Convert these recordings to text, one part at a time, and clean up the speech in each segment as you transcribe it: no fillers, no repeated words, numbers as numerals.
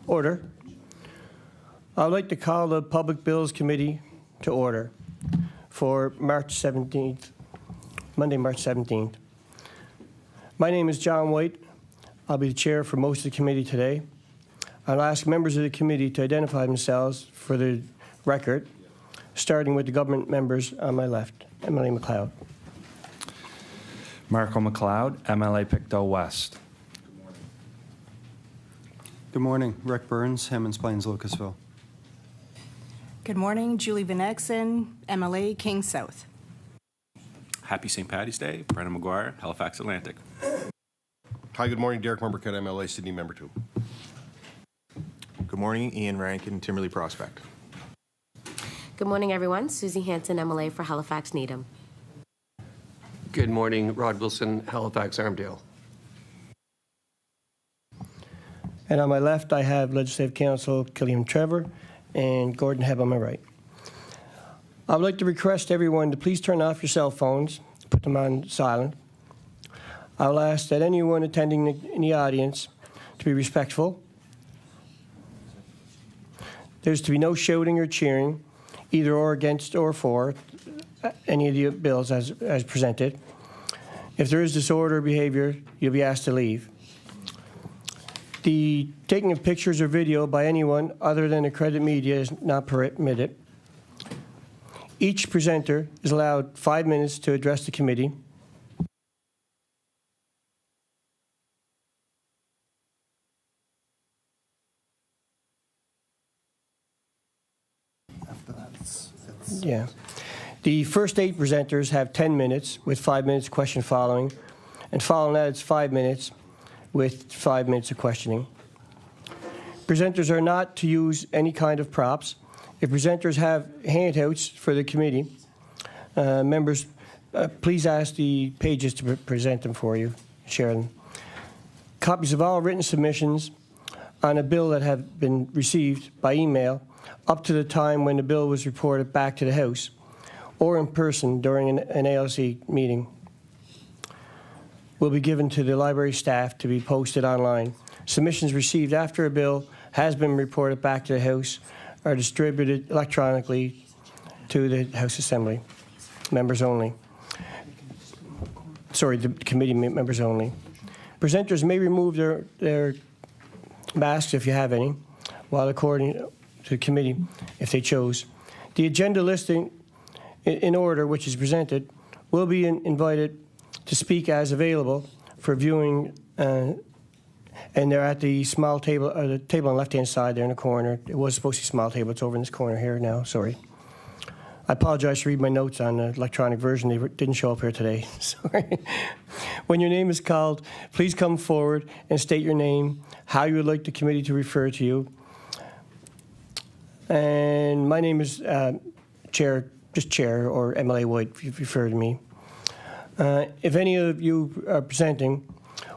Order. I would like to call the Public Bills Committee to order for March 17th, Monday, March 17th. My name is John White. I'll be the chair for most of the committee today. I'll ask members of the committee to identify themselves for the record, starting with the government members on my left. MLA MacLeod. Marco MacLeod, MLA Pictou West. Good morning. Rick Burns, Hammonds Plains, Lucasville. Good morning. Julie Van Exen, MLA King South. Happy St. Paddy's Day. Brennan McGuire, Halifax Atlantic. Hi, good morning. Derek Mumbercut, MLA Sydney Member 2. Good morning. Ian Rankin, Timberley Prospect. Good morning, everyone. Susie Hanson, MLA for Halifax Needham. Good morning. Rod Wilson, Halifax Armdale. And on my left, I have Legislative Council Killian Trevor and Gordon Hebb on my right. I would like to request everyone to please turn off your cell phones, put them on silent. I will ask that anyone attending in the audience to be respectful. There's to be no shouting or cheering, either or against or for any of the bills as presented. If there is disorder or behavior, you'll be asked to leave. The taking of pictures or video by anyone other than accredited media is not permitted. Each presenter is allowed 5 minutes to address the committee. Yeah. The first 8 presenters have 10 minutes with 5 minutes question following, and following that it's 5 minutes with 5 minutes of questioning. Presenters are not to use any kind of props. If presenters have handouts for the committee, members, please ask the pages to present them for you, share them. Copies of all written submissions on a bill that have been received by email up to the time when the bill was reported back to the House or in person during an ALC meeting will be given to the library staff to be posted online. Submissions received after a bill has been reported back to the House are distributed electronically to the House Assembly. Members only. Sorry, the committee members only. Presenters may remove their masks if you have any, while according to the committee, if they chose. The agenda listing in order, which is presented, will be invited to speak as available for viewing, and they're at the small table, the table on the left-hand side there in the corner. It was supposed to be a small table. It's over in this corner here now. Sorry. I apologize to read my notes on the electronic version. They didn't show up here today. Sorry. When your name is called, please come forward and state your name, how you would like the committee to refer to you. And my name is Chair, just Chair, or MLA White, if you refer to me. If any of you are presenting,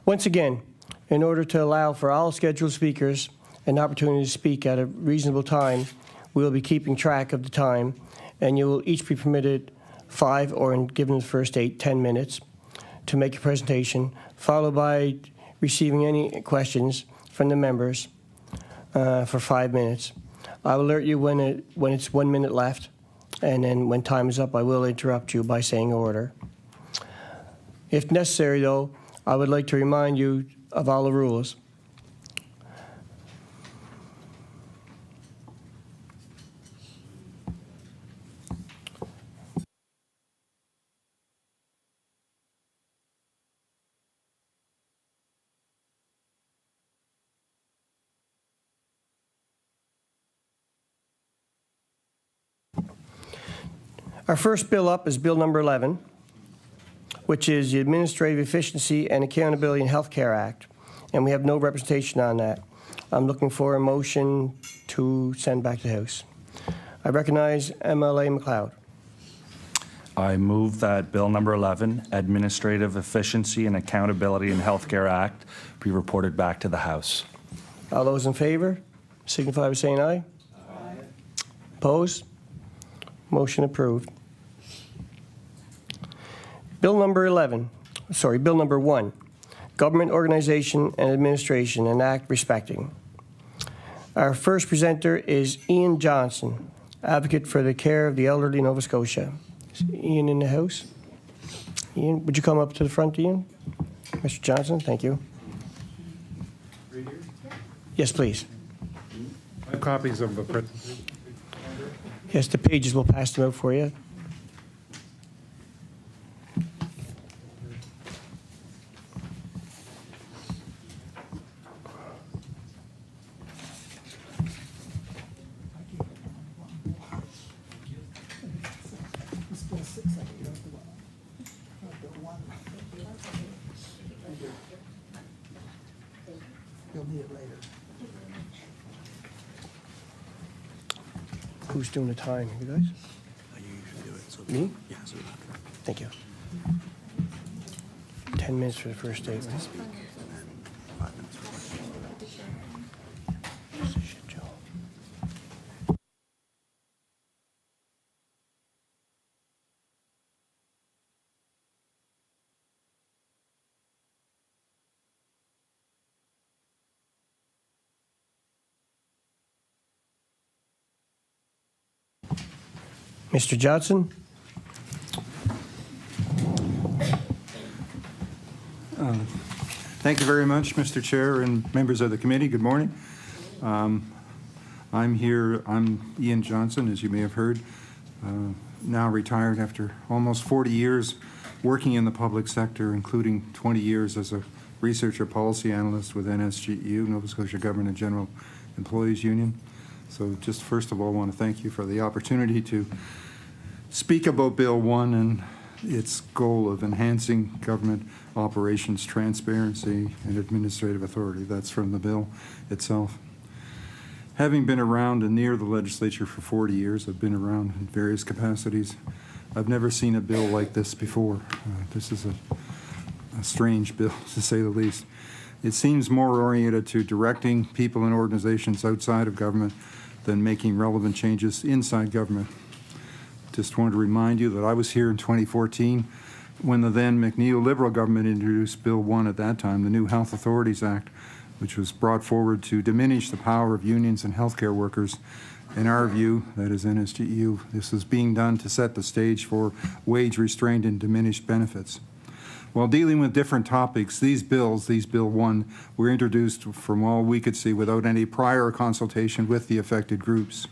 once again, in order to allow for all scheduled speakers an opportunity to speak at a reasonable time, we will be keeping track of the time, and you will each be permitted 5 or, in given the first 8, 10 minutes to make a presentation, followed by receiving any questions from the members for 5 minutes. I will alert you when it's 1 minute left, and then when time is up, I will interrupt you by saying order. If necessary, though, I would like to remind you of all the rules. Our first bill up is Bill number 11, which is the Administrative Efficiency and Accountability in Healthcare Act, and we have no representation on that. I'm looking for a motion to send back to the House. I recognize MLA MacLeod. I move that Bill number 11, Administrative Efficiency and Accountability in Healthcare Act, be reported back to the House. All those in favor signify by saying aye. Aye. Opposed? Motion approved. Bill number 1, Government Organization and Administration, an Act respecting. Our first presenter is Ian Johnson, advocate for the care of the elderly in Nova Scotia. Is Ian in the house? Ian, would you come up to the front, Ian? Mr. Johnson, thank you. Yes, please. I have copies of the presentation. Yes, the pages will pass them out for you. Who's doing the time? You guys? Me? Yeah. Thank you. 10 minutes for the first date. Mr. Johnson? Thank you very much, Mr. Chair and members of the committee. Good morning. I'm Ian Johnson, as you may have heard, now retired after almost 40 years working in the public sector, including 20 years as a research or policy analyst with NSGEU, Nova Scotia Government and General Employees Union. So just first of all, I want to thank you for the opportunity to speak about Bill 1 and its goal of enhancing government operations, transparency, and administrative authority. That's from the bill itself. Having been around and near the legislature for 40 years, I've been around in various capacities. I've never seen a bill like this before. This is a strange bill, to say the least. It seems more oriented to directing people and organizations outside of government than making relevant changes inside government. Just wanted to remind you that I was here in 2014 when the then McNeil Liberal government introduced Bill 1 at that time, the new Health Authorities Act, which was brought forward to diminish the power of unions and healthcare workers. In our view, that is NSGEU, this is being done to set the stage for wage restraint and diminished benefits. While dealing with different topics, these Bill 1, were introduced from all we could see without any prior consultation with the affected groups.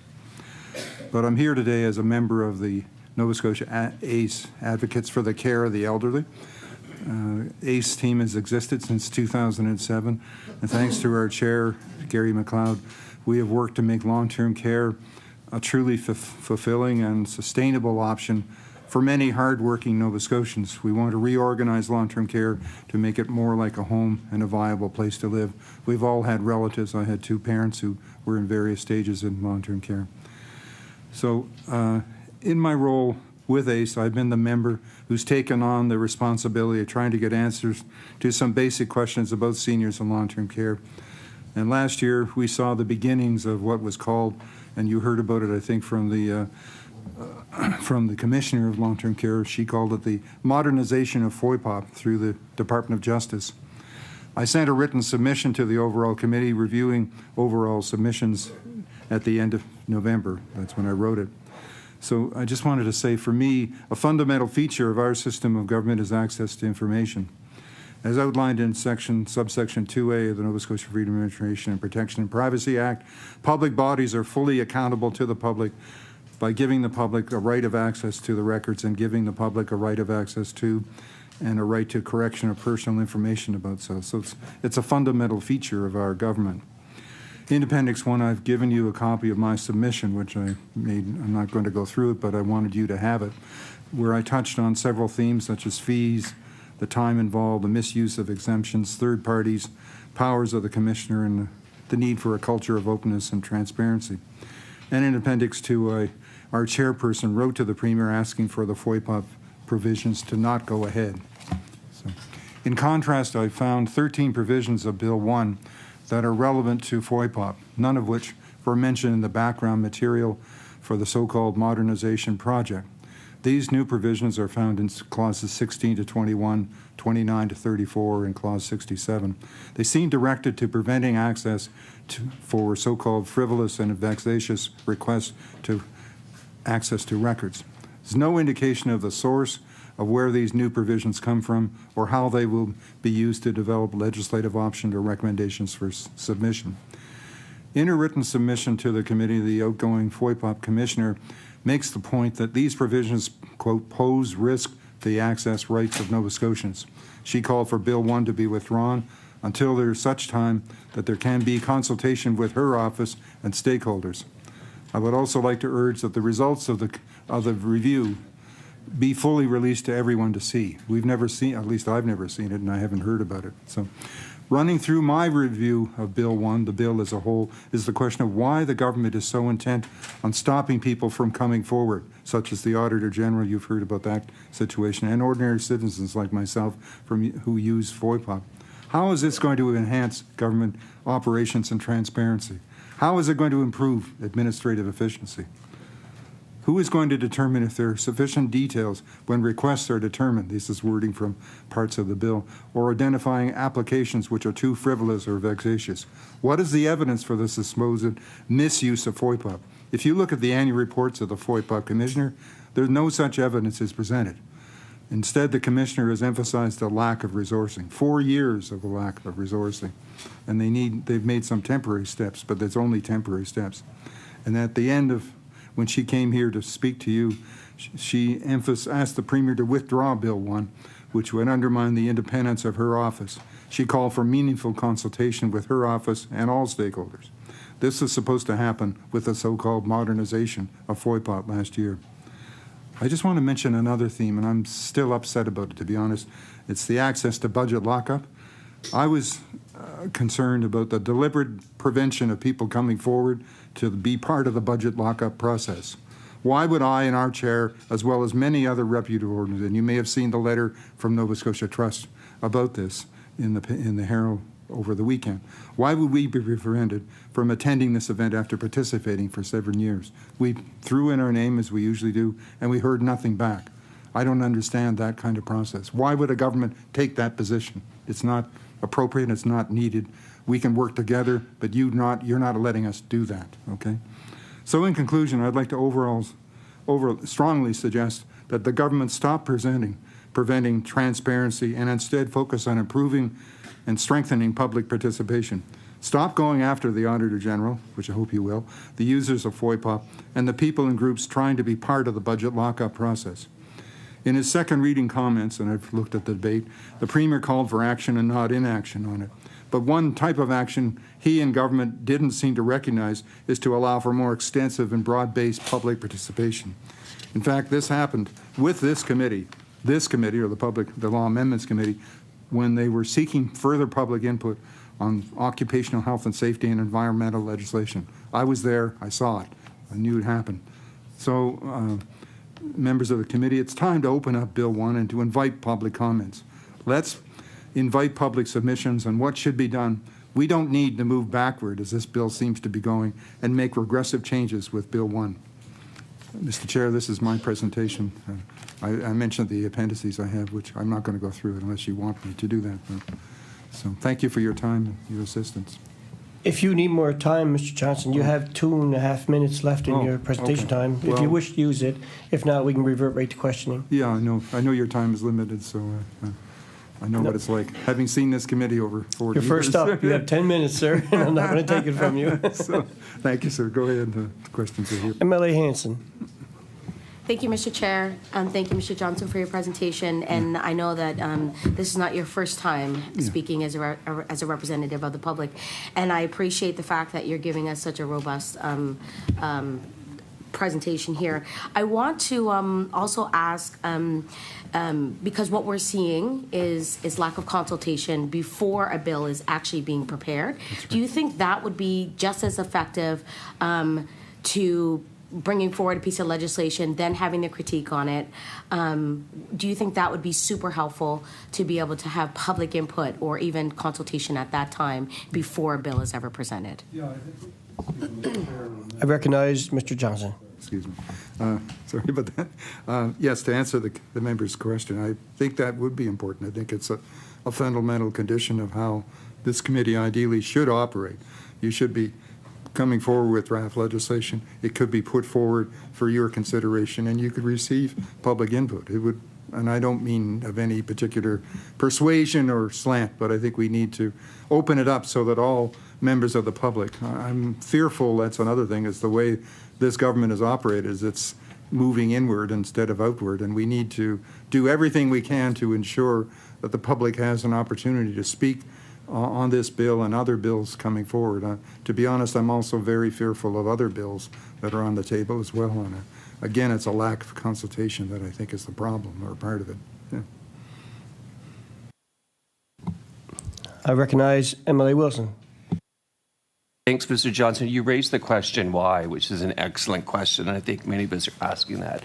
But I'm here today as a member of the Nova Scotia ACE, Advocates for the Care of the Elderly. ACE team has existed since 2007, and thanks to our chair, Gary McLeod, we have worked to make long-term care a truly fulfilling and sustainable option for many hard-working Nova Scotians. We want to reorganize long-term care to make it more like a home and a viable place to live. We've all had relatives. I had 2 parents who were in various stages in long-term care. So in my role with ACE, I've been the member who's taken on the responsibility of trying to get answers to some basic questions about seniors and long-term care. And last year, we saw the beginnings of what was called, and you heard about it, I think, from the Commissioner of Long-Term Care. She called it the modernization of FOIPOP through the Department of Justice. I sent a written submission to the overall committee reviewing overall submissions at the end of November. That's when I wrote it. So I just wanted to say, for me, a fundamental feature of our system of government is access to information. As outlined in subsection 2A of the Nova Scotia Freedom of Information and Protection and Privacy Act, public bodies are fully accountable to the public by giving the public a right of access to the records and giving the public a right of access to and a right to correction of personal information about self. So it's a fundamental feature of our government. In Appendix 1, I've given you a copy of my submission, which I made. I'm not going to go through it, but I wanted you to have it, where I touched on several themes such as fees, the time involved, the misuse of exemptions, third parties, powers of the Commissioner, and the need for a culture of openness and transparency. And in Appendix 2, our chairperson wrote to the Premier asking for the FOIPOP provisions to not go ahead. So, in contrast, I found 13 provisions of Bill 1 that are relevant to FOIPOP, none of which were mentioned in the background material for the so-called modernization project. These new provisions are found in clauses 16 to 21, 29 to 34, and clause 67. They seem directed to preventing access for so-called frivolous and vexatious requests to access to records. There's no indication of the source of where these new provisions come from or how they will be used to develop legislative options or recommendations for submission. In a written submission to the committee, the outgoing FOIPOP commissioner makes the point that these provisions, quote, pose risk to the access rights of Nova Scotians. She called for Bill 1 to be withdrawn until there is such time that there can be consultation with her office and stakeholders. I would also like to urge that the results of the review be fully released to everyone to see. We've never seen, at least I've never seen it, and I haven't heard about it. So, running through my review of Bill 1, the bill as a whole, is the question of why the government is so intent on stopping people from coming forward, such as the Auditor General, you've heard about that situation, and ordinary citizens like myself who use FOIPOP. How is this going to enhance government operations and transparency? How is it going to improve administrative efficiency? Who is going to determine if there are sufficient details when requests are determined? This is wording from parts of the bill, or identifying applications which are too frivolous or vexatious. What is the evidence for this supposed misuse of FOIPOP? If you look at the annual reports of the FOIPOP Commissioner, there's no such evidence is presented. Instead, the Commissioner has emphasized the lack of resourcing, 4 years of a lack of resourcing. And they've made some temporary steps, but there's only temporary steps. And at the end of when she came here to speak to you, she asked the Premier to withdraw Bill 1, which would undermine the independence of her office. She called for meaningful consultation with her office and all stakeholders. This is supposed to happen with the so-called modernization of FOIPOP last year. I just want to mention another theme, and I'm still upset about it, to be honest. It's the access to budget lockup. I was concerned about the deliberate prevention of people coming forward to be part of the budget lockup process. Why would I and our chair, as well as many other reputable organizations, and you may have seen the letter from Nova Scotia Trust about this in the Herald over the weekend, why would we be prevented from attending this event after participating for 7 years? We threw in our name, as we usually do, and we heard nothing back. I don't understand that kind of process. Why would a government take that position? It's not appropriate, it's not needed. We can work together, but you're not letting us do that, okay? So in conclusion, I'd like to strongly suggest that the government stop preventing transparency and instead focus on improving and strengthening public participation. Stop going after the Auditor General, which I hope you will, the users of FOIPOP, and the people and groups trying to be part of the budget lockup process. In his second reading comments, and I've looked at the debate, the Premier called for action and not inaction on it. But one type of action he and government didn't seem to recognize is to allow for more extensive and broad-based public participation. In fact, this happened with this committee, or the Law Amendments Committee, when they were seeking further public input on occupational health and safety and environmental legislation. I was there, I saw it, I knew it happened. So, members of the committee, it's time to open up Bill 1 and to invite public comments. Let's invite public submissions on what should be done. We don't need to move backward, as this bill seems to be going, and make regressive changes with Bill 1. Mr. Chair, this is my presentation. I mentioned the appendices I have, which I'm not going to go through unless you want me to do that. So thank you for your time and your assistance. If you need more time, Mr. Johnson, you have 2.5 minutes left in your presentation time. If you wish to use it. If not, we can revert right to questioning. Yeah, I know. I know your time is limited, so I know what it's like. Having seen this committee over 40 years. You're first up. You have 10 minutes, sir, and I'm not going to take it from you. So, thank you, sir. Go ahead. The questions are here. MLA Hanson. Thank you, Mr. Chair. Thank you, Mr. Johnson, for your presentation. And I know that this is not your first time speaking as a representative of the public. And I appreciate the fact that you're giving us such a robust presentation here. I want to also ask, because what we're seeing is lack of consultation before a bill is actually being prepared. Right. Do you think that would be just as effective to bringing forward a piece of legislation, then having the critique on it? Do you think that would be super helpful to be able to have public input or even consultation at that time before a bill is ever presented? I recognize Mr. Johnson. excuse me. Sorry about that. Yes, to answer the member's question, I think that would be important. I think it's a fundamental condition of how this committee ideally should operate. You should be coming forward with draft legislation. It could be put forward for your consideration, and you could receive public input. It would, and I don't mean of any particular persuasion or slant, but I think we need to open it up so that all members of the public, I'm fearful that's another thing, is the way this government is operated, is it's moving inward instead of outward, and we need to do everything we can to ensure that the public has an opportunity to speak on this bill and other bills coming forward. To be honest, I'm also very fearful of other bills that are on the table as well. And again, it's a lack of consultation that I think is the problem, or part of it. Yeah. I recognize MLA Wilson. Thanks, Mr. Johnson. You raised the question why, which is an excellent question, and I think many of us are asking that.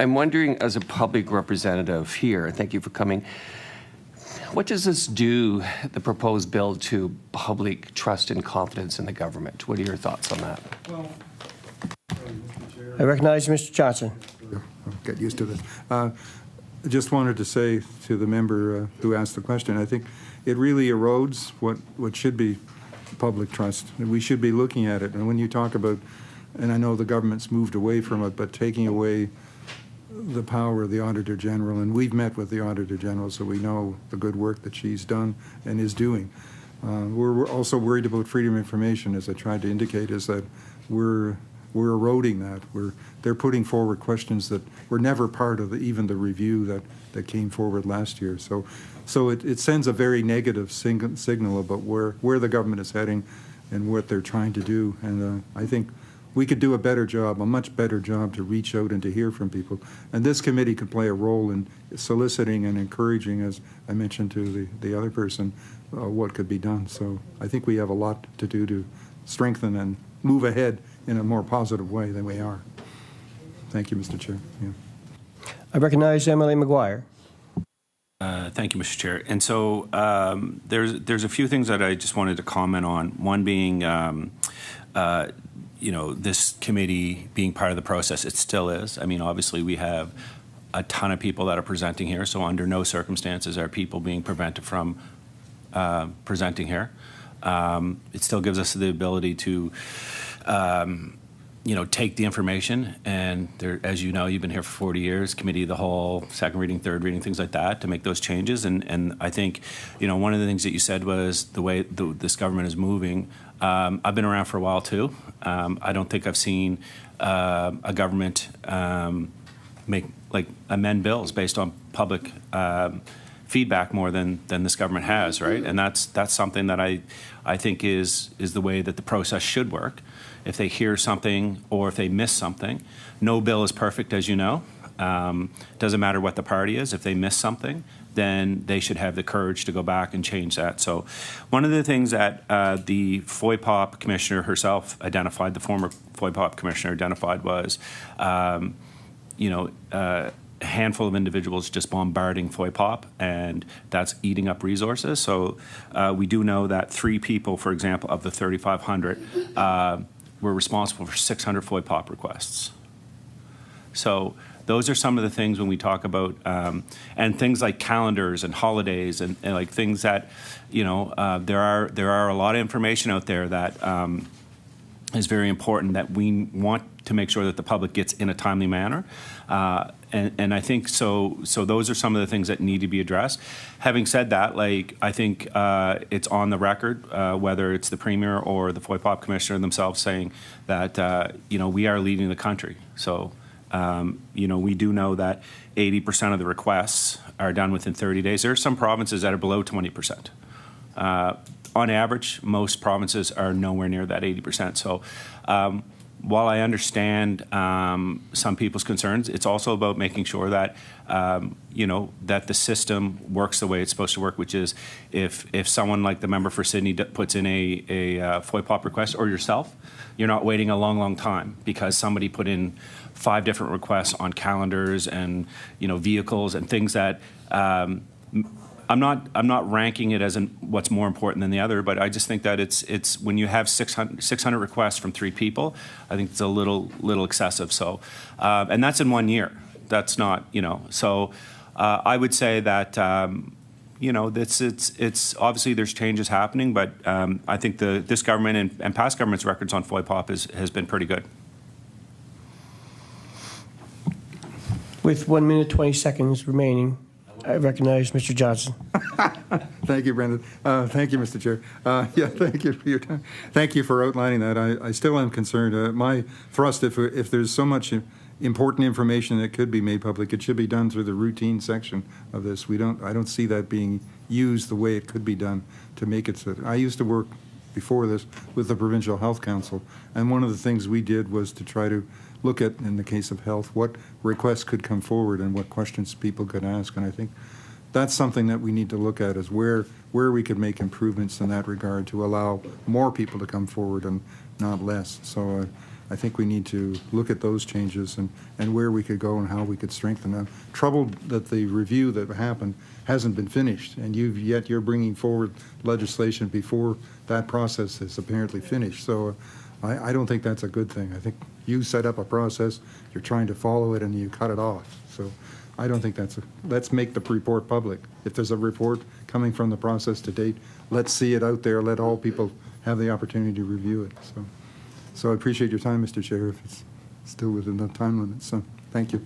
I'm wondering, as a public representative here, thank you for coming, what does this do, the proposed bill, to public trust and confidence in the government? What are your thoughts on that? Well, I recognize Mr. Johnson. I'll get used to this. I just wanted to say to the member who asked the question, I think it really erodes what should be public trust. And we should be looking at it. And when you talk about, and I know the government's moved away from it, but taking away the power of the Auditor General, and we've met with the Auditor General, so we know the good work that she's done and is doing. We're also worried about freedom of information, as I tried to indicate, is that we're eroding that. They're putting forward questions that were never part of even the review that came forward last year. So it sends a very negative signal about where the government is heading and what they're trying to do. And I think we could do a better job, a much better job, to reach out and to hear from people. And this committee could play a role in soliciting and encouraging, as I mentioned to the other person, what could be done. So I think we have a lot to do to strengthen and move ahead in a more positive way than we are. Thank you, Mr. Chair. Yeah. I recognize MLA McGuire. Thank you, Mr. Chair. And so there's a few things that I just wanted to comment on. One being, this committee being part of the process. It still is. I mean, obviously, we have a ton of people that are presenting here, so under no circumstances are people being prevented from presenting here. It still gives us the ability to take the information, and there, as you know, you've been here for 40 years, committee of the whole, second reading, third reading, things like that, to make those changes. And I think, one of the things that you said was the way this government is moving. I've been around for a while too. I don't think I've seen a government amend bills based on public feedback more than this government has, right? And that's something that I think is the way that the process should work. If they hear something or if they miss something, no bill is perfect, as you know. Doesn't matter what the party is. If they miss something, then they should have the courage to go back and change that. So one of the things that the FOIPOP commissioner herself identified, the former FOIPOP commissioner identified, was a handful of individuals just bombarding FOIPOP, and that's eating up resources. So we do know that 3 people, for example, of the 3,500 were responsible for 600 FOIPOP requests. So those are some of the things when we talk about, and things like calendars and holidays and like things that, there are a lot of information out there that is very important that we want to make sure that the public gets in a timely manner. And I think so those are some of the things that need to be addressed. Having said that, I think it's on the record, whether it's the Premier or the FOIPOP Commissioner themselves saying that, we are leading the country. So, we do know that 80% of the requests are done within 30 days. There are some provinces that are below 20%. On average, most provinces are nowhere near that 80%. So while I understand some people's concerns, it's also about making sure that, that the system works the way it's supposed to work, which is if someone like the member for Sydney puts in a FOIPOP request, or yourself, you're not waiting a long, long time because somebody put in 5 different requests on calendars and, vehicles and things that I'm not ranking it as what's more important than the other, but I just think that it's when you have 600 requests from 3 people, I think it's a little excessive. So, and that's in 1 year. That's not, so I would say that, it's obviously there's changes happening, but I think this government and past government's records on FOIPOP has been pretty good. With 1 minute, 20 seconds remaining, I recognize Mr. Johnson. Thank you, Brendan. Thank you, Mr. Chair. Yeah, thank you for your time. Thank you for outlining that. I still am concerned. My thrust, if there's so much important information that could be made public, it should be done through the routine section of this. I don't see that being used the way it could be done to make it so. I used to work before this with the Provincial Health Council, and one of the things we did was to try to look at, in the case of health, what requests could come forward and what questions people could ask. And I think that's something that we need to look at, is where we could make improvements in that regard to allow more people to come forward and not less. So I think we need to look at those changes and where we could go and how we could strengthen them. Troubled that the review that happened hasn't been finished, and yet you're bringing forward legislation before that process is apparently finished. So I don't think that's a good thing. I think you set up a process, you're trying to follow it, and you cut it off. So I don't think let's make the report public. If there's a report coming from the process to date, let's see it out there, let all people have the opportunity to review it. So I appreciate your time, Mr. Chair, if it's still within the time limit. So thank you.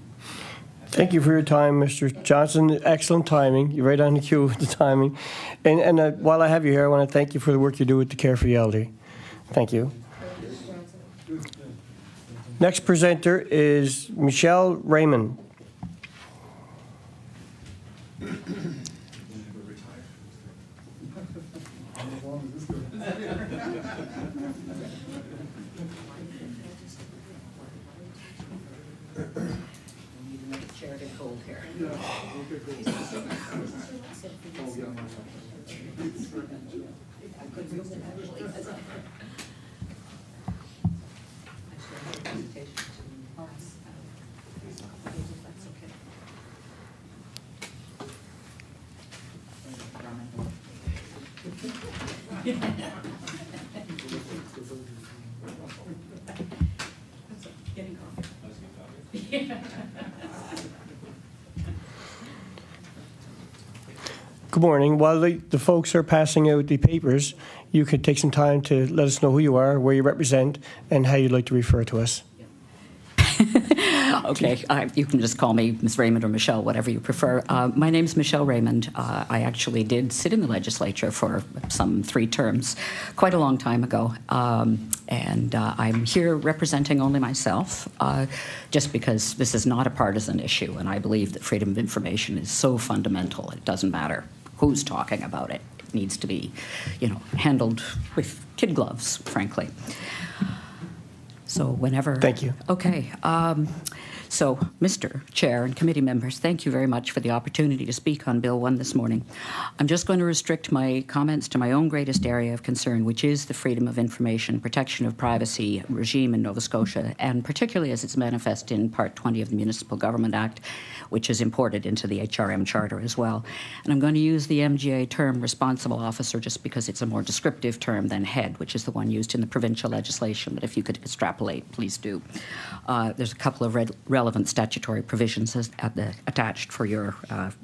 Thank you for your time, Mr. Johnson. Excellent timing. You're right on the cue with the timing. And while I have you here, I want to thank you for the work you do with the Care for the Elderly. Thank you. Next presenter is Michelle Raymond. Good morning. While the folks are passing out the papers, you could take some time to let us know who you are, where you represent, and how you'd like to refer to us. Okay, you can just call me Ms. Raymond or Michelle, whatever you prefer. My name's Michelle Raymond. I actually did sit in the legislature for some 3 terms, quite a long time ago. And I'm here representing only myself, just because this is not a partisan issue, and I believe that freedom of information is so fundamental. It doesn't matter who's talking about it. It needs to be, handled with kid gloves, frankly. So whenever... Thank you. Okay. So, Mr. Chair and committee members, thank you very much for the opportunity to speak on Bill 1 this morning. I'm just going to restrict my comments to my own greatest area of concern, which is the freedom of information, protection of privacy regime in Nova Scotia, and particularly as it's manifest in Part 20 of the Municipal Government Act, which is imported into the HRM Charter as well. And I'm going to use the MGA term responsible officer just because it's a more descriptive term than head, which is the one used in the provincial legislation. But if you could extrapolate, please do. There's a couple of relevant statutory provisions attached for your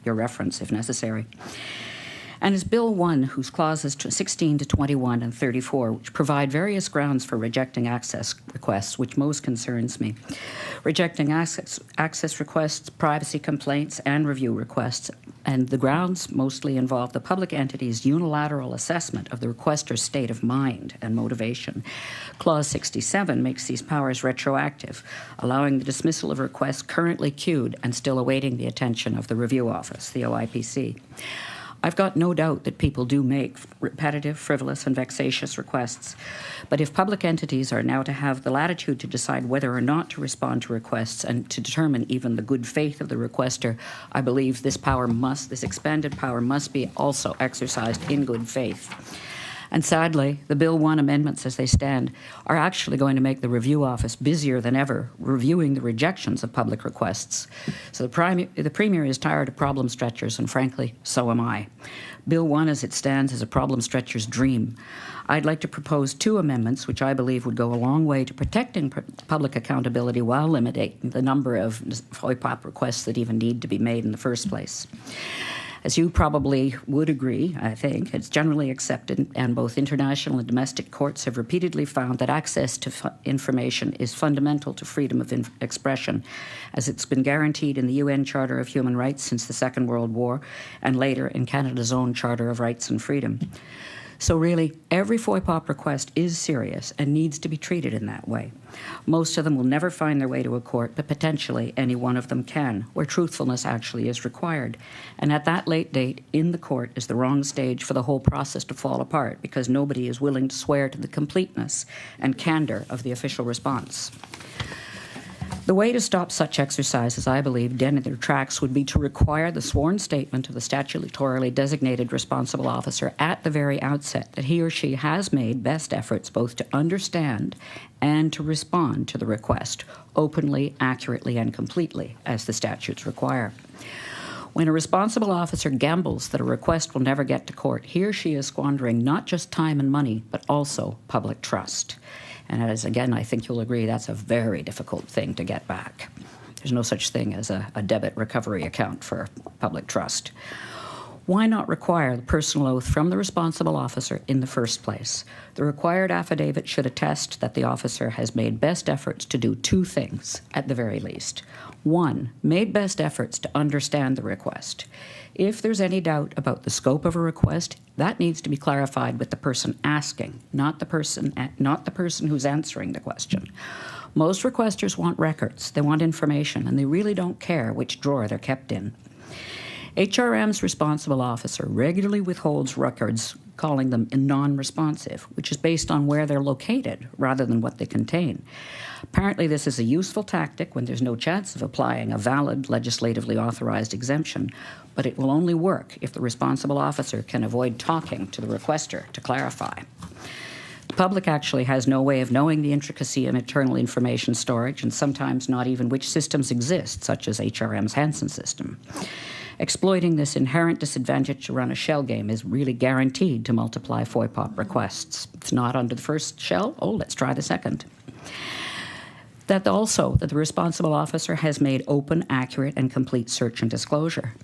reference, if necessary. And it's Bill 1, whose clauses 16 to 21 and 34, which provide various grounds for rejecting access requests, which most concerns me. Rejecting access requests, privacy complaints, and review requests, and the grounds mostly involve the public entity's unilateral assessment of the requester's state of mind and motivation. Clause 67 makes these powers retroactive, allowing the dismissal of requests currently queued and still awaiting the attention of the review office, the OIPC. I've got no doubt that people do make repetitive, frivolous, and vexatious requests. But if public entities are now to have the latitude to decide whether or not to respond to requests and to determine even the good faith of the requester, I believe this expanded power must be also exercised in good faith. And sadly, the Bill 1 amendments as they stand are actually going to make the review office busier than ever reviewing the rejections of public requests. So the Premier is tired of problem stretchers, and frankly, so am I. Bill 1 as it stands is a problem stretcher's dream. I'd like to propose 2 amendments which I believe would go a long way to protecting public accountability while limiting the number of FOIPOP requests that even need to be made in the first place. As you probably would agree, I think, it's generally accepted, and both international and domestic courts have repeatedly found that access to information is fundamental to freedom of expression, as it's been guaranteed in the UN Charter of Human Rights since the Second World War, and later in Canada's own Charter of Rights and Freedom. So really, every FOIPOP request is serious and needs to be treated in that way. Most of them will never find their way to a court, but potentially any one of them can, where truthfulness actually is required. And at that late date, in the court is the wrong stage for the whole process to fall apart, because nobody is willing to swear to the completeness and candor of the official response. The way to stop such exercises, I believe, dead in their tracks, would be to require the sworn statement of the statutorily designated responsible officer at the very outset that he or she has made best efforts both to understand and to respond to the request openly, accurately, and completely, as the statutes require. When a responsible officer gambles that a request will never get to court, he or she is squandering not just time and money, but also public trust. And as, again, I think you'll agree, that's a very difficult thing to get back. There's no such thing as a debit recovery account for public trust. Why not require the personal oath from the responsible officer in the first place? The required affidavit should attest that the officer has made best efforts to do 2 things, at the very least. 1, made best efforts to understand the request. If there's any doubt about the scope of a request, that needs to be clarified with the person asking, not the person who's answering the question. Most requesters want records, they want information, and they really don't care which drawer they're kept in. HRM's responsible officer regularly withholds records, calling them non-responsive, which is based on where they're located rather than what they contain. Apparently, this is a useful tactic when there's no chance of applying a valid, legislatively authorized exemption, but it will only work if the responsible officer can avoid talking to the requester to clarify. The public actually has no way of knowing the intricacy of internal information storage, and sometimes not even which systems exist, such as HRM's Hansen system. Exploiting this inherent disadvantage to run a shell game is really guaranteed to multiply FOIPOP requests. It's not under the first shell. Oh, let's try the second. That the responsible officer has made open, accurate, and complete search and disclosure.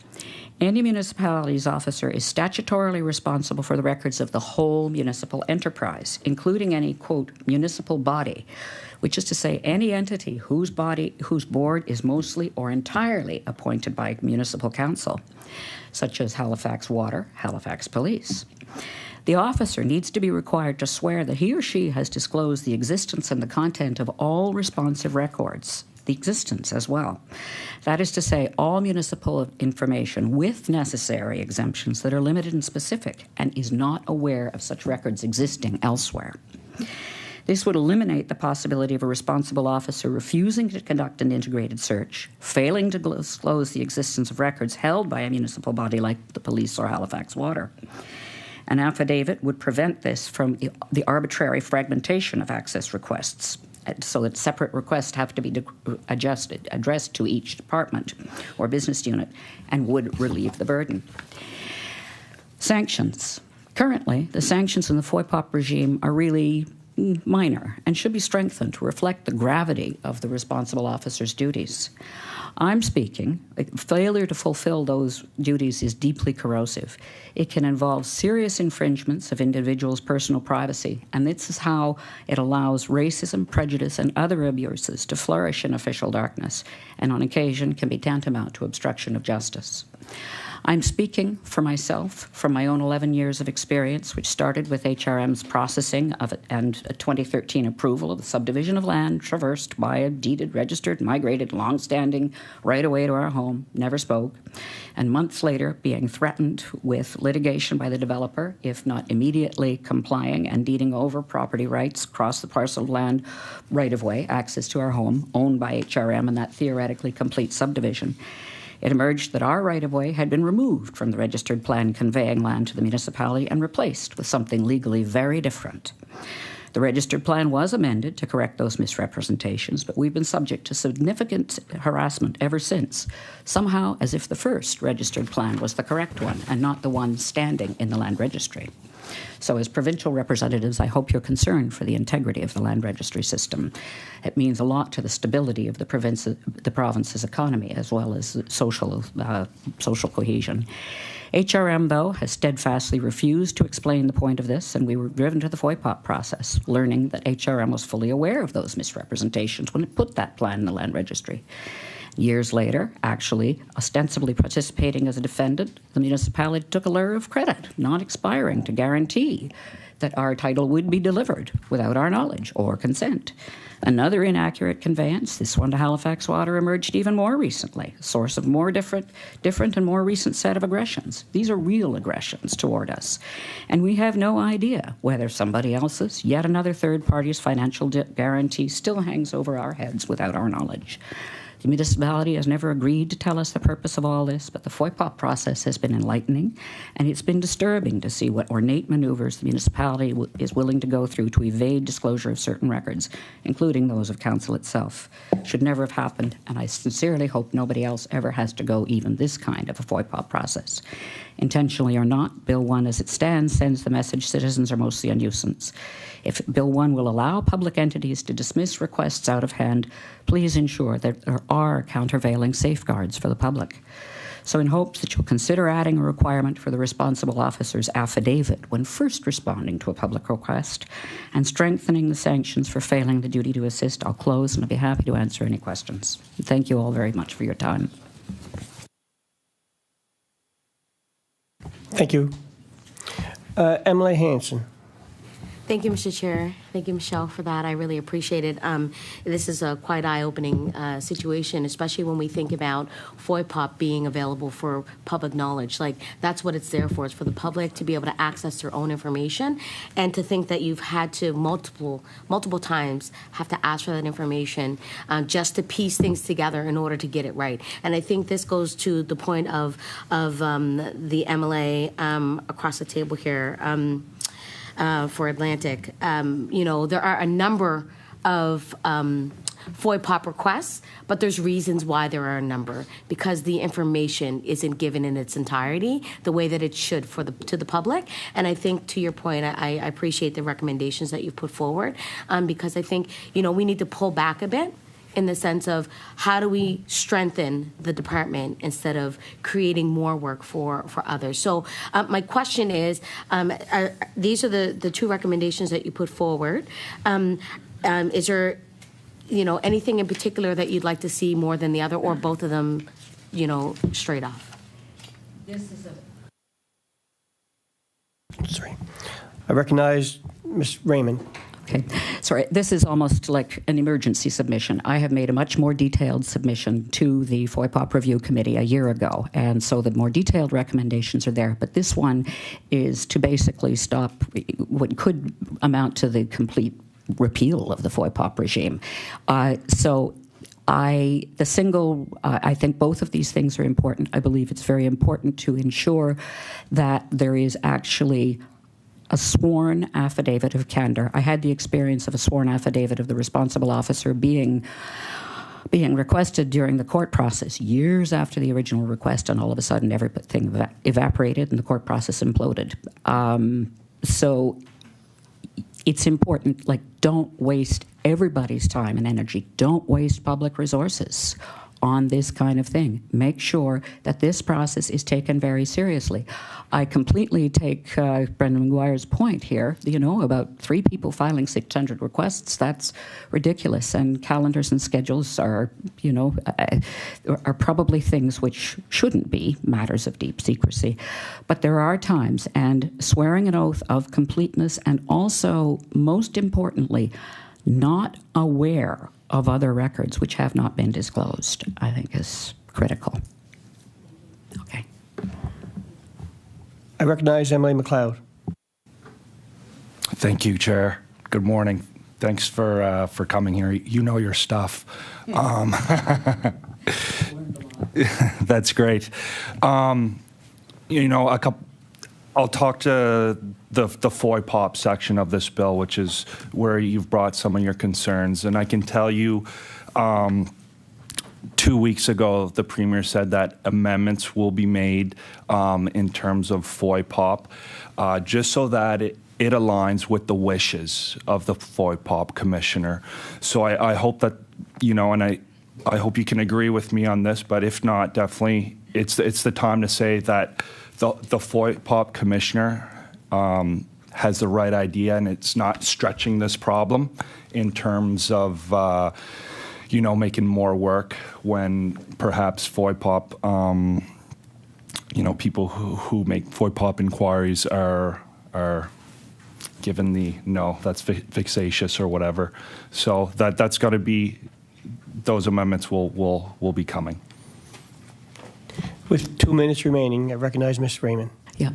Any municipality's officer is statutorily responsible for the records of the whole municipal enterprise, including any, quote, municipal body, which is to say any entity whose board is mostly or entirely appointed by municipal council, such as Halifax Water, Halifax Police. The officer needs to be required to swear that he or she has disclosed the existence and the content of all responsive records, the existence as well. That is to say, all municipal information with necessary exemptions that are limited and specific, and is not aware of such records existing elsewhere. This would eliminate the possibility of a responsible officer refusing to conduct an integrated search, failing to disclose the existence of records held by a municipal body like the police or Halifax Water. An affidavit would prevent this from the arbitrary fragmentation of access requests, so that separate requests have to be addressed to each department or business unit, and would relieve the burden. Sanctions. Currently, the sanctions in the FOIPOP regime are really minor and should be strengthened to reflect the gravity of the responsible officer's duties. I'm speaking, failure to fulfill those duties is deeply corrosive. It can involve serious infringements of individuals' personal privacy, and this is how it allows racism, prejudice, and other abuses to flourish in official darkness, and on occasion can be tantamount to obstruction of justice. I'm speaking for myself from my own 11 years of experience, which started with HRM's processing of it and a 2013 approval of the subdivision of land traversed by a deeded, registered, migrated, long-standing right-of-way to our home, never spoke, and months later being threatened with litigation by the developer if not immediately complying and deeding over property rights across the parcel of land right-of-way, access to our home, owned by HRM and that theoretically complete subdivision. It emerged that our right-of-way had been removed from the registered plan conveying land to the municipality and replaced with something legally very different. The registered plan was amended to correct those misrepresentations, but we've been subject to significant harassment ever since, somehow as if the first registered plan was the correct one and not the one standing in the land registry. So as provincial representatives, I hope you're concerned for the integrity of the land registry system. It means a lot to the stability of the province's economy as well as social cohesion. HRM, though, has steadfastly refused to explain the point of this, and we were driven to the FOIPOP process, learning that HRM was fully aware of those misrepresentations when it put that plan in the land registry. Years later, actually, ostensibly participating as a defendant, the municipality took a layer of credit, not expiring, to guarantee that our title would be delivered without our knowledge or consent. Another inaccurate conveyance, this one to Halifax Water, emerged even more recently, a source of more different and more recent set of aggressions. These are real aggressions toward us. And we have no idea whether somebody else's, yet another third party's financial guarantee still hangs over our heads without our knowledge. The municipality has never agreed to tell us the purpose of all this, but the FOIPOP process has been enlightening, and it's been disturbing to see what ornate maneuvers the municipality is willing to go through to evade disclosure of certain records, including those of council itself. It should never have happened, and I sincerely hope nobody else ever has to go even this kind of a FOIPOP process. Intentionally or not, Bill 1 as it stands sends the message citizens are mostly a nuisance. If Bill 1 will allow public entities to dismiss requests out of hand, please ensure that there are countervailing safeguards for the public. So in hopes that you'll consider adding a requirement for the responsible officer's affidavit when first responding to a public request and strengthening the sanctions for failing the duty to assist, I'll close and I'll be happy to answer any questions. Thank you all very much for your time. Thank you. Emily Hanson. Thank you, Mr. Chair. Thank you, Michelle, for that. I really appreciate it. This is a quite eye-opening situation, especially when we think about FOIPOP being available for public knowledge. Like, that's what it's there for. It's for the public to be able to access their own information, and to think that you've had to multiple times have to ask for that information just to piece things together in order to get it right. And I think this goes to the point of the MLA across the table here. For Atlantic. You know, there are a number of FOIPOP requests, but there's reasons why there are a number, because the information isn't given in its entirety the way that it should to the public. And I think, to your point, I appreciate the recommendations that you've put forward, because I think, you know, we need to pull back a bit in the sense of how do we strengthen the department instead of creating more work for others. So my question is, these are the two recommendations that you put forward. Is there, you know, anything in particular that you'd like to see more than the other, or both of them, you know, straight off? This is Sorry. I recognize Ms. Raymond. Okay. Sorry, this is almost like an emergency submission. I have made a much more detailed submission to the FOIPOP Review Committee a year ago, and so the more detailed recommendations are there. But this one is to basically stop what could amount to the complete repeal of the FOIPOP regime. I think both of these things are important. I believe it's very important to ensure that there is actually a sworn affidavit of candor. I had the experience of a sworn affidavit of the responsible officer being requested during the court process years after the original request, and all of a sudden everything evaporated and the court process imploded. So it's important, like, don't waste everybody's time and energy. Don't waste public resources on this kind of thing. Make sure that this process is taken very seriously. I completely take Brendan McGuire's point here, you know, about 3 people filing 600 requests. That's ridiculous. And calendars and schedules are, you know, are probably things which shouldn't be matters of deep secrecy. But there are times, and swearing an oath of completeness, and also, most importantly, not aware of other records which have not been disclosed, I think is critical. Okay. I recognize Emily McLeod. Thank you, Chair. Good morning. Thanks for coming here. You know your stuff. That's great. I'll talk to the FOIPOP section of this bill, which is where you've brought some of your concerns. And I can tell you, 2 weeks ago, the Premier said that amendments will be made in terms of FOIPOP, just so that it aligns with the wishes of the FOIPOP Commissioner. So I hope that, and I hope you can agree with me on this, but if not, definitely it's the time to say that the FOIPOP Commissioner has the right idea, and it's not stretching this problem in terms of making more work when perhaps FOIPOP, people who make FOIPOP inquiries are given the no, that's vexatious or whatever. So that's got to be, those amendments will be coming. With 2 minutes remaining, I recognize Ms. Raymond. Yeah.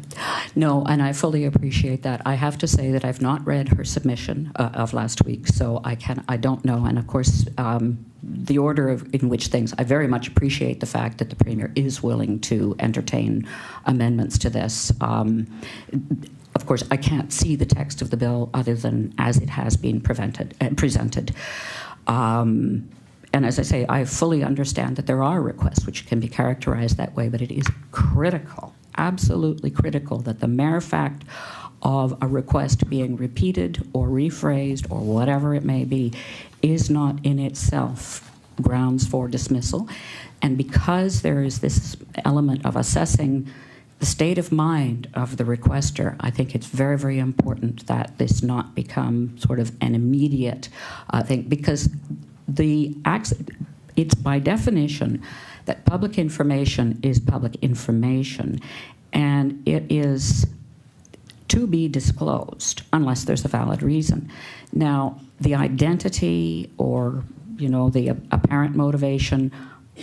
No, and I fully appreciate that. I have to say that I've not read her submission of last week, so I don't know. And of course, the order in which things, I very much appreciate the fact that the Premier is willing to entertain amendments to this. Of course, I can't see the text of the bill other than as it has been presented. And as I say, I fully understand that there are requests which can be characterized that way, but it is critical, absolutely critical, that the mere fact of a request being repeated or rephrased or whatever it may be is not in itself grounds for dismissal. And because there is this element of assessing the state of mind of the requester, I think it's very, very important that this not become sort of an immediate thing, because it's by definition that public information is public information, and it is to be disclosed unless there's a valid reason. Now, the identity or, the apparent motivation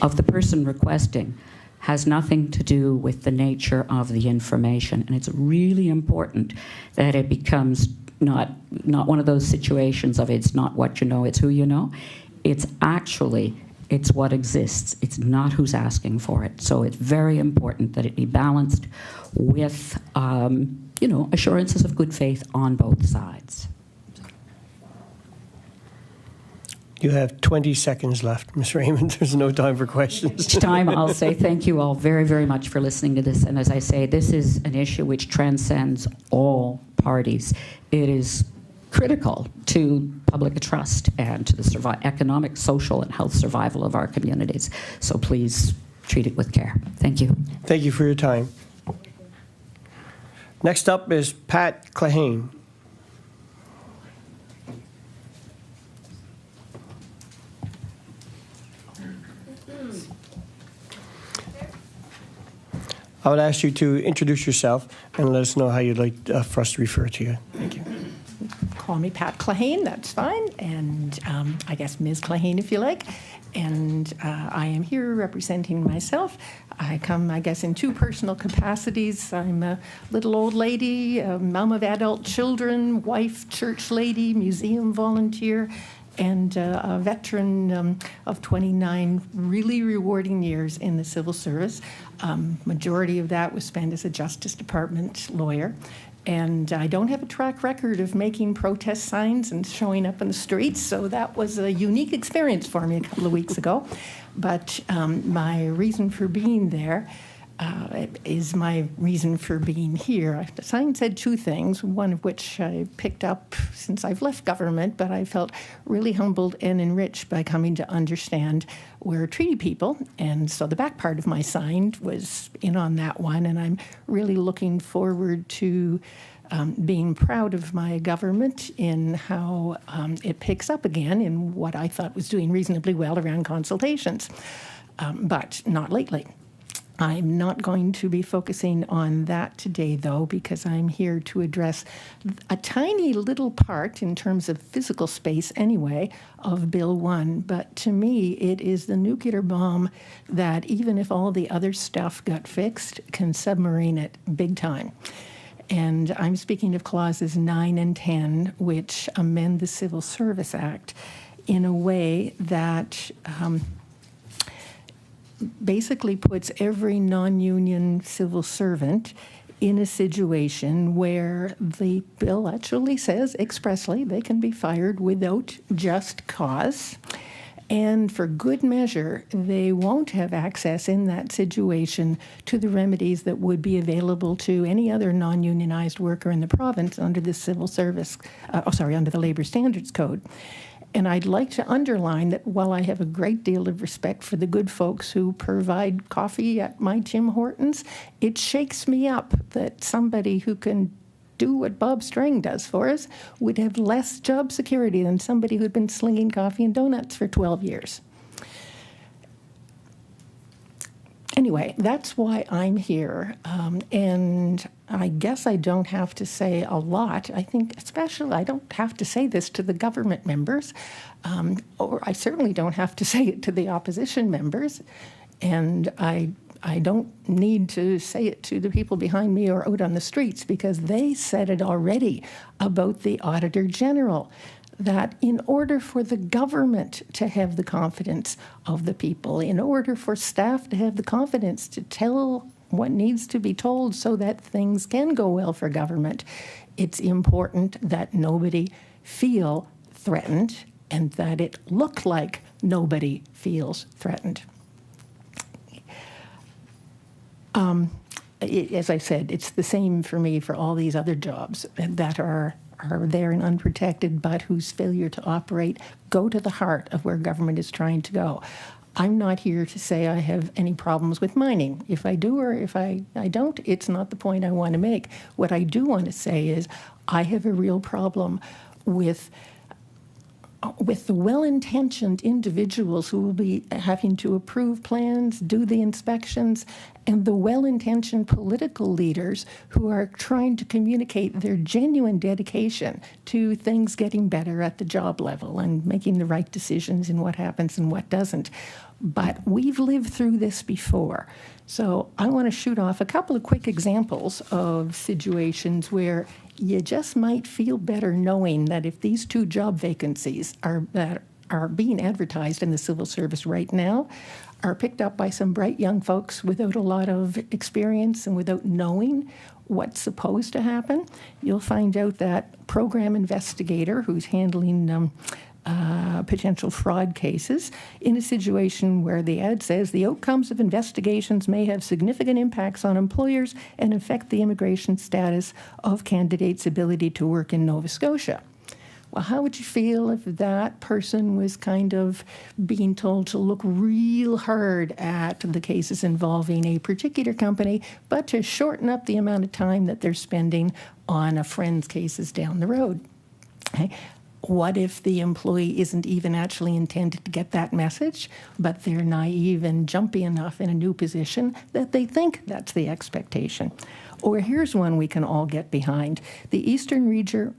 of the person requesting has nothing to do with the nature of the information, and it's really important that it becomes not one of those situations of it's not what you know, it's who you know. It's what exists. It's not who's asking for it. So it's very important that it be balanced with, assurances of good faith on both sides. You have 20 seconds left, Ms. Raymond. There's no time for questions. Each time I'll say thank you all very, very much for listening to this. And as I say, this is an issue which transcends all parties. It is critical to public trust and to the economic, social, and health survival of our communities. So please treat it with care. Thank you. Thank you for your time. Next up is Pat Clahane. I would ask you to introduce yourself and let us know how you'd like for us to refer to you. Thank you. Call me Pat Clahane, that's fine, and I guess Ms. Clahane if you like. And I am here representing myself. I come, I guess, in two personal capacities. I'm a little old lady, a mom of adult children, wife, church lady, museum volunteer, and a veteran of 29 really rewarding years in the civil service. Majority of that was spent as a Justice Department lawyer. And I don't have a track record of making protest signs and showing up in the streets, so that was a unique experience for me a couple of weeks ago. But my reason for being there is my reason for being here. The sign said two things, one of which I picked up since I've left government, but I felt really humbled and enriched by coming to understand we're treaty people. And so the back part of my sign was in on that one, and I'm really looking forward to being proud of my government in how it picks up again in what I thought was doing reasonably well around consultations, but not lately. I'm not going to be focusing on that today, though, because I'm here to address a tiny little part, in terms of physical space anyway, of Bill 1. But to me, it is the nuclear bomb that, even if all the other stuff got fixed, can submarine it big time. And I'm speaking of clauses 9 and 10, which amend the Civil Service Act in a way that basically puts every non-union civil servant in a situation where the bill actually says expressly they can be fired without just cause. And for good measure, they won't have access in that situation to the remedies that would be available to any other non-unionized worker in the province under the civil service, under the Labor Standards Code. And I'd like to underline that while I have a great deal of respect for the good folks who provide coffee at my Tim Hortons, it shakes me up that somebody who can do what Bob Strang does for us would have less job security than somebody who'd been slinging coffee and donuts for 12 years. Anyway, that's why I'm here, and I guess I don't have to say a lot. I think especially I don't have to say this to the government members, or I certainly don't have to say it to the opposition members, and I don't need to say it to the people behind me or out on the streets because they said it already about the Auditor General, that in order for the government to have the confidence of the people, in order for staff to have the confidence to tell what needs to be told so that things can go well for government, it's important that nobody feel threatened and that it look like nobody feels threatened. As I said, it's the same for me for all these other jobs that are there and unprotected, but whose failure to operate go to the heart of where government is trying to go. I'm not here to say I have any problems with mining. If I do or if I don't, it's not the point I want to make. What I do want to say is I have a real problem with the well-intentioned individuals who will be having to approve plans, do the inspections, and the well-intentioned political leaders who are trying to communicate their genuine dedication to things getting better at the job level and making the right decisions in what happens and what doesn't. But we've lived through this before. So I want to shoot off a couple of quick examples of situations where you just might feel better knowing that if these two job vacancies that are being advertised in the civil service right now are picked up by some bright young folks without a lot of experience and without knowing what's supposed to happen, you'll find out that program investigator who's handling potential fraud cases in a situation where the ad says the outcomes of investigations may have significant impacts on employers and affect the immigration status of candidates' ability to work in Nova Scotia. Well, how would you feel if that person was kind of being told to look real hard at the cases involving a particular company, but to shorten up the amount of time that they're spending on a friend's cases down the road? Okay. What if the employee isn't even actually intended to get that message, but they're naive and jumpy enough in a new position that they think that's the expectation? Or here's one we can all get behind. The Eastern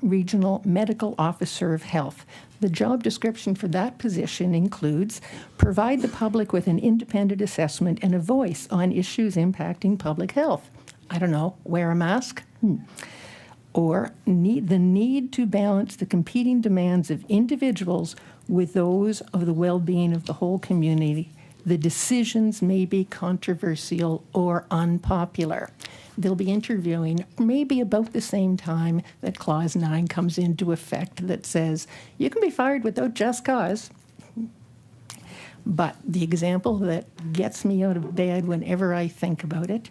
Regional Medical Officer of Health. The job description for that position includes provide the public with an independent assessment and a voice on issues impacting public health. I don't know, wear a mask? Or the need to balance the competing demands of individuals with those of the well-being of the whole community. The decisions may be controversial or unpopular. They'll be interviewing maybe about the same time that Clause 9 comes into effect that says, you can be fired without just cause. But the example that gets me out of bed whenever I think about it,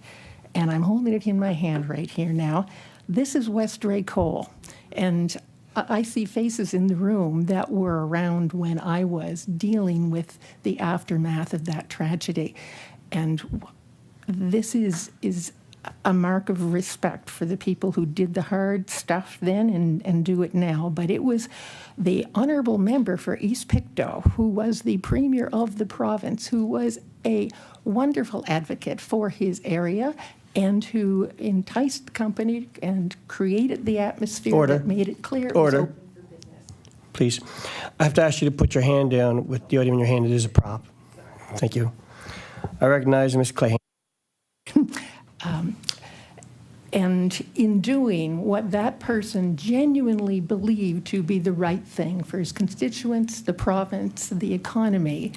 and I'm holding it in my hand right here now, this is West Ray Coal, and I see faces in the room that were around when I was dealing with the aftermath of that tragedy. And this is a mark of respect for the people who did the hard stuff then and do it now. But it was the honourable member for East Pictou, who was the premier of the province, who was a wonderful advocate for his area, and who enticed the company and created the atmosphere that made it clear it was open for business. Please. I have to ask you to put your hand down with the item in your hand. It is a prop. Thank you. I recognize Ms. Clahane. And in doing what that person genuinely believed to be the right thing for his constituents, the province, the economy,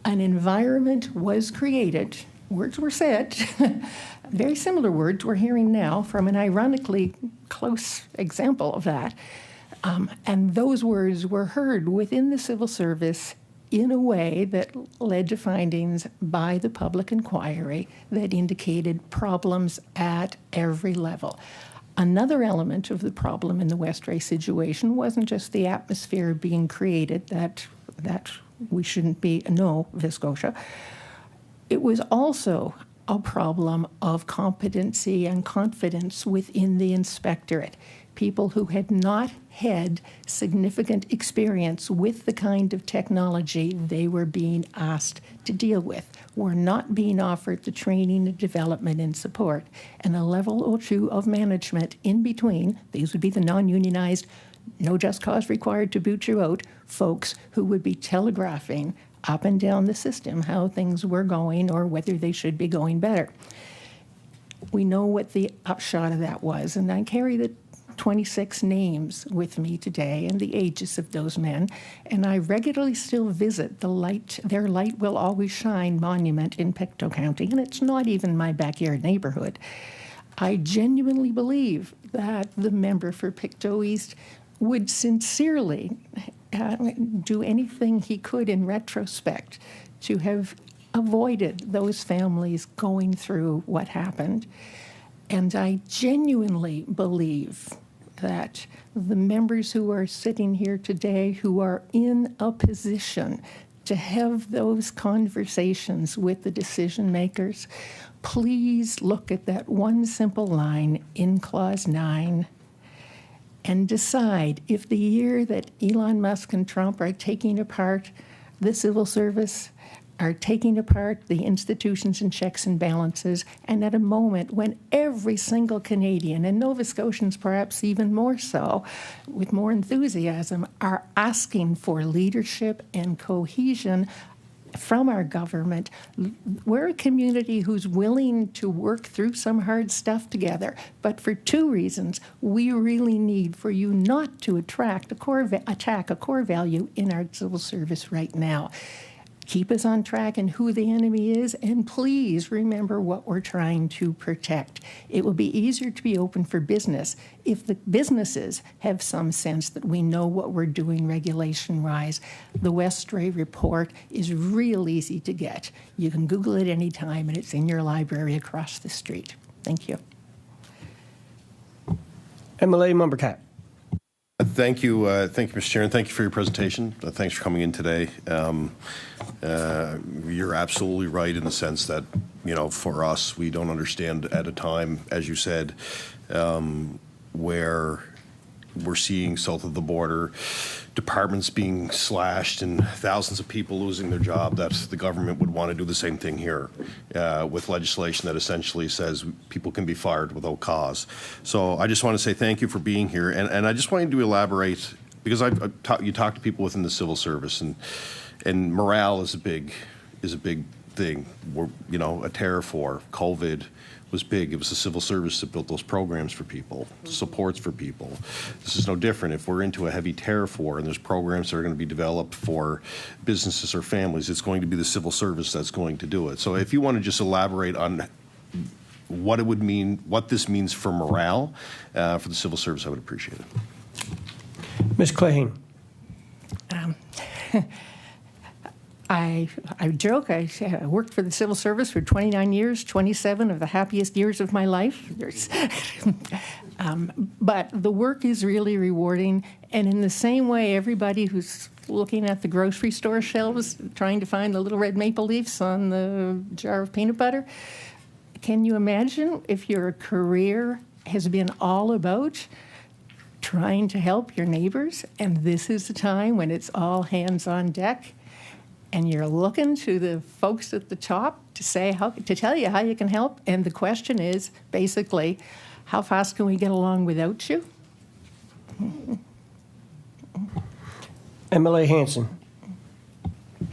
an environment was created, words were said, very similar words we're hearing now from an ironically close example of that. And those words were heard within the civil service in a way that led to findings by the public inquiry that indicated problems at every level. Another element of the problem in the West Ray situation wasn't just the atmosphere being created that we shouldn't be, no, Scotia. It was also a problem of competency and confidence within the inspectorate. People who had not had significant experience with the kind of technology they were being asked to deal with were not being offered the training and development and support, and a level or two of management in between. These would be the non-unionized, no just cause required to boot you out folks who would be telegraphing up and down the system how things were going or whether they should be going better. We know what the upshot of that was, and I carry the 26 names with me today and the ages of those men, and I regularly still visit their Light Will Always Shine monument in Pictou County, and it's not even my backyard neighborhood. I genuinely believe that the member for Pictou East would sincerely do anything he could in retrospect to have avoided those families going through what happened. And I genuinely believe that the members who are sitting here today who are in a position to have those conversations with the decision makers, please look at that one simple line in Clause 9 and decide if the year that Elon Musk and Trump are taking apart the civil service, are taking apart the institutions and checks and balances, and at a moment when every single Canadian, and Nova Scotians perhaps even more so, with more enthusiasm, are asking for leadership and cohesion from our government. We're a community who's willing to work through some hard stuff together, but for two reasons. We really need for you not to attack a core value in our civil service right now. Keep us on track in who the enemy is, and please remember what we're trying to protect. It will be easier to be open for business if the businesses have some sense that we know what we're doing regulation-wise. The West Ray report is real easy to get. You can Google it anytime, and it's in your library across the street. Thank you. MLA Mumbercat. Thank you, Mr. Chair, and thank you for your presentation. Thanks for coming in today. You're absolutely right in the sense that, for us, we don't understand at a time, as you said, where we're seeing south of the border departments being slashed and thousands of people losing their job, that the government would want to do the same thing here with legislation that essentially says people can be fired without cause. So I just want to say thank you for being here, and I just wanted to elaborate, because you talk to people within the civil service, and morale is a big thing. We're, a terror for COVID was big. It was the civil service that built those programs for people, supports for people. This is no different. If we're into a heavy tariff war and there's programs that are going to be developed for businesses or families, it's going to be the civil service that's going to do it. So if you want to just elaborate on what it would mean, what this means for morale for the civil service, I would appreciate it. Ms. Clahane. I joke, I worked for the civil service for 29 years, 27 of the happiest years of my life. But the work is really rewarding, and in the same way, everybody who's looking at the grocery store shelves, trying to find the little red maple leaves on the jar of peanut butter, can you imagine if your career has been all about trying to help your neighbors, and this is the time when it's all hands on deck? And you're looking to the folks at the top to tell you how you can help. And the question is basically, how fast can we get along without you? MLA Hanson.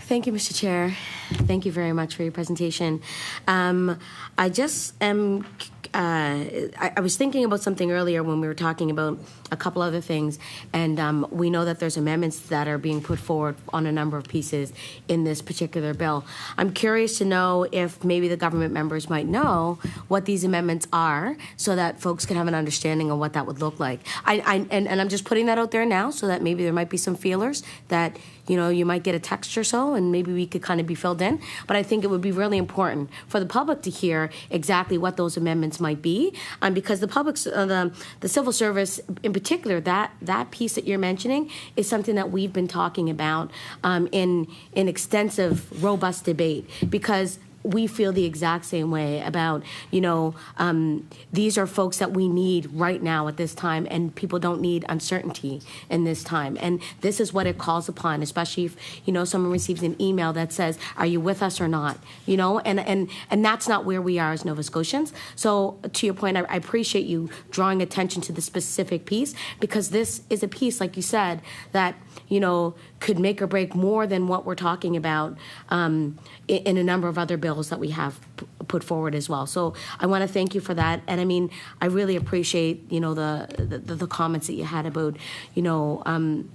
Thank you, Mr. Chair. Thank you very much for your presentation. I just am I was thinking about something earlier when we were talking about a couple other things, and we know that there's amendments that are being put forward on a number of pieces in this particular bill. I'm curious to know if maybe the government members might know what these amendments are, so that folks can have an understanding of what that would look like. And I'm just putting that out there now, so that maybe there might be some feelers that, you know, you might get a text or so, and maybe we could kind of be filled in. But I think it would be really important for the public to hear exactly what those amendments might be, because the public's the civil service in particular, that piece that you're mentioning is something that we've been talking about in extensive, robust debate, because we feel the exact same way about, you know, these are folks that we need right now at this time, and people don't need uncertainty in this time. And this is what it calls upon, especially if, you know, someone receives an email that says, are you with us or not? You know, and that's not where we are as Nova Scotians. So to your point, I appreciate you drawing attention to the specific piece, because this is a piece, like you said, that, you know, could make or break more than what we're talking about in a number of other bills that we have put forward as well. So I want to thank you for that. And I mean, I really appreciate, you know, the comments that you had about, you know,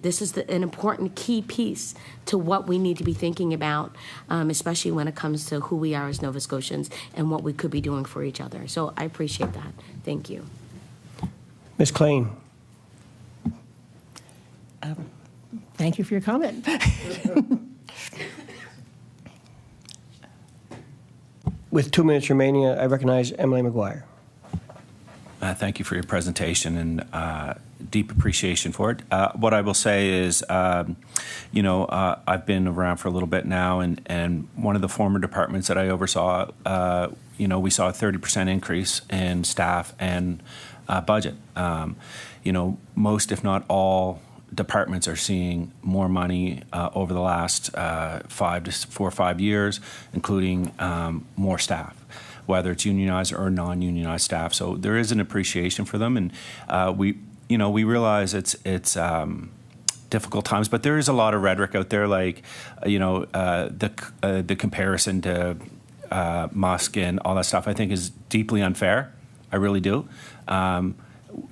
this is an important key piece to what we need to be thinking about, especially when it comes to who we are as Nova Scotians and what we could be doing for each other. So I appreciate that. Thank you. Ms. Clahane. Thank you for your comment. With 2 minutes remaining, I recognize Emily McGuire. Thank you for your presentation, and deep appreciation for it. What I will say is, you know, I've been around for a little bit now, and one of the former departments that I oversaw, you know, we saw a 30% increase in staff and budget. You know, most, if not all, departments are seeing more money over the last 4 or 5 years, including more staff, whether it's unionized or non-unionized staff. So there is an appreciation for them, and we realize it's difficult times, but there is a lot of rhetoric out there, like, you know, the comparison to Musk and all that stuff, I think is deeply unfair. I really do.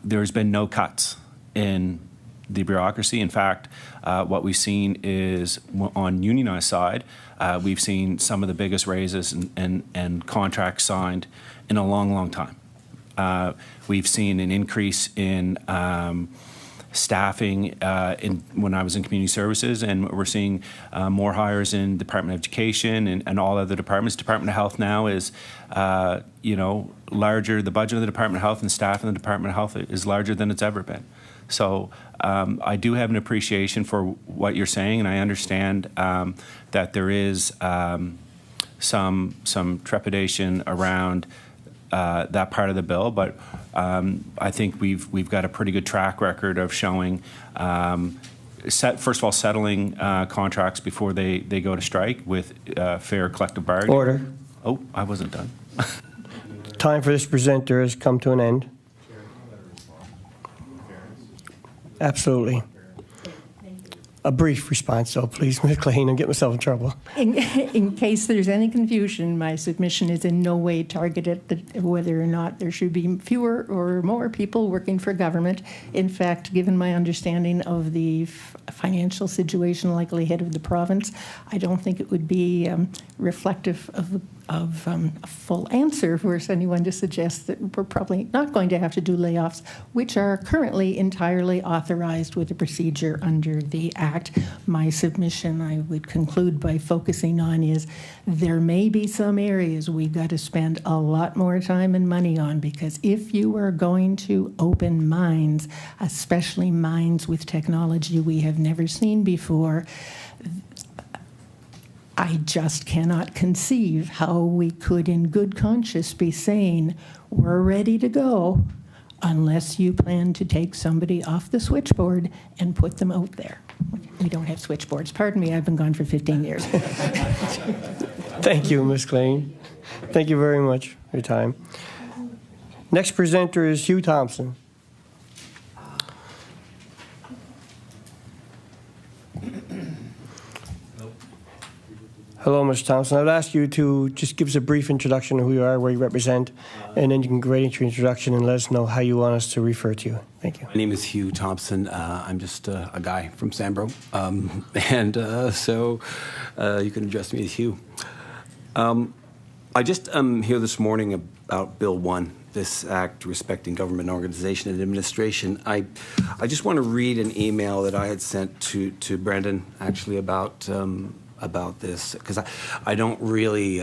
There's been no cuts in the bureaucracy. In fact, what we've seen is on unionized side, we've seen some of the biggest raises and contracts signed in a long, long time. We've seen an increase in staffing when I was in community services, and we're seeing more hires in Department of Education and all other departments. Department of Health now is, you know, larger. The budget of the Department of Health and staff in the Department of Health is larger than it's ever been. So I do have an appreciation for what you're saying, and I understand that there is some trepidation around that part of the bill, but I think we've got a pretty good track record of showing, first of all, settling contracts before they go to strike with fair collective bargaining. Order. Oh, I wasn't done. Time for this presenter has come to an end. Absolutely. A brief response, though, please, Ms. Clahane. I'm getting myself in trouble. In case there's any confusion, my submission is in no way targeted at whether or not there should be fewer or more people working for government. In fact, given my understanding of the financial situation likely ahead of the province, I don't think it would be reflective of a full answer for anyone to suggest that we're probably not going to have to do layoffs, which are currently entirely authorized with the procedure under the Act. My submission, I would conclude by focusing on, is there may be some areas we've got to spend a lot more time and money on, because if you are going to open mines, especially mines with technology we have never seen before, I just cannot conceive how we could in good conscience be saying we're ready to go unless you plan to take somebody off the switchboard and put them out there. We don't have switchboards. Pardon me, I've been gone for 15 years. Thank you, Ms. Clahane. Thank you very much for your time. Next presenter is Hugh Thompson. Hello, Mr. Thompson. I would ask you to just give us a brief introduction of who you are, where you represent, and then you can go right into your introduction and let us know how you want us to refer to you. Thank you. My name is Hugh Thompson. I'm just a guy from Sambro, so you can address me as Hugh. I just am here this morning about Bill 1, this Act respecting government organization and administration. I just want to read an email that I had sent to Brendan, actually, about this, because I don't really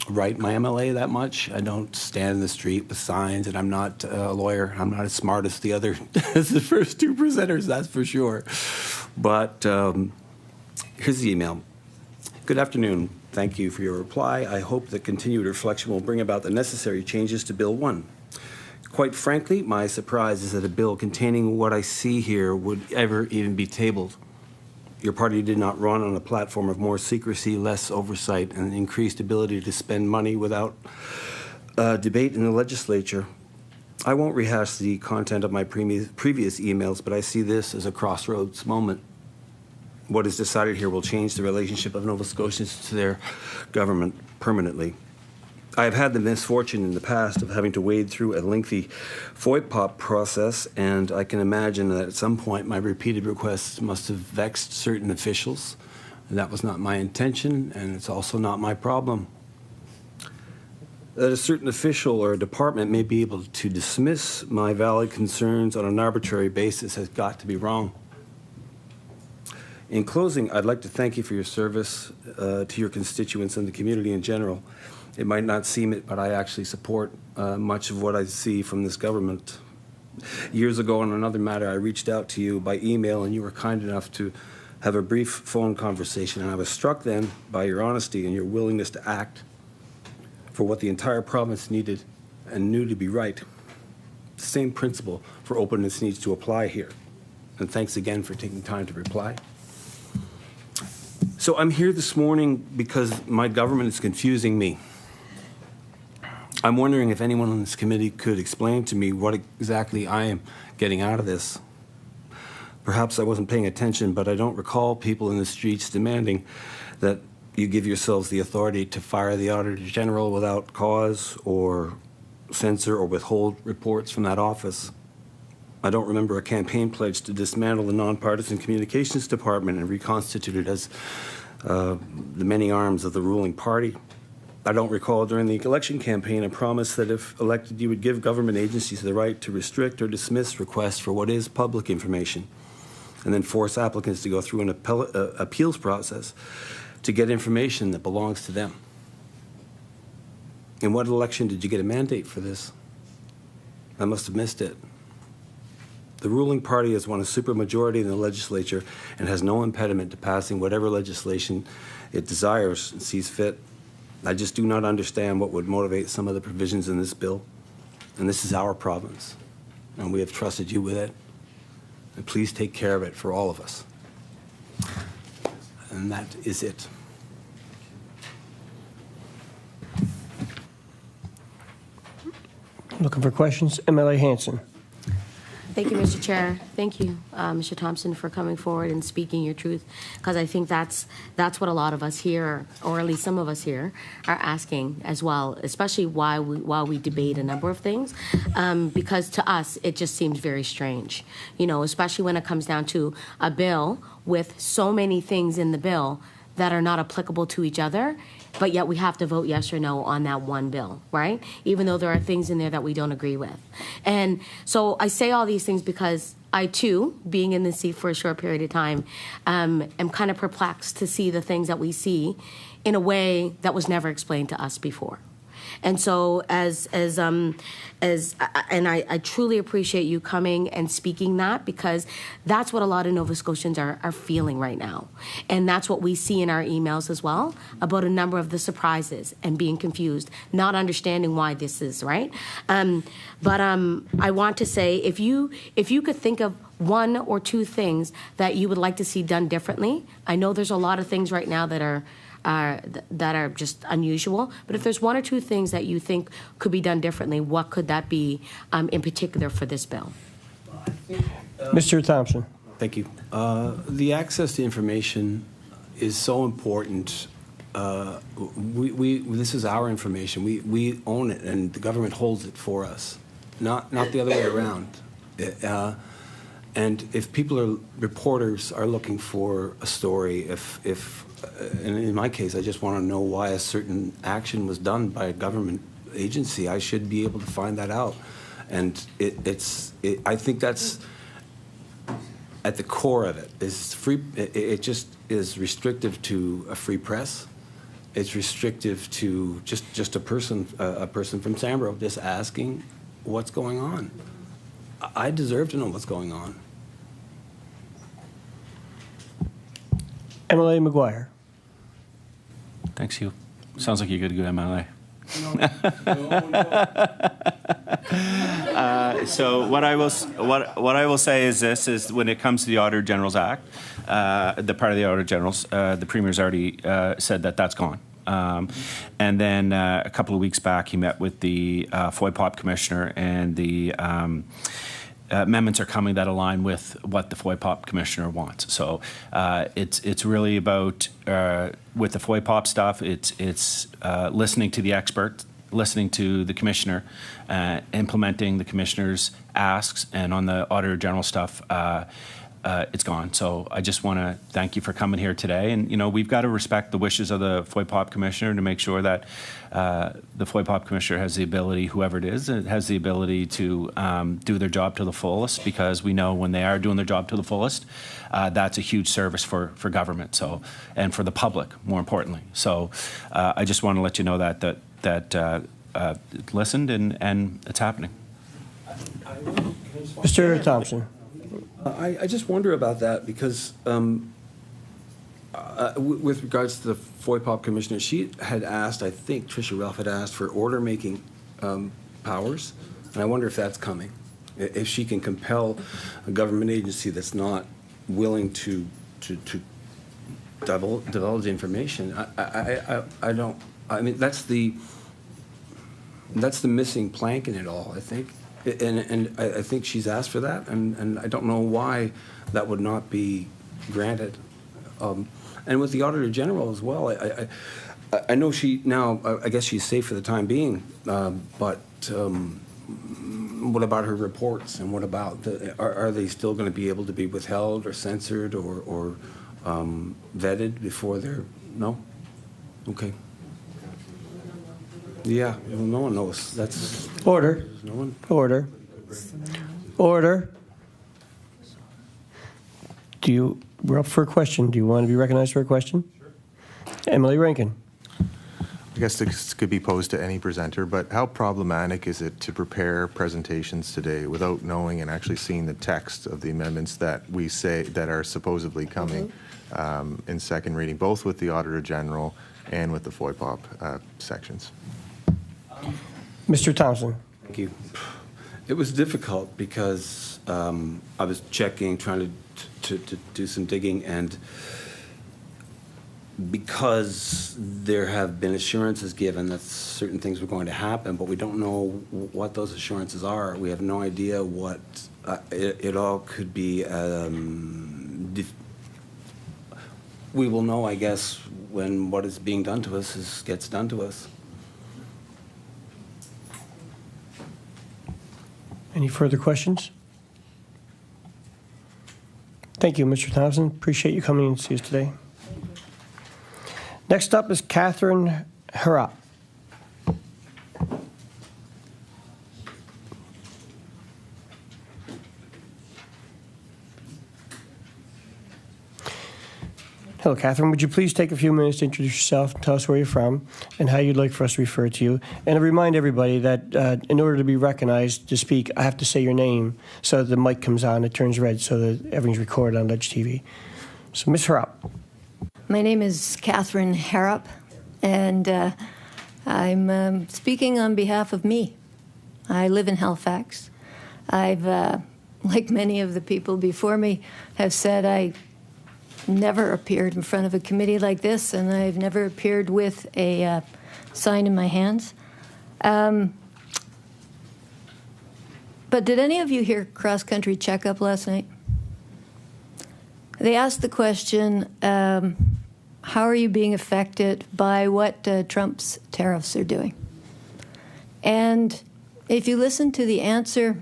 write my MLA that much. I don't stand in the street with signs, and I'm not a lawyer. I'm not as smart as the first two presenters, that's for sure. But here's the email. Good afternoon. Thank you for your reply. I hope that continued reflection will bring about the necessary changes to Bill 1. Quite frankly, my surprise is that a bill containing what I see here would ever even be tabled. Your party did not run on a platform of more secrecy, less oversight, and increased ability to spend money without debate in the legislature. I won't rehash the content of my previous emails, but I see this as a crossroads moment. What is decided here will change the relationship of Nova Scotians to their government permanently. I have had the misfortune in the past of having to wade through a lengthy FOIPOP process, and I can imagine that at some point my repeated requests must have vexed certain officials. And that was not my intention, and it's also not my problem. That a certain official or a department may be able to dismiss my valid concerns on an arbitrary basis has got to be wrong. In closing, I'd like to thank you for your service to your constituents and the community in general. It might not seem it, but I actually support much of what I see from this government. Years ago, on another matter, I reached out to you by email, and you were kind enough to have a brief phone conversation, and I was struck then by your honesty and your willingness to act for what the entire province needed and knew to be right. The same principle for openness needs to apply here. And thanks again for taking time to reply. So I'm here this morning because my government is confusing me. I'm wondering if anyone on this committee could explain to me what exactly I am getting out of this. Perhaps I wasn't paying attention, but I don't recall people in the streets demanding that you give yourselves the authority to fire the Auditor General without cause or censor or withhold reports from that office. I don't remember a campaign pledge to dismantle the Nonpartisan Communications Department and reconstitute it as the many arms of the ruling party. I don't recall during the election campaign a promise that if elected you would give government agencies the right to restrict or dismiss requests for what is public information and then force applicants to go through an appeals process to get information that belongs to them. In what election did you get a mandate for this? I must have missed it. The ruling party has won a supermajority in the legislature and has no impediment to passing whatever legislation it desires and sees fit. I just do not understand what would motivate some of the provisions in this bill. And this is our province, and we have trusted you with it. And please take care of it for all of us. And that is it. Looking for questions? MLA Hanson. Thank you, Mr. Chair. Thank you, Mr. Thompson, for coming forward and speaking your truth, because I think that's what a lot of us here, or at least some of us here, are asking as well, especially while we debate a number of things, because to us, it just seems very strange, you know, especially when it comes down to a bill with so many things in the bill that are not applicable to each other, but yet we have to vote yes or no on that one bill, right? Even though there are things in there that we don't agree with. And so I say all these things because I, too, being in this seat for a short period of time, am kind of perplexed to see the things that we see in a way that was never explained to us before. And so and I truly appreciate you coming and speaking that, because that's what a lot of Nova Scotians are feeling right now. And that's what we see in our emails as well, about a number of the surprises and being confused, not understanding why this is, right? But I want to say, if you could think of one or two things that you would like to see done differently. I know there's a lot of things right now that are just unusual, but if there's one or two things that you think could be done differently, what could that be in particular for this bill? Mr. Thompson. Thank you. The access to information is so important. This is our information. We own it, and the government holds it for us, not the other way around. And if reporters are looking for a story, and in my case, I just want to know why a certain action was done by a government agency, I should be able to find that out. And I think that's at the core of it. Is free. It just is restrictive to a free press. It's restrictive to just a person from Sambro just asking what's going on. I deserve to know what's going on. MLA McGuire. Thanks, Hugh. Sounds like you're good MLA. So what I will say is this: is when it comes to the Auditor General's Act, the part of the Auditor General's, the Premier's already said that that's gone. And then a couple of weeks back, he met with the FOIPOP Commissioner, and the amendments are coming that align with what the FOIPOP Commissioner wants. So it's really about, with the FOIPOP stuff, it's listening to the expert, listening to the Commissioner, implementing the Commissioner's asks, and on the Auditor General stuff, it's gone. So I just want to thank you for coming here today. And, we've got to respect the wishes of the FOIPOP Commissioner to make sure that the FOIPOP Commissioner has the ability, whoever it is, has the ability to do their job to the fullest, because we know when they are doing their job to the fullest, that's a huge service for government, so, and for the public, more importantly. So I just want to let you know that listened and it's happening. Mr. Thompson. I just wonder about that, because with regards to the FOIPOP Commissioner, she had asked, I think Tricia Ralph had asked for order-making powers, and I wonder if that's coming. If she can compel a government agency that's not willing to divulge information, I mean, that's the missing plank in it all, I think. And I think she's asked for that, and I don't know why that would not be granted. And with the Auditor General as well, I know she now, I guess she's safe for the time being, but what about her reports, and what about, are they still going to be able to be withheld or censored or vetted before they're, no? Okay. Yeah, well, no one knows. That's order. No one. Order. Order. We're up for a question. Do you want to be recognized for a question? Sure. Emily Rankin. I guess this could be posed to any presenter, but how problematic is it to prepare presentations today without knowing and actually seeing the text of the amendments that we say that are supposedly coming in second reading, both with the Auditor General and with the FOIPOP sections? Mr. Thompson. Thank you. It was difficult because I was checking, trying to do some digging, and because there have been assurances given that certain things were going to happen, but we don't know what those assurances are. We have no idea what it all could be. We will know, I guess, when what is being done to us gets done to us. Any further questions? Thank you, Mr. Thompson. Appreciate you coming in to see us today. Next up is Katherine Harrap. Hello, Katherine. Would you please take a few minutes to introduce yourself, tell us where you're from, and how you'd like for us to refer to you? And to remind everybody that in order to be recognized to speak, I have to say your name so that the mic comes on, it turns red, so that everything's recorded on Ledge TV. So, Ms. Harrap. My name is Katherine Harrap, and I'm speaking on behalf of me. I live in Halifax. I've, like many of the people before me, have said I never appeared in front of a committee like this, and I've never appeared with a sign in my hands. But did any of you hear Cross Country Checkup last night? They asked the question, how are you being affected by what Trump's tariffs are doing? And if you listen to the answer,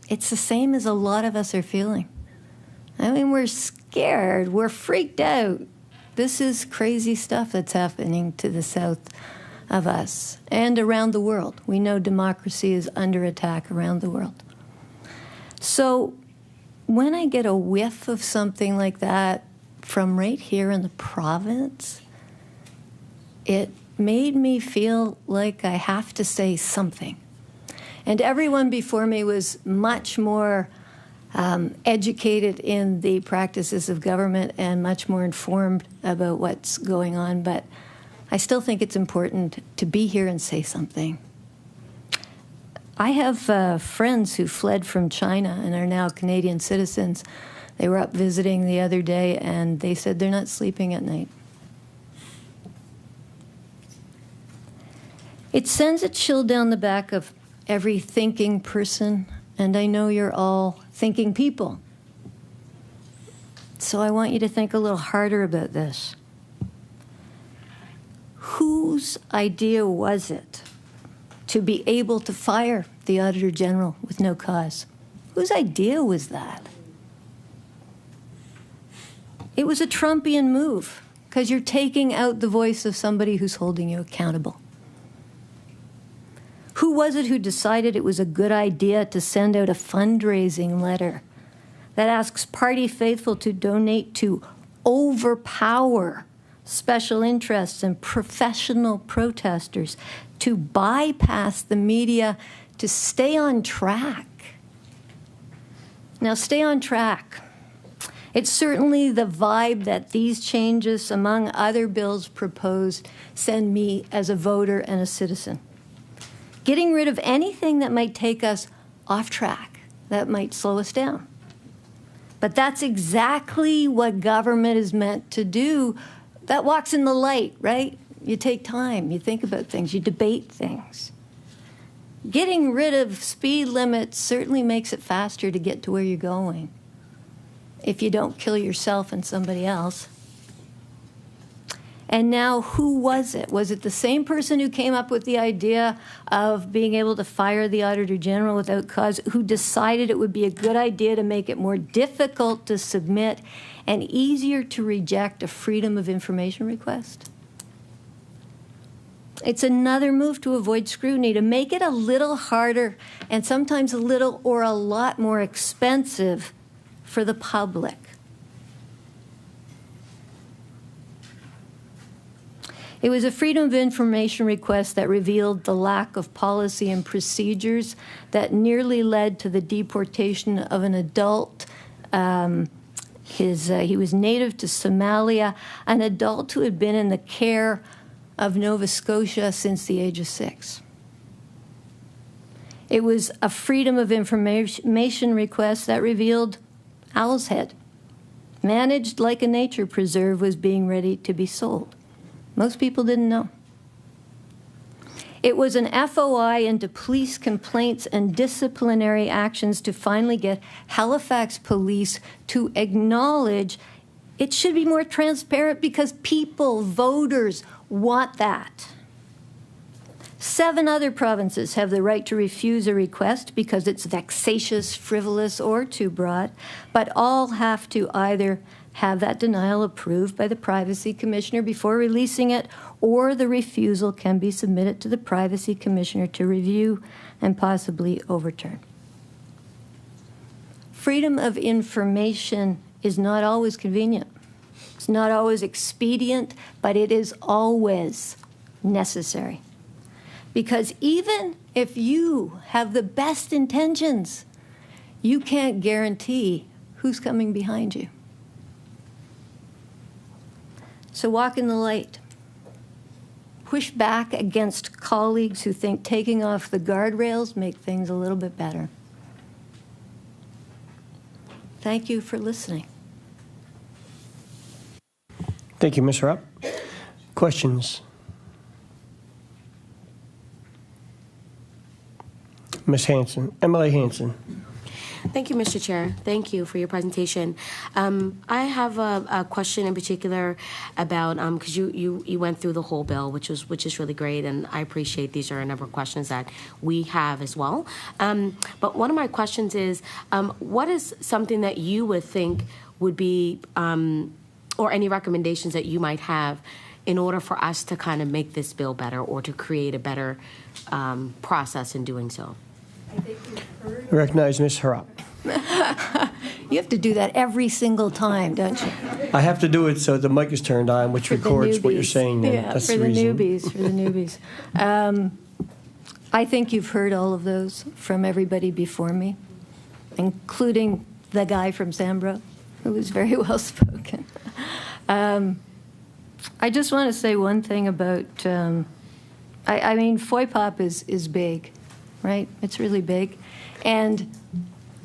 it's the same as a lot of us are feeling. I mean, we're scared. We're freaked out. This is crazy stuff that's happening to the south of us and around the world. We know democracy is under attack around the world. So when I get a whiff of something like that from right here in the province, it made me feel like I have to say something. And everyone before me was much more educated in the practices of government and much more informed about what's going on. But I still think it's important to be here and say something. I have friends who fled from China and are now Canadian citizens. They were up visiting the other day, and they said they're not sleeping at night. It sends a chill down the back of every thinking person, and I know you're all thinking people. So I want you to think a little harder about this. Whose idea was it to be able to fire the Auditor General with no cause? Whose idea was that? It was a Trumpian move, because you're taking out the voice of somebody who's holding you accountable. Who was it who decided it was a good idea to send out a fundraising letter that asks party faithful to donate to overpower special interests and professional protesters, to bypass the media, to stay on track? Now, stay on track. It's certainly the vibe that these changes, among other bills proposed, send me as a voter and a citizen. Getting rid of anything that might take us off track, that might slow us down. But that's exactly what government is meant to do. That walks in the light, right? You take time, you think about things, you debate things. Getting rid of speed limits certainly makes it faster to get to where you're going, if you don't kill yourself and somebody else. And now, who was it? Was it the same person who came up with the idea of being able to fire the Auditor General without cause, who decided it would be a good idea to make it more difficult to submit and easier to reject a Freedom of Information request? It's another move to avoid scrutiny, to make it a little harder and sometimes a little or a lot more expensive for the public. It was a Freedom of Information request that revealed the lack of policy and procedures that nearly led to the deportation of an adult. He was native to Somalia, an adult who had been in the care of Nova Scotia since the age of 6. It was a Freedom of Information request that revealed Owl's Head, managed like a nature preserve, was being ready to be sold. Most people didn't know. It was an FOI into police complaints and disciplinary actions to finally get Halifax police to acknowledge it should be more transparent because people, voters, want that. 7 other provinces have the right to refuse a request because it's vexatious, frivolous, or too broad, but all have to either have that denial approved by the Privacy Commissioner before releasing it, or the refusal can be submitted to the Privacy Commissioner to review and possibly overturn. Freedom of information is not always convenient. It's not always expedient, but it is always necessary. Because even if you have the best intentions, you can't guarantee who's coming behind you. So walk in the light. Push back against colleagues who think taking off the guardrails make things a little bit better. Thank you for listening. Thank you, Ms. Harrap. Questions? Ms. Hanson, MLA Hanson. Thank you, Mr. Chair. Thank you for your presentation. I have a question in particular about, because you went through the whole bill, which is really great, and I appreciate these are a number of questions that we have as well. But one of my questions is, what is something that you would think would be, or any recommendations that you might have in order for us to kind of make this bill better or to create a better process in doing so? I recognize Ms. Harrap. You have to do that every single time, don't you? I have to do it so the mic is turned on, which records what you're saying. Yeah, That's for the reason. newbies, for the newbies. I think you've heard all of those from everybody before me, including the guy from Sambro, who was very well spoken. I just want to say one thing about, I mean, FOIPOP is big, right? It's really big. And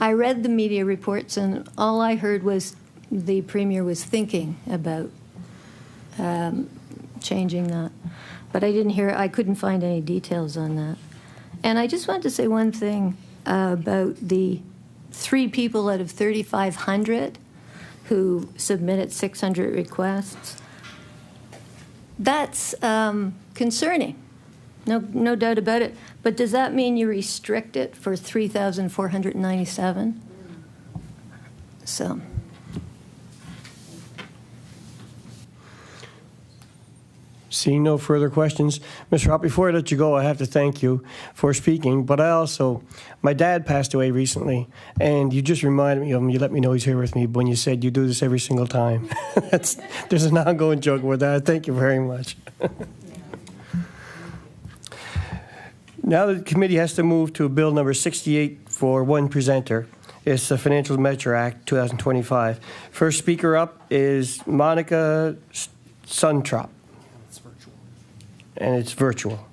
I read the media reports, and all I heard was the Premier was thinking about changing that. But I couldn't find any details on that. And I just wanted to say one thing about the 3 people out of 3,500 who submitted 600 requests. That's concerning, no doubt about it. But does that mean you restrict it for 3,497? So. Seeing no further questions, Mr. Harrap, before I let you go, I have to thank you for speaking, but my dad passed away recently, and you just reminded me of him. You let me know he's here with me when you said you do this every single time. There's an ongoing joke with that. Thank you very much. Now the committee has to move to Bill number 68 for one presenter. It's the Financial Measure Act 2025. First speaker up is Monica Suntrop. And it's virtual.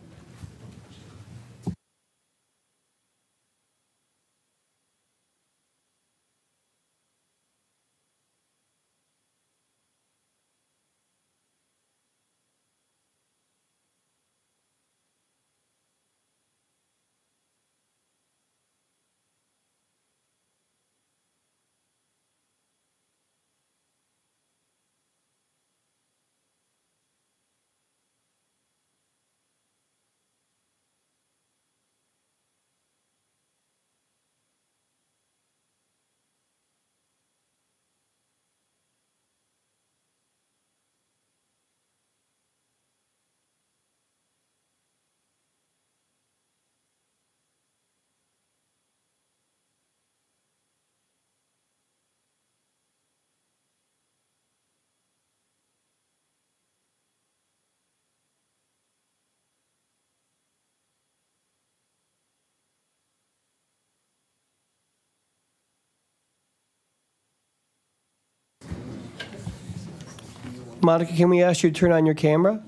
Monica, can we ask you to turn on your camera?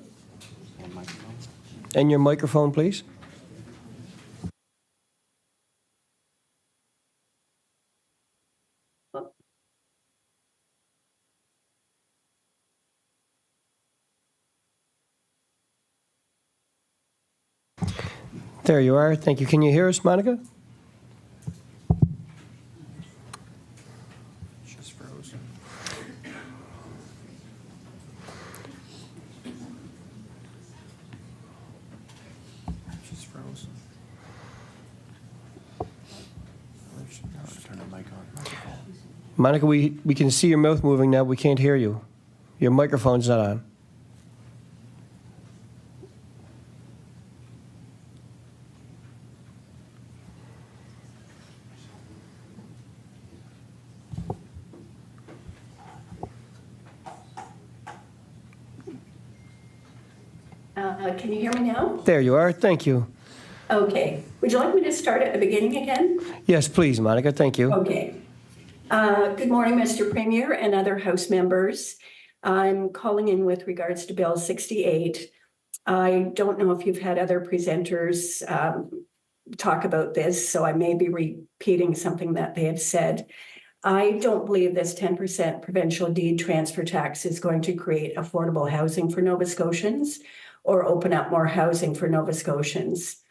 And your microphone, please. There you are. Thank you. Can you hear us, Monica? She's frozen. She's frozen. Turn the mic on. Monica, we can see your mouth moving now. We can't hear you. Your microphone's not on. Can you hear me now? There you are. Thank you. Okay. Would you like me to start at the beginning again? Yes, please, Monica. Thank you. Okay. Good morning, Mr. Premier and other House members. I'm calling in with regards to Bill 68. I don't know if you've had other presenters talk about this, so I may be repeating something that they have said. I don't believe this 10% provincial deed transfer tax is going to create affordable housing for Nova Scotians or open up more housing for Nova Scotians.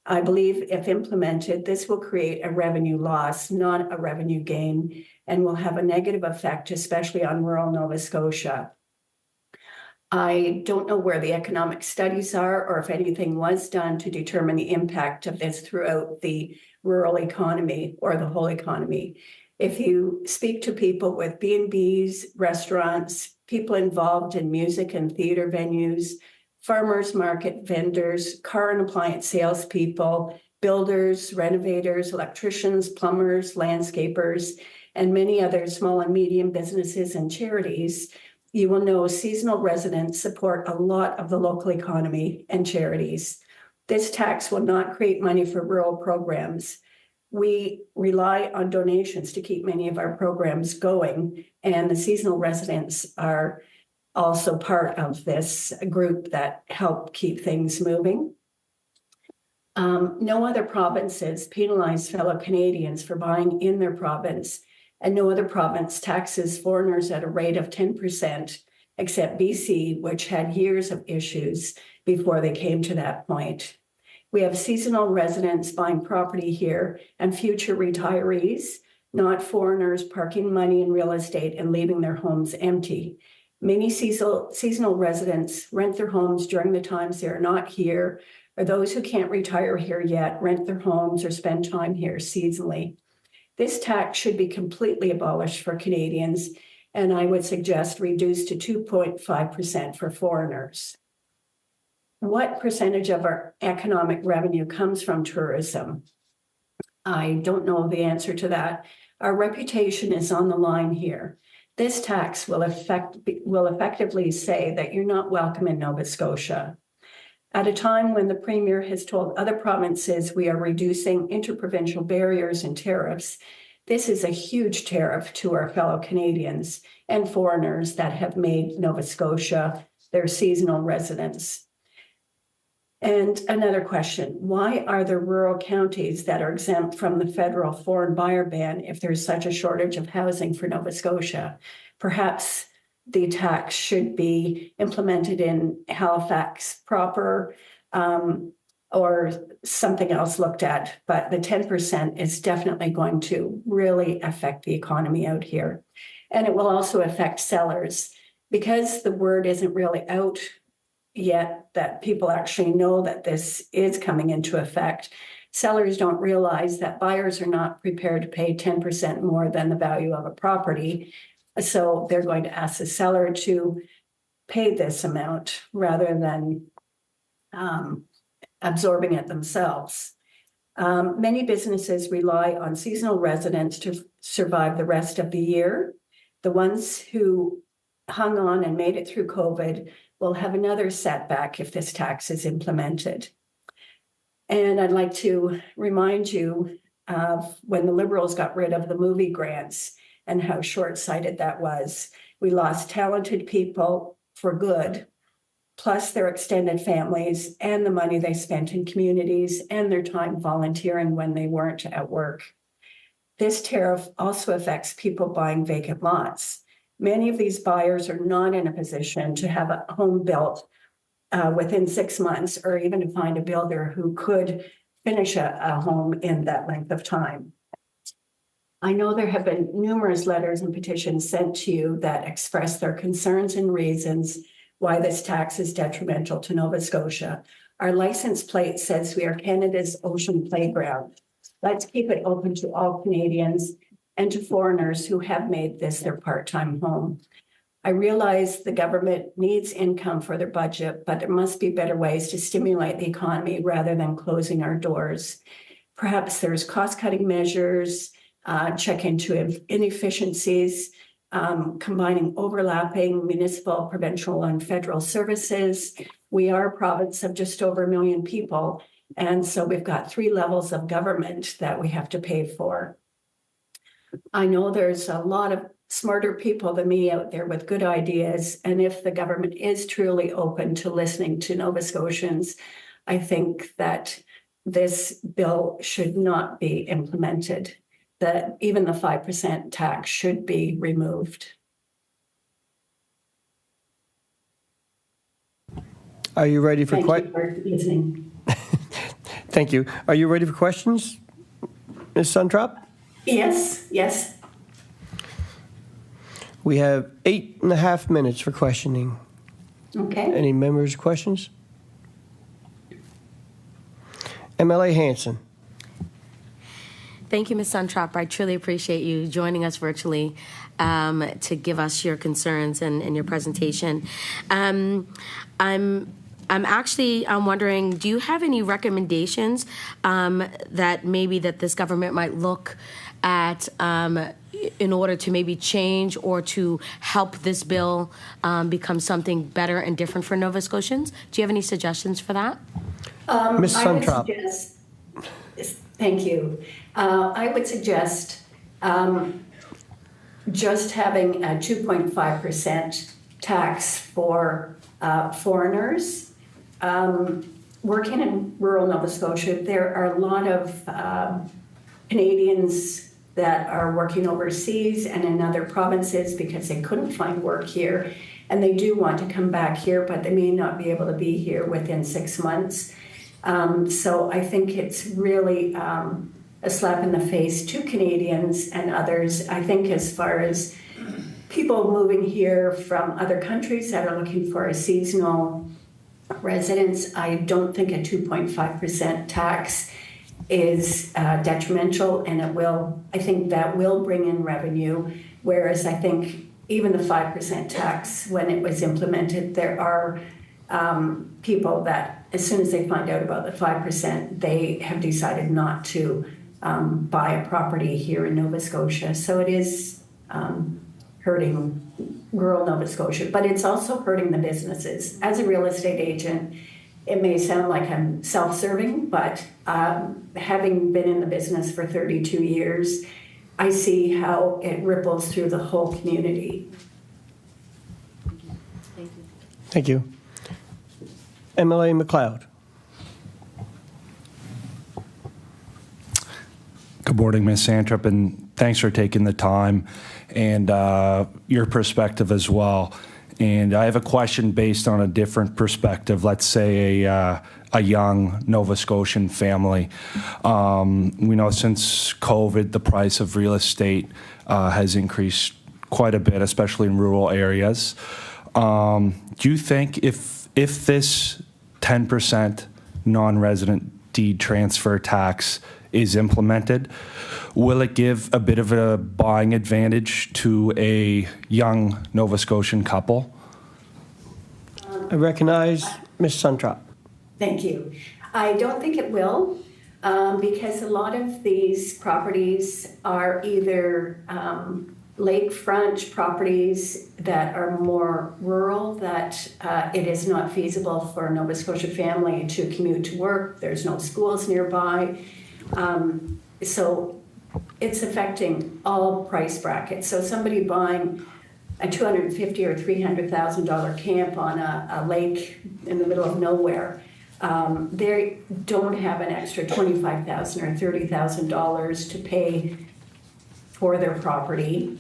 I believe if implemented, this will create a revenue loss, not a revenue gain, and will have a negative effect, especially on rural Nova Scotia. I don't know where the economic studies are or if anything was done to determine the impact of this throughout the rural economy or the whole economy. If you speak to people with B&Bs, restaurants, people involved in music and theater venues, farmers market vendors, car and appliance salespeople, builders, renovators, electricians, plumbers, landscapers, and many other small and medium businesses and charities, you will know seasonal residents support a lot of the local economy and charities. This tax will not create money for rural programs. We rely on donations to keep many of our programs going, and the seasonal residents are also part of this group that help keep things moving. No other provinces penalize fellow Canadians for buying in their province, and no other province taxes foreigners at a rate of 10%, except BC, which had years of issues before they came to that point. We have seasonal residents buying property here and future retirees, not foreigners parking money in real estate and leaving their homes empty. Many seasonal residents rent their homes during the times they are not here, or those who can't retire here yet rent their homes or spend time here seasonally. This tax should be completely abolished for Canadians, and I would suggest reduced to 2.5% for foreigners. What percentage of our economic revenue comes from tourism? I don't know the answer to that. Our reputation is on the line here. This tax will effectively say that you're not welcome in Nova Scotia. At a time when the Premier has told other provinces we are reducing interprovincial barriers and tariffs, this is a huge tariff to our fellow Canadians and foreigners that have made Nova Scotia their seasonal residence. And another question, why are there rural counties that are exempt from the federal foreign buyer ban if there's such a shortage of housing for Nova Scotia? Perhaps the tax should be implemented in Halifax proper or something else looked at, but the 10% is definitely going to really affect the economy out here. And it will also affect sellers because the word isn't really out yet that people actually know that this is coming into effect. Sellers don't realize that buyers are not prepared to pay 10% more than the value of a property. So they're going to ask the seller to pay this amount rather than absorbing it themselves. Many businesses rely on seasonal residents to survive the rest of the year. The ones who hung on and made it through COVID will have another setback if this tax is implemented. And I'd like to remind you of when the Liberals got rid of the movie grants and how short-sighted that was. We lost talented people for good, plus their extended families and the money they spent in communities and their time volunteering when they weren't at work. This tariff also affects people buying vacant lots. Many of these buyers are not in a position to have a home built within 6 months or even to find a builder who could finish a home in that length of time. I know there have been numerous letters and petitions sent to you that express their concerns and reasons why this tax is detrimental to Nova Scotia. Our license plate says we are Canada's ocean playground. Let's keep it open to all Canadians and to foreigners who have made this their part-time home. I realize the government needs income for their budget, but there must be better ways to stimulate the economy rather than closing our doors. Perhaps there's cost-cutting measures, check into inefficiencies, combining overlapping municipal, provincial, and federal services. We are a province of just over 1 million people, and so we've got 3 levels of government that we have to pay for. I know there's a lot of smarter people than me out there with good ideas, and if the government is truly open to listening to Nova Scotians, I think that this bill should not be implemented, that even the 5% tax should be removed. Are you ready for Thank you for listening. Thank you. Are you ready for questions, Ms. Suntrop? Yes, yes. We have 8.5 minutes for questioning. Okay. Any members' questions? MLA Hanson. Thank you, Ms. Suntrop. I truly appreciate you joining us virtually to give us your concerns and your presentation. I'm wondering, do you have any recommendations that maybe that this government might look at in order to maybe change or to help this bill become something better and different for Nova Scotians? Do you have any suggestions for that? Ms. Suntrop. Thank you. I would suggest just having a 2.5% tax for foreigners. Working in rural Nova Scotia, there are a lot of Canadians that are working overseas and in other provinces because they couldn't find work here, and they do want to come back here, but they may not be able to be here within 6 months. So I think it's really a slap in the face to Canadians and others. I think as far as people moving here from other countries that are looking for a seasonal residence, I don't think a 2.5% tax is detrimental, and I think that will bring in revenue, whereas I think even the 5% tax, when it was implemented, there are people that as soon as they find out about the 5%, they have decided not to buy a property here in Nova Scotia. So it is hurting rural Nova Scotia, but it's also hurting the businesses. As a real estate agent, it may sound like I'm self-serving, but having been in the business for 32 years, I see how it ripples through the whole community. Thank you. Thank you. MLA McLeod. Good morning, Ms. Santrop, and thanks for taking the time and your perspective as well. And I have a question based on a different perspective. Let's say a young Nova Scotian family. We know since COVID, the price of real estate has increased quite a bit, especially in rural areas. Do you think if this 10% non-resident deed transfer tax is implemented, will it give a bit of a buying advantage to a young Nova Scotian couple? I recognize Ms. Suntrop. Thank you. I don't think it will, because a lot of these properties are either lakefront properties that are more rural, that it is not feasible for a Nova Scotia family to commute to work. There's no schools nearby. So it's affecting all price brackets. So somebody buying a $250,000 or $300,000 camp on a lake in the middle of nowhere, they don't have an extra $25,000 or $30,000 to pay for their property.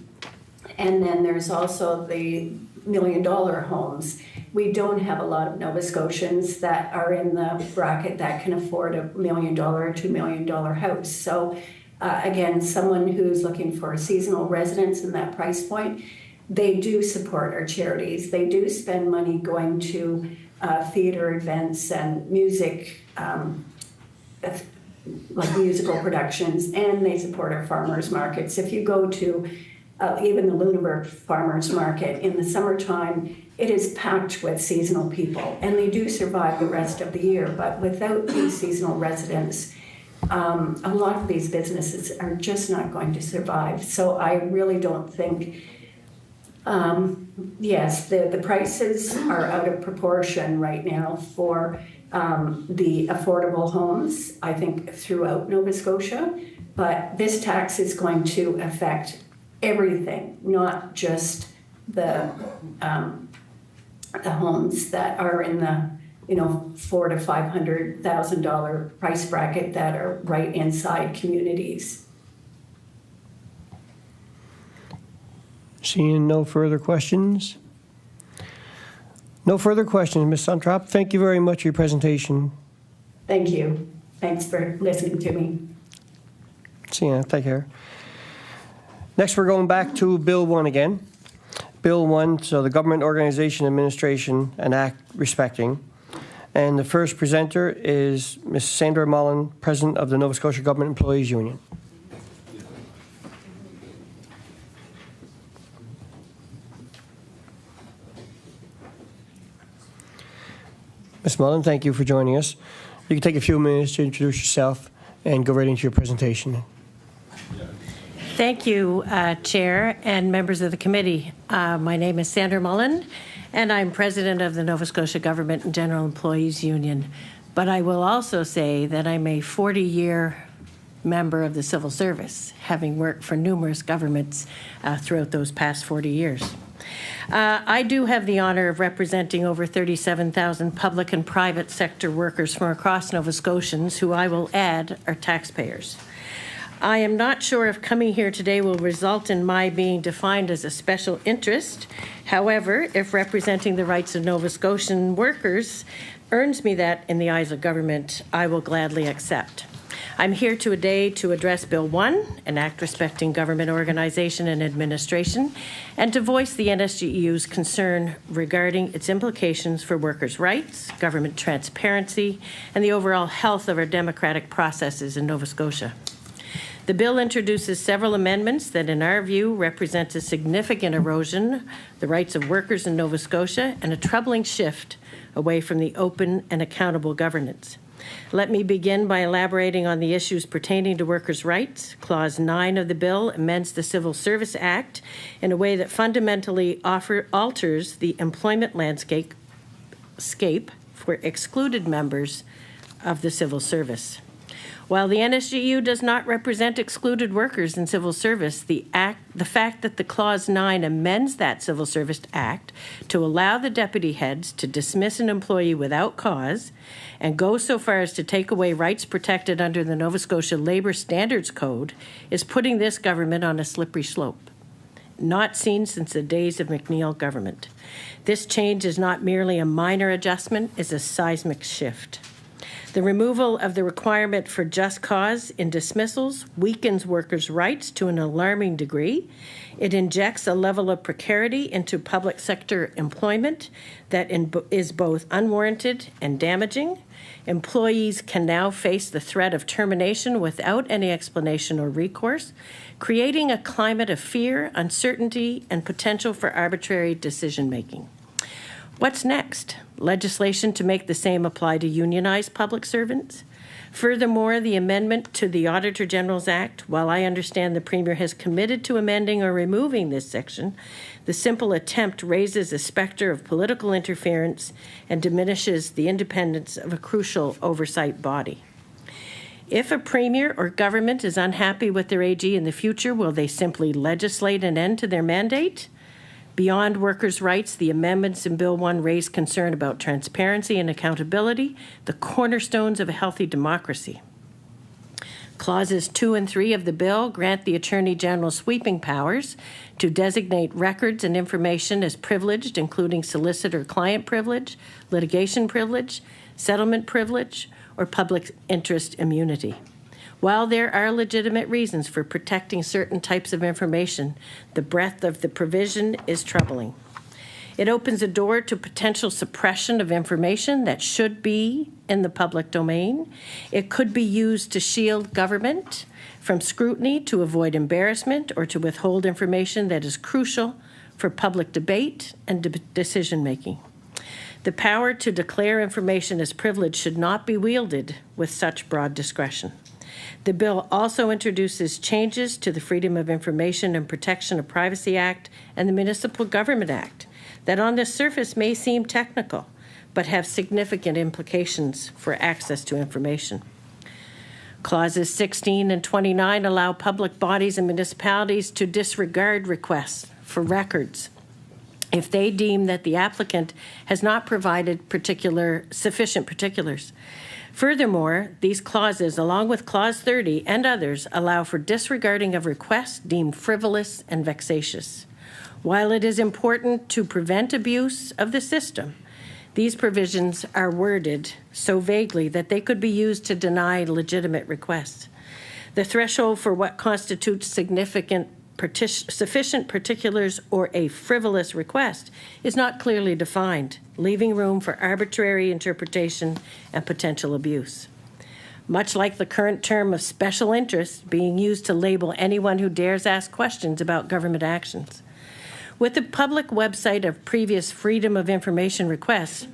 And then there's also the $1 million homes. We don't have a lot of Nova Scotians that are in the bracket that can afford a $1 million or $2 million house. So again, someone who's looking for a seasonal residence in that price point, they do support our charities. They do spend money going to theater events and music, like musical productions, and they support our farmers markets. If you go to even the Lunenburg Farmers Market in the summertime, it is packed with seasonal people, and they do survive the rest of the year. But without these seasonal residents, a lot of these businesses are just not going to survive. So I really don't think, yes, the prices are out of proportion right now for the affordable homes, I think, throughout Nova Scotia. But this tax is going to affect everything, not just the homes that are in the $400,000 to $500,000 price bracket that are right inside communities. Seeing no further questions? No further questions, Ms. Suntrop. Thank you very much for your presentation. Thank you. Thanks for listening to me. See ya. Take care. Next, we're going back to Bill 1 again. Bill 1, so the Government Organization Administration and Act respecting. And the first presenter is Ms. Sandra Mullen, President of the Nova Scotia Government Employees Union. Ms. Mullen, thank you for joining us. You can take a few minutes to introduce yourself and go right into your presentation. Thank you, Chair and members of the committee. My name is Sandra Mullen, and I'm president of the Nova Scotia Government and General Employees Union. But I will also say that I'm a 40-year member of the civil service, having worked for numerous governments throughout those past 40 years. I do have the honor of representing over 37,000 public and private sector workers from across Nova Scotians, who I will add are taxpayers. I am not sure if coming here today will result in my being defined as a special interest. However, if representing the rights of Nova Scotian workers earns me that in the eyes of government, I will gladly accept. I'm here today to address Bill 1, an act respecting government organization and administration, and to voice the NSGEU's concern regarding its implications for workers' rights, government transparency, and the overall health of our democratic processes in Nova Scotia. The bill introduces several amendments that, in our view, represent a significant erosion, the rights of workers in Nova Scotia, and a troubling shift away from the open and accountable governance. Let me begin by elaborating on the issues pertaining to workers' rights. Clause 9 of the bill amends the Civil Service Act in a way that fundamentally alters the employment landscape for excluded members of the civil service. While the NSGEU does not represent excluded workers in civil service, the fact that the Clause 9 amends that Civil Service Act to allow the deputy heads to dismiss an employee without cause and go so far as to take away rights protected under the Nova Scotia Labour Standards Code is putting this government on a slippery slope, not seen since the days of McNeil government. This change is not merely a minor adjustment, it's a seismic shift. The removal of the requirement for just cause in dismissals weakens workers' rights to an alarming degree. It injects a level of precarity into public sector employment that is both unwarranted and damaging. Employees can now face the threat of termination without any explanation or recourse, creating a climate of fear, uncertainty, and potential for arbitrary decision-making. What's next? Legislation to make the same apply to unionized public servants? Furthermore, the amendment to the Auditor General's Act, while I understand the Premier has committed to amending or removing this section, the simple attempt raises a specter of political interference and diminishes the independence of a crucial oversight body. If a Premier or government is unhappy with their AG in the future, will they simply legislate an end to their mandate? Beyond workers' rights, the amendments in Bill 1 raise concern about transparency and accountability, the cornerstones of a healthy democracy. Clauses 2 and 3 of the bill grant the Attorney General sweeping powers to designate records and information as privileged, including solicitor-client privilege, litigation privilege, settlement privilege, or public interest immunity. While there are legitimate reasons for protecting certain types of information, the breadth of the provision is troubling. It opens a door to potential suppression of information that should be in the public domain. It could be used to shield government from scrutiny, to avoid embarrassment, or to withhold information that is crucial for public debate and decision-making. The power to declare information as privileged should not be wielded with such broad discretion. The bill also introduces changes to the Freedom of Information and Protection of Privacy Act and the Municipal Government Act that on the surface may seem technical, but have significant implications for access to information. Clauses 16 and 29 allow public bodies and municipalities to disregard requests for records if they deem that the applicant has not provided sufficient particulars. Furthermore, these clauses, along with Clause 30 and others, allow for disregarding of requests deemed frivolous and vexatious. While it is important to prevent abuse of the system, These provisions are worded so vaguely that they could be used to deny legitimate requests. The threshold for what constitutes sufficient particulars or a frivolous request is not clearly defined, leaving room for arbitrary interpretation and potential abuse. Much like the current term of special interest being used to label anyone who dares ask questions about government actions. With the public website of previous Freedom of Information requests,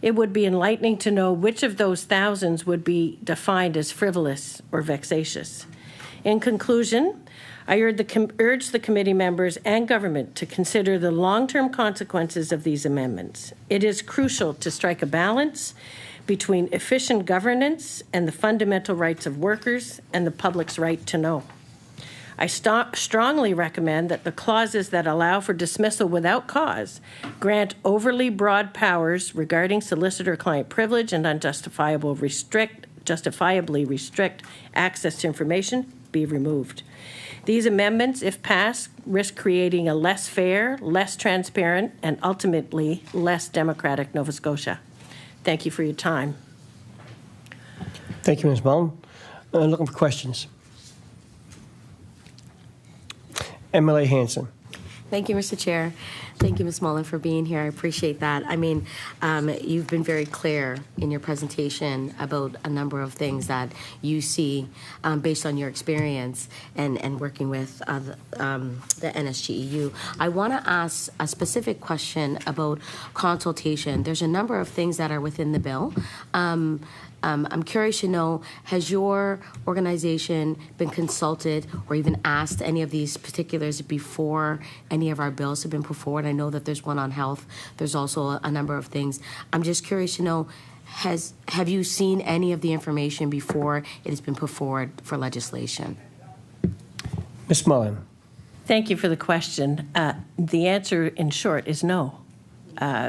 it would be enlightening to know which of those thousands would be defined as frivolous or vexatious. In conclusion, I urge the committee members and government to consider the long-term consequences of these amendments. It is crucial to strike a balance between efficient governance and the fundamental rights of workers and the public's right to know. I strongly recommend that the clauses that allow for dismissal without cause grant overly broad powers regarding solicitor-client privilege and justifiably restrict access to information be removed. These amendments, if passed, risk creating a less fair, less transparent, and ultimately less democratic Nova Scotia. Thank you for your time. Thank you, Ms. Mullen. Looking for questions. MLA Hanson. Thank you, Mr. Chair. Thank you, Ms. Mullen, for being here. I appreciate that. I mean, you've been very clear in your presentation about a number of things that you see based on your experience and working with the NSGEU. I want to ask a specific question about consultation. There's a number of things that are within the bill. I'm curious to know, has your organization been consulted or even asked any of these particulars before any of our bills have been put forward? I know that there's one on health. There's also a number of things. I'm just curious to know, have you seen any of the information before it has been put forward for legislation? Ms. Mullen. Thank you for the question. The answer, in short, is no.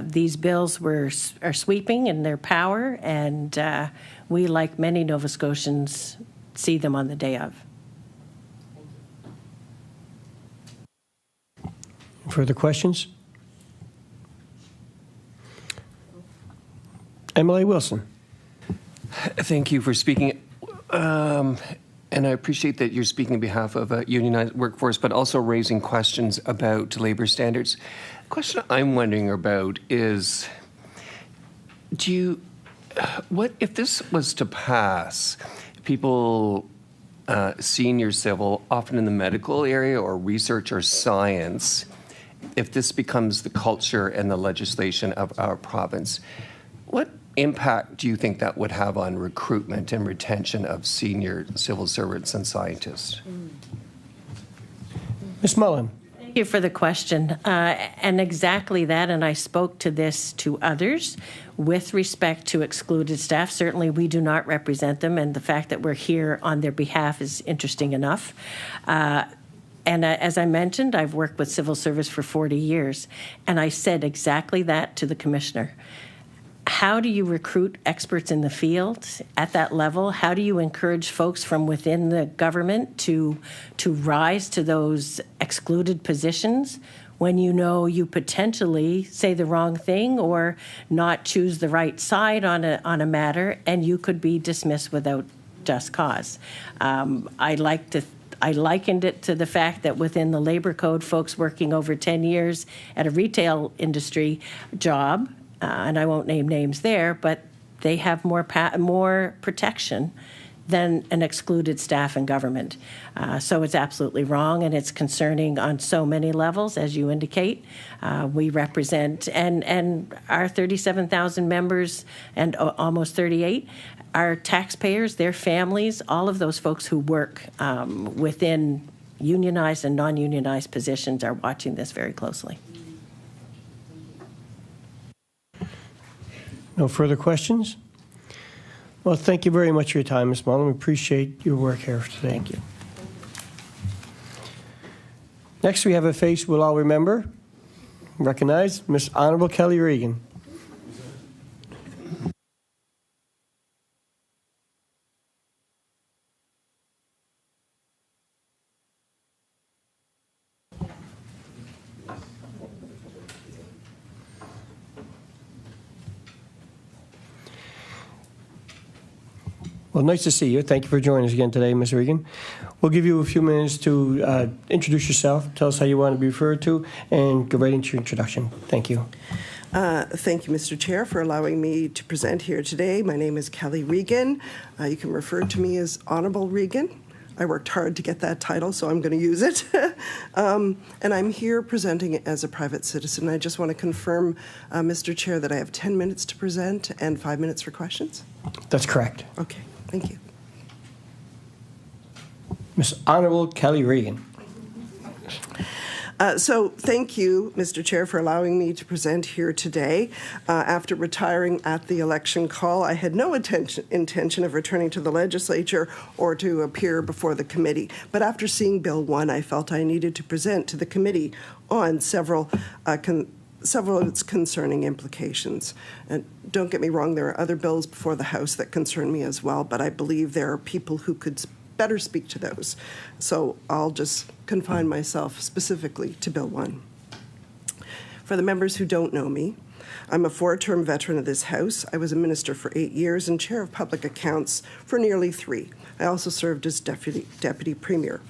These bills are sweeping in their power, and we, like many Nova Scotians, see them on the day of. Further questions? MLA Wilson. Thank you for speaking. And I appreciate that you're speaking on behalf of a unionized workforce, but also raising questions about labor standards. The question I'm wondering about is, what if this was to pass, people, senior civil, often in the medical area or research or science, if this becomes the culture and the legislation of our province, what impact do you think that would have on recruitment and retention of senior civil servants and scientists? Ms. Mullen. Thank you for the question. And exactly that, and I spoke to this to others with respect to excluded staff. Certainly we do not represent them, and the fact that we're here on their behalf is interesting enough. And as I mentioned, I've worked with civil service for 40 years, and I said exactly that to the commissioner. How do you recruit experts in the field at that level? How do you encourage folks from within the government to rise to those excluded positions when you know you potentially say the wrong thing or not choose the right side on a matter, and you could be dismissed without just cause? I likened it to the fact that within the labor code, folks working over 10 years at a retail industry job, and I won't name names there, but they have more protection than an excluded staff in government. So it's absolutely wrong, and it's concerning on so many levels, as you indicate. We represent, and our 37,000 members and almost 38, our taxpayers, their families, all of those folks who work within unionized and non-unionized positions are watching this very closely. No further questions? Well, thank you very much for your time, Ms. Mullen. We appreciate your work here today. Thank you. Next, we have a face we'll all remember. Recognize Ms. Honorable Kelly Regan. Well, nice to see you. Thank you for joining us again today, Ms. Regan. We'll give you a few minutes to introduce yourself, tell us how you want to be referred to, and go right into your introduction. Thank you. Thank you, Mr. Chair, for allowing me to present here today. My name is Kelly Regan. You can refer to me as Honourable Regan. I worked hard to get that title, so I'm going to use it. And I'm here presenting as a private citizen. I just want to confirm, Mr. Chair, that I have 10 minutes to present and 5 minutes for questions. That's correct. Okay, thank you. Ms. Honourable Kelly Regan. So thank you, Mr. Chair, for allowing me to present here today. After retiring at the election call, I had no intention of returning to the legislature or to appear before the committee. But after seeing Bill 1, I felt I needed to present to the committee on several of its concerning implications. And don't get me wrong, there are other bills before the House that concern me as well, but I believe there are people who could better speak to those. So I'll just confine myself specifically to Bill 1. For the members who don't know me, I'm a 4-term veteran of this House. I was a minister for 8 years and chair of public accounts for nearly 3. I also served as deputy premier.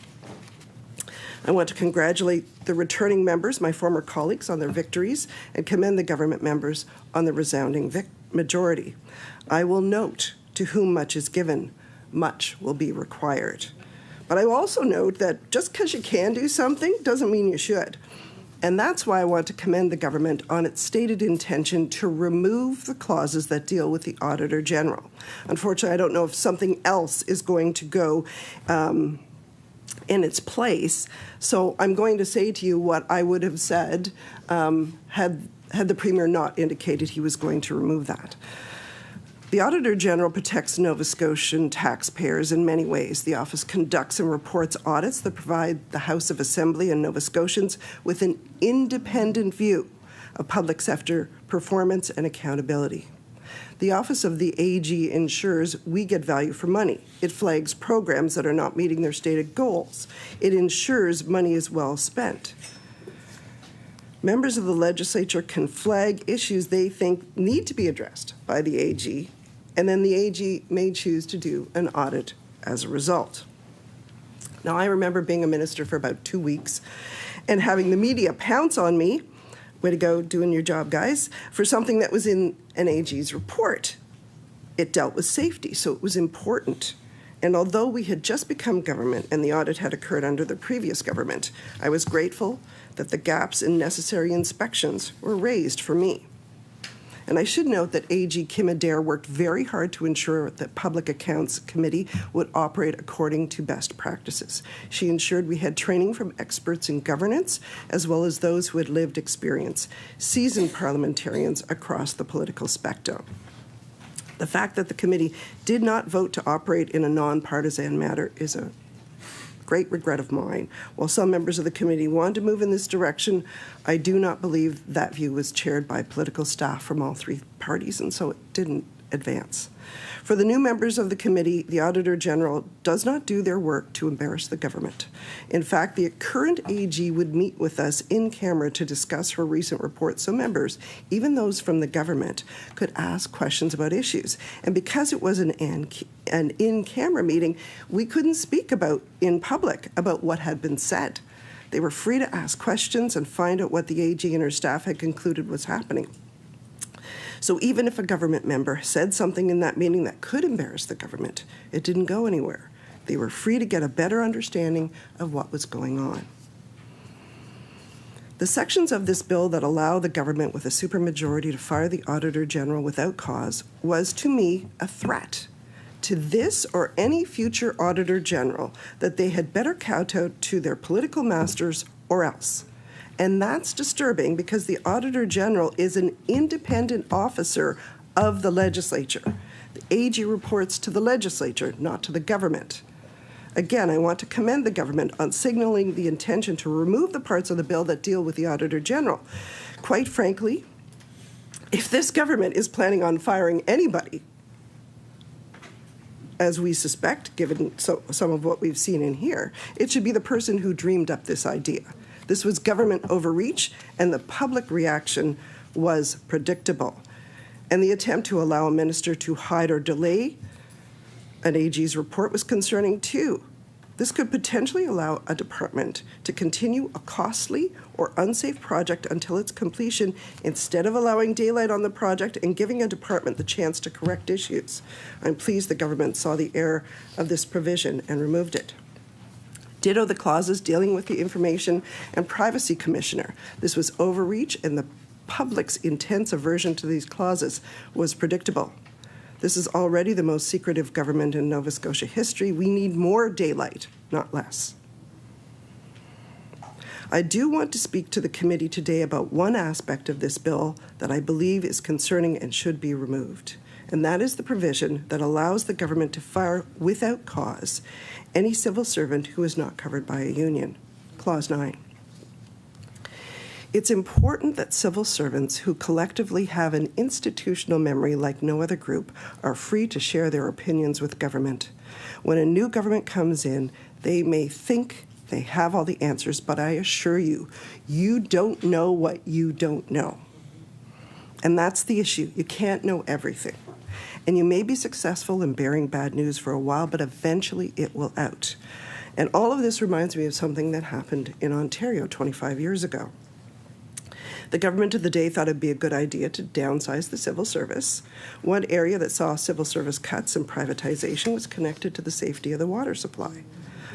I want to congratulate the returning members, my former colleagues, on their victories and commend the government members on the resounding majority. I will note, to whom much is given, much will be required. But I will also note that just because you can do something doesn't mean you should. And that's why I want to commend the government on its stated intention to remove the clauses that deal with the Auditor General. Unfortunately, I don't know if something else is going to go in its place. So I'm going to say to you what I would have said had the Premier not indicated he was going to remove that. The Auditor General protects Nova Scotian taxpayers in many ways. The office conducts and reports audits that provide the House of Assembly and Nova Scotians with an independent view of public sector performance and accountability. The Office of the AG ensures we get value for money. It flags programs that are not meeting their stated goals. It ensures money is well spent. Members of the legislature can flag issues they think need to be addressed by the AG, and then the AG may choose to do an audit as a result. Now, I remember being a minister for about 2 weeks and having the media pounce on me, way to go doing your job, guys, for something that was in an AG's report. It dealt with safety, so it was important. And although we had just become government and the audit had occurred under the previous government, I was grateful that the gaps in necessary inspections were raised for me. And I should note that AG Kim Adair worked very hard to ensure that Public Accounts Committee would operate according to best practices. She ensured we had training from experts in governance, as well as those who had lived experience, seasoned parliamentarians across the political spectrum. The fact that the committee did not vote to operate in a nonpartisan manner is a great regret of mine. While some members of the committee wanted to move in this direction, I do not believe that view was chaired by political staff from all 3 parties, and so it didn't advance. For the new members of the committee, the Auditor General does not do their work to embarrass the government. In fact, the current AG would meet with us in camera to discuss her recent report, so members, even those from the government, could ask questions about issues. And because it was an in-camera meeting, we couldn't speak in public about what had been said. They were free to ask questions and find out what the AG and her staff had concluded was happening. So even if a government member said something in that meeting that could embarrass the government, it didn't go anywhere. They were free to get a better understanding of what was going on. The sections of this bill that allow the government with a supermajority to fire the Auditor General without cause was, to me, a threat to this or any future Auditor General that they had better kowtow to their political masters or else. And that's disturbing because the Auditor General is an independent officer of the legislature. The AG reports to the legislature, not to the government. Again, I want to commend the government on signaling the intention to remove the parts of the bill that deal with the Auditor General. Quite frankly, if this government is planning on firing anybody, as we suspect, given some of what we've seen in here, it should be the person who dreamed up this idea. This was government overreach, and the public reaction was predictable. And the attempt to allow a minister to hide or delay An AG's report was concerning too. This could potentially allow a department to continue a costly or unsafe project until its completion instead of allowing daylight on the project and giving a department the chance to correct issues. I'm pleased the government saw the error of this provision and removed it. Ditto the clauses dealing with the Information and Privacy Commissioner. This was overreach, and the public's intense aversion to these clauses was predictable. This is already the most secretive government in Nova Scotia history. We need more daylight, not less. I do want to speak to the committee today about one aspect of this bill that I believe is concerning and should be removed, and that is the provision that allows the government to fire without cause any civil servant who is not covered by a union, Clause 9. It's important that civil servants who collectively have an institutional memory like no other group are free to share their opinions with government. When a new government comes in, they may think they have all the answers, but I assure you, you don't know what you don't know. And that's the issue. You can't know everything. And you may be successful in bearing bad news for a while, but eventually it will out. And all of this reminds me of something that happened in Ontario 25 years ago. The government of the day thought it'd be a good idea to downsize the civil service. One area that saw civil service cuts and privatization was connected to the safety of the water supply.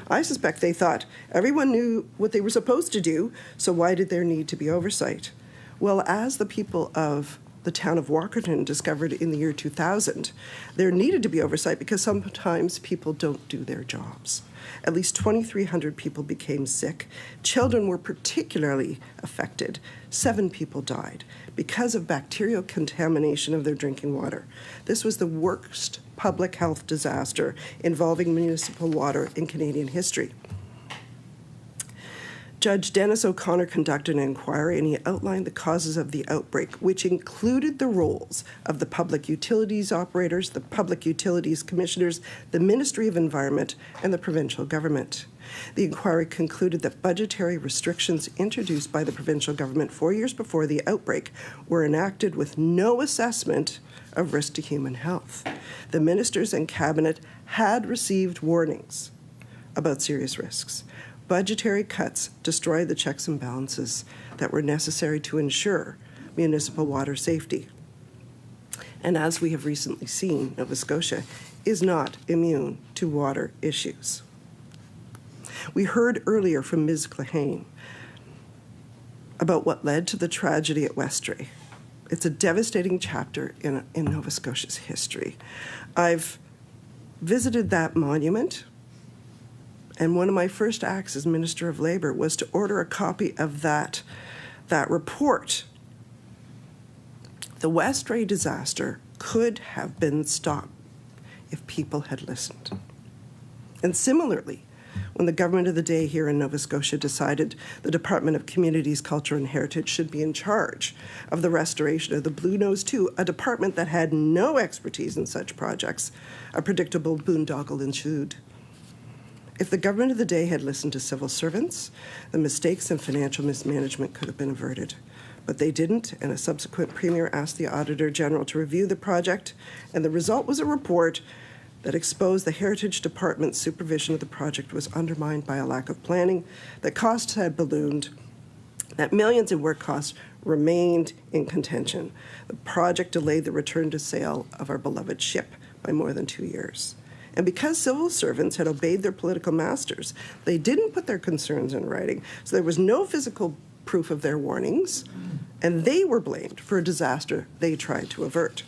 I suspect they thought everyone knew what they were supposed to do, so why did there need to be oversight? Well, as the people of the town of Walkerton discovered in the year 2000, there needed to be oversight because sometimes people don't do their jobs. At least 2,300 people became sick. Children were particularly affected. 7 people died because of bacterial contamination of their drinking water. This was the worst public health disaster involving municipal water in Canadian history. Judge Dennis O'Connor conducted an inquiry and he outlined the causes of the outbreak, which included the roles of the public utilities operators, the public utilities commissioners, the Ministry of Environment, and the provincial government. The inquiry concluded that budgetary restrictions introduced by the provincial government 4 years before the outbreak were enacted with no assessment of risk to human health. The ministers and cabinet had received warnings about serious risks. Budgetary cuts destroyed the checks and balances that were necessary to ensure municipal water safety. And as we have recently seen, Nova Scotia is not immune to water issues. We heard earlier from Ms. Clahane about what led to the tragedy at Westray. It's a devastating chapter in Nova Scotia's history. I've visited that monument, and one of my first acts as Minister of Labour was to order a copy of that report. The Westray disaster could have been stopped if people had listened. And similarly, when the government of the day here in Nova Scotia decided the Department of Communities, Culture and Heritage should be in charge of the restoration of the Blue Nose 2, a department that had no expertise in such projects, a predictable boondoggle ensued. If the government of the day had listened to civil servants, the mistakes and financial mismanagement could have been averted. But they didn't, and a subsequent premier asked the Auditor General to review the project, and the result was a report that exposed the Heritage Department's supervision of the project was undermined by a lack of planning, that costs had ballooned, that millions in work costs remained in contention. The project delayed the return to sale of our beloved ship by more than 2 years. And because civil servants had obeyed their political masters, they didn't put their concerns in writing, so there was no physical proof of their warnings, and they were blamed for a disaster they tried to avert.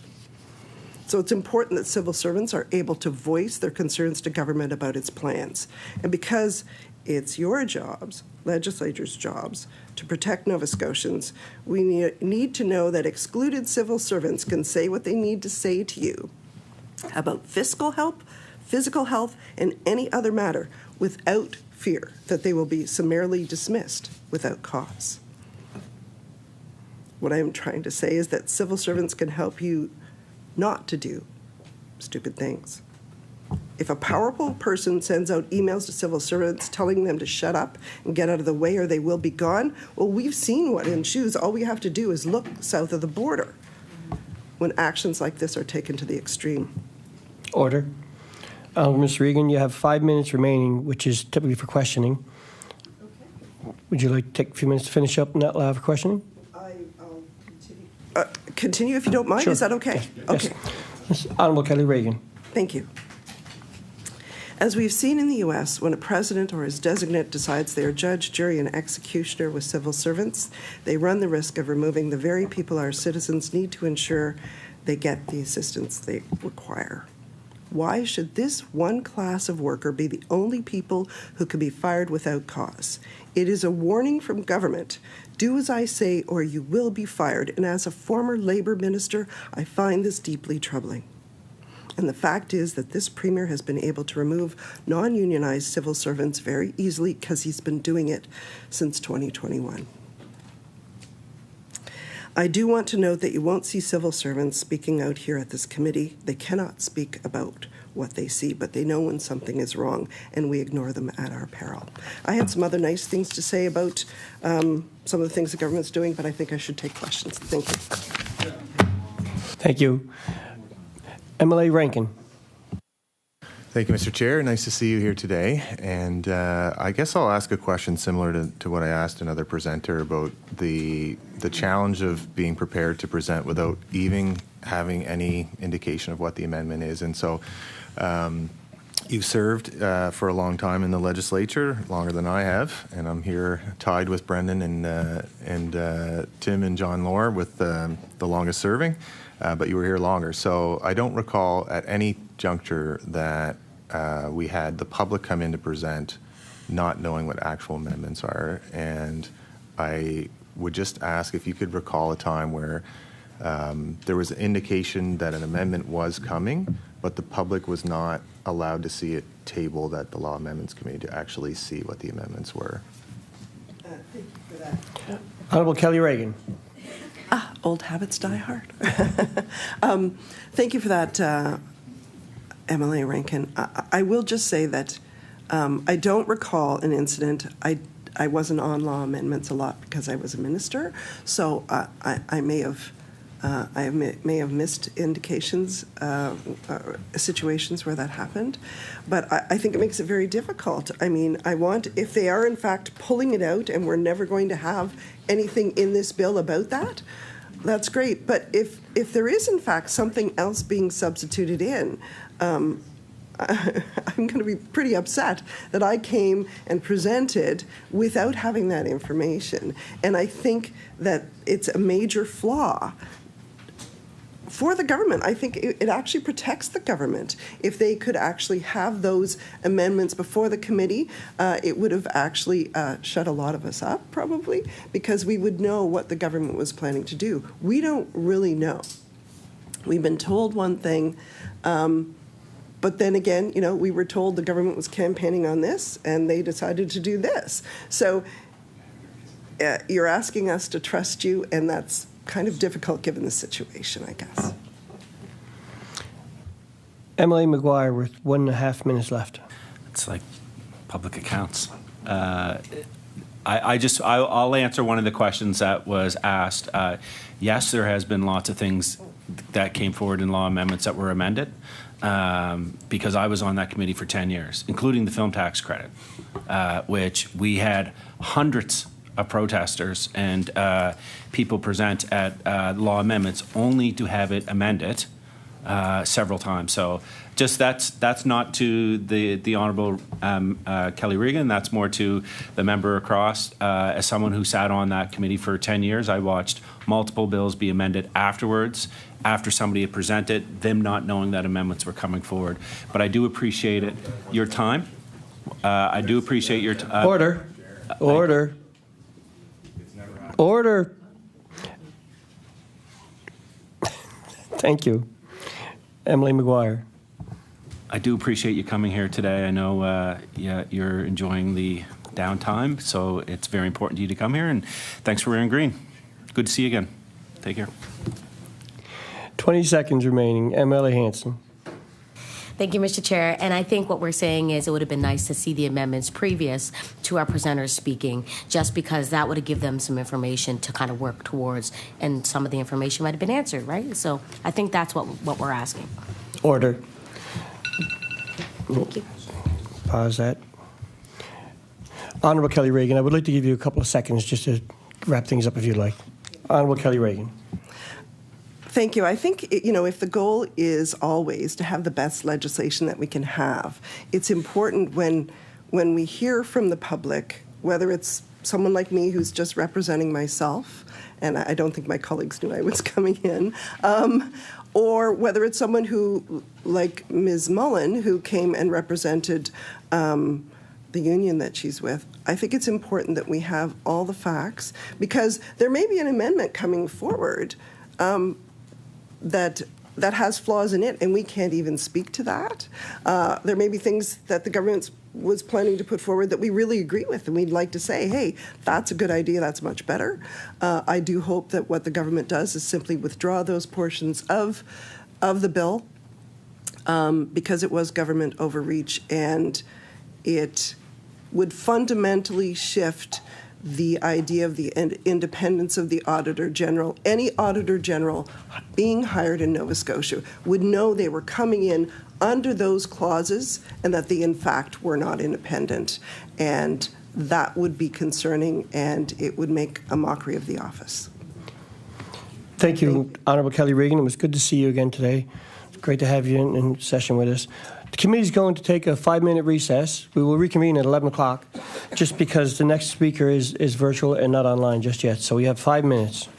So it's important that civil servants are able to voice their concerns to government about its plans. And because it's your jobs, legislators' jobs, to protect Nova Scotians, we need to know that excluded civil servants can say what they need to say to you about fiscal help, physical health, and any other matter without fear that they will be summarily dismissed without cause. What I am trying to say is that civil servants can help you not to do stupid things. If a powerful person sends out emails to civil servants telling them to shut up and get out of the way or they will be gone, well, we've seen what ensues. All we have to do is look south of the border when actions like this are taken to the extreme. Order. Ms. Regan, you have 5 minutes remaining, which is typically for questioning. Okay. Would you like to take a few minutes to finish up and not allow for questioning? I'll continue. Continue if you don't mind. Sure. Is that okay? Yes. Okay. Yes. Honorable Kelly Regan. Thank you. As we've seen in the U.S., when a president or his designate decides they are judge, jury, and executioner with civil servants, they run the risk of removing the very people our citizens need to ensure they get the assistance they require. Why should this one class of worker be the only people who can be fired without cause? It is a warning from government. Do as I say or you will be fired. And as a former Labour minister, I find this deeply troubling. And the fact is that this Premier has been able to remove non-unionized civil servants very easily because he's been doing it since 2021. I do want to note that you won't see civil servants speaking out here at this committee. They cannot speak about what they see, but they know when something is wrong, and we ignore them at our peril. I had some other nice things to say about some of the things the government's doing, but I think I should take questions. Thank you. Thank you. MLA Rankin. Thank you, Mr. Chair. Nice to see you here today. And I guess I'll ask a question similar to what I asked another presenter about the challenge of being prepared to present without even having any indication of what the amendment is. And so you've served for a long time in the legislature, longer than I have, and I'm here tied with Brendan and Tim and John Lohr with the longest serving. But you were here longer. So I don't recall at any juncture that we had the public come in to present not knowing what actual amendments are. And I would just ask if you could recall a time where there was an indication that an amendment was coming, but the public was not allowed to see it tabled at the Law Amendments Committee to actually see what the amendments were. Thank you for that. Honorable Kelly Regan. Old habits die hard. Thank you for that, MLA Rankin. I will just say that I don't recall an incident. I wasn't on law amendments a lot because I was a minister, so I may have missed indications, situations where that happened. But I think it makes it very difficult. I mean, if they are in fact pulling it out and we're never going to have anything in this bill about that, that's great. But if there is in fact something else being substituted in, I'm going to be pretty upset that I came and presented without having that information. And I think that it's a major flaw for the government. I think it actually protects the government. If they could actually have those amendments before the committee, it would have actually shut a lot of us up, probably, because we would know what the government was planning to do. We don't really know. We've been told one thing, but then again, we were told the government was campaigning on this, and they decided to do this. So you're asking us to trust you, and that's kind of difficult given the situation, I guess. Emily McGuire with 1.5 minutes left. It's like public accounts. I'll answer one of the questions that was asked. Yes, there has been lots of things that came forward in law amendments that were amended because I was on that committee for 10 years, including the film tax credit, which we had hundreds of protesters and people present at law amendments only to have it amended several times. So just that's not to the Honourable Kelly Regan, that's more to the member across. As someone who sat on that committee for 10 years, I watched multiple bills be amended afterwards, after somebody had presented, them not knowing that amendments were coming forward. But I do appreciate it. Your time. I do appreciate your time. Order. Order. Order. Thank you. Emily McGuire. I do appreciate you coming here today. I know you're enjoying the downtime, so it's very important to you to come here, and thanks for wearing green. Good to see you again. Take care. 20 seconds remaining. MLA Hanson. Thank you, Mr. Chair. And I think what we're saying is it would have been nice to see the amendments previous to our presenters speaking, just because that would have given them some information to kind of work towards, and some of the information might have been answered, right? So I think that's what we're asking. Order. Thank you. Pause that. Honourable Kelly Regan, I would like to give you a couple of seconds just to wrap things up if you'd like. Honourable Kelly Regan. Thank you. I think, if the goal is always to have the best legislation that we can have, it's important when we hear from the public, whether it's someone like me who's just representing myself, and I don't think my colleagues knew I was coming in, or whether it's someone who, like Ms. Mullen, who came and represented the union that she's with. I think it's important that we have all the facts, because there may be an amendment coming forward that has flaws in it, and we can't even speak to that. There may be things that the government was planning to put forward that we really agree with, and we'd like to say, hey, that's a good idea, that's much better. I do hope that what the government does is simply withdraw those portions of the bill, because it was government overreach, and it would fundamentally shift the idea of the independence of the Auditor General. Any Auditor General being hired in Nova Scotia would know they were coming in under those clauses and that they, in fact, were not independent. And that would be concerning, and it would make a mockery of the office. Thank you, Honourable Kelly Regan. It was good to see you again today. It's great to have you in session with us. The committee is going to take a 5-minute recess. We will reconvene at 11 o'clock, just because the next speaker is virtual and not online just yet. So we have 5 minutes.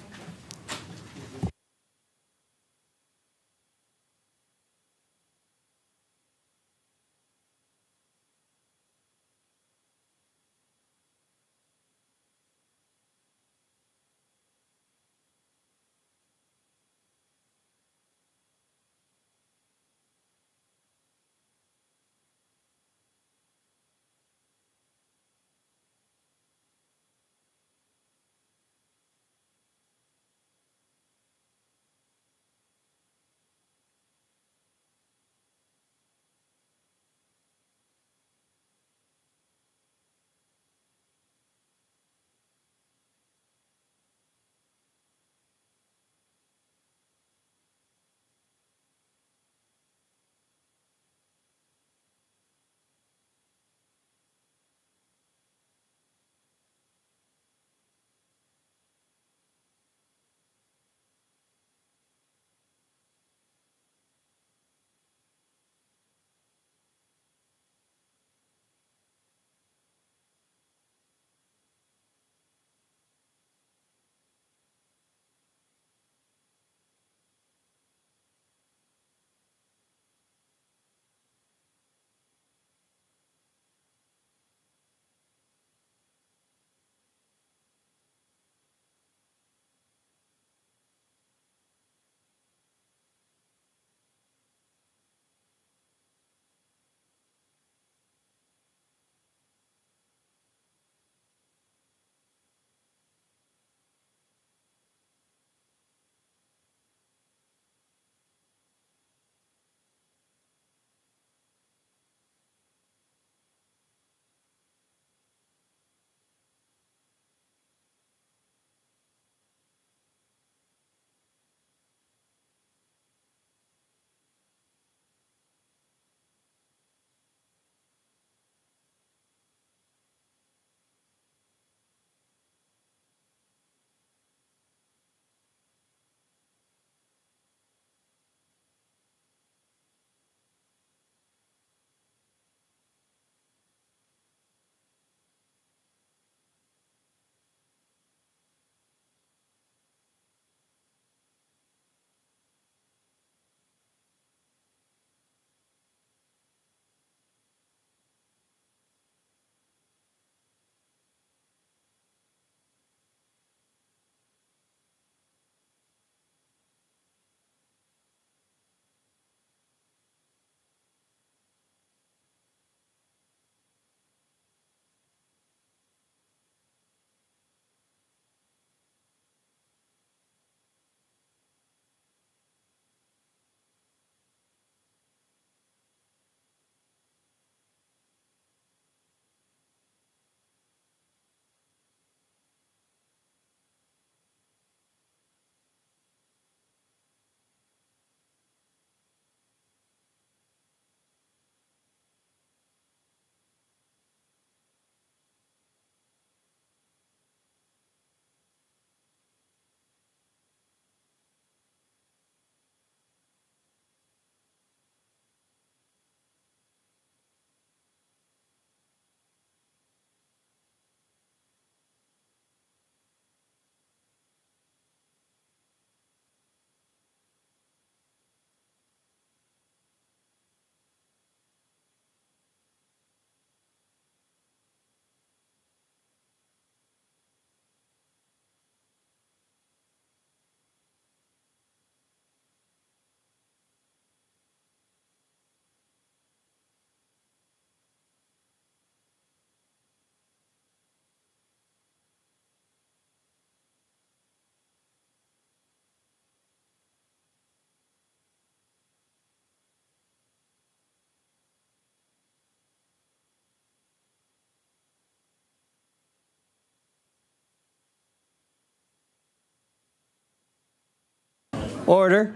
Order.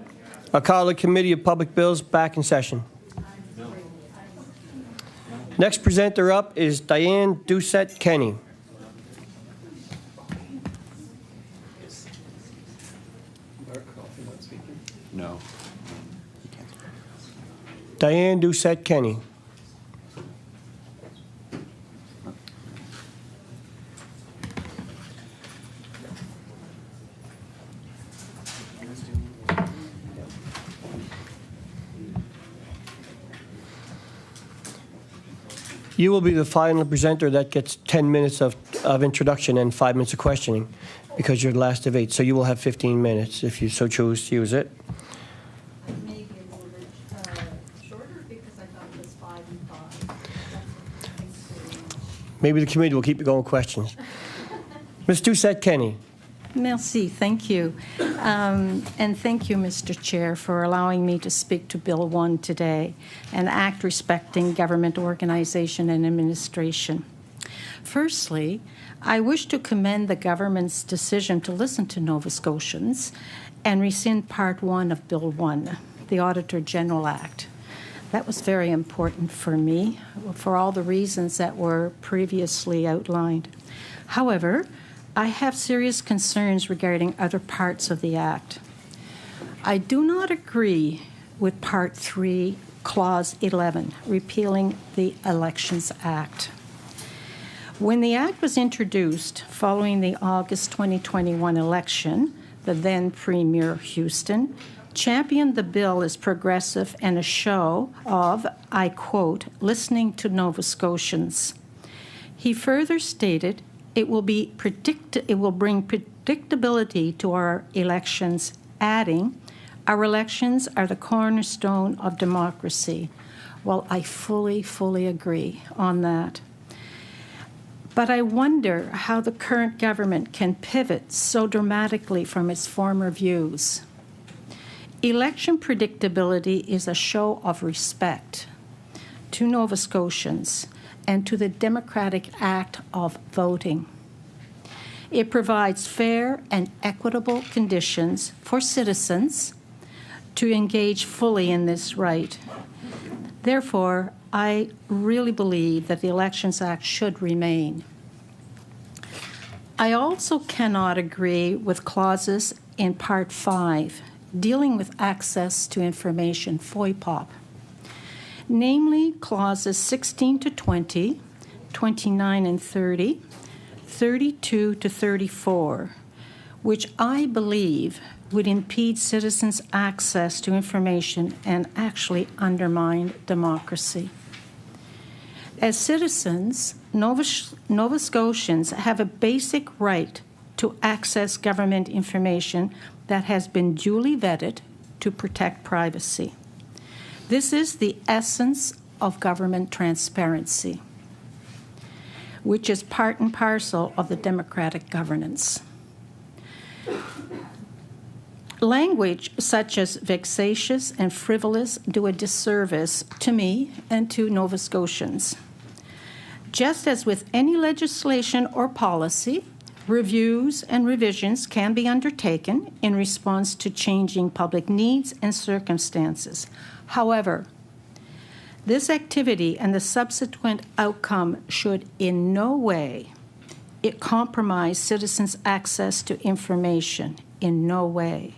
I'll call the Committee of Public Bills back in session. Next presenter up is Diane Duet-Kenny. No. Diane Duet-Kenny. You will be the final presenter that gets 10 minutes of introduction and 5 minutes of questioning because you're the last of 8. So you will have 15 minutes if you so choose to use it. Maybe a little bit shorter because I thought it was 5 and 5. Maybe the committee will keep you going with questions. Ms. Duet-Kenny. Merci, thank you. And thank you, Mr. Chair, for allowing me to speak to Bill 1 today, an act respecting government organization and administration. Firstly, I wish to commend the government's decision to listen to Nova Scotians and rescind Part 1 of Bill 1, the Auditor General Act. That was very important for me for all the reasons that were previously outlined. However, I have serious concerns regarding other parts of the Act. I do not agree with Part 3, Clause 11, repealing the Elections Act. When the Act was introduced following the August 2021 election, the then Premier Houston championed the bill as progressive and a show of, I quote, listening to Nova Scotians. He further stated, it will bring predictability to our elections, adding, our elections are the cornerstone of democracy. Well, I fully agree on that. But I wonder how the current government can pivot so dramatically from its former views. Election predictability is a show of respect to Nova Scotians and to the democratic act of voting. It provides fair and equitable conditions for citizens to engage fully in this right. Therefore, I really believe that the Elections Act should remain. I also cannot agree with clauses in Part 5 dealing with access to information, FOIPOP. Namely, clauses 16 to 20, 29 and 30, 32 to 34, which I believe would impede citizens' access to information and actually undermine democracy. As citizens, Nova Scotians have a basic right to access government information that has been duly vetted to protect privacy. This is the essence of government transparency, which is part and parcel of the democratic governance. Language such as vexatious and frivolous do a disservice to me and to Nova Scotians. Just as with any legislation or policy, reviews and revisions can be undertaken in response to changing public needs and circumstances. However, this activity and the subsequent outcome should in no way compromise citizens' access to information, in no way.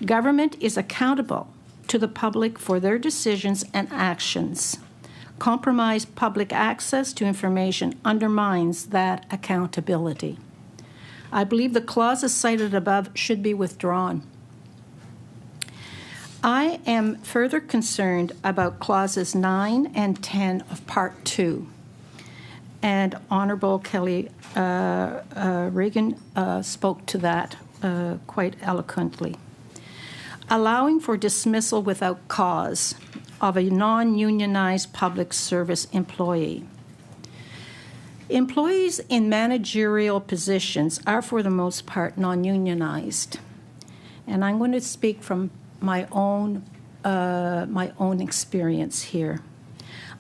Government is accountable to the public for their decisions and actions. Compromised public access to information undermines that accountability. I believe the clauses cited above should be withdrawn. I am further concerned about clauses 9 and 10 of Part 2. And Honourable Regan spoke to that quite eloquently. Allowing for dismissal without cause of a non-unionized public service employee. Employees in managerial positions are, for the most part, non-unionized. And I'm going to speak from my own experience here.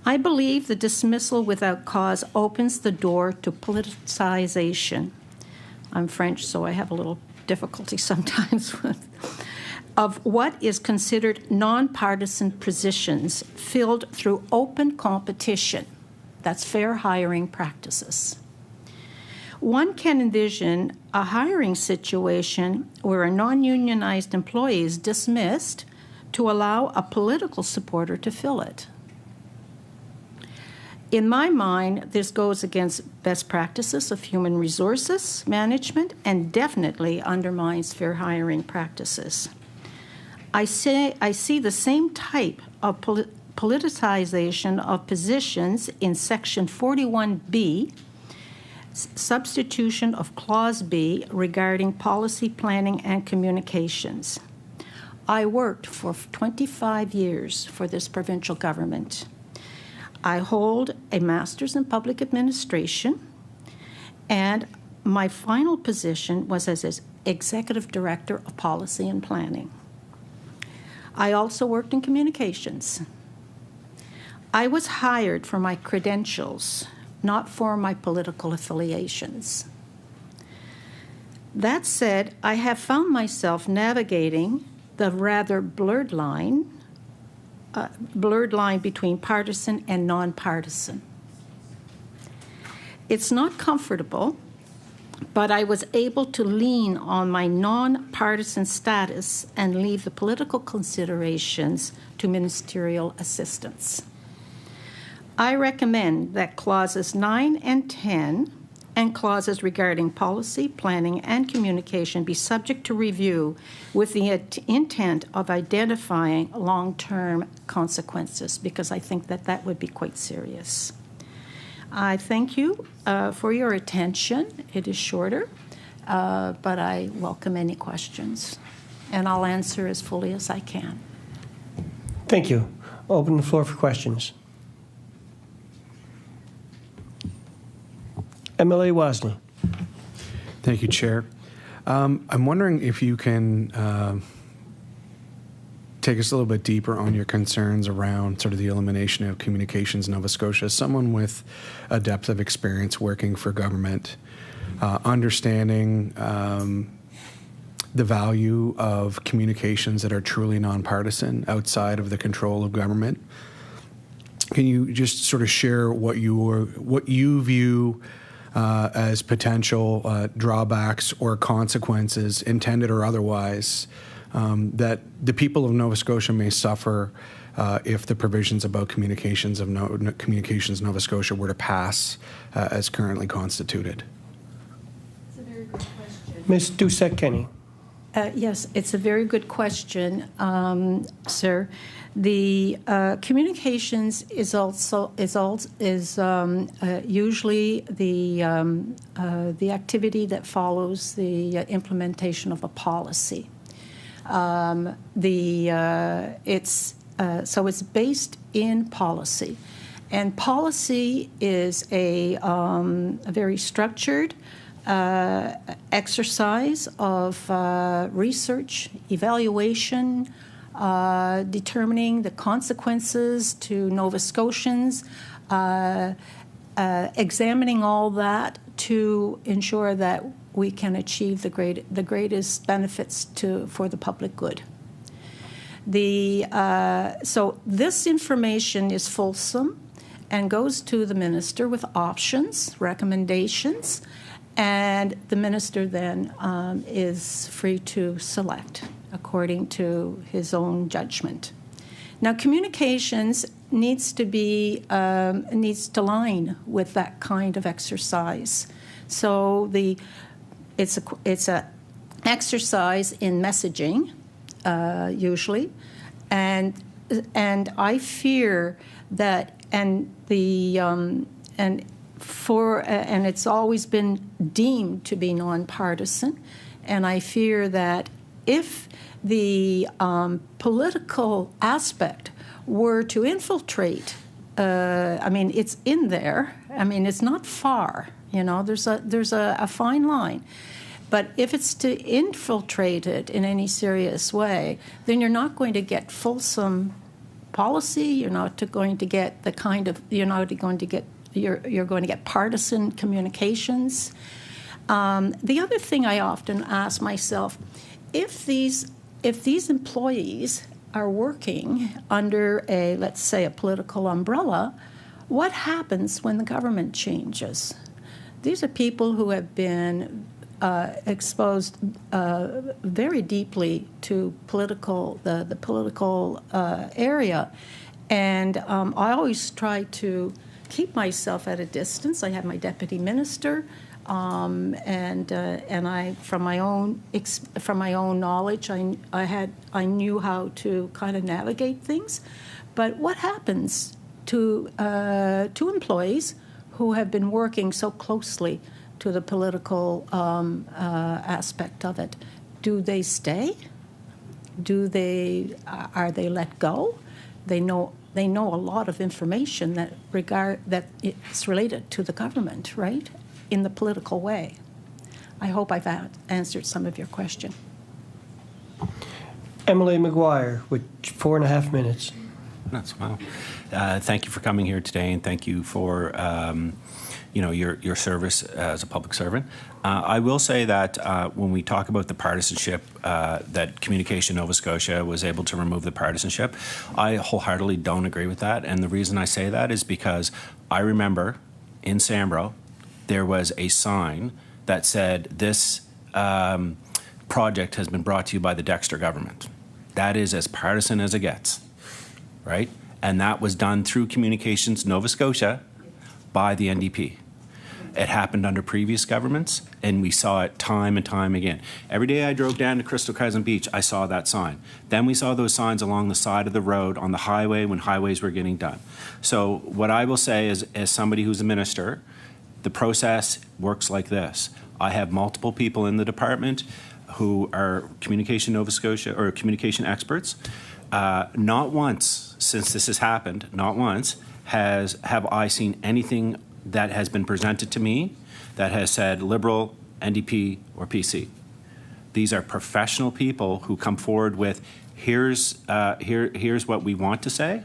I believe the dismissal without cause opens the door to politicization. I'm French, so I have a little difficulty sometimes with of what is considered nonpartisan positions filled through open competition. That's fair hiring practices. One can envision a hiring situation where a non-unionized employee is dismissed to allow a political supporter to fill it. In my mind, this goes against best practices of human resources management and definitely undermines fair hiring practices. I see the same type of politicization of positions in Section 41B, substitution of Clause B regarding policy planning and communications. I worked for 25 years for this provincial government. I hold a master's in public administration, and my final position was as executive director of policy and planning. I also worked in communications. I was hired for my credentials, not for my political affiliations. That said, I have found myself navigating the rather blurred line between partisan and nonpartisan. It's not comfortable, but I was able to lean on my nonpartisan status and leave the political considerations to ministerial assistance. I recommend that clauses 9 and 10 and clauses regarding policy, planning, and communication be subject to review with the intent of identifying long-term consequences, because I think that would be quite serious. I thank you for your attention. It is shorter, but I welcome any questions, and I'll answer as fully as I can. Thank you. Open the floor for questions. MLA Wozni. Thank you, Chair. I'm wondering if you can take us a little bit deeper on your concerns around sort of the elimination of Communications Nova Scotia. Someone with a depth of experience working for government, understanding the value of communications that are truly nonpartisan outside of the control of government. Can you just sort of share what you view as potential drawbacks or consequences, intended or otherwise, that the people of Nova Scotia may suffer if the provisions about Communications Nova Scotia were to pass as currently constituted? It's a very good question. Ms. Duet-Kenny. Yes, it's a very good question, sir. The communications is usually the activity that follows the implementation of a policy. So it's based in policy, and policy is a very structured exercise of research, evaluation, determining the consequences to Nova Scotians, examining all that to ensure that we can achieve the greatest benefits for the public good. So this information is fulsome and goes to the minister with options, recommendations, and the minister then is free to select according to his own judgment. Now, communications needs to line with that kind of exercise. So it's a exercise in messaging, usually, and I fear that and it's always been deemed to be nonpartisan, and I fear that if the political aspect were to infiltrate, it's in there. It's not far. There's a fine line. But if it's to infiltrate it in any serious way, then you're not going to get fulsome policy. You're not going to get the kind of you're going to get partisan communications. The other thing I often ask myself, if these if these employees are working under a, let's say, a political umbrella, what happens when the government changes? These are people who have been exposed very deeply to the political area. And I always try to keep myself at a distance. I have my deputy minister, and I, from my own knowledge, I knew how to kind of navigate things. But what happens to employees who have been working so closely to the political aspect of it? Do they stay? Are they let go? They know a lot of information that it's related to the government, right? In the political way. I hope I've answered some of your question. Emily McGuire with 4.5 minutes. That's wow. Thank you for coming here today, and thank you for your service as a public servant. I will say that when we talk about the partisanship, that Communication Nova Scotia was able to remove the partisanship, I wholeheartedly don't agree with that. And the reason I say that is because I remember in Sambro, there was a sign that said, this project has been brought to you by the Dexter government. That is as partisan as it gets, right? And that was done through Communications Nova Scotia by the NDP. It happened under previous governments, and we saw it time and time again. Every day I drove down to Crystal Crescent Beach, I saw that sign. Then we saw those signs along the side of the road on the highway when highways were getting done. So what I will say is, as somebody who's a minister, the process works like this. I have multiple people in the department who are Communication Nova Scotia or communication experts. Not once since this has happened, not once have I seen anything that has been presented to me that has said Liberal, NDP, or PC. These are professional people who come forward with, here's what we want to say.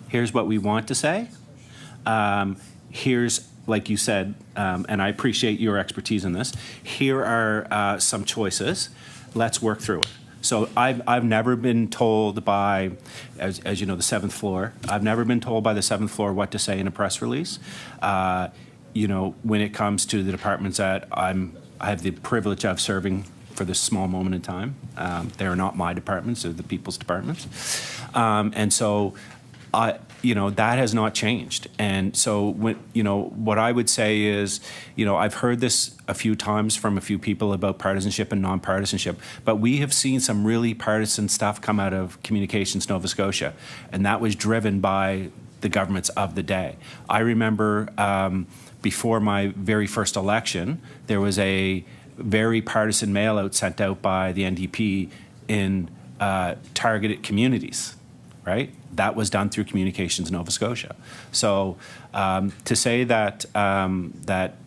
Here's what we want to say. Here's, like you said, and I appreciate your expertise in this, here are some choices. Let's work through it. So I've never been told by, as you know, the 7th floor, I've never been told by the 7th floor what to say in a press release. When it comes to the departments that I have the privilege of serving for this small moment in time. They are not my departments, they're the people's departments. And so that has not changed. And so what I would say is, I've heard this a few times from a few people about partisanship and non-partisanship, but we have seen some really partisan stuff come out of Communications Nova Scotia, and that was driven by the governments of the day. I remember before my very first election, there was a very partisan mail-out sent out by the NDP in targeted communities, right? That was done through Communications Nova Scotia. So to say that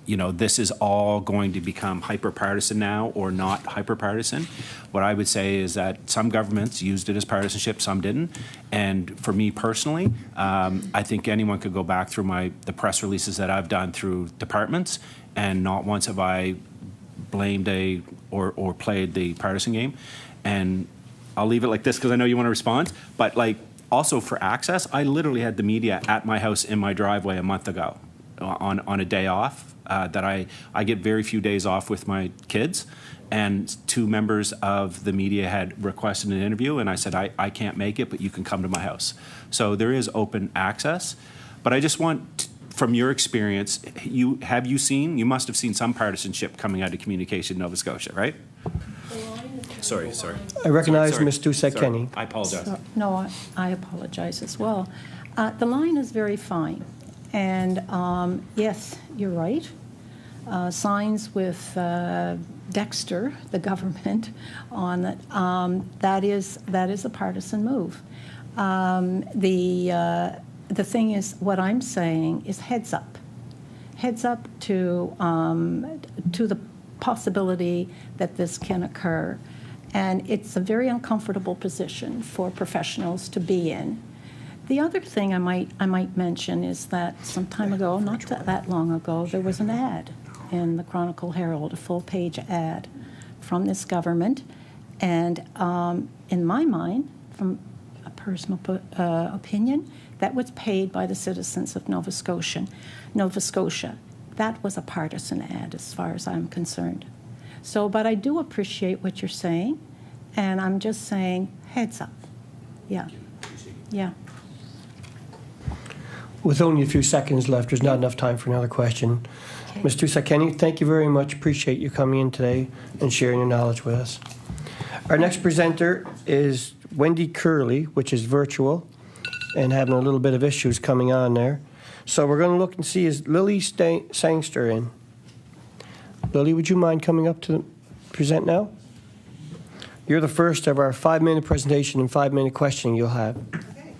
this is all going to become hyper-partisan now or not hyper-partisan, what I would say is that some governments used it as partisanship, some didn't. And for me personally, I think anyone could go back through the press releases that I've done through departments, and not once have I blamed or played the partisan game. And I'll leave it like this because I know you want to respond, but also for access, I literally had the media at my house in my driveway a month ago on a day off that I get very few days off with my kids, and 2 members of the media had requested an interview, and I said, I can't make it, but you can come to my house. So there is open access, but I just want, from your experience, you must have seen some partisanship coming out of Communication Nova Scotia, right? Sorry. I recognize Sorry. Ms. Duet-Kenny. I apologize. No, I apologize as well. The line is very fine. And yes, you're right. Signs with Dexter, the government, on it, that is a partisan move. The thing is, what I'm saying is heads up to the possibility that this can occur. And it's a very uncomfortable position for professionals to be in. The other thing I might mention is that some time ago, not that long ago, there was an ad in the Chronicle Herald, a full-page ad from this government, and in my mind, from a personal opinion, that was paid by the citizens of Nova Scotia. That was a partisan ad as far as I'm concerned. So, but I do appreciate what you're saying, and I'm just saying, heads up. Yeah. Yeah. With only a few seconds left, there's not enough time for another question. Okay. Ms. Duet-Kenny, thank you very much. Appreciate you coming in today and sharing your knowledge with us. Our next presenter is Wendy Curley, which is virtual and having a little bit of issues coming on there. So we're going to look and see, is Lily Sangster in? Lily, would you mind coming up to present now? You're the first of our 5-minute presentation and 5-minute questioning you'll have. Okay.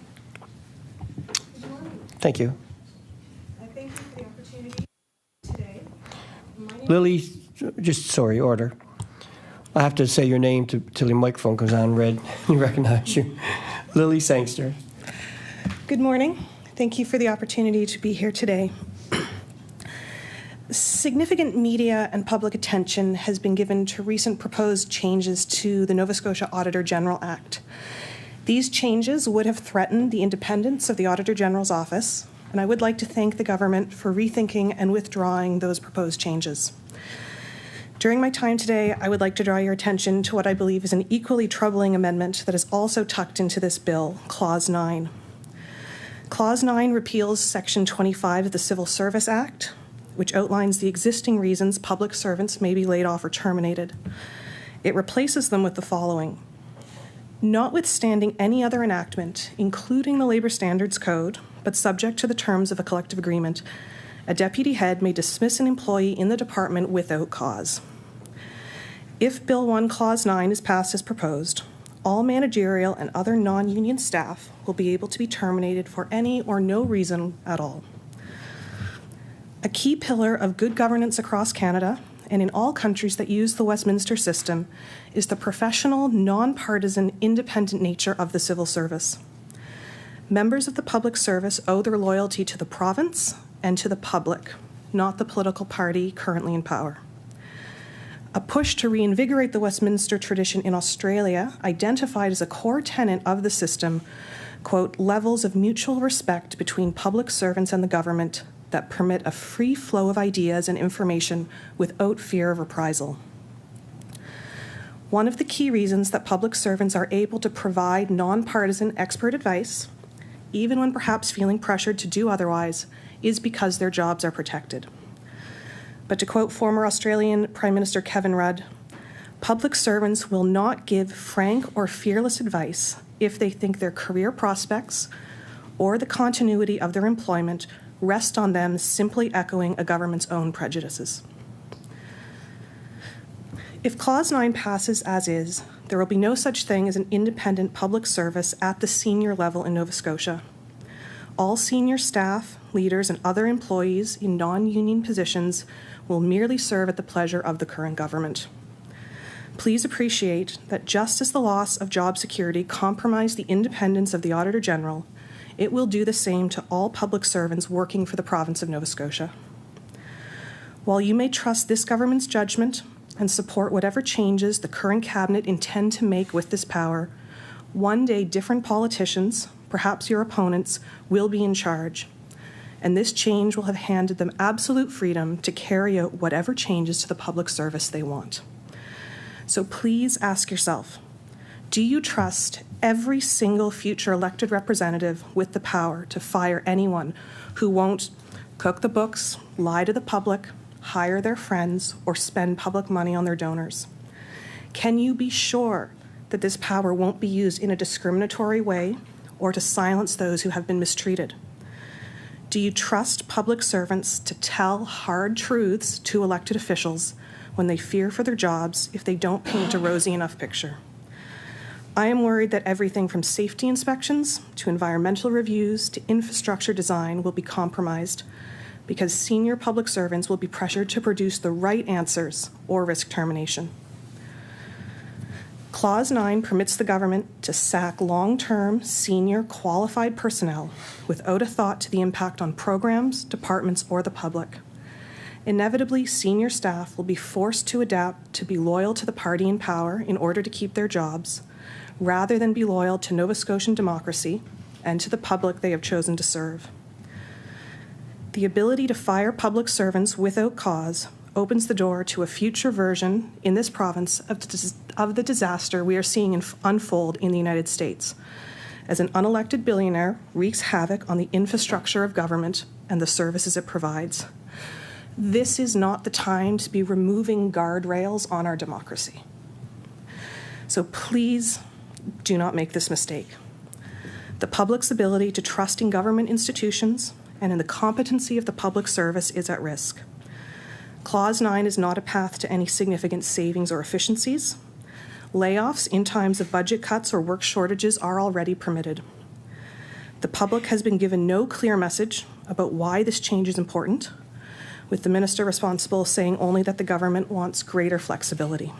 Good morning. Thank you. I thank you for the opportunity today. Lily, order. I have to say your name till your microphone comes on red and recognize you. Lily Sangster. Good morning. Thank you for the opportunity to be here today. Significant media and public attention has been given to recent proposed changes to the Nova Scotia Auditor General Act. These changes would have threatened the independence of the Auditor General's office, and I would like to thank the government for rethinking and withdrawing those proposed changes. During my time today, I would like to draw your attention to what I believe is an equally troubling amendment that is also tucked into this bill, Clause 9. Clause 9 repeals Section 25 of the Civil Service Act, which outlines the existing reasons public servants may be laid off or terminated. It replaces them with the following. Notwithstanding any other enactment, including the Labour Standards Code, but subject to the terms of a collective agreement, a deputy head may dismiss an employee in the department without cause. If Bill 1, Clause 9 is passed as proposed, all managerial and other non-union staff will be able to be terminated for any or no reason at all. A key pillar of good governance across Canada and in all countries that use the Westminster system is the professional, non-partisan, independent nature of the civil service. Members of the public service owe their loyalty to the province and to the public, not the political party currently in power. A push to reinvigorate the Westminster tradition in Australia identified as a core tenet of the system, quote, levels of mutual respect between public servants and the government that permit a free flow of ideas and information without fear of reprisal. One of the key reasons that public servants are able to provide nonpartisan expert advice, even when perhaps feeling pressured to do otherwise, is because their jobs are protected. But to quote former Australian Prime Minister Kevin Rudd, public servants will not give frank or fearless advice if they think their career prospects or the continuity of their employment rest on them simply echoing a government's own prejudices. If Clause 9 passes as is, there will be no such thing as an independent public service at the senior level in Nova Scotia. All senior staff, leaders, and other employees in non-union positions will merely serve at the pleasure of the current government. Please appreciate that just as the loss of job security compromised the independence of the Auditor General, it will do the same to all public servants working for the province of Nova Scotia. While you may trust this government's judgment and support whatever changes the current cabinet intend to make with this power, one day different politicians, perhaps your opponents, will be in charge, and this change will have handed them absolute freedom to carry out whatever changes to the public service they want. So please ask yourself, do you trust every single future elected representative with the power to fire anyone who won't cook the books, lie to the public, hire their friends, or spend public money on their donors? Can you be sure that this power won't be used in a discriminatory way or to silence those who have been mistreated? Do you trust public servants to tell hard truths to elected officials when they fear for their jobs if they don't paint a rosy enough picture? I am worried that everything from safety inspections to environmental reviews to infrastructure design will be compromised because senior public servants will be pressured to produce the right answers or risk termination. Clause 9 permits the government to sack long-term, senior, qualified personnel without a thought to the impact on programs, departments, or the public. Inevitably, senior staff will be forced to adapt to be loyal to the party in power in order to keep their jobs, rather than be loyal to Nova Scotian democracy and to the public they have chosen to serve. The ability to fire public servants without cause opens the door to a future version in this province of the disaster we are seeing unfold in the United States, as an unelected billionaire wreaks havoc on the infrastructure of government and the services it provides. This is not the time to be removing guardrails on our democracy. So please do not make this mistake. The public's ability to trust in government institutions and in the competency of the public service is at risk. Clause 9 is not a path to any significant savings or efficiencies. Layoffs in times of budget cuts or work shortages are already permitted. The public has been given no clear message about why this change is important, with the minister responsible saying only that the government wants greater flexibility.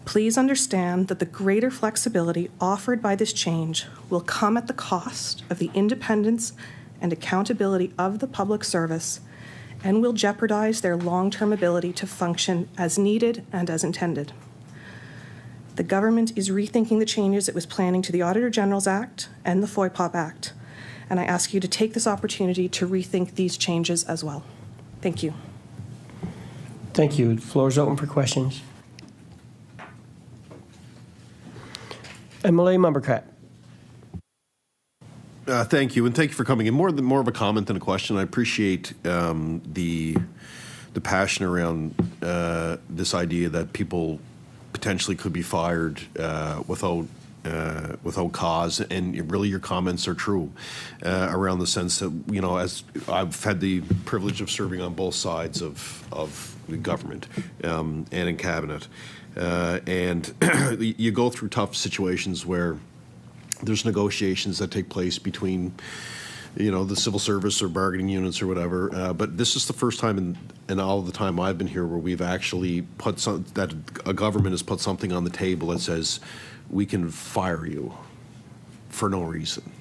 Please understand that the greater flexibility offered by this change will come at the cost of the independence and accountability of the public service and will jeopardize their long-term ability to function as needed and as intended. The government is rethinking the changes it was planning to the Auditor General's Act and the FOIPOP Act, and I ask you to take this opportunity to rethink these changes as well. Thank you. Thank you. The floor is open for questions. MLA Mumbercrat. Thank you, and thank you for coming in. More of a comment than a question. I appreciate the passion around this idea that people potentially could be fired without cause, and really your comments are true around the sense that, you know, as I've had the privilege of serving on both sides of the government and in cabinet, and you go through tough situations where there's negotiations that take place between, you know, the civil service or bargaining units or whatever. But this is the first time in all of the time I've been here where we've actually put that a government has put something on the table that says we can fire you for no reason.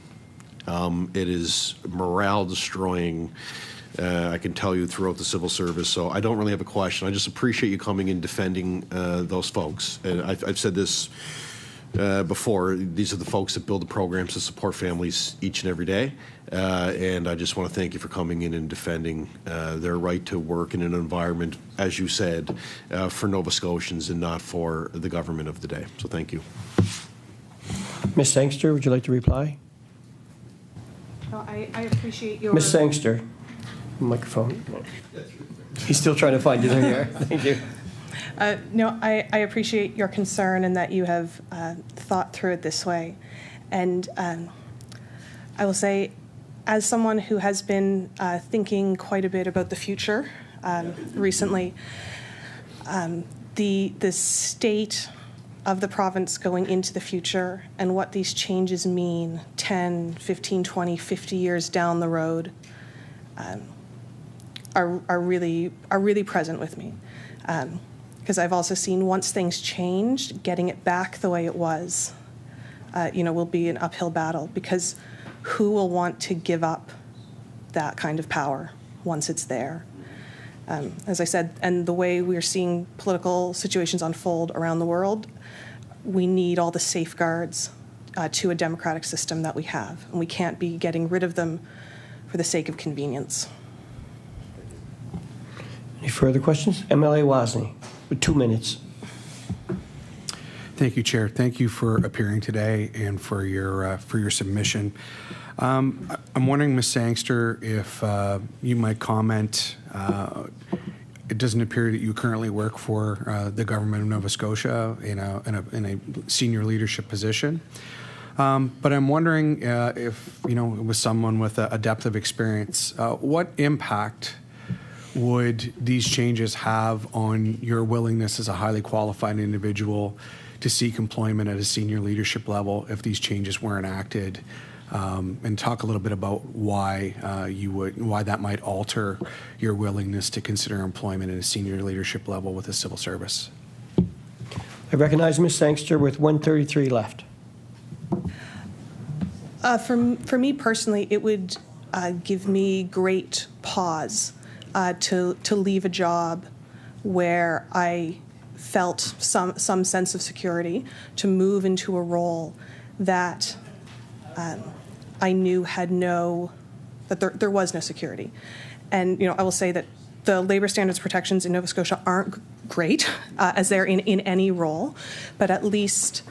It is morale destroying. I can tell you throughout the civil service. So I don't really have a question. I just appreciate you coming and defending those folks. And I've said this before, these are the folks that build the programs to support families each and every day. And I just want to thank you for coming in and defending their right to work in an environment, as you said, for Nova Scotians and not for the government of the day. So thank you. Ms. Sangster, would you like to reply? No, I appreciate your... Ms. Sangster, microphone. He's still trying to find you there. Thank you. No, I appreciate your concern and that you have thought through it this way. And I will say, as someone who has been thinking quite a bit about the future recently, the state of the province going into the future and what these changes mean 10, 15, 20, 50 years down the road are really present with me. Because I've also seen once things changed, getting it back the way it was, will be an uphill battle, because who will want to give up that kind of power once it's there? As I said, and the way we're seeing political situations unfold around the world, we need all the safeguards to a democratic system that we have, and we can't be getting rid of them for the sake of convenience. Any further questions? MLA Wozni, with 2 minutes. Thank you, Chair. Thank you for appearing today and for your submission. I'm wondering, Ms. Sangster, if you might comment. It doesn't appear that you currently work for the government of Nova Scotia in a senior leadership position. But I'm wondering if, with someone with a depth of experience, what impact would these changes have on your willingness as a highly qualified individual to seek employment at a senior leadership level if these changes were enacted? And talk a little bit about why that might alter your willingness to consider employment at a senior leadership level with the civil service. I recognize Ms. Sangster with 133 left. For me personally, it would give me great pause to leave a job where I felt some sense of security, to move into a role that I knew had that there was no security. And I will say that the labor standards protections in Nova Scotia aren't great, as they're in any role, but at least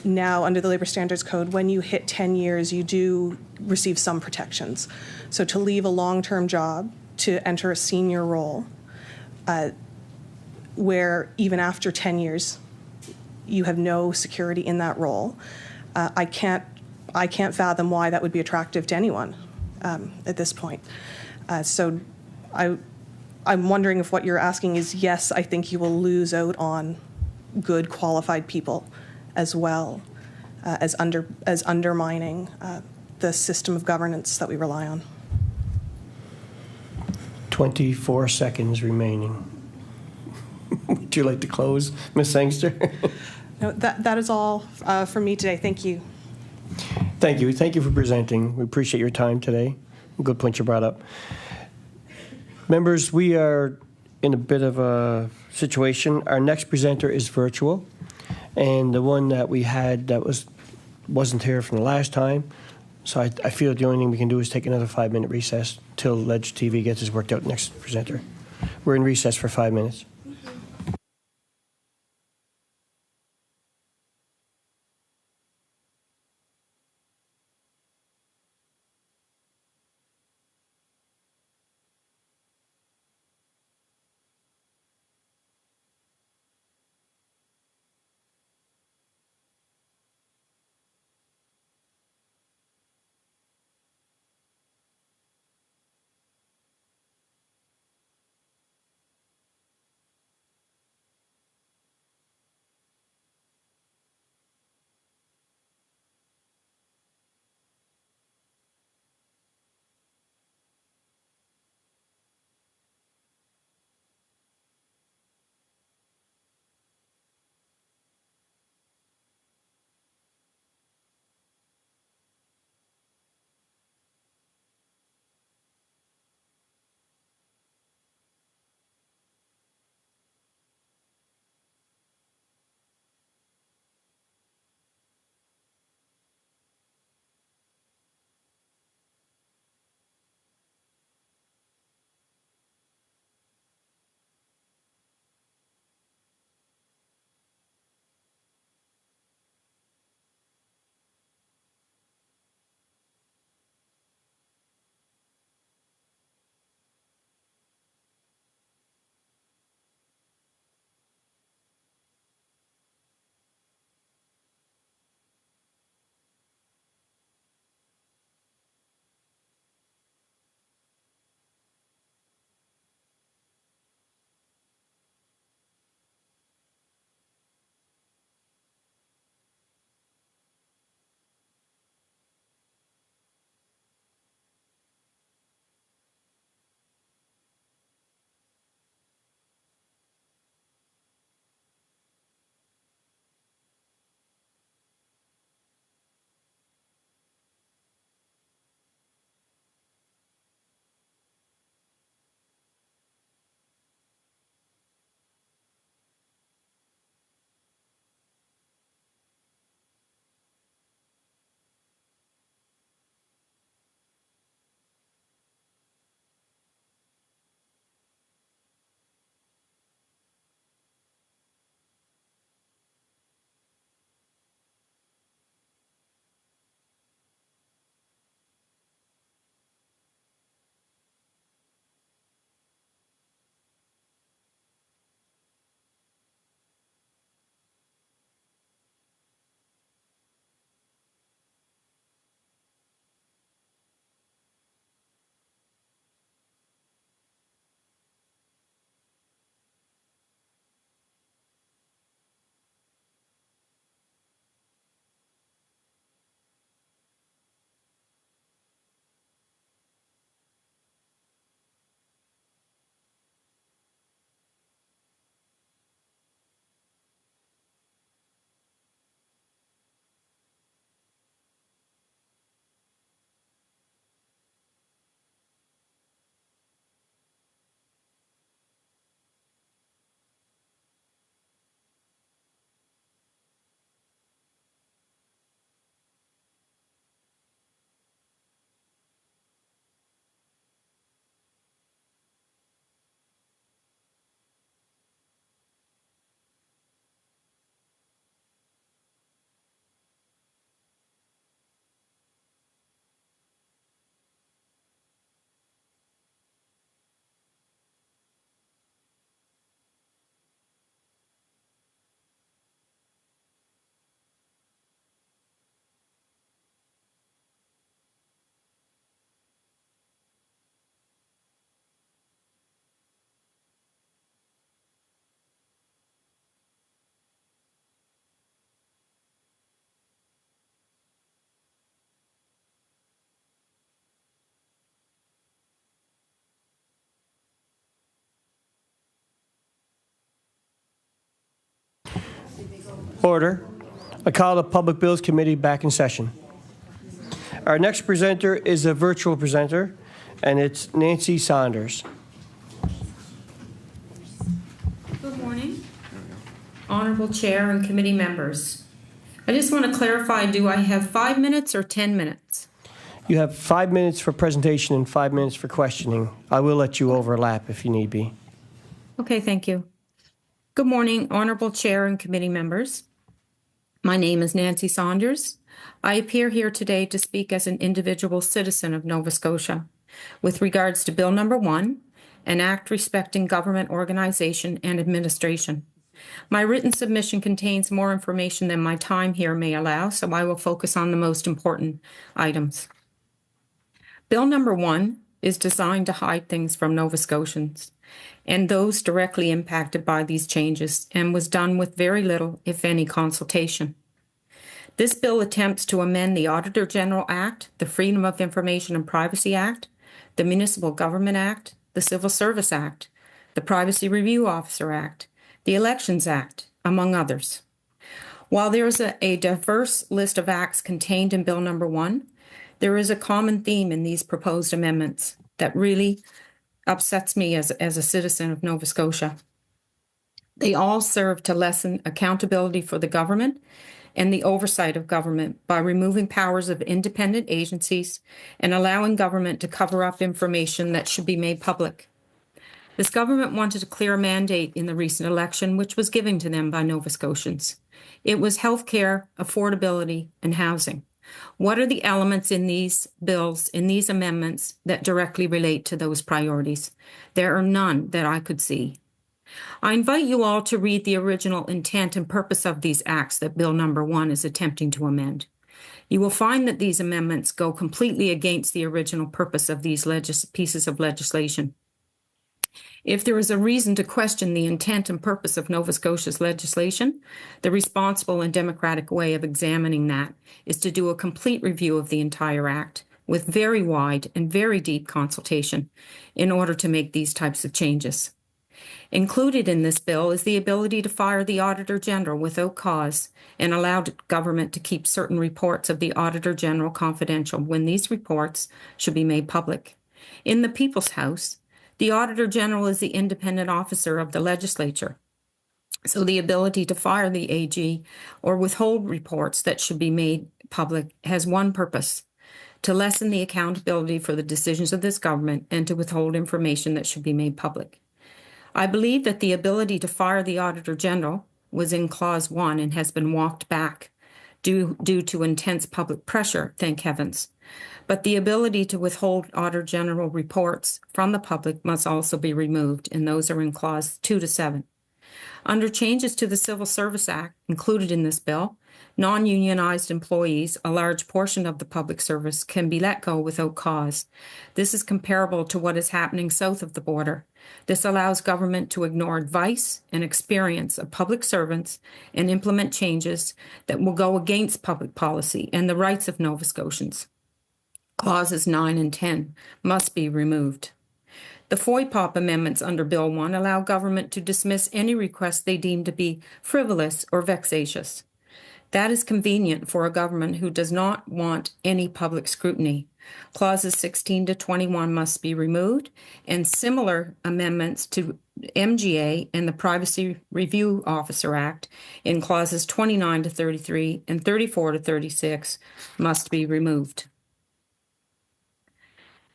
now under the Labor Standards Code, when you hit 10 years, you do receive some protections. So to leave a long-term job to enter a senior role, where even after 10 years, you have no security in that role, I can't fathom why that would be attractive to anyone at this point. So I'm wondering if what you're asking is, yes, I think you will lose out on good qualified people as well as undermining the system of governance that we rely on. 24 seconds remaining. Would you like to close, Ms. Sangster? No, that is all from me today. Thank you. Thank you. Thank you for presenting. We appreciate your time today. Good point you brought up. Members, we are in a bit of a situation. Our next presenter is virtual, and the one that we had that wasn't here from the last time. So I feel the only thing we can do is take another 5-minute recess till Ledge TV gets us worked out next presenter. We're in recess for 5 minutes. Order. I call the Public Bills Committee back in session. Our next presenter is a virtual presenter, and it's Nancy Saunders. Good morning, Honorable Chair and committee members. I just want to clarify, do I have 5 minutes or 10 minutes? You have 5 minutes for presentation and 5 minutes for questioning. I will let you overlap if you need be. Okay, thank you. Good morning, Honorable Chair and committee members. My name is Nancy Saunders. I appear here today to speak as an individual citizen of Nova Scotia with regards to Bill Number 1, an act respecting government organization and administration. My written submission contains more information than my time here may allow, so I will focus on the most important items. Bill Number 1 is designed to hide things from Nova Scotians and those directly impacted by these changes, and was done with very little, if any, consultation. This bill attempts to amend the Auditor General Act, the Freedom of Information and Privacy Act, the Municipal Government Act, the Civil Service Act, the Privacy Review Officer Act, the Elections Act, among others. While there is a diverse list of acts contained in Bill Number 1, there is a common theme in these proposed amendments that really upsets me as a citizen of Nova Scotia. They all serve to lessen accountability for the government and the oversight of government by removing powers of independent agencies and allowing government to cover up information that should be made public. This government wanted a clear mandate in the recent election, which was given to them by Nova Scotians. It was healthcare, affordability, and housing. What are the elements in these bills, in these amendments, that directly relate to those priorities? There are none that I could see. I invite you all to read the original intent and purpose of these acts that Bill Number 1 is attempting to amend. You will find that these amendments go completely against the original purpose of these pieces of legislation. If there is a reason to question the intent and purpose of Nova Scotia's legislation, the responsible and democratic way of examining that is to do a complete review of the entire act with very wide and very deep consultation in order to make these types of changes. Included in this bill is the ability to fire the Auditor General without cause and allow government to keep certain reports of the Auditor General confidential when these reports should be made public. In the People's House, the Auditor General is the independent officer of the legislature, so the ability to fire the AG or withhold reports that should be made public has one purpose: to lessen the accountability for the decisions of this government and to withhold information that should be made public. I believe that the ability to fire the Auditor General was in Clause 1 and has been walked back due to intense public pressure, thank heavens. But the ability to withhold Auditor General reports from the public must also be removed, and those are in Clause 2 to 7. Under changes to the Civil Service Act included in this bill, non-unionized employees, a large portion of the public service, can be let go without cause. This is comparable to what is happening south of the border. This allows government to ignore advice and experience of public servants and implement changes that will go against public policy and the rights of Nova Scotians. Clauses 9 and 10 must be removed. The FOIPOP amendments under Bill 1 allow government to dismiss any request they deem to be frivolous or vexatious. That is convenient for a government who does not want any public scrutiny. Clauses 16 to 21 must be removed, and similar amendments to MGA and the Privacy Review Officer Act in clauses 29 to 33 and 34 to 36 must be removed.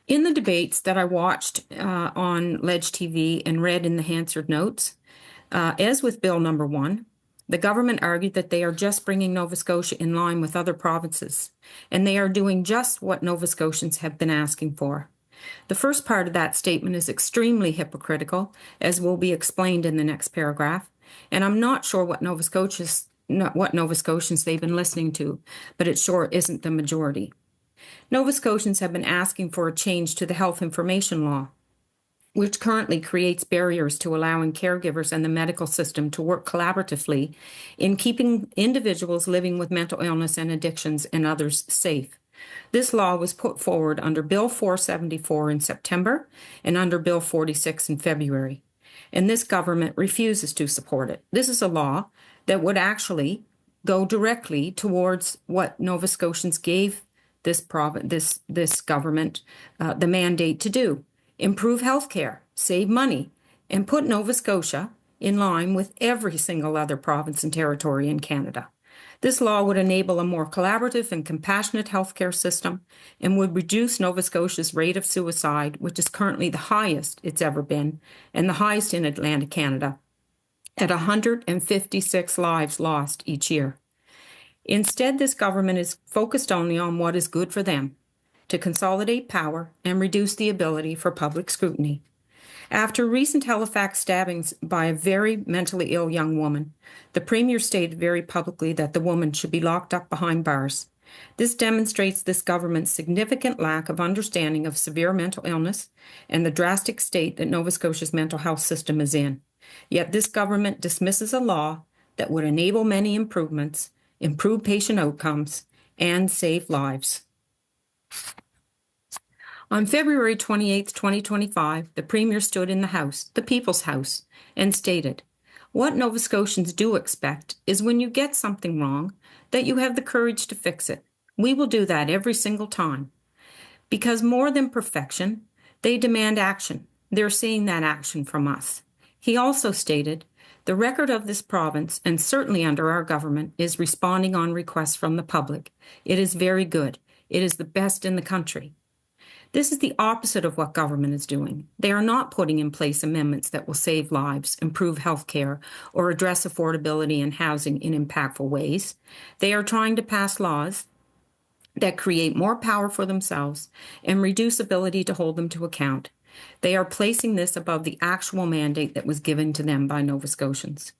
In the debates that I watched on Ledge TV and read in the Hansard notes, as with Bill Number 1, the government argued that they are just bringing Nova Scotia in line with other provinces, and they are doing just what Nova Scotians have been asking for. The first part of that statement is extremely hypocritical, as will be explained in the next paragraph, and I'm not sure what Nova Scotians they've been listening to, but it sure isn't the majority. Nova Scotians have been asking for a change to the health information law, which currently creates barriers to allowing caregivers and the medical system to work collaboratively in keeping individuals living with mental illness and addictions and others safe. This law was put forward under Bill 474 in September and under Bill 46 in February, and this government refuses to support it. This is a law that would actually go directly towards what Nova Scotians gave this government the mandate to do: improve health care, save money, and put Nova Scotia in line with every single other province and territory in Canada. This law would enable a more collaborative and compassionate healthcare system and would reduce Nova Scotia's rate of suicide, which is currently the highest it's ever been and the highest in Atlantic Canada, at 156 lives lost each year. Instead, this government is focused only on what is good for them, to consolidate power and reduce the ability for public scrutiny. After recent Halifax stabbings by a very mentally ill young woman, the Premier stated very publicly that the woman should be locked up behind bars. This demonstrates this government's significant lack of understanding of severe mental illness and the drastic state that Nova Scotia's mental health system is in. Yet this government dismisses a law that would enable many improvements, improve patient outcomes, and save lives. On February 28, 2025, the Premier stood in the House, the People's House, and stated, "What Nova Scotians do expect is when you get something wrong, that you have the courage to fix it. We will do that every single time. Because more than perfection, they demand action. They're seeing that action from us." He also stated, "The record of this province, and certainly under our government, is responding on requests from the public. It is very good. It is the best in the country." This is the opposite of what government is doing. They are not putting in place amendments that will save lives, improve health care, or address affordability and housing in impactful ways. They are trying to pass laws that create more power for themselves and reduce ability to hold them to account. They are placing this above the actual mandate that was given to them by Nova Scotians.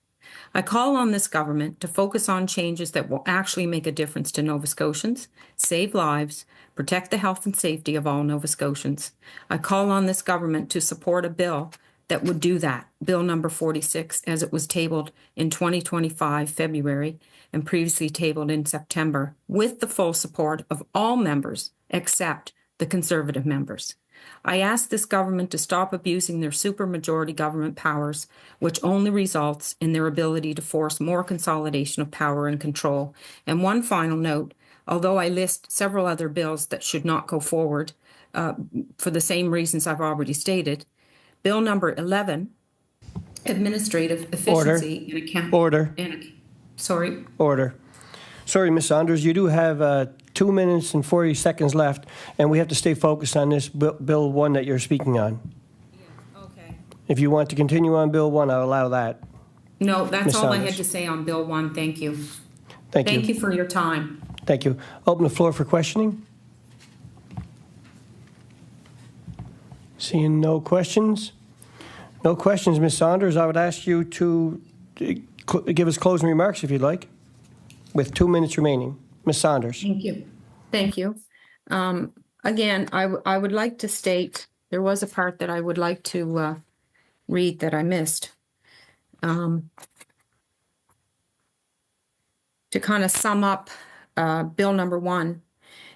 I call on this government to focus on changes that will actually make a difference to Nova Scotians, save lives, protect the health and safety of all Nova Scotians. I call on this government to support a bill that would do that, Bill number 46, as it was tabled in 2025 February and previously tabled in September, with the full support of all members except the Conservative members. I ask this government to stop abusing their supermajority government powers, which only results in their ability to force more consolidation of power and control. And one final note, although I list several other bills that should not go forward for the same reasons I've already stated, Bill number 11, administrative efficiency and account. Order. Sorry. Order. Sorry, Ms. Saunders, you do have 2 minutes and 40 seconds left, and we have to stay focused on this Bill 1 that you're speaking on. Yeah, okay. If you want to continue on Bill 1, I'll allow that. No, that's Ms. all Saunders. I had to say on Bill 1. Thank you. Thank you. Thank you for your time. Thank you. Open the floor for questioning. Seeing no questions? No questions, Ms. Saunders. I would ask you to give us closing remarks, if you'd like, with 2 minutes remaining. Ms. Saunders. Thank you. Thank you. Again, I would like to state, there was a part that I would like to read that I missed. To kind of sum up Bill number 1,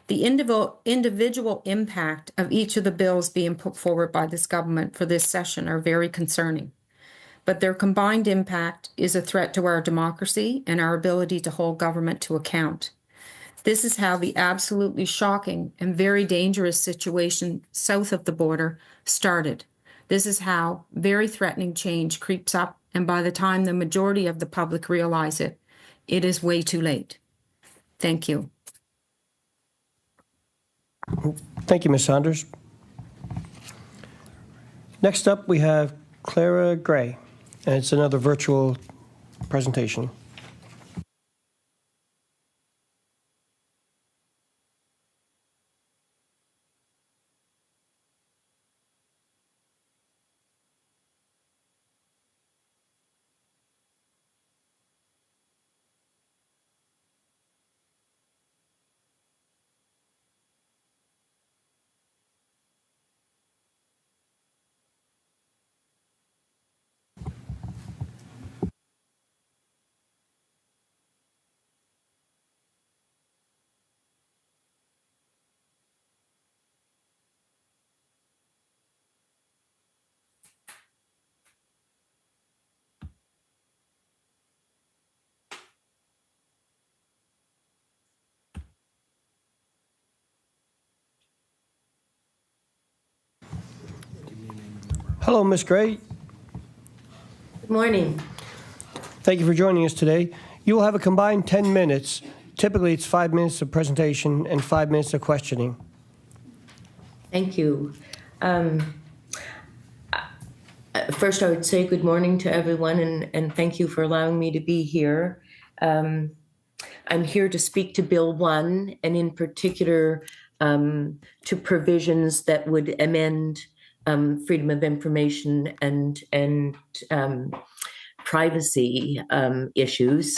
the individual impact of each of the bills being put forward by this government for this session are very concerning. But their combined impact is a threat to our democracy and our ability to hold government to account. This is how the absolutely shocking and very dangerous situation south of the border started. This is how very threatening change creeps up, and by the time the majority of the public realize it, it is way too late. Thank you. Thank you, Ms. Saunders. Next up, we have Clara Gray, and it's another virtual presentation. Hello, Ms. Gray. Good morning. Thank you for joining us today. You will have a combined 10 minutes. Typically, it's 5 minutes of presentation and 5 minutes of questioning. Thank you. First, I would say good morning to everyone, and thank you for allowing me to be here. I'm here to speak to Bill 1, and in particular to provisions that would amend freedom of information and privacy issues.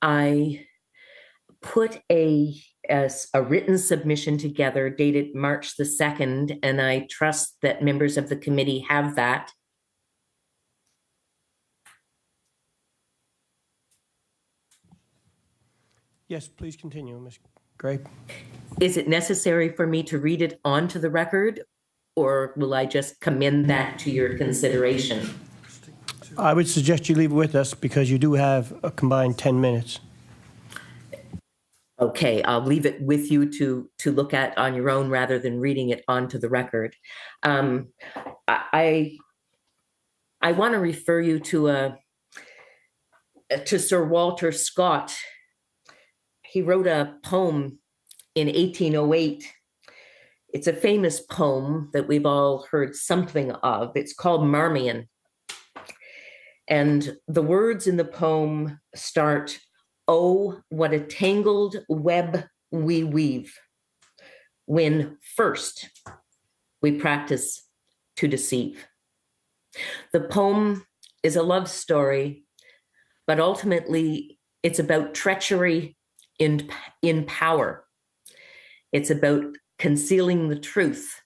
I put a written submission together dated March the 2nd, and I trust that members of the committee have that. Yes, please continue, Ms. Gray. Is it necessary for me to read it onto the record, or will I just commend that to your consideration? I would suggest you leave it with us because you do have a combined 10 minutes. Okay, I'll leave it with you to look at on your own rather than reading it onto the record. I want to refer you to Sir Walter Scott. He wrote a poem in 1808. It's a famous poem that we've all heard something of. It's called Marmion. And the words in the poem start, "Oh, what a tangled web we weave when first we practice to deceive." The poem is a love story, but ultimately it's about treachery in power. It's about concealing the truth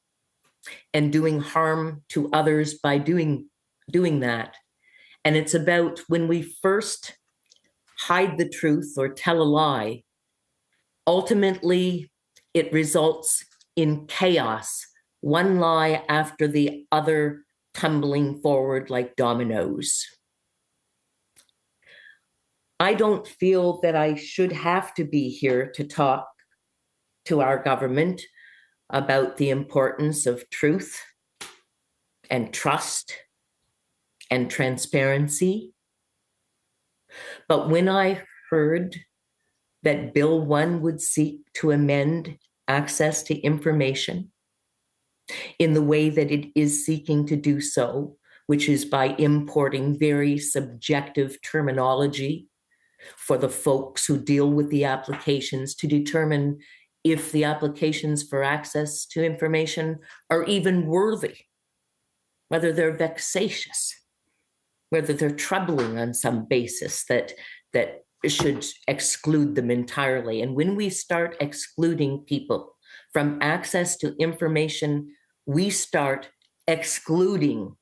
and doing harm to others by doing that. And it's about when we first hide the truth or tell a lie, ultimately it results in chaos, one lie after the other tumbling forward like dominoes. I don't feel that I should have to be here to talk to our government about the importance of truth and trust and transparency. But when I heard that Bill 1 would seek to amend access to information in the way that it is seeking to do so, which is by importing very subjective terminology for the folks who deal with the applications to determine if the applications for access to information are even worthy, whether they're vexatious, whether they're troubling on some basis that should exclude them entirely. And when we start excluding people from access to information, we start excluding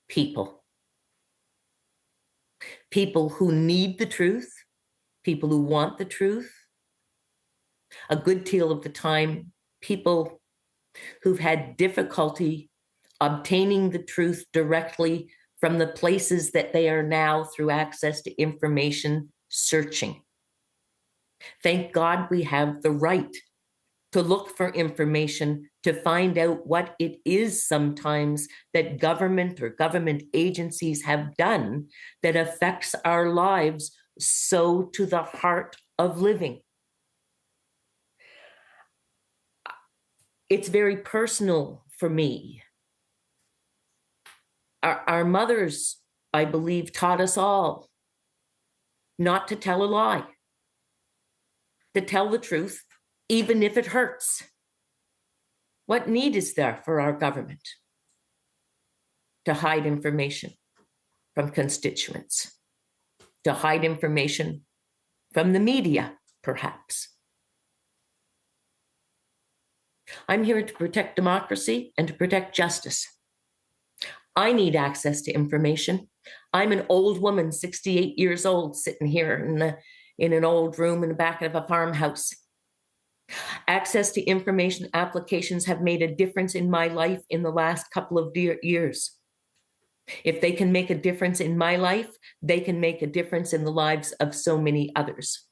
people. People who need the truth, people who want the truth. A good deal of the time, people who've had difficulty obtaining the truth directly from the places that they are now, through access to information, searching. Thank God we have the right to look for information, to find out what it is sometimes that government or government agencies have done that affects our lives so to the heart of living. It's very personal for me. Our mothers, I believe, taught us all not to tell a lie, to tell the truth, even if it hurts. What need is there for our government to hide information from constituents, to hide information from the media, perhaps? I'm here to protect democracy and to protect justice. I need access to information. I'm an old woman, 68 years old, sitting here in an old room in the back of a farmhouse. Access to information applications have made a difference in my life in the last couple of years. If they can make a difference in my life, they can make a difference in the lives of so many others.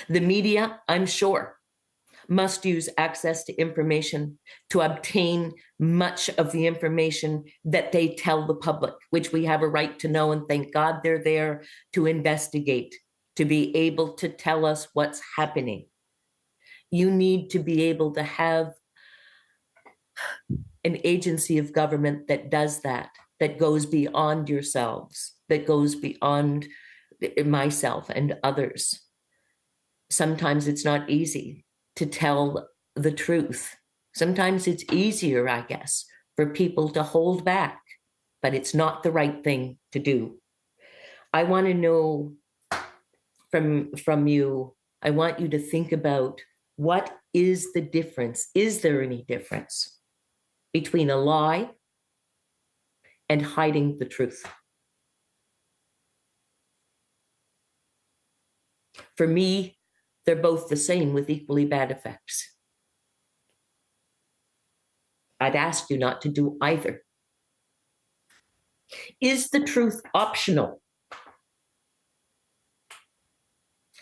The media, I'm sure, must use access to information to obtain much of the information that they tell the public, which we have a right to know, and thank God they're there to investigate, to be able to tell us what's happening. You need to be able to have an agency of government that does that, that goes beyond yourselves, that goes beyond myself and others. Sometimes it's not easy to tell the truth. Sometimes it's easier, I guess, for people to hold back, but it's not the right thing to do. I want to know from you, I want you to think about, what is the difference? Is there any difference between a lie and hiding the truth? For me, they're both the same with equally bad effects. I'd ask you not to do either. Is the truth optional?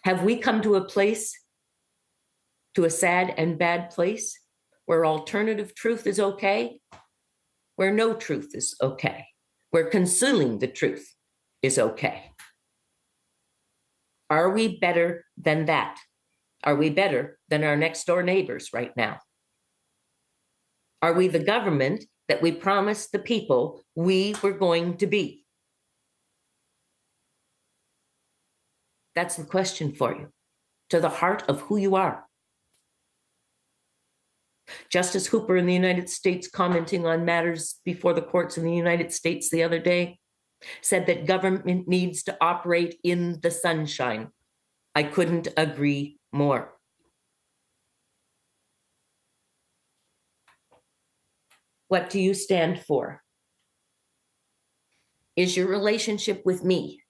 Have we come to a place, to a sad and bad place, where alternative truth is okay, where no truth is okay, where concealing the truth is okay? Are we better than that? Are we better than our next door neighbors right now? Are we the government that we promised the people we were going to be? That's the question for you, to the heart of who you are. Justice Hooper in the United States, commenting on matters before the courts in the United States the other day, said that government needs to operate in the sunshine. I couldn't agree more. What do you stand for? Is your relationship with me,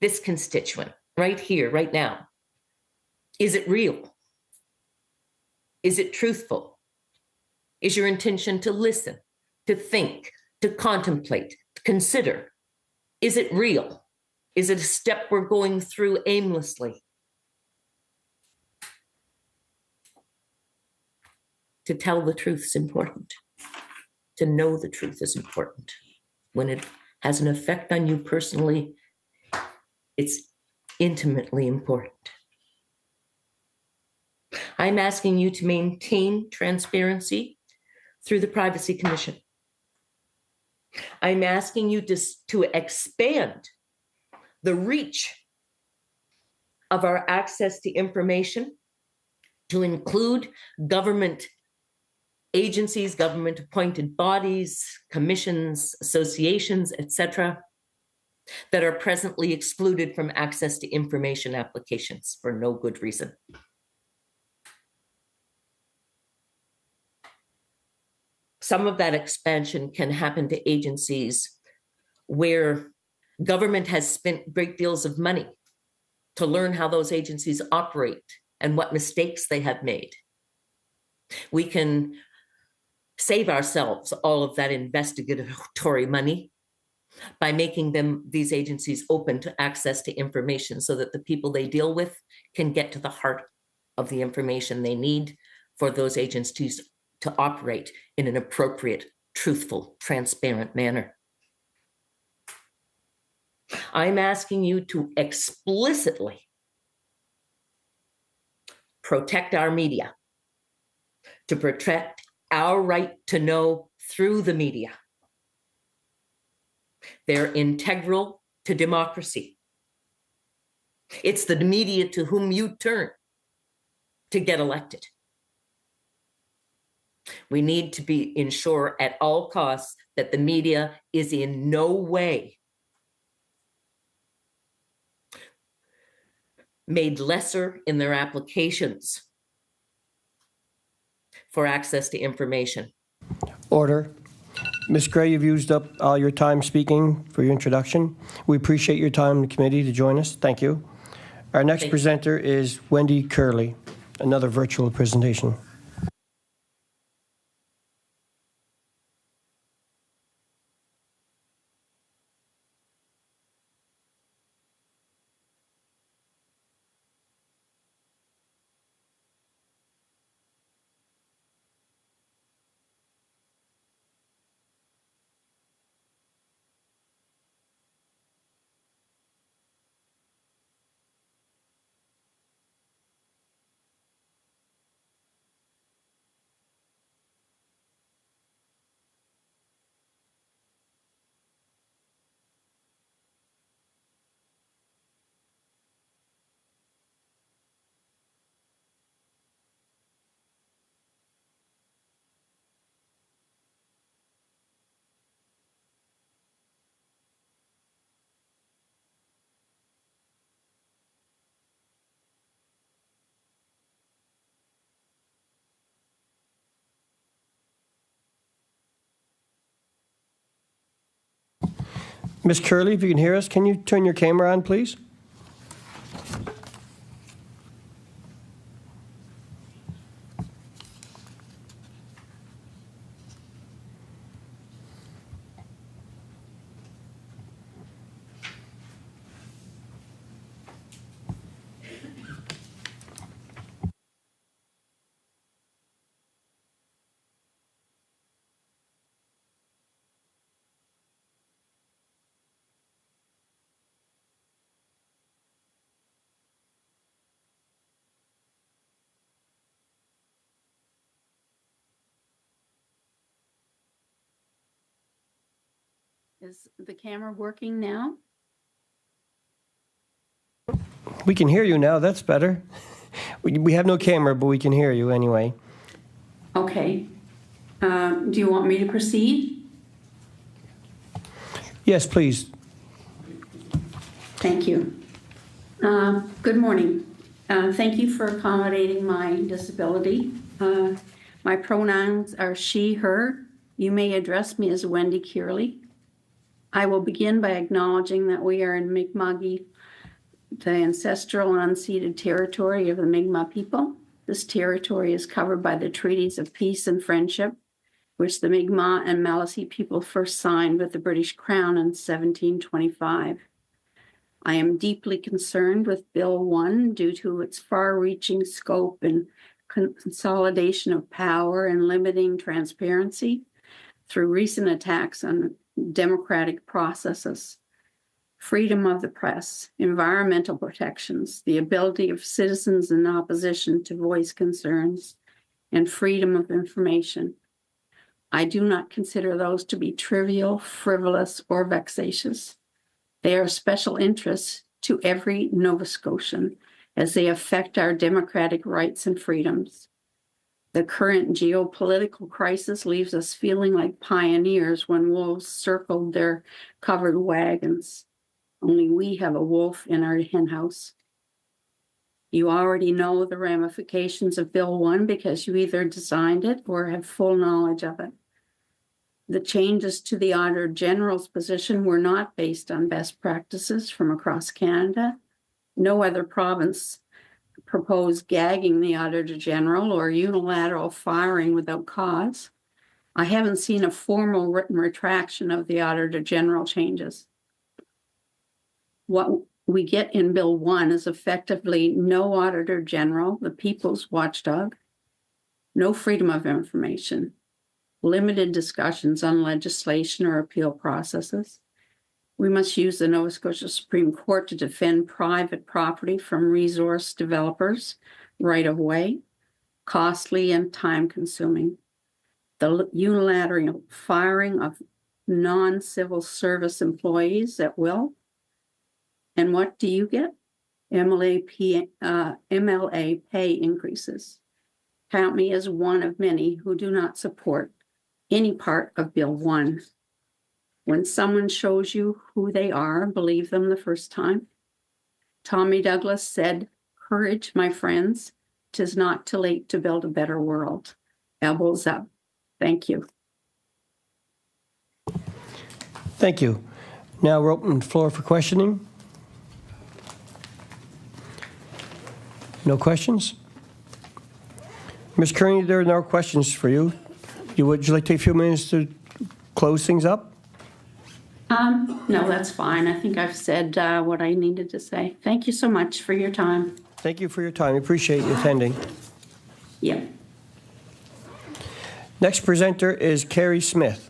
this constituent, right here, right now, is it real? Is it truthful? Is your intention to listen, to think, to contemplate, to consider? Is it real? Is it a step we're going through aimlessly? To tell the truth is important. To know the truth is important. When it has an effect on you personally, it's intimately important. I'm asking you to maintain transparency through the Privacy Commission. I'm asking you to expand the reach of our access to information to include government agencies, government appointed bodies, commissions, associations, etc., that are presently excluded from access to information applications for no good reason. Some of that expansion can happen to agencies where government has spent great deals of money to learn how those agencies operate and what mistakes they have made. We can save ourselves all of that investigatory money by making these agencies open to access to information so that the people they deal with can get to the heart of the information they need for those agencies to operate in an appropriate, truthful, transparent manner. I'm asking you to explicitly protect our media, to protect our right to know through the media. They're integral to democracy. It's the media to whom you turn to get elected. We need to ensure at all costs that the media is in no way made lesser in their applications for access to information. Order. Ms. Gray, you've used up all your time speaking for your introduction. We appreciate your time in the committee to join us. Thank you. Our next presenter is Wendy Curley, another virtual presentation. Ms. Curley, if you can hear us, can you turn your camera on, please? Is the camera working now? We can hear you now. That's better. We have no camera, but we can hear you anyway. Okay. Do you want me to proceed? Yes, please. Thank you. Good morning. Thank you for accommodating my disability. My pronouns are she, her. You may address me as Wendy Curley. I will begin by acknowledging that we are in Mi'kma'ki, the ancestral and unceded territory of the Mi'kmaq people. This territory is covered by the treaties of peace and friendship, which the Mi'kmaq and Maliseet people first signed with the British Crown in 1725. I am deeply concerned with Bill 1 due to its far-reaching scope and consolidation of power and limiting transparency through recent attacks on democratic processes, freedom of the press, environmental protections, the ability of citizens in opposition to voice concerns, and freedom of information. I do not consider those to be trivial, frivolous, or vexatious. They are special interests to every Nova Scotian as they affect our democratic rights and freedoms. The current geopolitical crisis leaves us feeling like pioneers when wolves circled their covered wagons. Only we have a wolf in our henhouse. You already know the ramifications of Bill 1 because you either designed it or have full knowledge of it. The changes to the Auditor General's position were not based on best practices from across Canada. No other province proposed gagging the Auditor General or unilateral firing without cause. I haven't seen a formal written retraction of the Auditor General changes. What we get in Bill 1 is effectively no Auditor General, the people's watchdog, no freedom of information, limited discussions on legislation or appeal processes. We must use the Nova Scotia Supreme Court to defend private property from resource developers, right of way, costly and time consuming. The unilateral firing of non-civil service employees at will. And what do you get? MLA pay increases. Count me as one of many who do not support any part of Bill 1. When someone shows you who they are, believe them the first time. Tommy Douglas said, "Courage, my friends, 'tis not too late to build a better world." Elbows up. Thank you. Thank you. Now we're open the floor for questioning. No questions? Ms. Kearney, there are no questions for you. Would you like to take a few minutes to close things up? No, that's fine. I think I've said what I needed to say. Thank you so much for your time. Thank you for your time. I appreciate you attending. Yeah. Next presenter is Carrie Smith.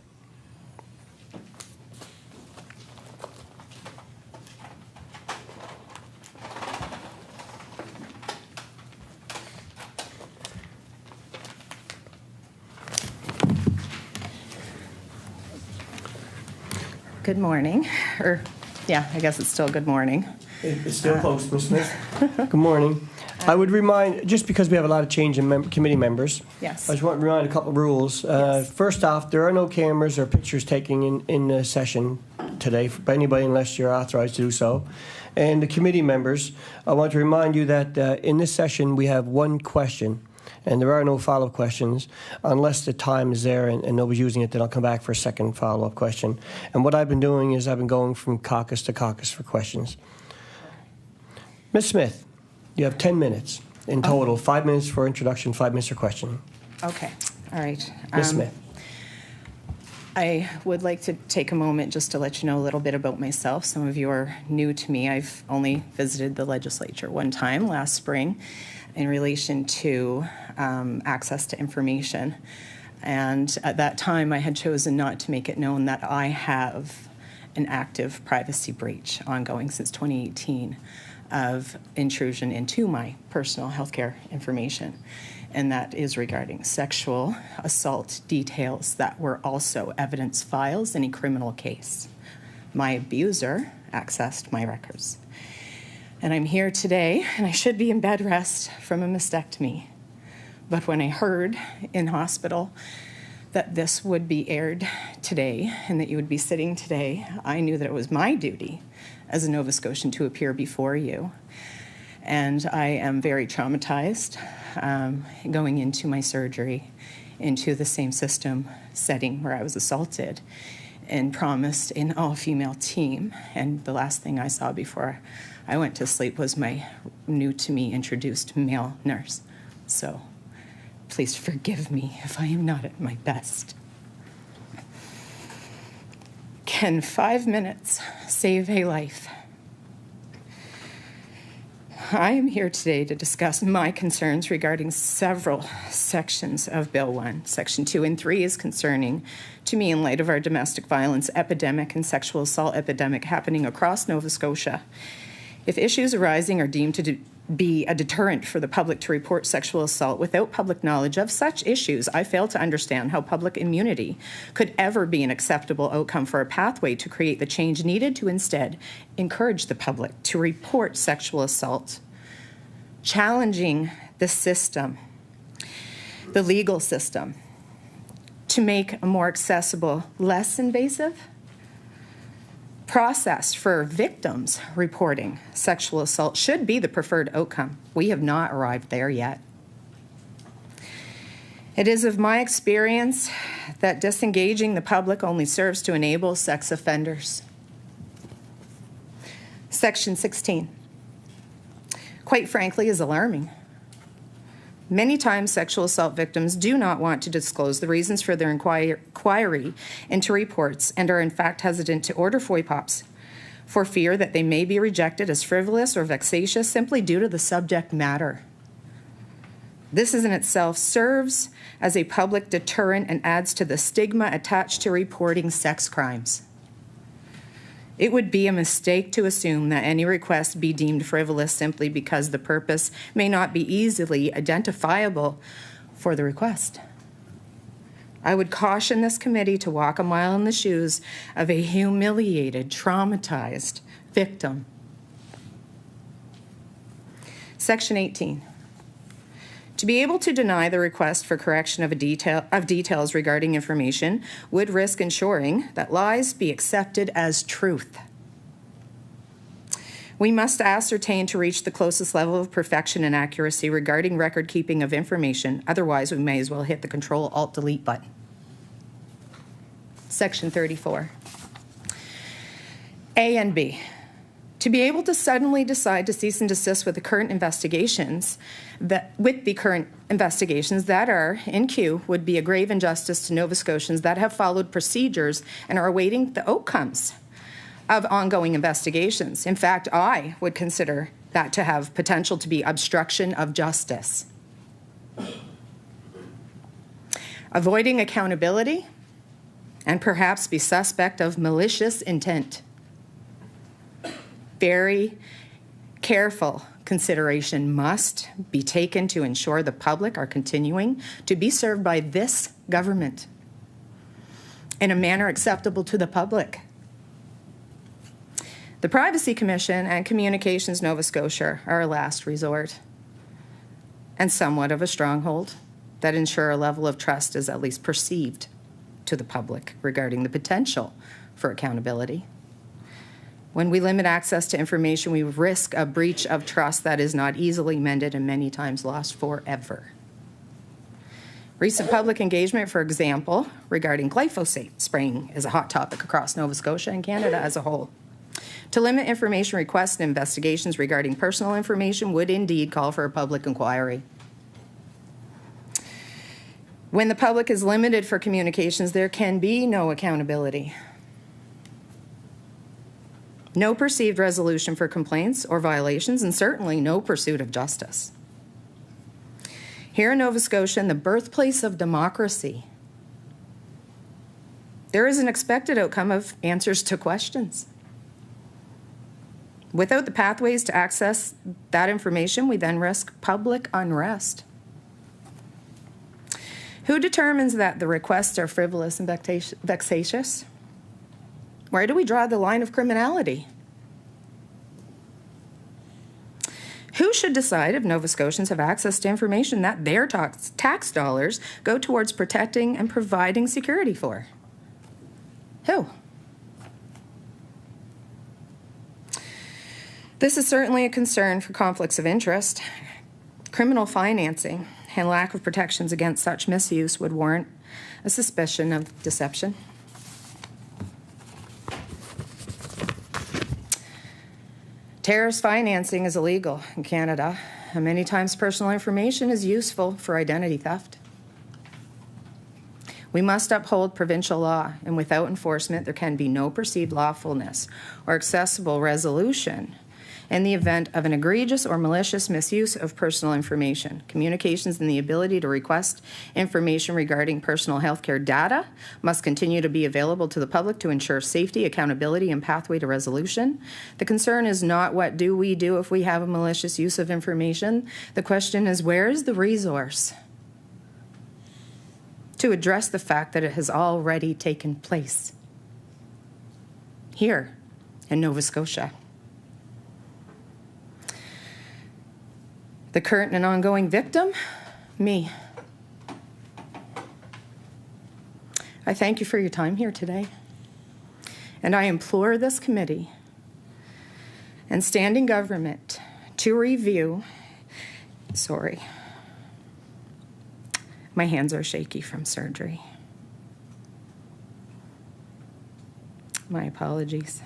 Good morning, or yeah, I guess it's still good morning. It's still close, Ms. Smith. Good morning. I would remind, just because we have a lot of change in committee members, yes, I just want to remind a couple of rules. Yes. First off, there are no cameras or pictures taken in the session today by anybody unless you're authorized to do so. And the committee members, I want to remind you that in this session we have one question. And there are no follow-up questions. Unless the time is there and nobody's using it, then I'll come back for a second follow-up question. And what I've been doing is I've been going from caucus to caucus for questions. Ms. Smith, you have 10 minutes in total. 5 minutes for introduction, 5 minutes for question. Okay, all right. Ms. Smith. I would like to take a moment just to let you know a little bit about myself. Some of you are new to me. I've only visited the legislature one time last spring in relation to access to information. And at that time, I had chosen not to make it known that I have an active privacy breach ongoing since 2018 of intrusion into my personal healthcare information. And that is regarding sexual assault details that were also evidence files in a criminal case. My abuser accessed my records. And I'm here today, and I should be in bed rest from a mastectomy. But when I heard in hospital that this would be aired today and that you would be sitting today, I knew that it was my duty as a Nova Scotian to appear before you. And I am very traumatized going into my surgery into the same system setting where I was assaulted and promised an all-female team. And the last thing I saw before I went to sleep was my new to me introduced male nurse. So please forgive me if I am not at my best. Can 5 minutes save a life? I am here today to discuss my concerns regarding several sections of Bill 1. Section 2 and 3 is concerning to me in light of our domestic violence epidemic and sexual assault epidemic happening across Nova Scotia. If issues arising are deemed to be a deterrent for the public to report sexual assault without public knowledge of such issues, I fail to understand how public immunity could ever be an acceptable outcome for a pathway to create the change needed to instead encourage the public to report sexual assault, challenging the system, the legal system, to make a more accessible, less invasive process for victims reporting sexual assault should be the preferred outcome. We have not arrived there yet. It is of my experience that disengaging the public only serves to enable sex offenders. Section 16, quite frankly, is alarming. Many times, sexual assault victims do not want to disclose the reasons for their inquiry into reports and are in fact hesitant to order FOIPOPs for fear that they may be rejected as frivolous or vexatious simply due to the subject matter. This in itself serves as a public deterrent and adds to the stigma attached to reporting sex crimes. It would be a mistake to assume that any request be deemed frivolous simply because the purpose may not be easily identifiable for the request. I would caution this committee to walk a mile in the shoes of a humiliated, traumatized victim. Section 18. To be able to deny the request for correction of details regarding information would risk ensuring that lies be accepted as truth. We must ascertain to reach the closest level of perfection and accuracy regarding record keeping of information. Otherwise, we may as well hit the Control-Alt-Delete button. Section 34. A and B. To be able to suddenly decide to cease and desist with the current investigations that are in queue would be a grave injustice to Nova Scotians that have followed procedures and are awaiting the outcomes of ongoing investigations. In fact, I would consider that to have potential to be obstruction of justice. Avoiding accountability and perhaps be suspect of malicious intent. Very careful consideration must be taken to ensure the public are continuing to be served by this government in a manner acceptable to the public. The Privacy Commission and Communications Nova Scotia are a last resort and somewhat of a stronghold that ensure a level of trust is at least perceived to the public regarding the potential for accountability. When we limit access to information, we risk a breach of trust that is not easily mended and many times lost forever. Recent public engagement, for example, regarding glyphosate spraying is a hot topic across Nova Scotia and Canada as a whole. To limit information requests and investigations regarding personal information would indeed call for a public inquiry. When the public is limited for communications, there can be no accountability. No perceived resolution for complaints or violations, and certainly no pursuit of justice. Here in Nova Scotia, in the birthplace of democracy, there is an expected outcome of answers to questions. Without the pathways to access that information, we then risk public unrest. Who determines that the requests are frivolous and vexatious? Where do we draw the line of criminality? Who should decide if Nova Scotians have access to information that their tax dollars go towards protecting and providing security for? Who? This is certainly a concern for conflicts of interest. Criminal financing and lack of protections against such misuse would warrant a suspicion of deception. Terrorist financing is illegal in Canada, and many times personal information is useful for identity theft. We must uphold provincial law, and without enforcement, there can be no perceived lawfulness or accessible resolution in the event of an egregious or malicious misuse of personal information. Communications and the ability to request information regarding personal healthcare data must continue to be available to the public to ensure safety, accountability, and pathway to resolution. The concern is not what do we do if we have a malicious use of information. The question is, where is the resource to address the fact that it has already taken place here in Nova Scotia? The current and ongoing victim? Me. I thank you for your time here today. And I implore this committee and standing government to review, sorry, my hands are shaky from surgery. My apologies.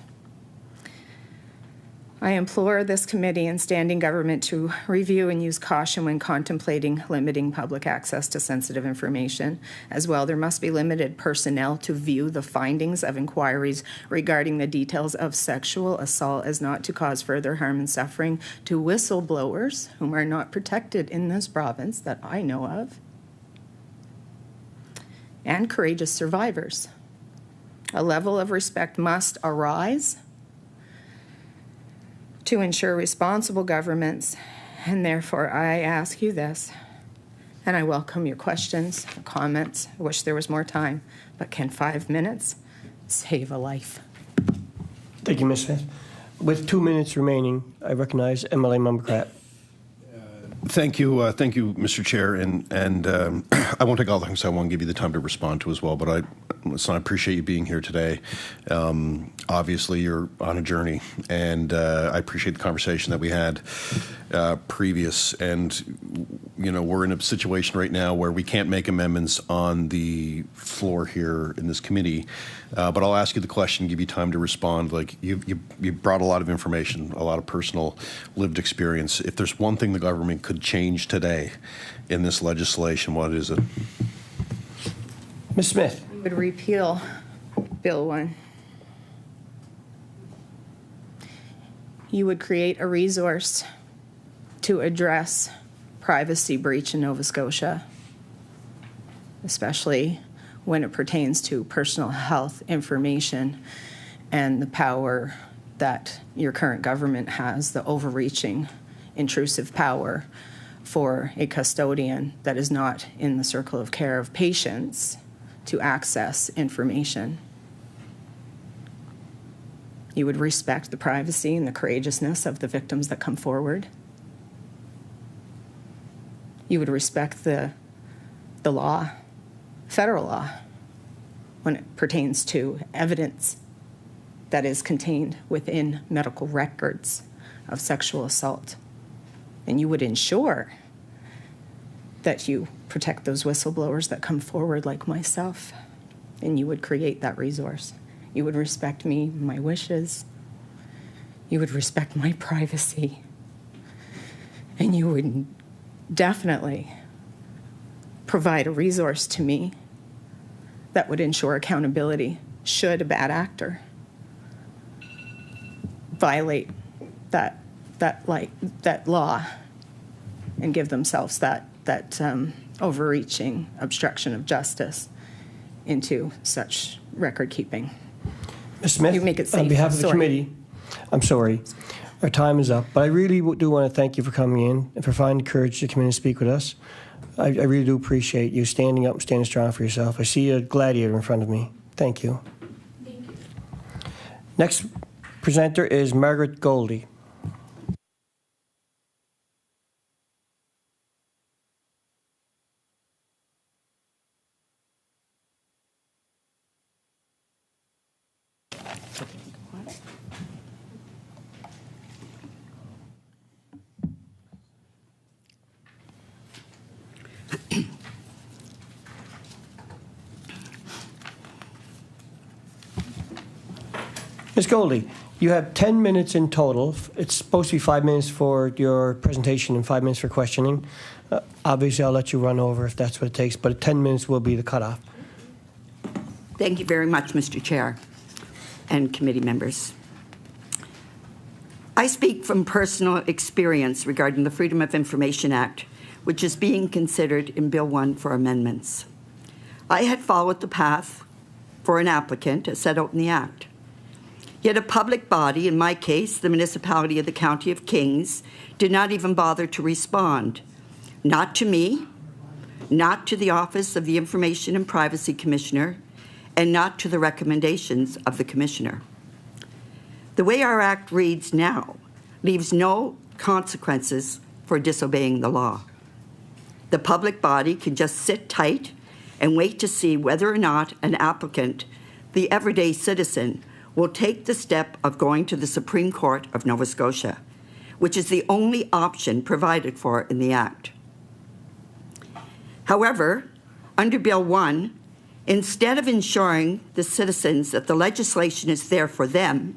I implore this committee and standing government to review and use caution when contemplating limiting public access to sensitive information. As well, there must be limited personnel to view the findings of inquiries regarding the details of sexual assault as not to cause further harm and suffering to whistleblowers whom are not protected in this province that I know of, and courageous survivors. A level of respect must arise to ensure responsible governments, and therefore I ask you this, and I welcome your questions, comments. I wish there was more time, but can 5 minutes save a life? Thank you, Ms. Smith. With 2 minutes remaining, I recognize MLA Mumcrat. Thank you, Mr. Chair, and I won't take all the things. I won't give you the time to respond to as well. But I appreciate you being here today. Obviously, you're on a journey, and I appreciate the conversation that we had previous. And we're in a situation right now where we can't make amendments on the floor here in this committee. But I'll ask you the question, give you time to respond. Like you brought a lot of information, a lot of personal lived experience. If there's one thing the government could change today in this legislation, what is it? Ms. Smith. We would repeal Bill 1. You would create a resource to address privacy breach in Nova Scotia, especially when it pertains to personal health information and the power that your current government has, the overreaching, intrusive power for a custodian that is not in the circle of care of patients to access information. You would respect the privacy and the courageousness of the victims that come forward. You would respect the law, federal law, when it pertains to evidence that is contained within medical records of sexual assault. And you would ensure that you protect those whistleblowers that come forward like myself, and you would create that resource. You would respect me, my wishes. You would respect my privacy. And you would definitely provide a resource to me that would ensure accountability should a bad actor violate that law and give themselves that overreaching obstruction of justice into such record keeping. Ms. Smith, You make it safe. on behalf of the Sorry. committee, I'm sorry, our time is up, but I really do want to thank you for coming in and for finding the courage to come in and speak with us. I really do appreciate you standing up and standing strong for yourself. I see a gladiator in front of me. Thank you. Thank you. Next presenter is Margaret Goldie. Ms. Goldie, you have 10 minutes in total. It's supposed to be 5 minutes for your presentation and 5 minutes for questioning. Obviously, I'll let you run over if that's what it takes, but 10 minutes will be the cutoff. Thank you very much, Mr. Chair and committee members. I speak from personal experience regarding the Freedom of Information Act, which is being considered in Bill 1 for amendments. I had followed the path for an applicant as set out in the Act. Yet a public body, in my case, the municipality of the County of Kings, did not even bother to respond. Not to me, not to the Office of the Information and Privacy Commissioner, and not to the recommendations of the Commissioner. The way our Act reads now leaves no consequences for disobeying the law. The public body can just sit tight and wait to see whether or not an applicant, the everyday citizen, will take the step of going to the Supreme Court of Nova Scotia, which is the only option provided for in the Act. However, under Bill 1, instead of ensuring the citizens that the legislation is there for them,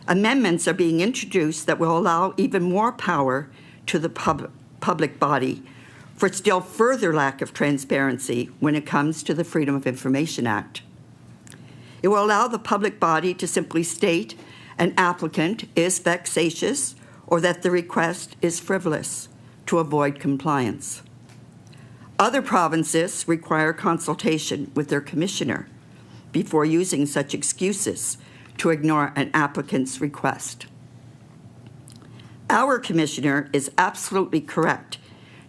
amendments are being introduced that will allow even more power to the public body for still further lack of transparency when it comes to the Freedom of Information Act. It will allow the public body to simply state an applicant is vexatious or that the request is frivolous to avoid compliance. Other provinces require consultation with their commissioner before using such excuses to ignore an applicant's request. Our commissioner is absolutely correct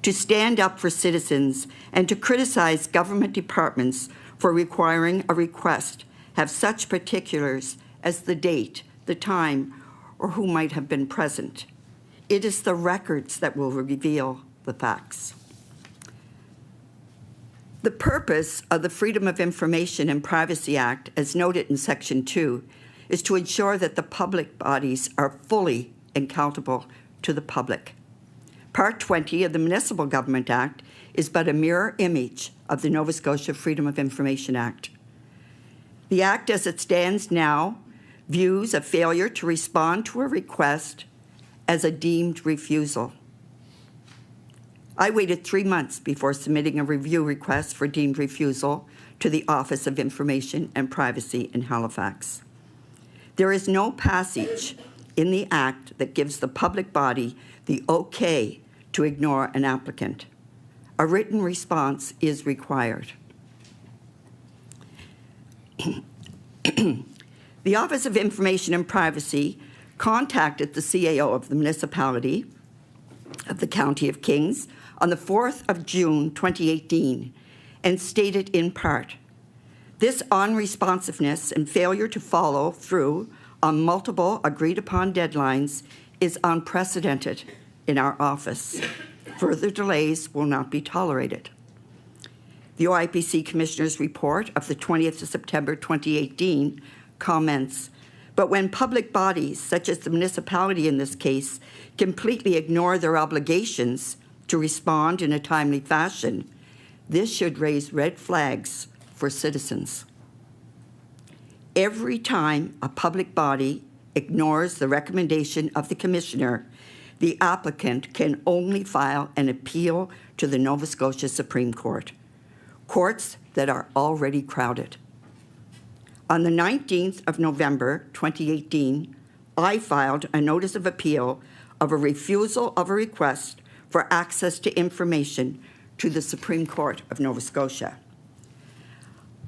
to stand up for citizens and to criticize government departments for requiring a request have such particulars as the date, the time, or who might have been present. It is the records that will reveal the facts. The purpose of the Freedom of Information and Privacy Act, as noted in Section 2, is to ensure that the public bodies are fully accountable to the public. Part 20 of the Municipal Government Act is but a mirror image of the Nova Scotia Freedom of Information Act. The Act as it stands now views a failure to respond to a request as a deemed refusal. I waited 3 months before submitting a review request for deemed refusal to the Office of Information and Privacy in Halifax. There is no passage in the Act that gives the public body the okay to ignore an applicant. A written response is required. The Office of Information and Privacy contacted the CAO of the municipality of the County of Kings on the 4th of June 2018 and stated in part, this unresponsiveness and failure to follow through on multiple agreed upon deadlines is unprecedented in our office. Further delays will not be tolerated. The OIPC Commissioner's report of the 20th of September 2018 comments, but when public bodies, such as the municipality in this case, completely ignore their obligations to respond in a timely fashion, this should raise red flags for citizens. Every time a public body ignores the recommendation of the commissioner, the applicant can only file an appeal to the Nova Scotia Supreme Court, courts that are already crowded. On the 19th of November 2018, I filed a notice of appeal of a refusal of a request for access to information to the Supreme Court of Nova Scotia.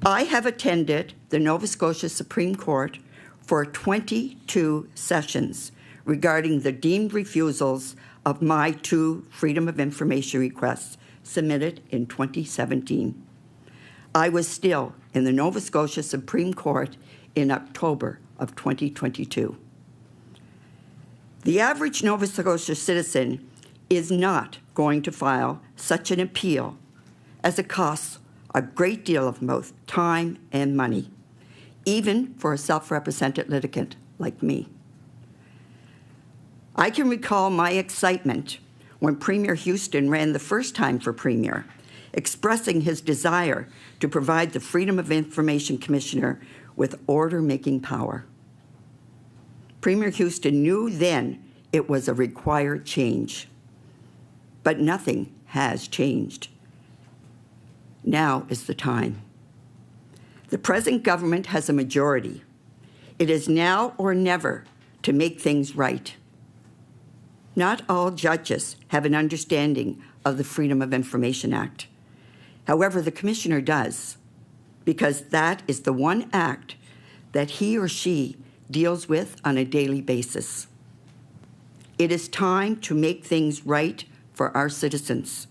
I have attended the Nova Scotia Supreme Court for 22 sessions regarding the deemed refusals of my 2 Freedom of Information requests submitted in 2017. I was still in the Nova Scotia Supreme Court in October of 2022. The average Nova Scotia citizen is not going to file such an appeal, as it costs a great deal of both time and money, even for a self-represented litigant like me. I can recall my excitement when Premier Houston ran the first time for Premier, expressing his desire to provide the Freedom of Information Commissioner with order-making power. Premier Houston knew then it was a required change, but nothing has changed. Now is the time. The present government has a majority. It is now or never to make things right. Not all judges have an understanding of the Freedom of Information Act. However, the commissioner does, because that is the one act that he or she deals with on a daily basis. It is time to make things right for our citizens.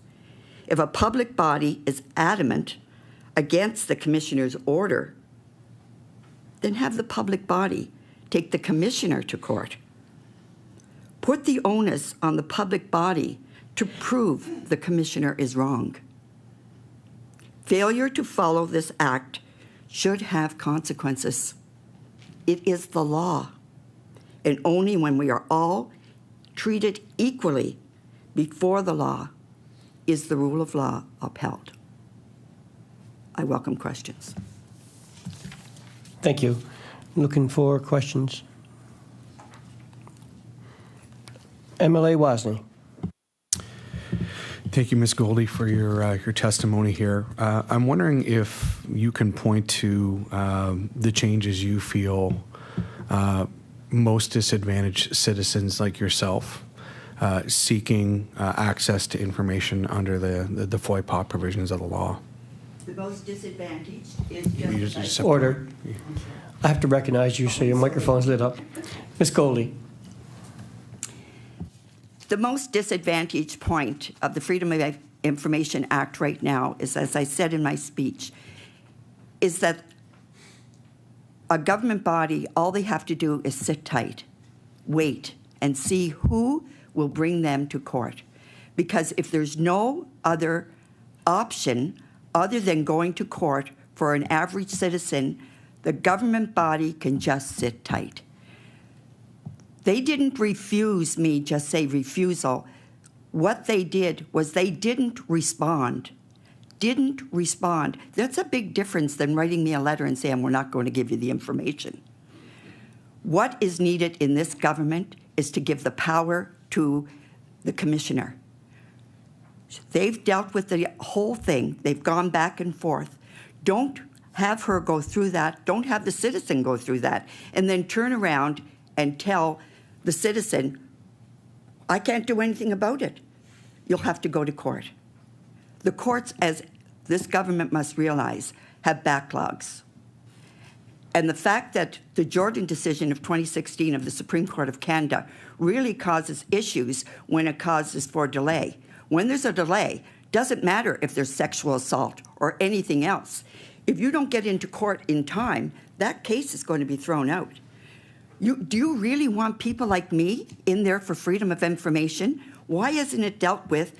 If a public body is adamant against the commissioner's order, then have the public body take the commissioner to court. Put the onus on the public body to prove the commissioner is wrong. Failure to follow this act should have consequences. It is the law, and only when we are all treated equally before the law is the rule of law upheld. I welcome questions. Thank you. Looking for questions. MLA Wozni. Thank you, Ms. Goldie, for your testimony here. I'm wondering if you can point to the changes you feel most disadvantaged citizens like yourself seeking access to information under the FOIPOP provisions of the law. The most disadvantaged is just Order. I have to recognize you, so your microphone's lit up. Ms. Goldie. The most disadvantaged point of the Freedom of Information Act right now is, as I said in my speech, is that a government body, all they have to do is sit tight, wait, and see who will bring them to court. Because if there's no other option other than going to court for an average citizen, the government body can just sit tight. They didn't refuse me, just say refusal. What they did was they didn't respond. Didn't respond. That's a big difference than writing me a letter and saying, we're not going to give you the information. What is needed in this government is to give the power to the commissioner. They've dealt with the whole thing. They've gone back and forth. Don't have her go through that. Don't have the citizen go through that. And then turn around and tell the citizen, I can't do anything about it. You'll have to go to court. The courts, as this government must realize, have backlogs. And the fact that the Jordan decision of 2016 of the Supreme Court of Canada really causes issues when it causes for delay. When there's a delay, doesn't matter if there's sexual assault or anything else. If you don't get into court in time, that case is going to be thrown out. Do you really want people like me in there for freedom of information? Why isn't it dealt with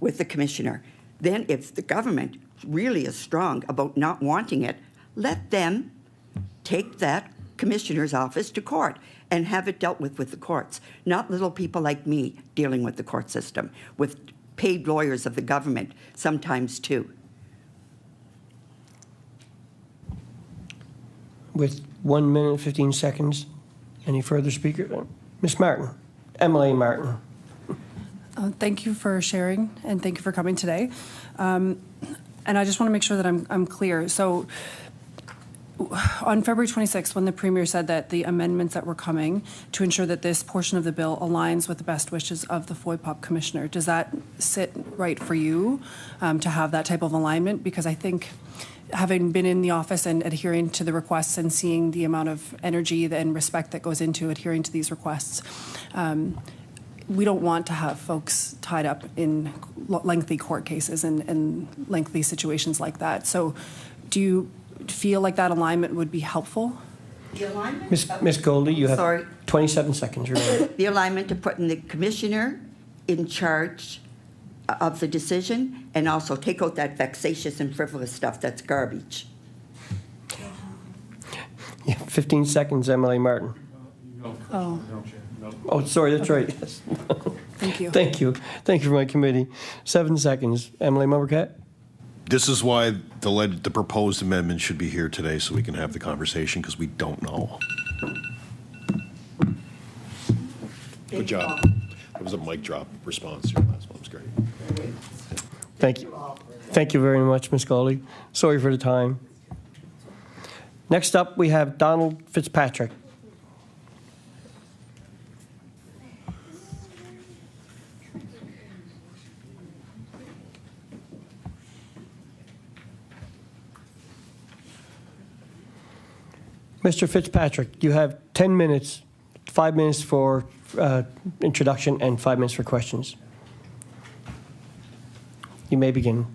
the commissioner? Then if the government really is strong about not wanting it, let them take that commissioner's office to court and have it dealt with the courts, not little people like me dealing with the court system, with paid lawyers of the government, sometimes too. With 1 minute and 15 seconds, any further speaker? Ms. Martin, Emily Martin. Thank you for sharing, and thank you for coming today. And I just want to make sure that I'm clear. So on February 26th, when the Premier said that the amendments that were coming to ensure that this portion of the bill aligns with the best wishes of the FOIPOP Commissioner, does that sit right for you to have that type of alignment? Because I think, having been in the office and adhering to the requests and seeing the amount of energy and respect that goes into adhering to these requests, we don't want to have folks tied up in lengthy court cases and lengthy situations like that. So do you feel like that alignment would be helpful? The alignment? Ms. Goldie, you have Sorry. 27 seconds remaining. The alignment of putting the Commissioner in charge of the decision, and also take out that vexatious and frivolous stuff that's garbage. Yeah, 15 seconds, Emily Martin. Oh. Oh, sorry, that's right. Thank you. Thank you. Thank you for my committee. 7 seconds, Emily Mumbercat. This is why the proposed amendment should be here today, so we can have the conversation, because we don't know. Good job. It was a mic drop response to your last one. It was great. Thank you. Thank you very much, Ms. Goldie. Sorry for the time. Next up, we have Donald Fitzpatrick. Mr. Fitzpatrick, you have 10 minutes, 5 minutes for introduction and 5 minutes for questions. You may begin.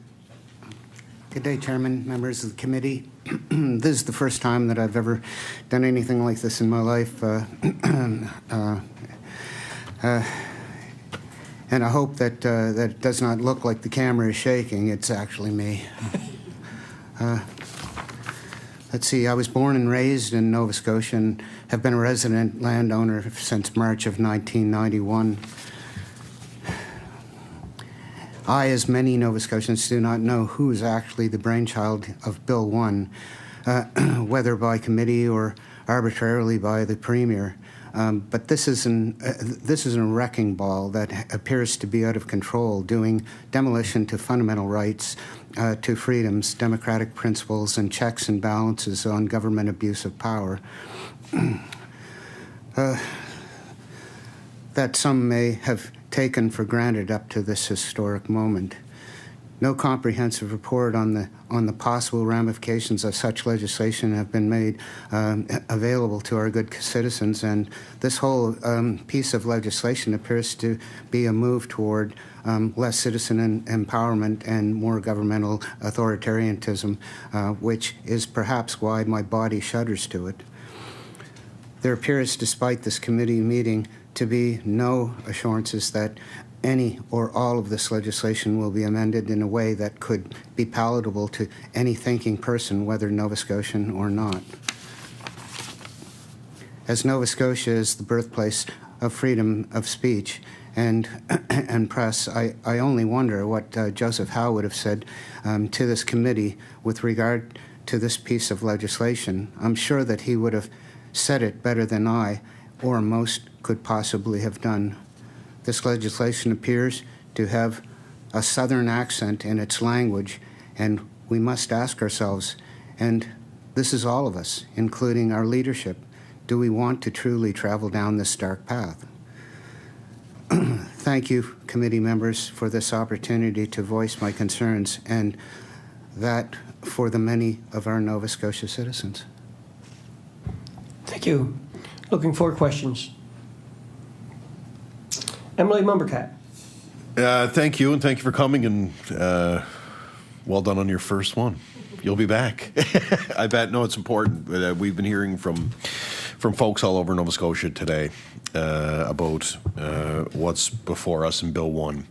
Good day, Chairman, members of the committee. This is the first time that I've ever done anything like this in my life. And I hope that that it does not look like the camera is shaking. It's actually me. Let's see, I was born and raised in Nova Scotia and have been a resident landowner since March of 1991. I, as many Nova Scotians, do not know who is actually the brainchild of Bill 1, whether by committee or arbitrarily by the Premier. But this is a wrecking ball that appears to be out of control, doing demolition to fundamental rights, to freedoms, democratic principles, and checks and balances on government abuse of power. That some may have taken for granted up to this historic moment. No comprehensive report on the possible ramifications of such legislation have been made available to our good citizens, and this whole piece of legislation appears to be a move toward less citizen empowerment and more governmental authoritarianism, which is perhaps why my body shudders to it. There appears, despite this committee meeting, to be no assurances that any or all of this legislation will be amended in a way that could be palatable to any thinking person, whether Nova Scotian or not. As Nova Scotia is the birthplace of freedom of speech and press, I only wonder what Joseph Howe would have said to this committee with regard to this piece of legislation. I'm sure that he would have said it better than I or most could possibly have done. This legislation appears to have a Southern accent in its language, and we must ask ourselves, and this is all of us, including our leadership, do we want to truly travel down this dark path? Thank you, committee members, for this opportunity to voice my concerns, and that for the many of our Nova Scotia citizens. Thank you. Looking for questions. Emily Mumbercat. Thank you, and thank you for coming, and well done on your first one. You'll be back. I bet. No, it's important. We've been hearing from folks all over Nova Scotia today about what's before us in Bill 1.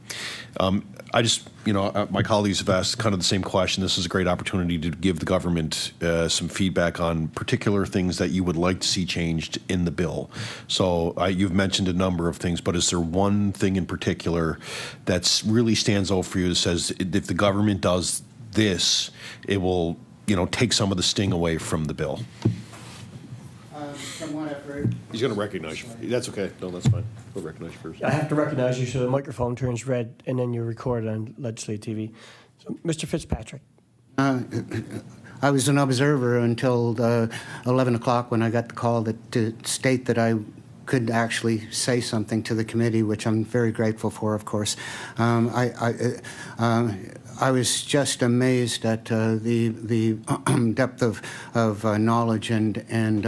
I just, my colleagues have asked kind of the same question. This is a great opportunity to give the government some feedback on particular things that you would like to see changed in the bill. So you've mentioned a number of things, but is there one thing in particular that really stands out for you that says if the government does this, it will, take some of the sting away from the bill? From what I've heard. He's going to recognize you. That's okay. No, that's fine. We'll recognize you first. I have to recognize you so the microphone turns red and then you're recorded on legislative TV. So, Mr. Fitzpatrick. I was an observer until 11 o'clock when I got the call to state that I could actually say something to the committee, which I'm very grateful for, of course. I was just amazed at the depth of knowledge and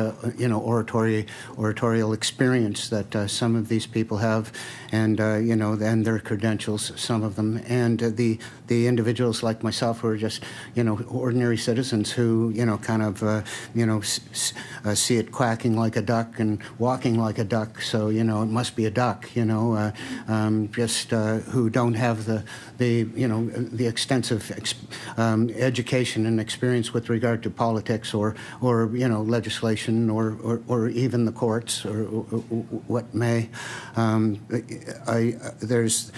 oratorial experience that some of these people have, and and their credentials, some of them, and the individuals like myself who are just ordinary citizens who see it quacking like a duck and walking like a duck, so it must be a duck, who don't have the extensive education and experience with regard to politics or legislation or even the courts or what may. There's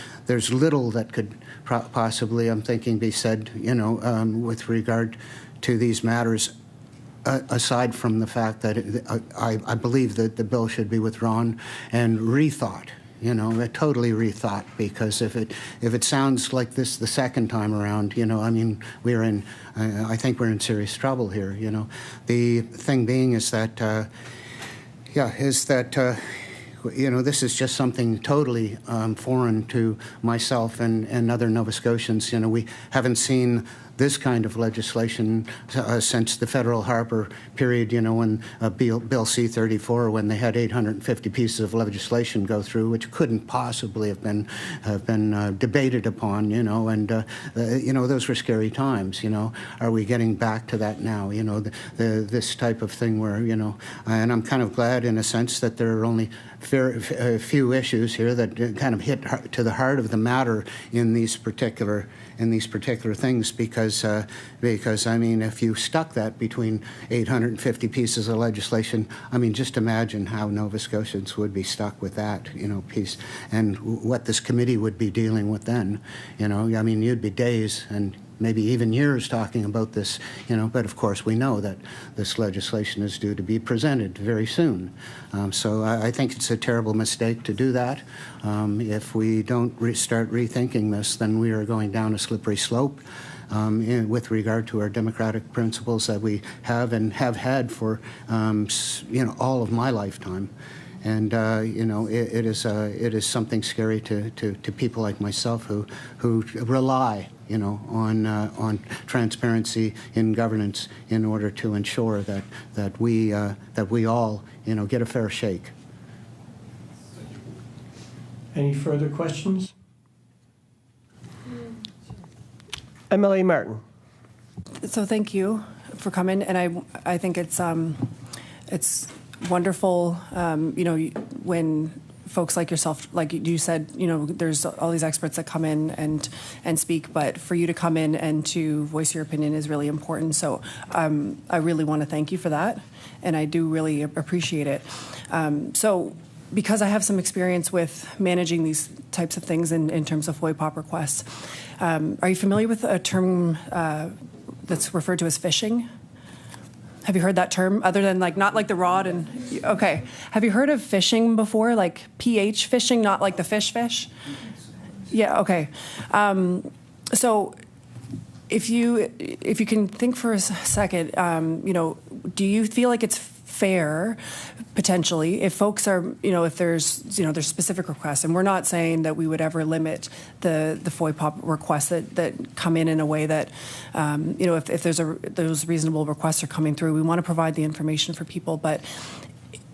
little that could possibly, I'm thinking, be said with regard to these matters, aside from the fact that I believe that the bill should be withdrawn and rethought. Totally rethought, because if it sounds like this the second time around, I think we're in serious trouble here. The thing being is that, this is just something totally foreign to myself and other Nova Scotians. We haven't seen this kind of legislation since the federal Harper period, when Bill C-34, when they had 850 pieces of legislation go through, which couldn't possibly have been debated upon, and those were scary times. Are we getting back to that now? This type of thing where and I'm kind of glad in a sense that there are only a few issues here that kind of hit to the heart of the matter in these particular things, because if you stuck that between 850 pieces of legislation, just imagine how Nova Scotians would be stuck with that piece, and what this committee would be dealing with then. You'd be days and maybe even years talking about this, but of course we know that this legislation is due to be presented very soon. So I think it's a terrible mistake to do that. If we don't start rethinking this, then we are going down a slippery slope with regard to our democratic principles that we have and have had for, all of my lifetime. And it is something scary to people like myself who rely on transparency in governance in order to ensure that we all get a fair shake. Any further questions? MLA Martin. So thank you for coming, and I think it's wonderful, when folks like yourself, like you said, there's all these experts that come in and speak, but for you to come in and to voice your opinion is really important. So I really want to thank you for that, and I do really appreciate it. So because I have some experience with managing these types of things in terms of FOIPOP requests, are you familiar with a term that's referred to as phishing? Have you heard that term, other than not like the rod and, okay. Have you heard of phishing before, like pH phishing, not like the fish? Yeah, okay. So if you can think for a second, do you feel like it's fair, potentially, if folks are, if there's specific requests, and we're not saying that we would ever limit the FOIPOP requests that come in a way that, if those reasonable requests are coming through, we want to provide the information for people, but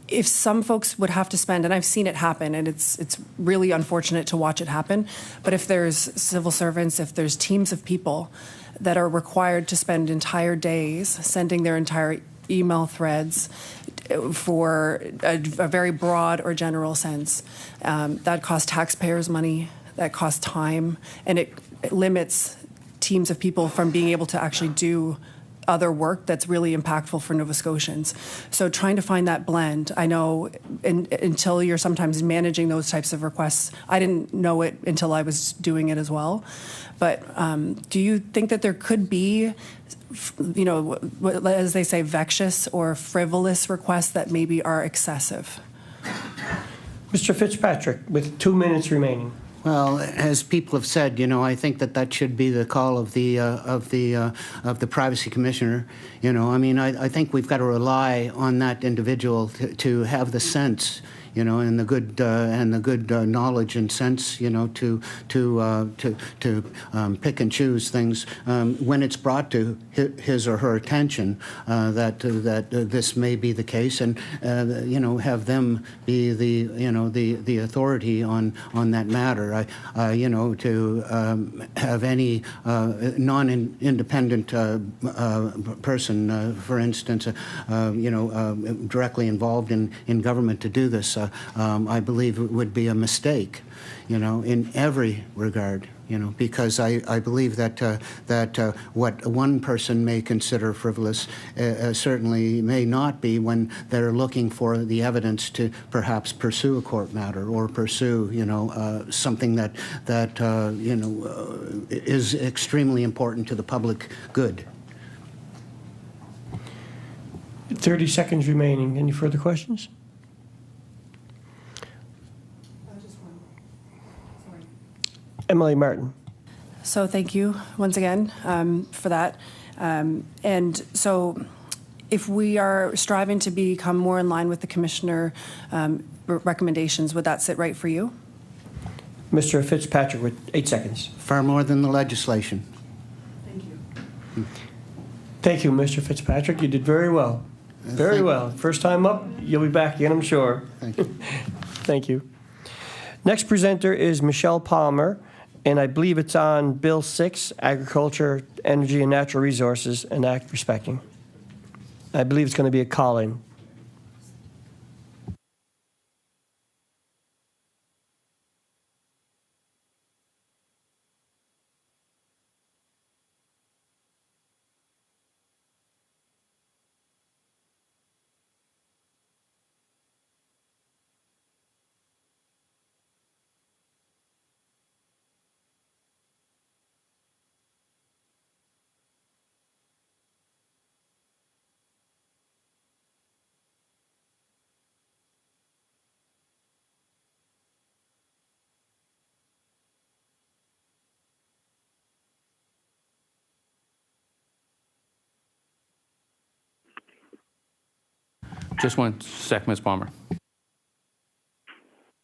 if some folks would have to spend, and I've seen it happen, and it's really unfortunate to watch it happen, but if there's civil servants, if there's teams of people that are required to spend entire days sending their entire email threads for a very broad or general sense, that costs taxpayers money, that costs time, and it limits teams of people from being able to actually do other work that's really impactful for Nova Scotians. So trying to find that blend, I know until you're sometimes managing those types of requests, I didn't know it until I was doing it as well. But do you think that there could be, you know, as they say, vexatious or frivolous requests that maybe are excessive? Mr. Fitzpatrick, with 2 minutes remaining. Well, as people have said, you know, I think that should be the call of the privacy commissioner. You know, I mean, I think we've got to rely on that individual to have the sense, you know, and the good knowledge and sense, you know, to pick and choose things when it's brought to his or her attention that this may be the case, and you know, have them be the authority on that matter. You know, to have any non-independent person, for instance, you know, directly involved in government to do this. I believe it would be a mistake, you know, in every regard, you know, because I believe that what one person may consider frivolous certainly may not be when they're looking for the evidence to perhaps pursue a court matter or pursue, you know, something that you know, is extremely important to the public good. 30 seconds remaining. Any further questions? Emily Martin. So thank you once again for that. And so if we are striving to become more in line with the commissioner recommendations, would that sit right for you? Mr. Fitzpatrick with 8 seconds. Far more than the legislation. Thank you. Thank you, Mr. Fitzpatrick. You did very well. Very well. First time up, you'll be back again, I'm sure. Thank you. Thank you. Next presenter is Michelle Palmer, and I believe it's on Bill 6, Agriculture, Energy and Natural Resources, and Act Respecting. I believe it's going to be a call-in. Just 1 sec, Ms. Palmer.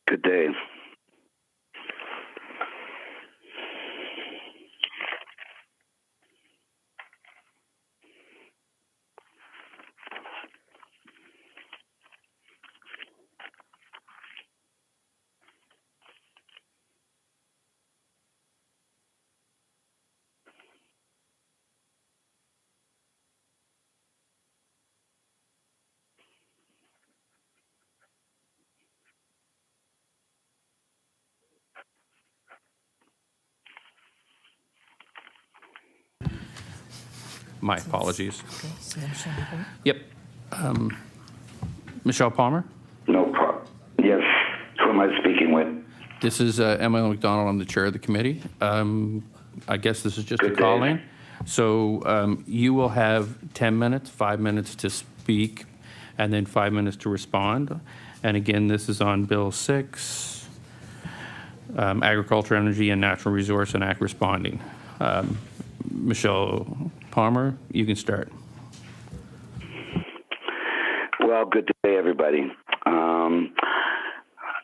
Good day. My apologies. Yep. Michelle Palmer? No problem. Yes. Who am I speaking with? This is Emily McDonald. I'm the chair of the committee. I guess this is just Good a call day. in. So you will have 10 minutes, 5 minutes to speak, and then 5 minutes to respond. And again, this is on Bill 6, Agriculture, Energy, and Natural Resource and Act Responding. Michelle Palmer, you can start. Well, good day, everybody.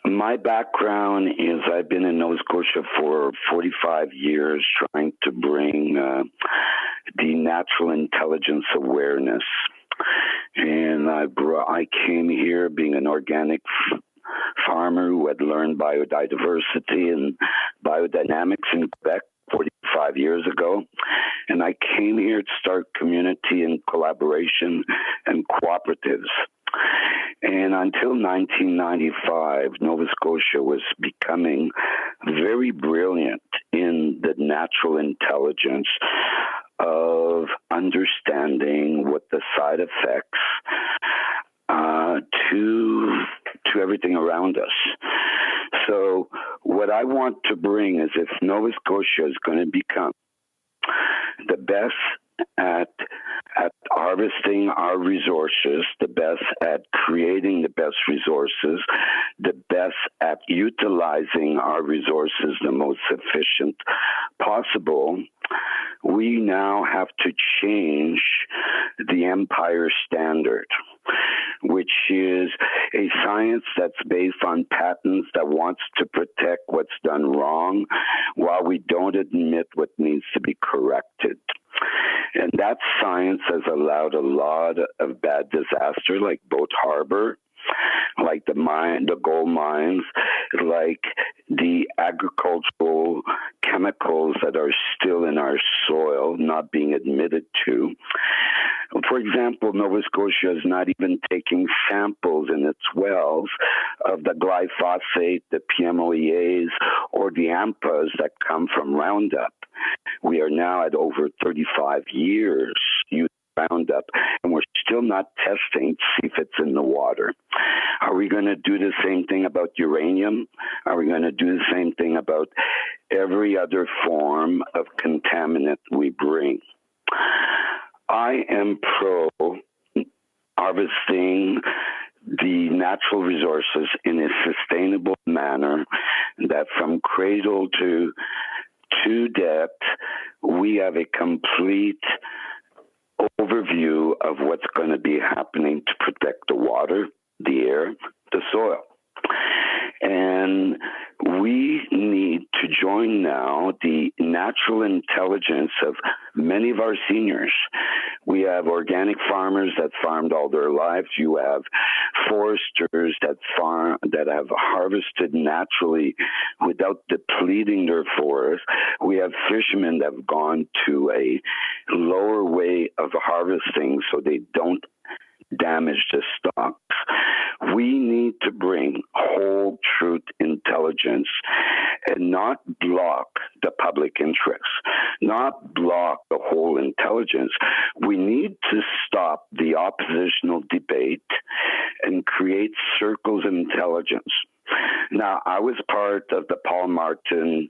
My background is I've been in Nova Scotia for 45 years trying to bring the natural intelligence awareness. And I came here being an organic farmer who had learned biodiversity and biodynamics in Quebec 45 years ago. And I came here to start community and collaboration and cooperatives. And until 1995, Nova Scotia was becoming very brilliant in the natural intelligence of understanding what the side effects to everything around us. So what I want to bring is, if Nova Scotia is going to become the best at harvesting our resources, the best at creating the best resources, the best at utilizing our resources the most efficient possible, we now have to change the empire standard, which is a science that's based on patents that wants to protect what's done wrong while we don't admit what needs to be corrected. And that science has allowed a lot of bad disaster, like Boat Harbor, like the gold mines, like the agricultural chemicals that are still in our soil not being admitted to. For example, Nova Scotia is not even taking samples in its wells of the glyphosate, the PMOEAs, or the AMPAs that come from Roundup. We are now at over 35 years using Roundup, and we're still not testing to see if it's in the water. Are we going to do the same thing about uranium? Are we going to do the same thing about every other form of contaminant we bring? I am pro harvesting the natural resources in a sustainable manner, that from cradle to death, we have a complete overview of what's going to be happening to protect the water, the air, the soil. And we need to join now the natural intelligence of many of our seniors. We have organic farmers that farmed all their lives. You have foresters that have harvested naturally without depleting their forests. We have fishermen that have gone to a lower way of harvesting so they don't damage the stocks. We need to bring whole truth intelligence and not block the public interest, not block the whole intelligence. We need to stop the oppositional debate and create circles of intelligence. Now, I was part of the Paul Martin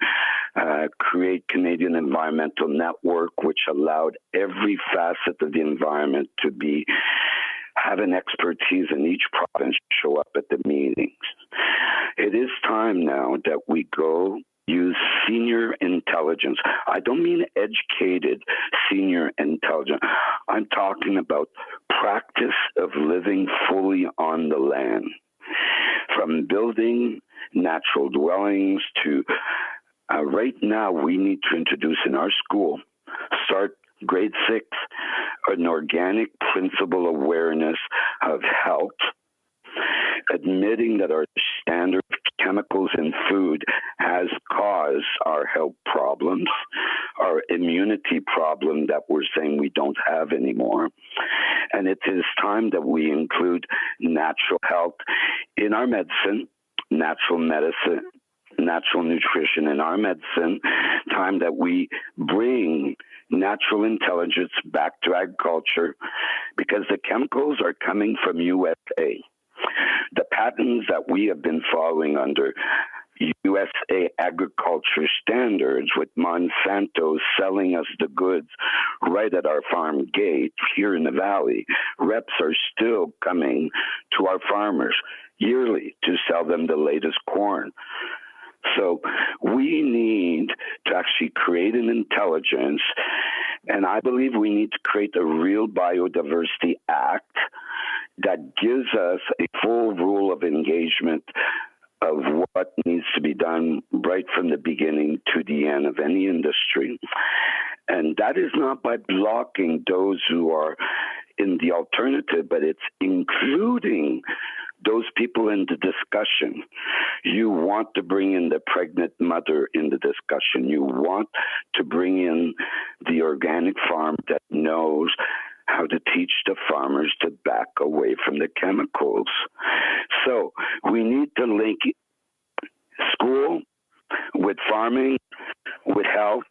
Create Canadian Environmental Network, which allowed every facet of the environment to have an expertise in each province show up at the meetings. It is time now that we go use senior intelligence. I don't mean educated senior intelligence. I'm talking about practice of living fully on the land. From building natural dwellings to right now, we need to introduce in our school, start grade 6, an organic principle awareness of health, admitting that our standard chemicals in food has caused our health problems, our immunity problem that we're saying we don't have anymore. And it is time that we include natural health in our medicine, natural medicine, natural nutrition in our medicine, time that we bring natural intelligence back to agriculture, because the chemicals are coming from USA. The patents that we have been following under USA agriculture standards, with Monsanto selling us the goods right at our farm gate here in the valley, reps are still coming to our farmers yearly to sell them the latest corn. So we need to actually create an intelligence, and I believe we need to create a real biodiversity act that gives us a full rule of engagement of what needs to be done right from the beginning to the end of any industry. And that is not by blocking those who are in the alternative, but it's including those people in the discussion. You want to bring in the pregnant mother in the discussion. You want to bring in the organic farm that knows how to teach the farmers to back away from the chemicals. So we need to link school with farming, with health,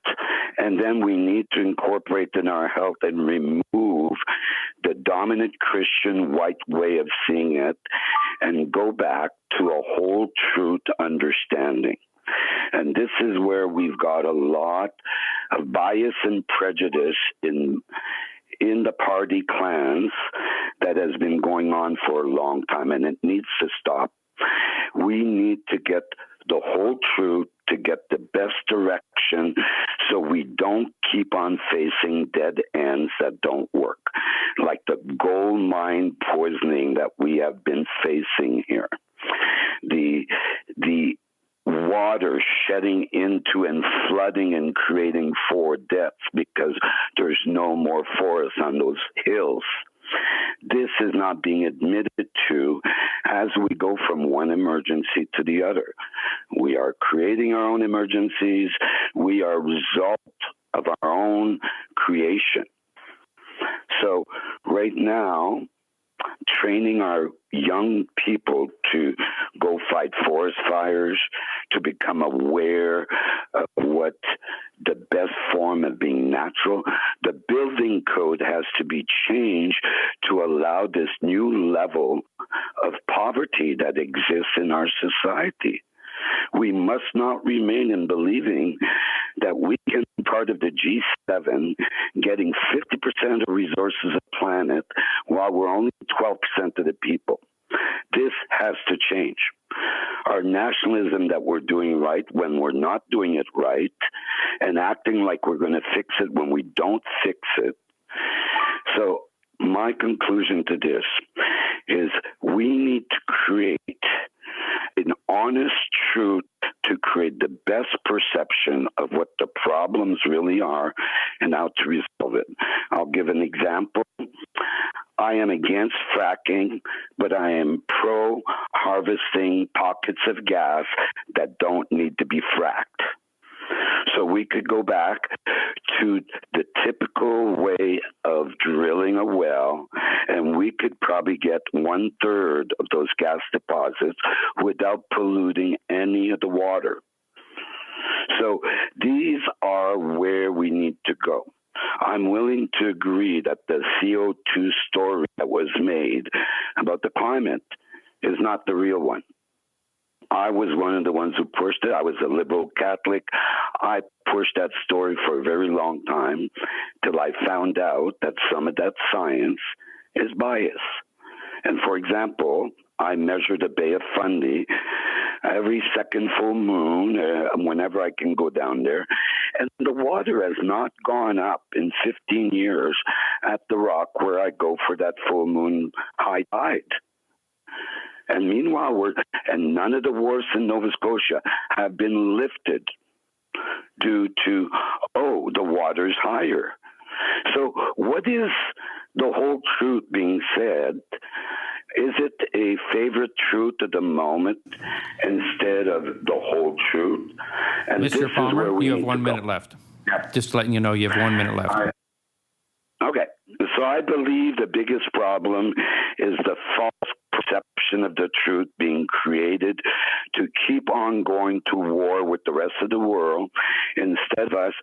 and then we need to incorporate in our health and remove the dominant Christian white way of seeing it and go back to a whole truth understanding. And this is where we've got a lot of bias and prejudice in the party clans that has been going on for a long time, and it needs to stop. We need to get the whole truth to get the best direction so we don't keep on facing dead ends that don't work, like the gold mine poisoning that we have been facing here. The water shedding into and flooding and creating 4 deaths because there's no more forest on those hills. This is not being admitted to as we go from one emergency to the other. We are creating our own emergencies. We are a result of our own creation. So right now, training our young people to go fight forest fires, to become aware of what the best form of being natural. The building code has to be changed to allow this new level of poverty that exists in our society. We must not remain in believing that we can be part of the G7 getting 50% of resources of the planet while we're only 12% of the people. This has to change. Our nationalism that we're doing right when we're not doing it right and acting like we're going to fix it when we don't fix it. So my conclusion to this is we need to create an honest truth to create the best perception of what the problems really are and how to resolve it. I'll give an example. I am against fracking, but I am pro-harvesting pockets of gas that don't need to be fracked. So we could go back to the typical way of drilling a well, and we could probably get 1/3 of those gas deposits without polluting any of the water. So these are where we need to go. I'm willing to agree that the CO2 story that was made about the climate is not the real one. I was one of the ones who pushed it. I was a liberal Catholic. I pushed that story for a very long time till I found out that some of that science is bias. And for example, I measure the Bay of Fundy every second full moon, whenever I can go down there. And the water has not gone up in 15 years at the rock where I go for that full moon high tide. And meanwhile, and none of the wharfs in Nova Scotia have been lifted due to, the water's higher. So what is the whole truth being said? Is it a favorite truth at the moment instead of the whole truth? And Mr. Palmer, you have 1 minute left. Just letting you know you have 1 minute left. Okay. So I believe the biggest problem is the false perception of the truth being created to keep on going to war with the rest of the world instead of us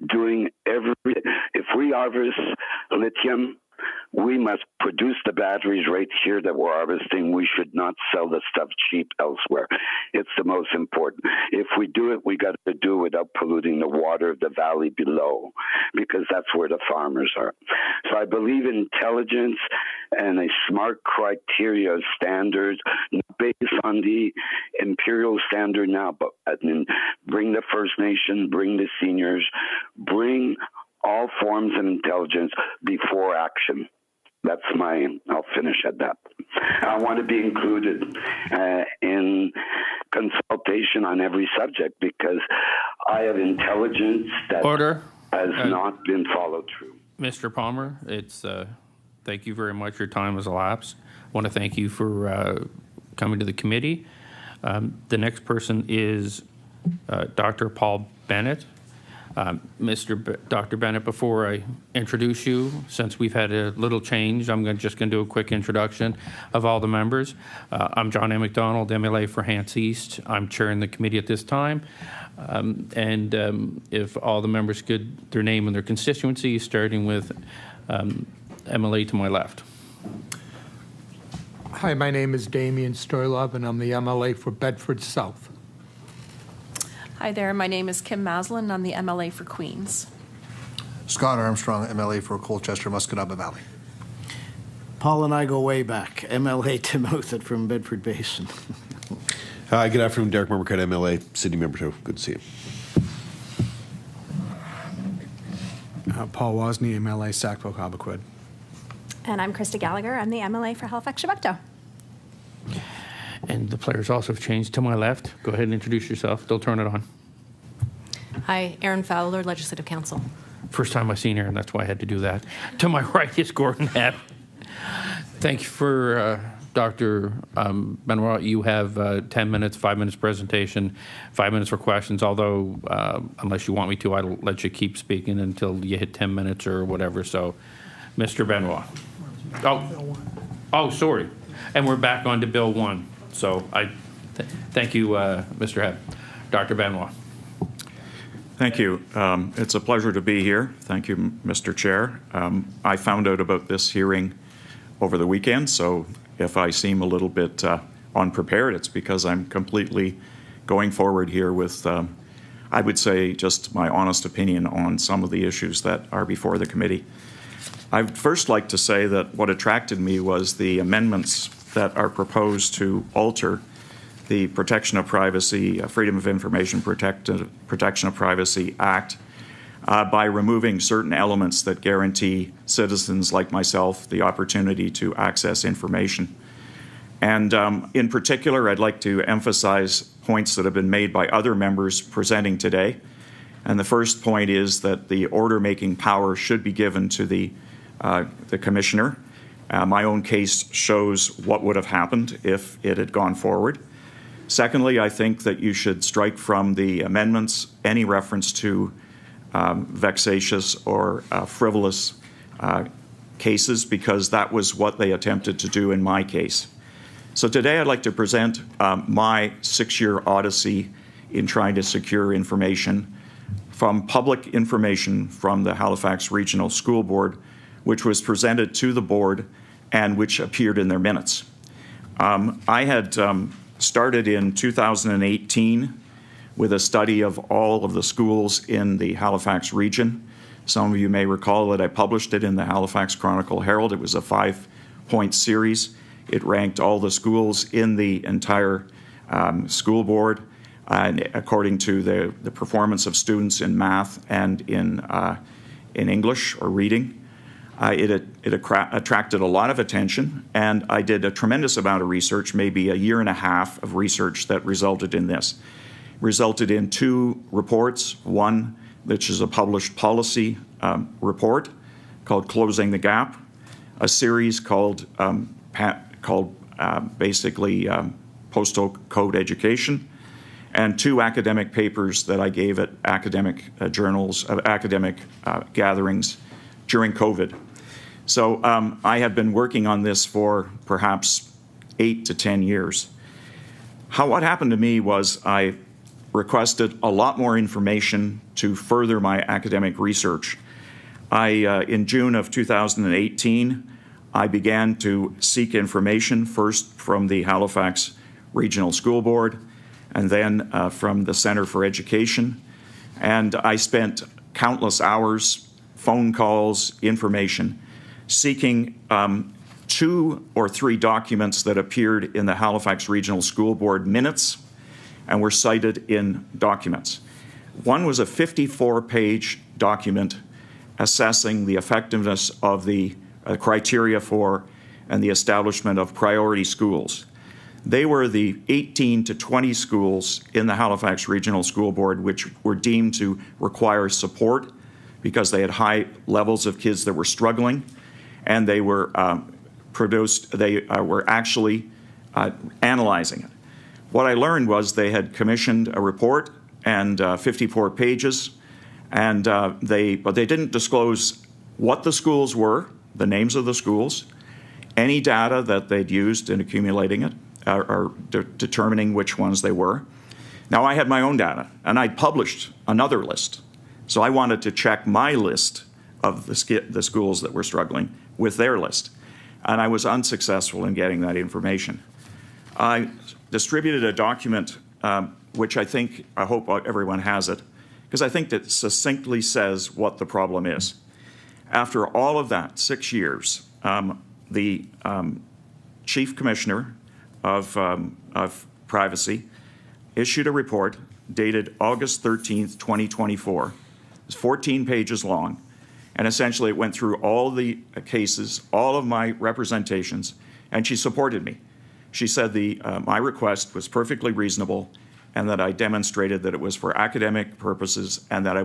doing if we harvest lithium, we must produce the batteries right here that we're harvesting. We should not sell the stuff cheap elsewhere. It's the most important. If we do it, we got to do it without polluting the water of the valley below, because that's where the farmers are. So I believe in intelligence and a smart criteria of standards based on the imperial standard now, but bring the First Nation, bring the seniors, bring all forms of intelligence before action. That's I'll finish at that. I want to be included in consultation on every subject because I have intelligence that has not been followed through. Mr. Palmer, thank you very much. Your time has elapsed. I want to thank you for coming to the committee. The next person is Dr. Paul Bennett. Dr. Bennett, before I introduce you, since we've had a little change, I'm just going to do a quick introduction of all the members. I'm John A. McDonald, MLA for Hants East. I'm chairing the committee at this time. If all the members could, their name and their constituency, starting with MLA to my left. Hi, my name is Damian Stoylov, and I'm the MLA for Bedford South. Hi there, my name is Kim Maslin. I'm the MLA for Queens. Scott Armstrong, MLA for Colchester, Musquodoboit Valley. Paul and I go way back. MLA Tim Outhet from Bedford Basin. Hi, good afternoon. Derek Murmucat, MLA, City Member 2. Good to see you. Paul Wozni, MLA, Sackville-Cobequid. And I'm Krista Gallagher. I'm the MLA for Halifax-Chebucto. And the players also have changed to my left. Go ahead and introduce yourself. They'll turn it on. Hi, Erin Fowler, Legislative Council. First time I've seen Erin, that's why I had to do that. To my right is Gordon Happ. Thank you for Dr. Benoit. You have 10 minutes, 5 minutes presentation, 5 minutes for questions, although unless you want me to, I'll let you keep speaking until you hit 10 minutes or whatever. So, Mr. Benoit. Oh, sorry. And we're back on to Bill 1. So thank you, Mr. Happ. Dr. Benoit. Thank you. It's a pleasure to be here. Thank you, Mr. Chair. I found out about this hearing over the weekend, so if I seem a little bit unprepared, it's because I'm completely going forward here with, I would say, just my honest opinion on some of the issues that are before the committee. I'd first like to say that what attracted me was the amendments that are proposed to alter the Protection of Privacy, Freedom of Information Protection of Privacy Act by removing certain elements that guarantee citizens like myself the opportunity to access information. And in particular, I'd like to emphasize points that have been made by other members presenting today. And the first point is that the order-making power should be given to the commissioner. My own case shows what would have happened if it had gone forward. Secondly, I think that you should strike from the amendments any reference to vexatious or frivolous cases, because that was what they attempted to do in my case. So today I'd like to present my 6-year odyssey in trying to secure information from public information from the Halifax Regional School Board, which was presented to the board and which appeared in their minutes. I had started in 2018 with a study of all of the schools in the Halifax region. Some of you may recall that I published it in the Halifax Chronicle Herald. It was a 5-point series. It ranked all the schools in the entire school board according to the performance of students in math and in English or reading. It attracted a lot of attention, and I did a tremendous amount of research, maybe a year and a half of research that resulted in this. Resulted in 2 reports, one which is a published policy report called Closing the Gap, a series called basically Postal Code Education, and 2 academic papers that I gave at academic journals, academic gatherings during COVID. So I have been working on this for perhaps 8 to 10 years. What happened to me was I requested a lot more information to further my academic research. In June of 2018, I began to seek information first from the Halifax Regional School Board and then from the Centre for Education. And I spent countless hours, phone calls, information, seeking 2 or 3 documents that appeared in the Halifax Regional School Board minutes and were cited in documents. One was a 54-page document assessing the effectiveness of the criteria for and the establishment of priority schools. They were the 18 to 20 schools in the Halifax Regional School Board which were deemed to require support because they had high levels of kids that were struggling, and they were were actually analyzing it. What I learned was they had commissioned a report and 54 pages, And but they didn't disclose what the schools were, the names of the schools, any data that they'd used in accumulating it, or determining which ones they were. Now, I had my own data, and I'd published another list. So I wanted to check my list of the schools that were struggling with their list. And I was unsuccessful in getting that information. I distributed a document, which I hope everyone has it, because I think that succinctly says what the problem is. After all of that, 6 years, the Chief Commissioner of Privacy issued a report dated August 13th, 2024. It's 14 pages long, and essentially it went through all the cases, all of my representations, and she supported me. She said my request was perfectly reasonable and that I demonstrated that it was for academic purposes and that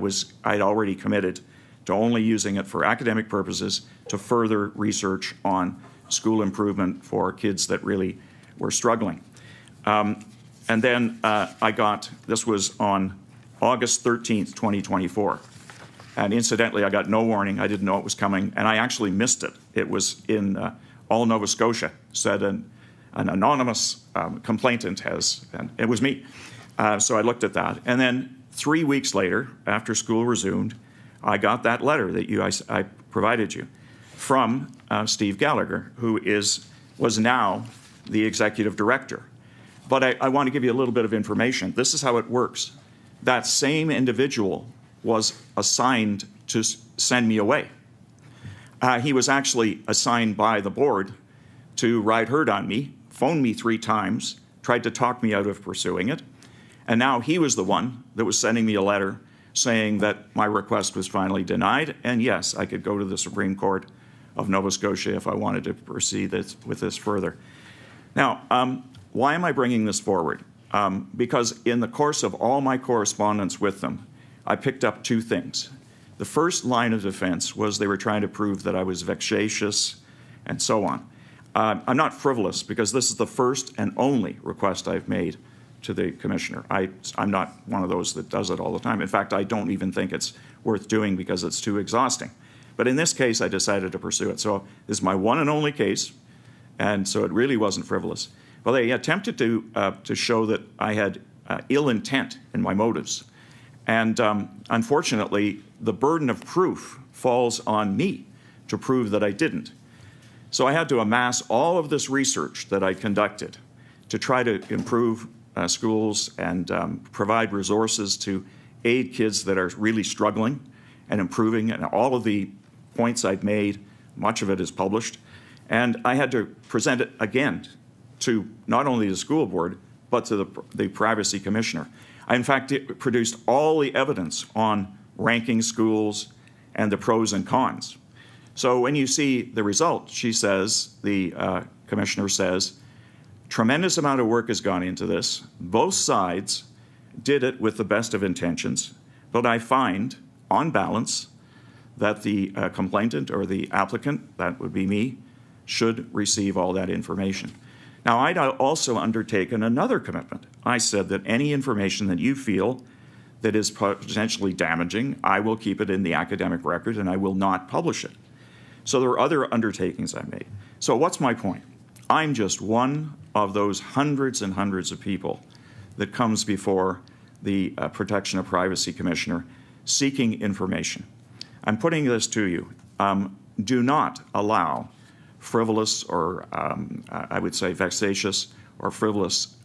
I'd already committed to only using it for academic purposes to further research on school improvement for kids that really were struggling. And then this was on August 13th, 2024. And incidentally, I got no warning. I didn't know it was coming, and I actually missed it. It was in All Nova Scotia, said an anonymous complainant has, and it was me. So I looked at that. And then 3 weeks later, after school resumed, I got that letter that I provided you from Steve Gallagher, who was now the executive director. But I want to give you a little bit of information. This is how it works. That same individual was assigned to send me away. He was actually assigned by the board to ride herd on me, phoned me 3 times, tried to talk me out of pursuing it, and now he was the one that was sending me a letter saying that my request was finally denied, and yes, I could go to the Supreme Court of Nova Scotia if I wanted to proceed with this further. Now, why am I bringing this forward? Because in the course of all my correspondence with them, I picked up 2 things. The first line of defense was they were trying to prove that I was vexatious and so on. I'm not frivolous because this is the first and only request I've made to the commissioner. I'm not one of those that does it all the time. In fact, I don't even think it's worth doing because it's too exhausting. But in this case, I decided to pursue it. So this is my one and only case, and so it really wasn't frivolous. Well, they attempted to show that I had ill intent in my motives. And unfortunately, the burden of proof falls on me to prove that I didn't. So I had to amass all of this research that I conducted to try to improve schools and provide resources to aid kids that are really struggling and improving. And all of the points I've made, much of it is published. And I had to present it again to not only the school board, but to the privacy commissioner. I, in fact, produced all the evidence on ranking schools and the pros and cons. So when you see the result, she says, the commissioner says, tremendous amount of work has gone into this. Both sides did it with the best of intentions, but I find, on balance, that the complainant or the applicant, that would be me, should receive all that information. Now, I'd also undertaken another commitment. I said that any information that you feel that is potentially damaging, I will keep it in the academic record and I will not publish it. So there are other undertakings I made. So what's my point? I'm just one of those hundreds and hundreds of people that comes before the Protection of Privacy Commissioner seeking information. I'm putting this to you. Do not allow frivolous or I would say vexatious or frivolous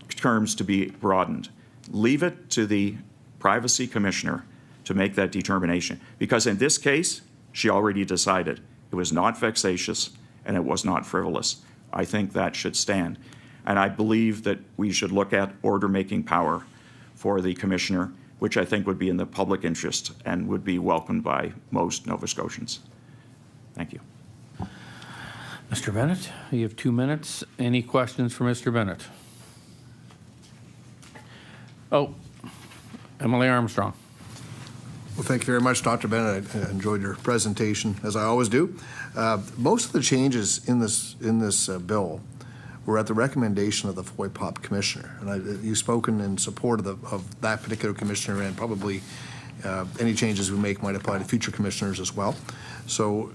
terms to be broadened. Leave it to the Privacy Commissioner to make that determination. Because in this case, she already decided it was not vexatious and it was not frivolous. I think that should stand. And I believe that we should look at order-making power for the Commissioner, which I think would be in the public interest and would be welcomed by most Nova Scotians. Thank you. Mr. Bennett, you have 2 minutes. Any questions for Mr. Bennett? Oh, Emily Armstrong. Well, thank you very much, Dr. Bennett. I enjoyed your presentation, as I always do. Most of the changes in this bill were at the recommendation of the FOIPOP commissioner. And you've spoken in support of that particular commissioner and probably Any changes we make might apply to future commissioners as well. So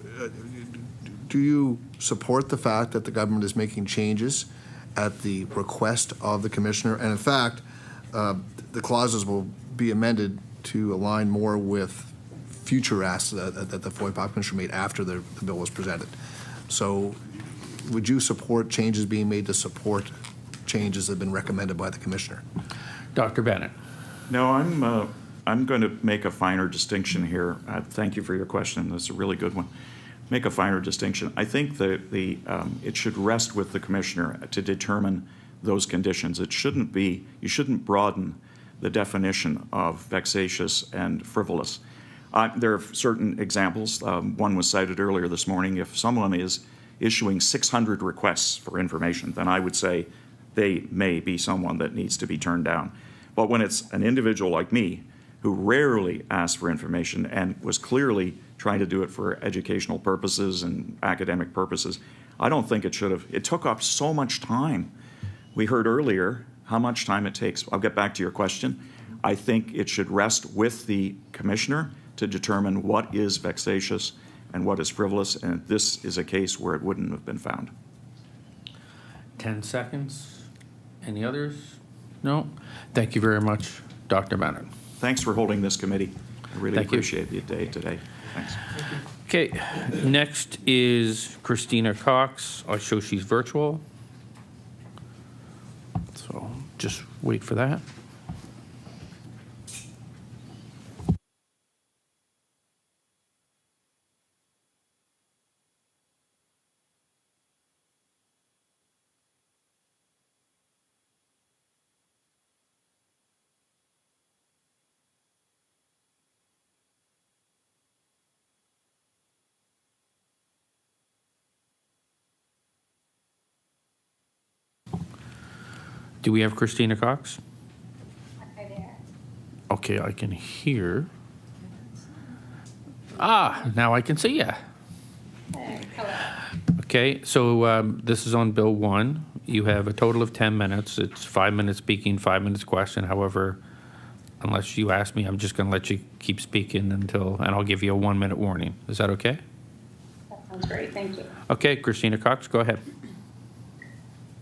do you support the fact that the government is making changes at the request of the commissioner? And in fact, the clauses will be amended to align more with future asks that the FOIPOP commissioner made after the bill was presented. So would you support changes being made to support changes that have been recommended by the commissioner? Dr. Bennett. No, I'm going to make a finer distinction here. Thank you for your question. That's a really good one. Make a finer distinction. I think that it should rest with the commissioner to determine those conditions. It shouldn't be, you shouldn't broaden the definition of vexatious and frivolous. There are certain examples. One was cited earlier this morning. If someone is issuing 600 requests for information, then I would say they may be someone that needs to be turned down. But when it's an individual like me who rarely asks for information and was clearly trying to do it for educational purposes and academic purposes, I don't think it should have. It took up so much time. We heard earlier how much time it takes. I'll get back to your question. I think it should rest with the commissioner to determine what is vexatious and what is frivolous, and this is a case where it wouldn't have been found. 10 seconds. Any others? No? Thank you very much, Dr. Bennett. Thanks for holding this committee. I really Thank you. appreciate the day today. Thanks. Okay, next is Christina Cox. I'll show she's virtual. So just wait for that. Do we have Christina Cox? Okay, I can hear. Now I can see you. Okay, so this is on Bill 1. You have a total of 10 minutes. It's 5 minutes speaking, 5 minutes question. However, unless you ask me, I'm just going to let you keep speaking and I'll give you a 1 minute warning. Is that okay? That sounds great. Thank you. Okay, Christina Cox, go ahead.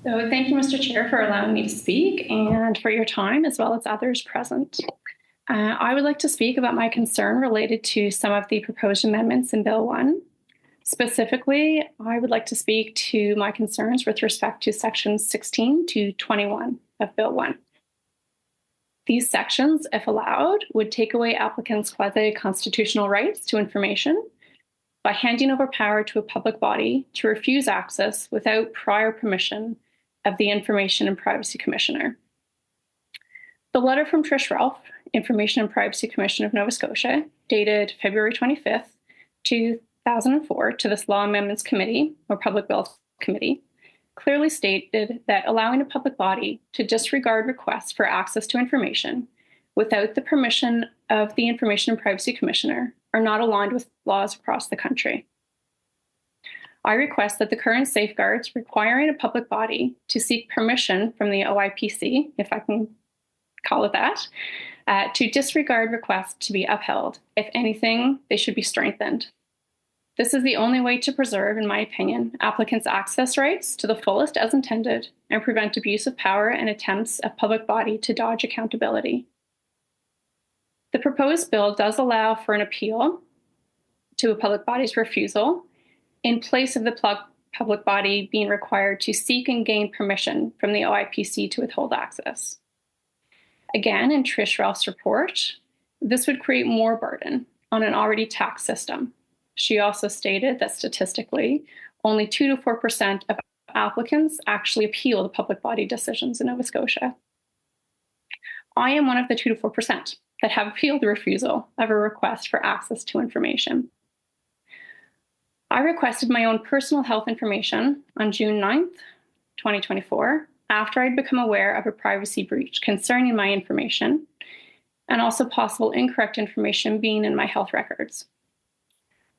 So thank you, Mr. Chair, for allowing me to speak and for your time, as well as others present. I would like to speak about my concern related to some of the proposed amendments in Bill 1. Specifically, I would like to speak to my concerns with respect to sections 16 to 21 of Bill 1. These sections, if allowed, would take away applicants' quasi-constitutional rights to information by handing over power to a public body to refuse access without prior permission of the Information and Privacy Commissioner. The letter from Trish Ralph, Information and Privacy Commissioner of Nova Scotia, dated February 25th, 2004, to this Law Amendments Committee, or Public Bills Committee, clearly stated that allowing a public body to disregard requests for access to information without the permission of the Information and Privacy Commissioner are not aligned with laws across the country. I request that the current safeguards requiring a public body to seek permission from the OIPC, if I can call it that, to disregard requests to be upheld. If anything, they should be strengthened. This is the only way to preserve, in my opinion, applicants' access rights to the fullest as intended and prevent abuse of power and attempts of public body to dodge accountability. The proposed bill does allow for an appeal to a public body's refusal in place of the public body being required to seek and gain permission from the OIPC to withhold access. Again, in Trish Ralph's report, this would create more burden on an already taxed system. She also stated that statistically, only 2 to 4% of applicants actually appeal the public body decisions in Nova Scotia. I am one of the 2 to 4% that have appealed the refusal of a request for access to information. I requested my own personal health information on June 9th, 2024, after I'd become aware of a privacy breach concerning my information and also possible incorrect information being in my health records.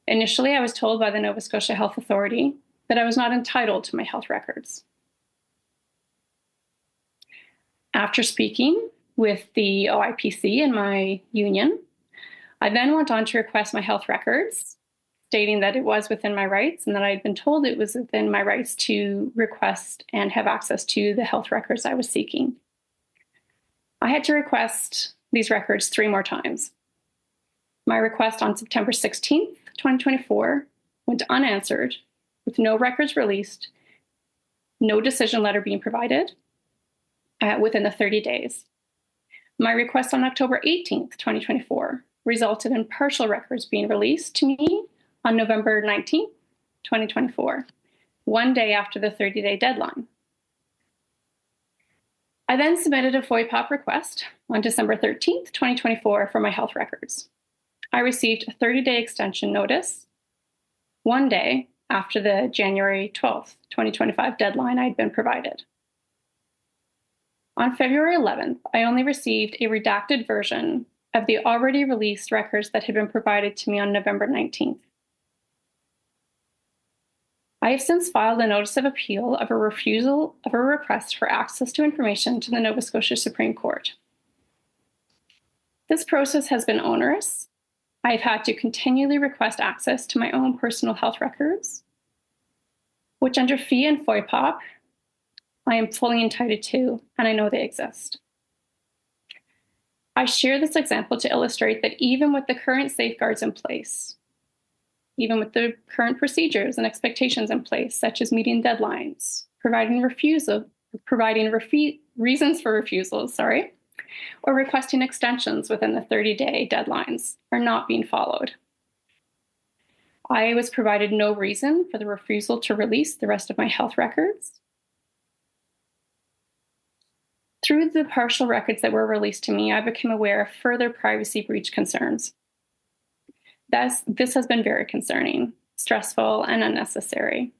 Initially, I was told by the Nova Scotia Health Authority that I was not entitled to my health records. After speaking with the OIPC and my union, I then went on to request my health records, stating that it was within my rights and that I had been told it was within my rights to request and have access to the health records I was seeking. I had to request these records 3 more times. My request on September 16th, 2024 went unanswered, with no records released, no decision letter being provided within the 30 days. My request on October 18th, 2024 resulted in partial records being released to me on November 19th, 2024, 1 day after the 30-day deadline. I then submitted a FOIPOP request on December 13th, 2024 for my health records. I received a 30-day extension notice 1 day after the January 12th, 2025 deadline I had been provided. On February 11th, I only received a redacted version of the already released records that had been provided to me on November 19th. I have since filed a notice of appeal of a refusal of a request for access to information to the Nova Scotia Supreme Court. This process has been onerous. I have had to continually request access to my own personal health records, which under fee and FOIPOP, I am fully entitled to, and I know they exist. I share this example to illustrate that even with the current safeguards in place, even with the current procedures and expectations in place, such as meeting deadlines, providing reasons for refusals, or requesting extensions within the 30-day deadlines are not being followed. I was provided no reason for the refusal to release the rest of my health records. Through the partial records that were released to me, I became aware of further privacy breach concerns. This has been very concerning, stressful, and unnecessary.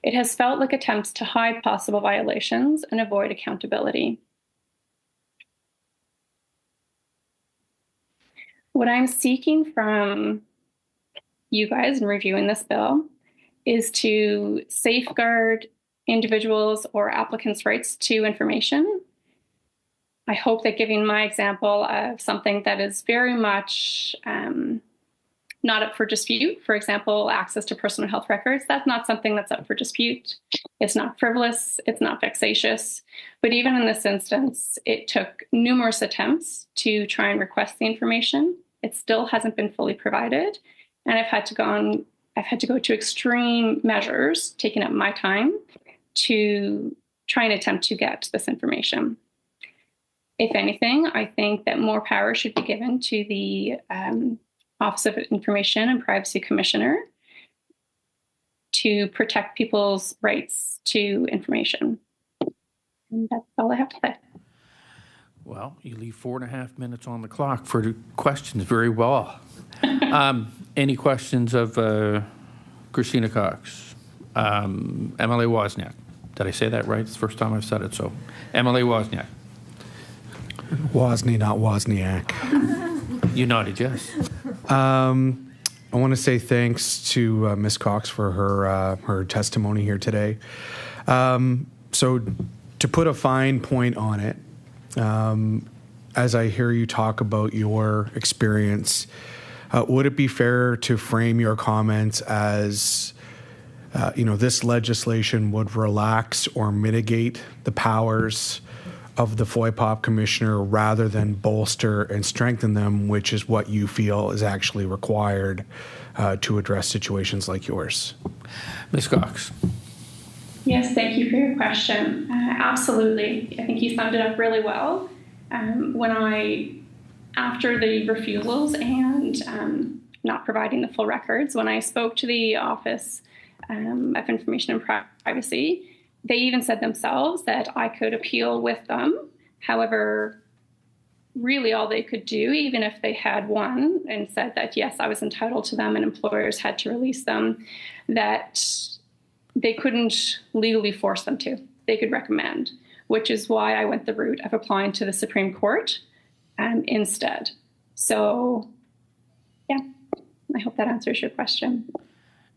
It has felt like attempts to hide possible violations and avoid accountability. What I'm seeking from you guys in reviewing this bill is to safeguard individuals or applicants' rights to information. I hope that giving my example of something that is very much not up for dispute, for example, access to personal health records, that's not something that's up for dispute. It's not frivolous, it's not vexatious. But even in this instance, it took numerous attempts to try and request the information. It still hasn't been fully provided. And I've had to go to extreme measures, taking up my time to try and attempt to get this information. If anything, I think that more power should be given to the Office of Information and Privacy Commissioner to protect people's rights to information. And that's all I have to say. Well, you leave 4.5 minutes on the clock for the questions very well. Any questions of Christina Cox? MLA Wozniak. Did I say that right? It's the first time I've said it, so. MLA Wozniak. Wozni, not Wozniak. You nodded yes. I want to say thanks to Ms. Cox for her testimony here today. So to put a fine point on it, as I hear you talk about your experience, would it be fair to frame your comments as, this legislation would relax or mitigate the powers of the FOIPOP commissioner rather than bolster and strengthen them, which is what you feel is actually required to address situations like yours? Ms. Cox. Yes, thank you for your question. Absolutely. I think you summed it up really well. After the refusals and not providing the full records, when I spoke to the Office of Information and Privacy, they even said themselves that I could appeal with them. However, really all they could do, even if they had won and said that, yes, I was entitled to them and employers had to release them, that they couldn't legally force them to. They could recommend, which is why I went the route of applying to the Supreme Court instead. So, yeah, I hope that answers your question.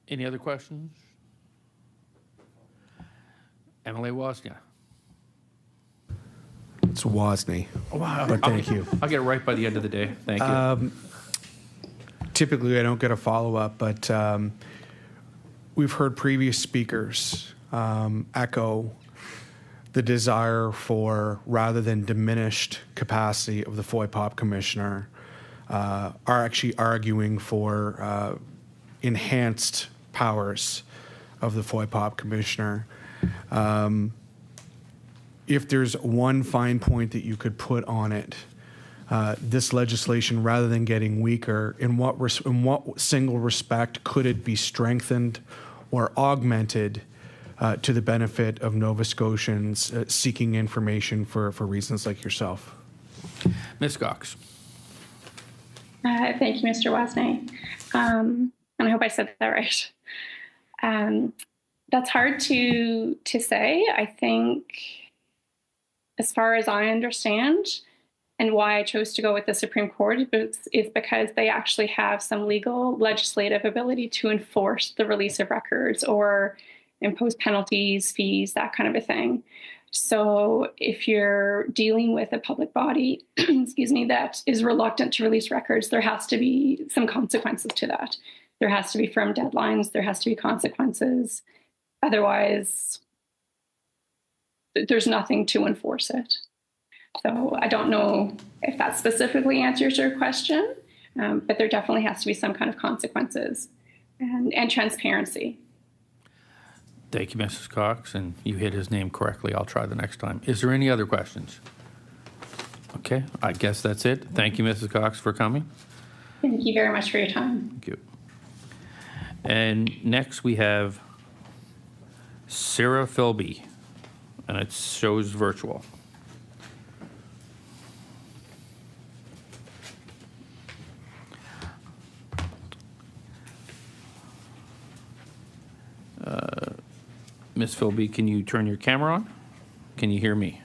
Any other questions? Emily Wozniak. It's Wozni. Wow. But thank you. I'll get it right by the end of the day. Thank you. typically I don't get a follow-up, but we've heard previous speakers echo the desire for, rather than diminished capacity of the FOIPOP commissioner, are actually arguing for enhanced powers of the FOIPOP commissioner. If there's one fine point that you could put on it, this legislation, rather than getting weaker, in what single respect could it be strengthened or augmented to the benefit of Nova Scotians seeking information for reasons like yourself? Ms. Cox. Thank you, Mr. Wasney. And I hope I said that right. That's hard to say. I think, as far as I understand, and why I chose to go with the Supreme Court is because they actually have some legal legislative ability to enforce the release of records or impose penalties, fees, that kind of a thing. So if you're dealing with a public body, excuse me, that is reluctant to release records, there has to be some consequences to that. There has to be firm deadlines. There has to be consequences. Otherwise, there's nothing to enforce it. So I don't know if that specifically answers your question, but there definitely has to be some kind of consequences and transparency. Thank you, Mrs. Cox, and you hit his name correctly. I'll try the next time. Is there any other questions? Okay, I guess that's it. Thank you, Mrs. Cox, for coming. Thank you very much for your time. Thank you. And next we have Sarah Filby, and it shows virtual. Ms. Filby, can you turn your camera on? Can you hear me?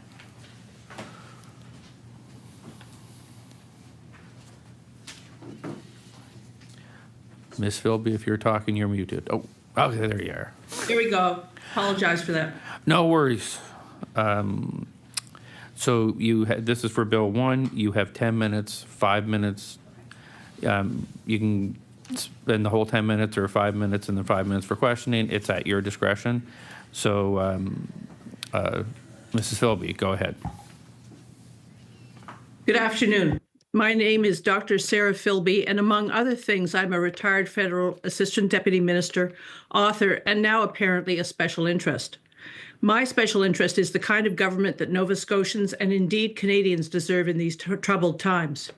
Ms. Filby, if you're talking, you're muted. Oh, okay, there you are. Here we go. Apologize for that. No worries. So this is for Bill 1. You have 10 minutes, 5 minutes. You can spend the whole 10 minutes or 5 minutes and then 5 minutes for questioning. It's at your discretion. So, Mrs. Filby, go ahead. Good afternoon. My name is Dr. Sarah Filby, and among other things, I'm a retired federal assistant deputy minister, author, and now apparently a special interest. My special interest is the kind of government that Nova Scotians and indeed Canadians deserve in these troubled times.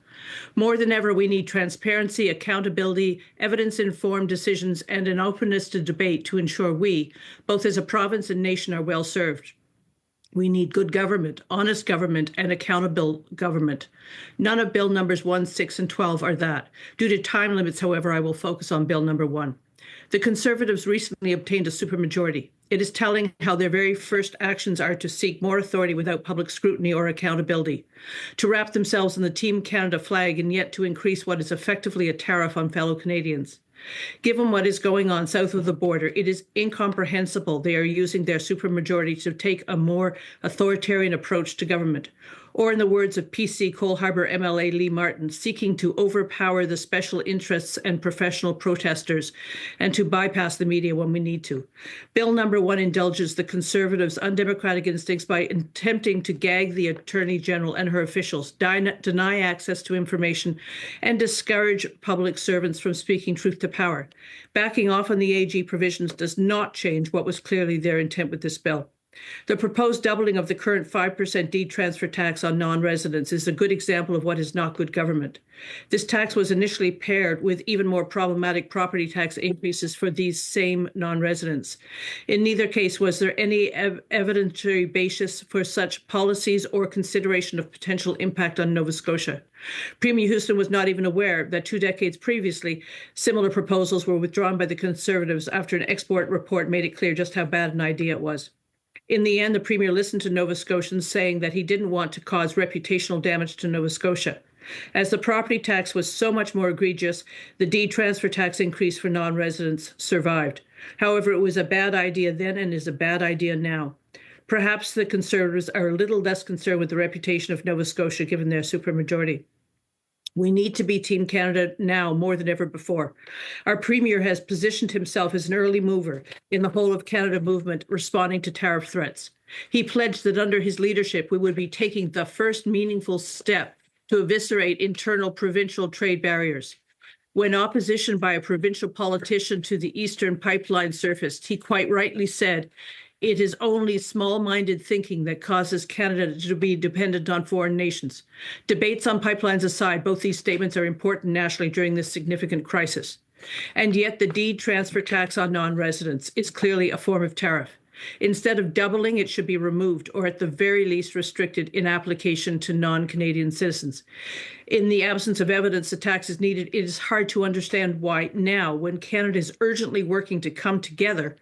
More than ever, we need transparency, accountability, evidence-informed decisions, and an openness to debate to ensure we, both as a province and nation, are well served. We need good government, honest government, and accountable government. None of Bill numbers 1, 6, and 12 are that. Due to time limits, however, I will focus on Bill number 1. The Conservatives recently obtained a supermajority. It is telling how their very first actions are to seek more authority without public scrutiny or accountability, to wrap themselves in the Team Canada flag and yet to increase what is effectively a tariff on fellow Canadians. Given what is going on south of the border, it is incomprehensible they are using their supermajority to take a more authoritarian approach to government. Or in the words of PC Cole Harbour MLA Lee Martin, seeking to overpower the special interests and professional protesters and to bypass the media when we need to. Bill number 1 indulges the Conservatives' undemocratic instincts by attempting to gag the Attorney General and her officials, deny access to information, and discourage public servants from speaking truth to power. Backing off on the AG provisions does not change what was clearly their intent with this bill. The proposed doubling of the current 5% deed transfer tax on non-residents is a good example of what is not good government. This tax was initially paired with even more problematic property tax increases for these same non-residents. In neither case was there any evidentiary basis for such policies or consideration of potential impact on Nova Scotia. Premier Houston was not even aware that 2 decades previously, similar proposals were withdrawn by the Conservatives after an export report made it clear just how bad an idea it was. In the end, the Premier listened to Nova Scotians, saying that he didn't want to cause reputational damage to Nova Scotia. As the property tax was so much more egregious, the deed transfer tax increase for non-residents survived. However, it was a bad idea then and is a bad idea now. Perhaps the Conservatives are a little less concerned with the reputation of Nova Scotia given their supermajority. We need to be Team Canada now more than ever before. Our Premier has positioned himself as an early mover in the whole of Canada movement responding to tariff threats. He pledged that under his leadership, we would be taking the first meaningful step to eviscerate internal provincial trade barriers. When opposition by a provincial politician to the Eastern Pipeline surfaced, he quite rightly said, "It is only small-minded thinking that causes Canada to be dependent on foreign nations." Debates on pipelines aside, both these statements are important nationally during this significant crisis. And yet the deed transfer tax on non-residents is clearly a form of tariff. Instead of doubling, it should be removed, or at the very least restricted in application to non-Canadian citizens. In the absence of evidence the tax is needed, it is hard to understand why now, when Canada is urgently working to come together,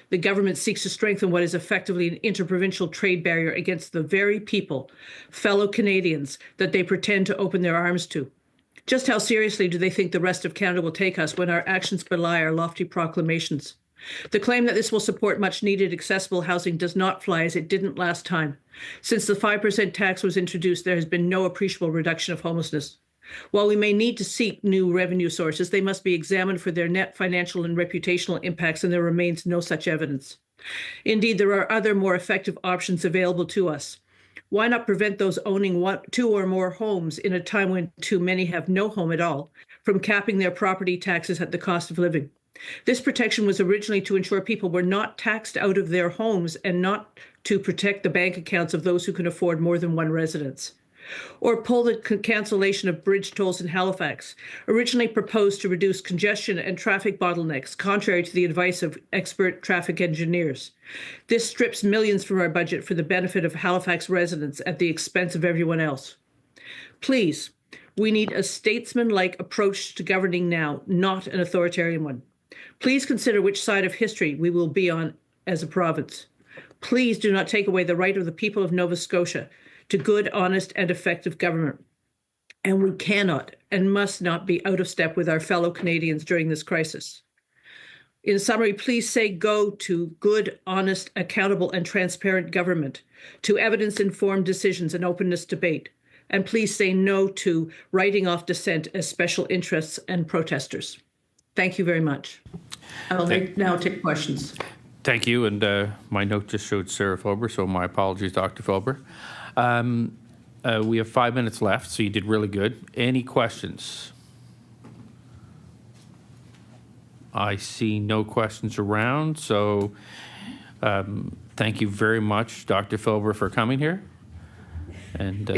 the government seeks to strengthen what is effectively an interprovincial trade barrier against the very people, fellow Canadians, that they pretend to open their arms to. Just how seriously do they think the rest of Canada will take us when our actions belie our lofty proclamations? The claim that this will support much-needed accessible housing does not fly, as it didn't last time. Since the 5% tax was introduced, there has been no appreciable reduction of homelessness. While we may need to seek new revenue sources, they must be examined for their net financial and reputational impacts, and there remains no such evidence. Indeed, there are other more effective options available to us. Why not prevent those owning two or more homes in a time when too many have no home at all from capping their property taxes at the cost of living? This protection was originally to ensure people were not taxed out of their homes and not to protect the bank accounts of those who can afford more than one residence. Or pull the cancellation of bridge tolls in Halifax, originally proposed to reduce congestion and traffic bottlenecks, contrary to the advice of expert traffic engineers. This strips millions from our budget for the benefit of Halifax residents at the expense of everyone else. Please, we need a statesman-like approach to governing now, not an authoritarian one. Please consider which side of history we will be on as a province. Please do not take away the right of the people of Nova Scotia to good, honest, and effective government. And we cannot and must not be out of step with our fellow Canadians during this crisis. In summary, please say go to good, honest, accountable, and transparent government, to evidence-informed decisions and openness debate. And please say no to writing off dissent as special interests and protesters. Thank you very much. I will now take questions. Thank you. And my note just showed Sarah Filber, so my apologies, Dr. Filber. We have 5 minutes left, so you did really good. Any questions? I see no questions around, so thank you very much, Dr. Filber, for coming here. And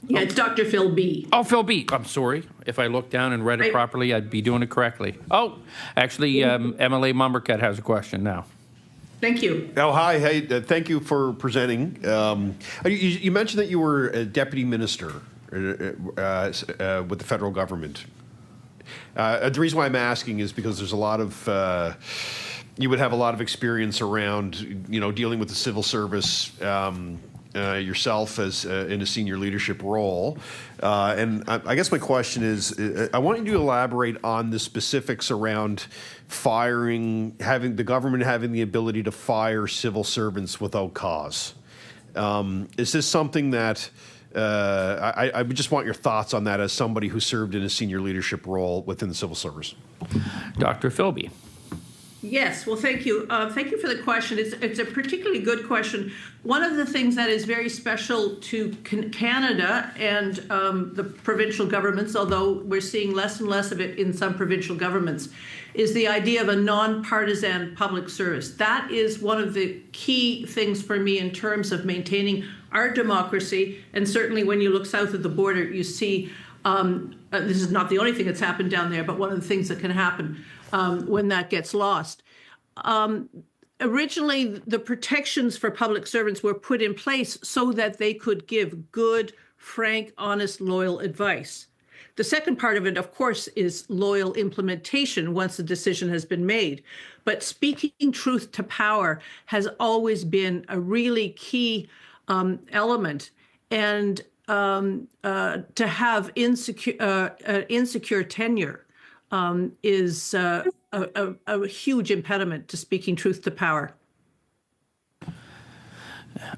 yeah, it's Dr. Filby. Oh, Filby. I'm sorry. If I looked down and read it properly, I'd be doing it correctly. Oh, actually, MLA Mumbercat has a question now. Thank you. Oh, hi. Hey, thank you for presenting. You mentioned that you were a deputy minister with the federal government. The reason why I'm asking is because there's a lot of, you would have a lot of experience around, dealing with the civil service yourself as in a senior leadership role. And I guess my question is, I want you to elaborate on the specifics around having the government having the ability to fire civil servants without cause. Is this something that, I would just want your thoughts on that as somebody who served in a senior leadership role within the civil service. Dr. Filby. Yes, well, thank you. Thank you for the question. It's a particularly good question. One of the things that is very special to Canada and the provincial governments, although we're seeing less and less of it in some provincial governments, is the idea of a nonpartisan public service. That is one of the key things for me in terms of maintaining our democracy. And certainly when you look south of the border, you see this is not the only thing that's happened down there, but one of the things that can happen when that gets lost. Originally, the protections for public servants were put in place so that they could give good, frank, honest, loyal advice. The second part of it, of course, is loyal implementation once the decision has been made. But speaking truth to power has always been a really key element. And to have insecure tenure is a huge impediment to speaking truth to power.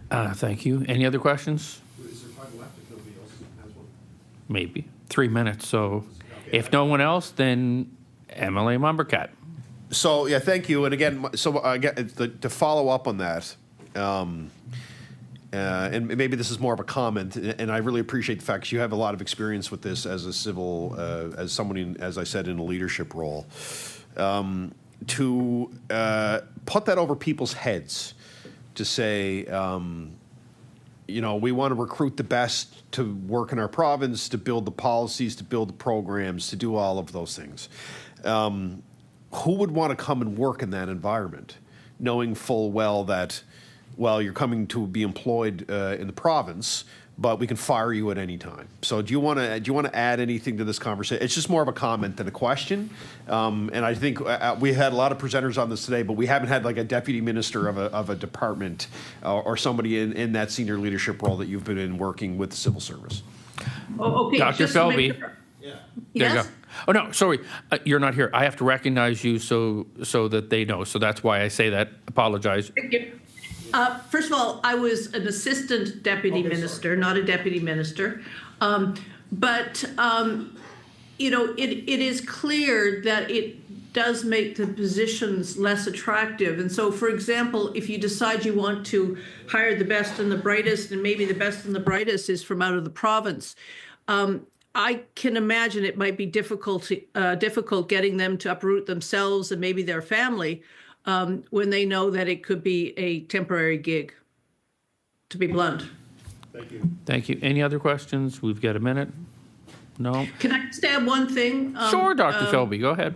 Thank you. Any other questions? Is there time left if nobody else has one? Maybe. 3 minutes. So if no one else, then MLA Mumbercat. So, yeah, thank you. And again, so again, to follow up on that, and maybe this is more of a comment, and I really appreciate the fact that you have a lot of experience with this as a civil, as someone, as I said, in a leadership role. To put that over people's heads, to say, you know, we want to recruit the best to work in our province, to build the policies, to build the programs, to do all of those things. Who would want to come and work in that environment, knowing full well that, well, you're coming to be employed in the province, but we can fire you at any time. So do you want to add anything to this conversation? It's just more of a comment than a question. And I think we had a lot of presenters on this today, but we haven't had like a deputy minister of a department or somebody in that senior leadership role that you've been in working with the civil service. Oh, okay. Dr. Filby. Yeah. There you go. Oh, no, sorry. You're not here. I have to recognize you so that they know. So that's why I say that. Apologize. Thank you. First of all, I was an assistant deputy minister, not a deputy minister. But you know, it is clear that it does make the positions less attractive. And so, for example, if you decide you want to hire the best and the brightest, and maybe the best and the brightest is from out of the province, I can imagine it might be difficult getting them to uproot themselves and maybe their family when they know that it could be a temporary gig, to be blunt. Thank you. Thank you. Any other questions? We've got a minute. No? Can I just add one thing? Sure, Dr. Filby, go ahead.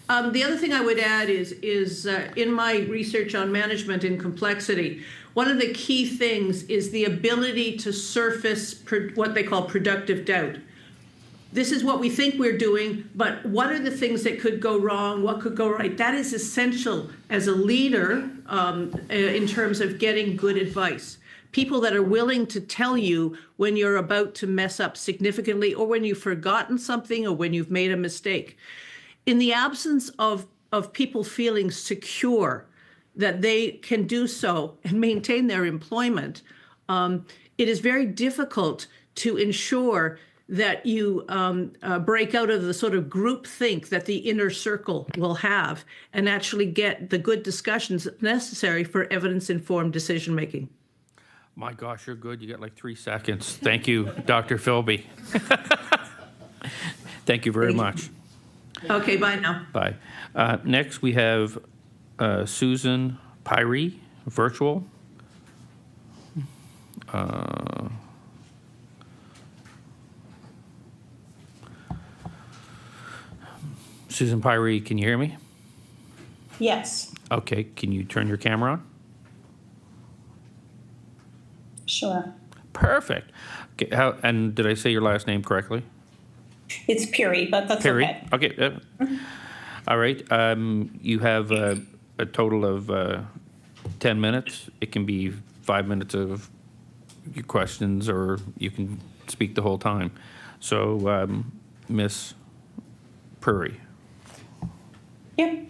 The other thing I would add is in my research on management and complexity, one of the key things is the ability to surface what they call productive doubt. This is what we think we're doing, but what are the things that could go wrong? What could go right? That is essential as a leader in terms of getting good advice. People that are willing to tell you when you're about to mess up significantly, or when you've forgotten something, or when you've made a mistake. In the absence of people feeling secure that they can do so and maintain their employment, it is very difficult to ensure that you break out of the sort of group think that the inner circle will have and actually get the good discussions necessary for evidence-informed decision-making. My gosh, you're good. You got like 3 seconds. Thank you, Dr. Filby. Thank you very much. Okay, bye now. Bye. Next, we have Susan Pyrie, virtual. Susan Pyrie, can you hear me? Yes. Okay, can you turn your camera on? Sure. Perfect. Okay, and did I say your last name correctly? It's Piri, but that's Piri. okay. Okay. All right. You have a total of 10 minutes. It can be 5 minutes of your questions, or you can speak the whole time. So, Miss Puri. Yep.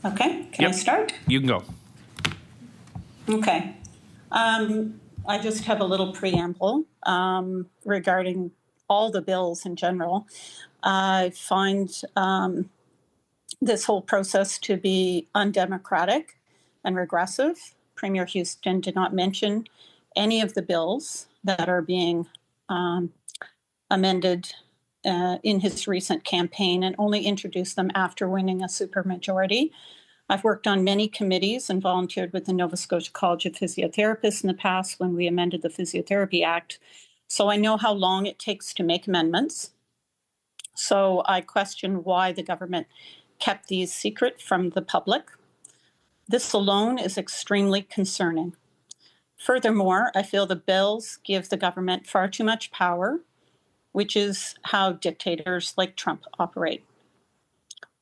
Okay. Can I start? You can go. Okay. I just have a little preamble regarding all the bills in general. I find this whole process to be undemocratic and regressive. Premier Houston did not mention any of the bills that are being amended in his recent campaign, and only introduced them after winning a supermajority. I've worked on many committees and volunteered with the Nova Scotia College of Physiotherapists in the past when we amended the Physiotherapy Act. So I know how long it takes to make amendments. So I question why the government kept these secret from the public. This alone is extremely concerning. Furthermore, I feel the bills give the government far too much power, which is how dictators like Trump operate.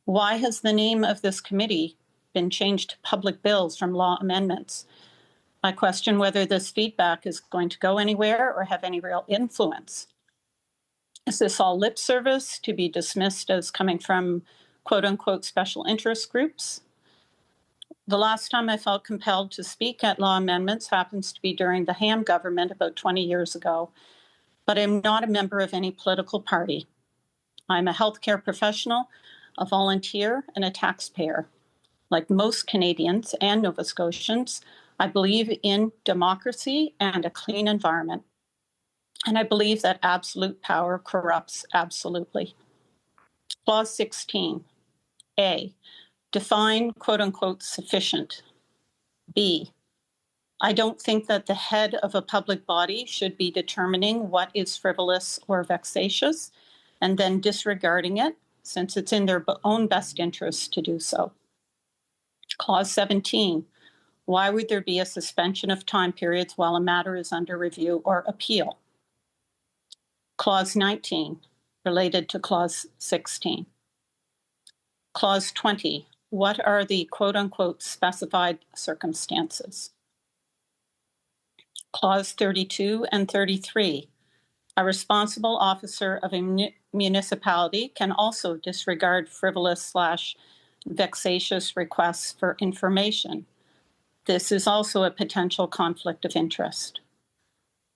Why has the name of this committee been changed to public bills from law amendments? I question whether this feedback is going to go anywhere or have any real influence. Is this all lip service to be dismissed as coming from quote unquote special interest groups? The last time I felt compelled to speak at law amendments happens to be during the Ham government about 20 years ago. but I'm not a member of any political party. I'm a healthcare professional, a volunteer, and a taxpayer. Like most Canadians and Nova Scotians, I believe in democracy and a clean environment. And I believe that absolute power corrupts absolutely. Clause 16, A, define quote unquote sufficient. B, I don't think that the head of a public body should be determining what is frivolous or vexatious and then disregarding it, since it's in their own best interest to do so. Clause 17, why would there be a suspension of time periods while a matter is under review or appeal? Clause 19, related to Clause 16. Clause 20, what are the quote-unquote specified circumstances? Clause 32 and 33, a responsible officer of a municipality can also disregard frivolous/vexatious requests for information. This is also a potential conflict of interest.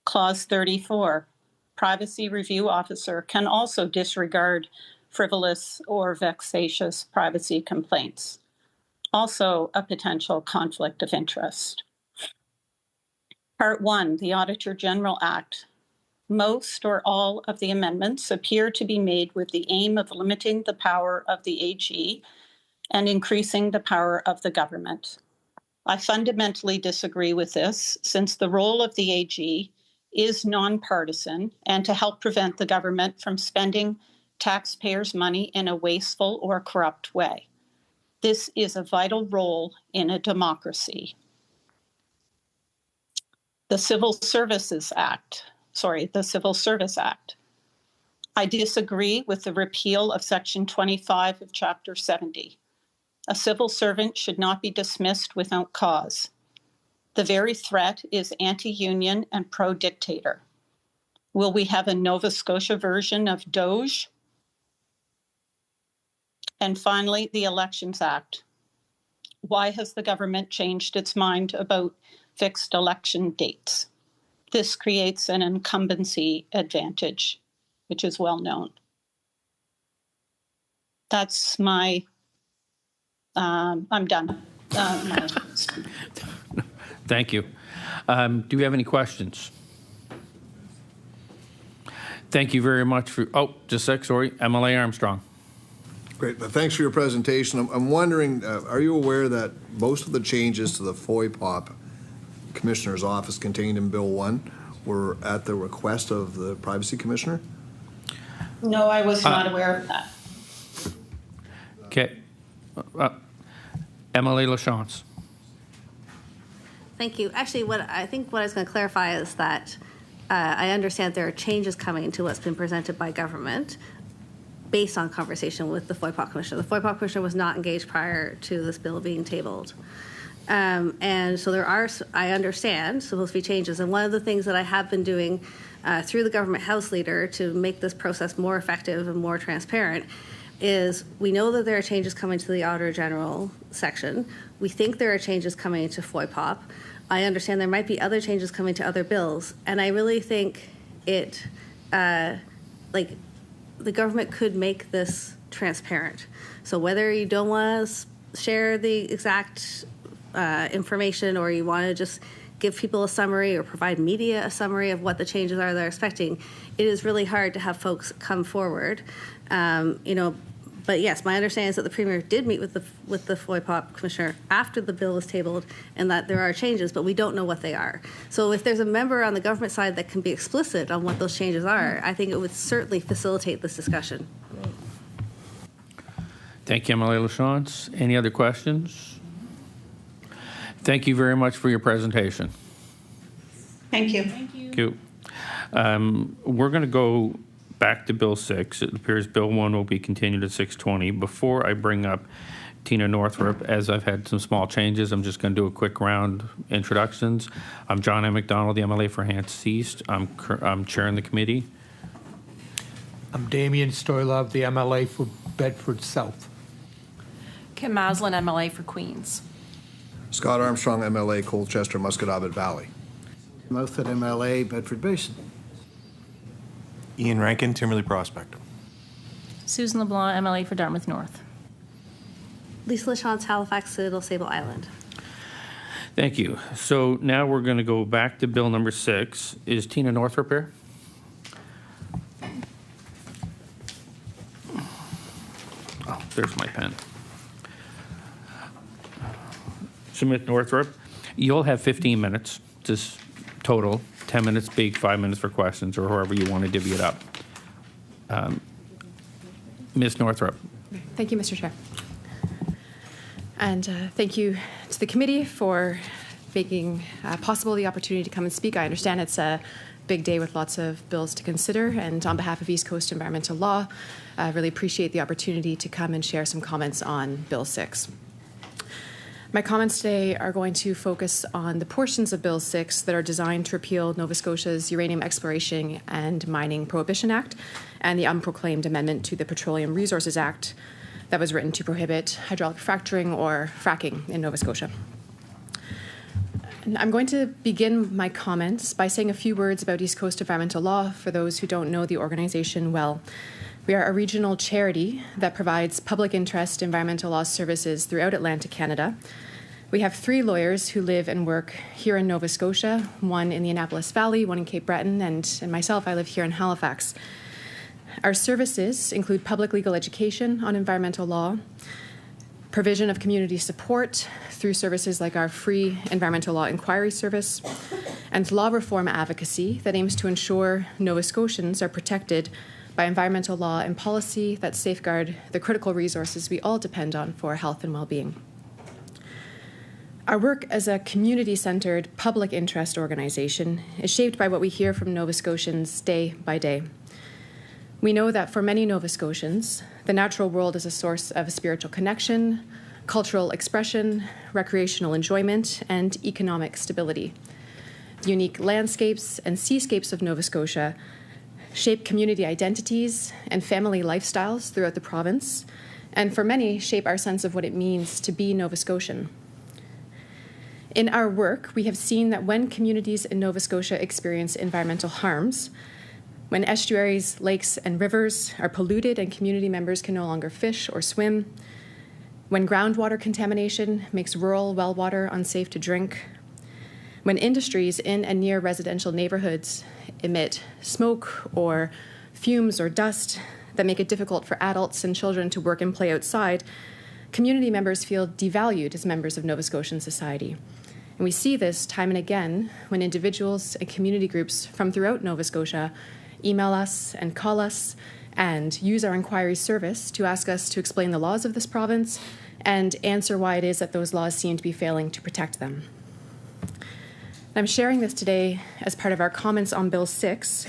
Clause 34, privacy review officer can also disregard frivolous or vexatious privacy complaints. Also a potential conflict of interest. Part 1, the Auditor General Act. Most or all of the amendments appear to be made with the aim of limiting the power of the AG and increasing the power of the government. I fundamentally disagree with this, since the role of the AG is nonpartisan and to help prevent the government from spending taxpayers' money in a wasteful or corrupt way. This is a vital role in a democracy. The Civil Service Act. I disagree with the repeal of Section 25 of Chapter 70. A civil servant should not be dismissed without cause. The very threat is anti-union and pro-dictator. Will we have a Nova Scotia version of Doge? And finally, the Elections Act. Why has the government changed its mind about fixed election dates? This creates an incumbency advantage, which is well known. That's my, I'm done. Thank you. Do we have any questions? Thank you very much for, just a sec, sorry, MLA Armstrong. Great, but thanks for your presentation. I'm wondering, are you aware that most of the changes to the FOIPOP Commissioner's Office contained in Bill 1 were at the request of the Privacy Commissioner? No, I was not aware of that. Okay. MLA LaChance. Thank you. Actually, what I was going to clarify is that I understand there are changes coming to what's been presented by government based on conversation with the FOIPOP Commissioner. The FOIPOP Commissioner was not engaged prior to this bill being tabled. And so there are, I understand, supposed to be changes. And one of the things that I have been doing through the government house leader to make this process more effective and more transparent is we know that there are changes coming to the Auditor General section. We think there are changes coming to FOIPOP. I understand there might be other changes coming to other bills. And I really think it, the government could make this transparent. So whether you don't want to share the exact information or you want to just give people a summary or provide media a summary of what the changes are they're expecting, it is really hard to have folks come forward. But yes, my understanding is that the Premier did meet with the FOIPOP Commissioner after the bill was tabled and that there are changes, but we don't know what they are. So if there's a member on the government side that can be explicit on what those changes are, I think it would certainly facilitate this discussion. Thank you, MLA LaChance. Any other questions? Thank you very much for your presentation. Thank you. Thank you. We're going to go back to Bill 6. It appears Bill 1 will be continued at 6:20. Before I bring up Tina Northrup, as I've had some small changes, I'm just going to do a quick round introductions. I'm John M. McDonald, the MLA for Hants East. I'm chairing the committee. I'm Damien Stoylov, the MLA for Bedford South. Kim Maslin, MLA for Queens. Scott Armstrong, MLA, Colchester, Musquodoboit Valley. Mouthett, MLA, Bedford Basin. Great, but thanks for your presentation. Thank you very much for your time. It's a pleasure to be here. Thank you. Mouthett, MLA, Bedford South. Scott Armstrong, MLA, Colchester, Musquodoboit Valley. Ian Rankin, Timberley Prospect. Susan LeBlanc, MLA for Dartmouth North. Lisa LaChance, Halifax, Citadel, Sable Island. Thank you. So now we're going to go back to Bill number 6. Is Tina Northrop here? Oh, there's my pen. Smith Northrop, you'll have 15 minutes, just total. 10 minutes speak, 5 minutes for questions, or however you want to divvy it up. Ms. Northrop. Thank you, Mr. Chair. And thank you to the committee for making possible the opportunity to come and speak. I understand it's a big day with lots of bills to consider, and on behalf of East Coast Environmental Law, I really appreciate the opportunity to come and share some comments on Bill 6. My comments today are going to focus on the portions of Bill 6 that are designed to repeal Nova Scotia's Uranium Exploration and Mining Prohibition Act and the unproclaimed amendment to the Petroleum Resources Act that was written to prohibit hydraulic fracturing or fracking in Nova Scotia. And I'm going to begin my comments by saying a few words about East Coast Environmental Law for those who don't know the organization well. We are a regional charity that provides public interest environmental law services throughout Atlantic Canada. We have 3 lawyers who live and work here in Nova Scotia, one in the Annapolis Valley, one in Cape Breton, and myself, I live here in Halifax. Our services include public legal education on environmental law, provision of community support through services like our free environmental law inquiry service, and law reform advocacy that aims to ensure Nova Scotians are protected by environmental law and policy that safeguard the critical resources we all depend on for health and well-being. Our work as a community-centered public interest organization is shaped by what we hear from Nova Scotians day by day. We know that for many Nova Scotians, the natural world is a source of spiritual connection, cultural expression, recreational enjoyment, and economic stability. The unique landscapes and seascapes of Nova Scotia shape community identities and family lifestyles throughout the province, and for many, shape our sense of what it means to be Nova Scotian. In our work, we have seen that when communities in Nova Scotia experience environmental harms, when estuaries, lakes, and rivers are polluted and community members can no longer fish or swim, when groundwater contamination makes rural well water unsafe to drink, when industries in and near residential neighborhoods emit smoke or fumes or dust that make it difficult for adults and children to work and play outside, community members feel devalued as members of Nova Scotian society. And we see this time and again when individuals and community groups from throughout Nova Scotia email us and call us and use our inquiry service to ask us to explain the laws of this province and answer why it is that those laws seem to be failing to protect them. I'm sharing this today as part of our comments on Bill 6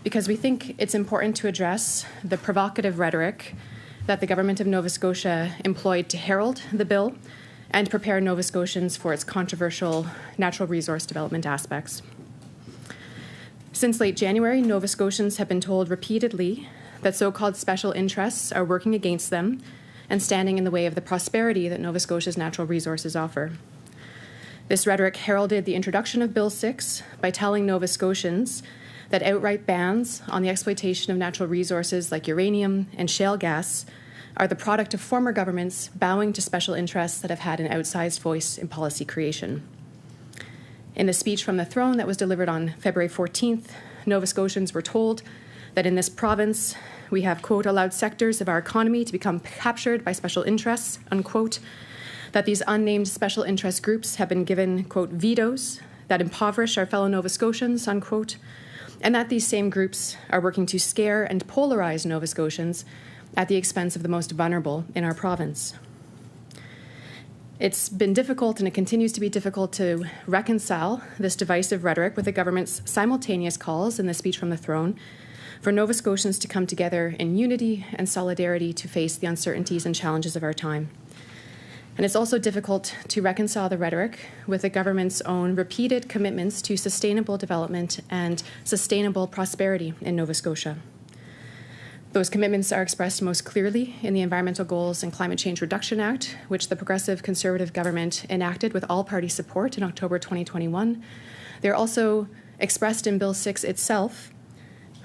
because we think it's important to address the provocative rhetoric that the government of Nova Scotia employed to herald the bill and prepare Nova Scotians for its controversial natural resource development aspects. Since late January, Nova Scotians have been told repeatedly that so-called special interests are working against them and standing in the way of the prosperity that Nova Scotia's natural resources offer. This rhetoric heralded the introduction of Bill 6 by telling Nova Scotians that outright bans on the exploitation of natural resources like uranium and shale gas are the product of former governments bowing to special interests that have had an outsized voice in policy creation. In the speech from the throne that was delivered on February 14th, Nova Scotians were told that in this province, we have, quote, allowed sectors of our economy to become captured by special interests, unquote, that these unnamed special interest groups have been given, quote, vetoes that impoverish our fellow Nova Scotians, unquote, and that these same groups are working to scare and polarize Nova Scotians at the expense of the most vulnerable in our province. It's been difficult, and it continues to be difficult, to reconcile this divisive rhetoric with the government's simultaneous calls in the speech from the throne for Nova Scotians to come together in unity and solidarity to face the uncertainties and challenges of our time. And it's also difficult to reconcile the rhetoric with the government's own repeated commitments to sustainable development and sustainable prosperity in Nova Scotia. Those commitments are expressed most clearly in the Environmental Goals and Climate Change Reduction Act, which the Progressive Conservative government enacted with all-party support in October 2021. They're also expressed in Bill 6 itself,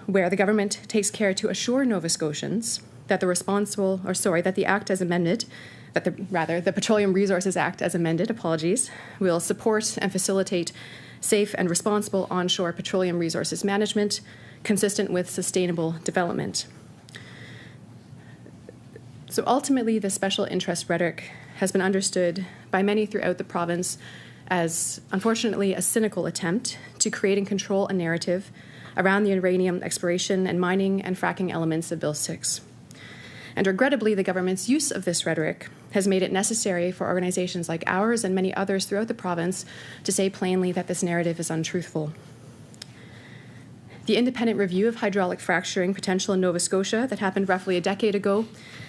where the government takes care to assure Nova Scotians that the Act as amended, the Petroleum Resources Act as amended, will support and facilitate safe and responsible onshore petroleum resources management consistent with sustainable development. So ultimately, the special interest rhetoric has been understood by many throughout the province as, unfortunately, a cynical attempt to create and control a narrative around the uranium exploration and mining and fracking elements of Bill 6. And regrettably, the government's use of this rhetoric has made it necessary for organizations like ours and many others throughout the province to say plainly that this narrative is untruthful. The independent review of hydraulic fracturing potential in Nova Scotia that happened roughly a decade ago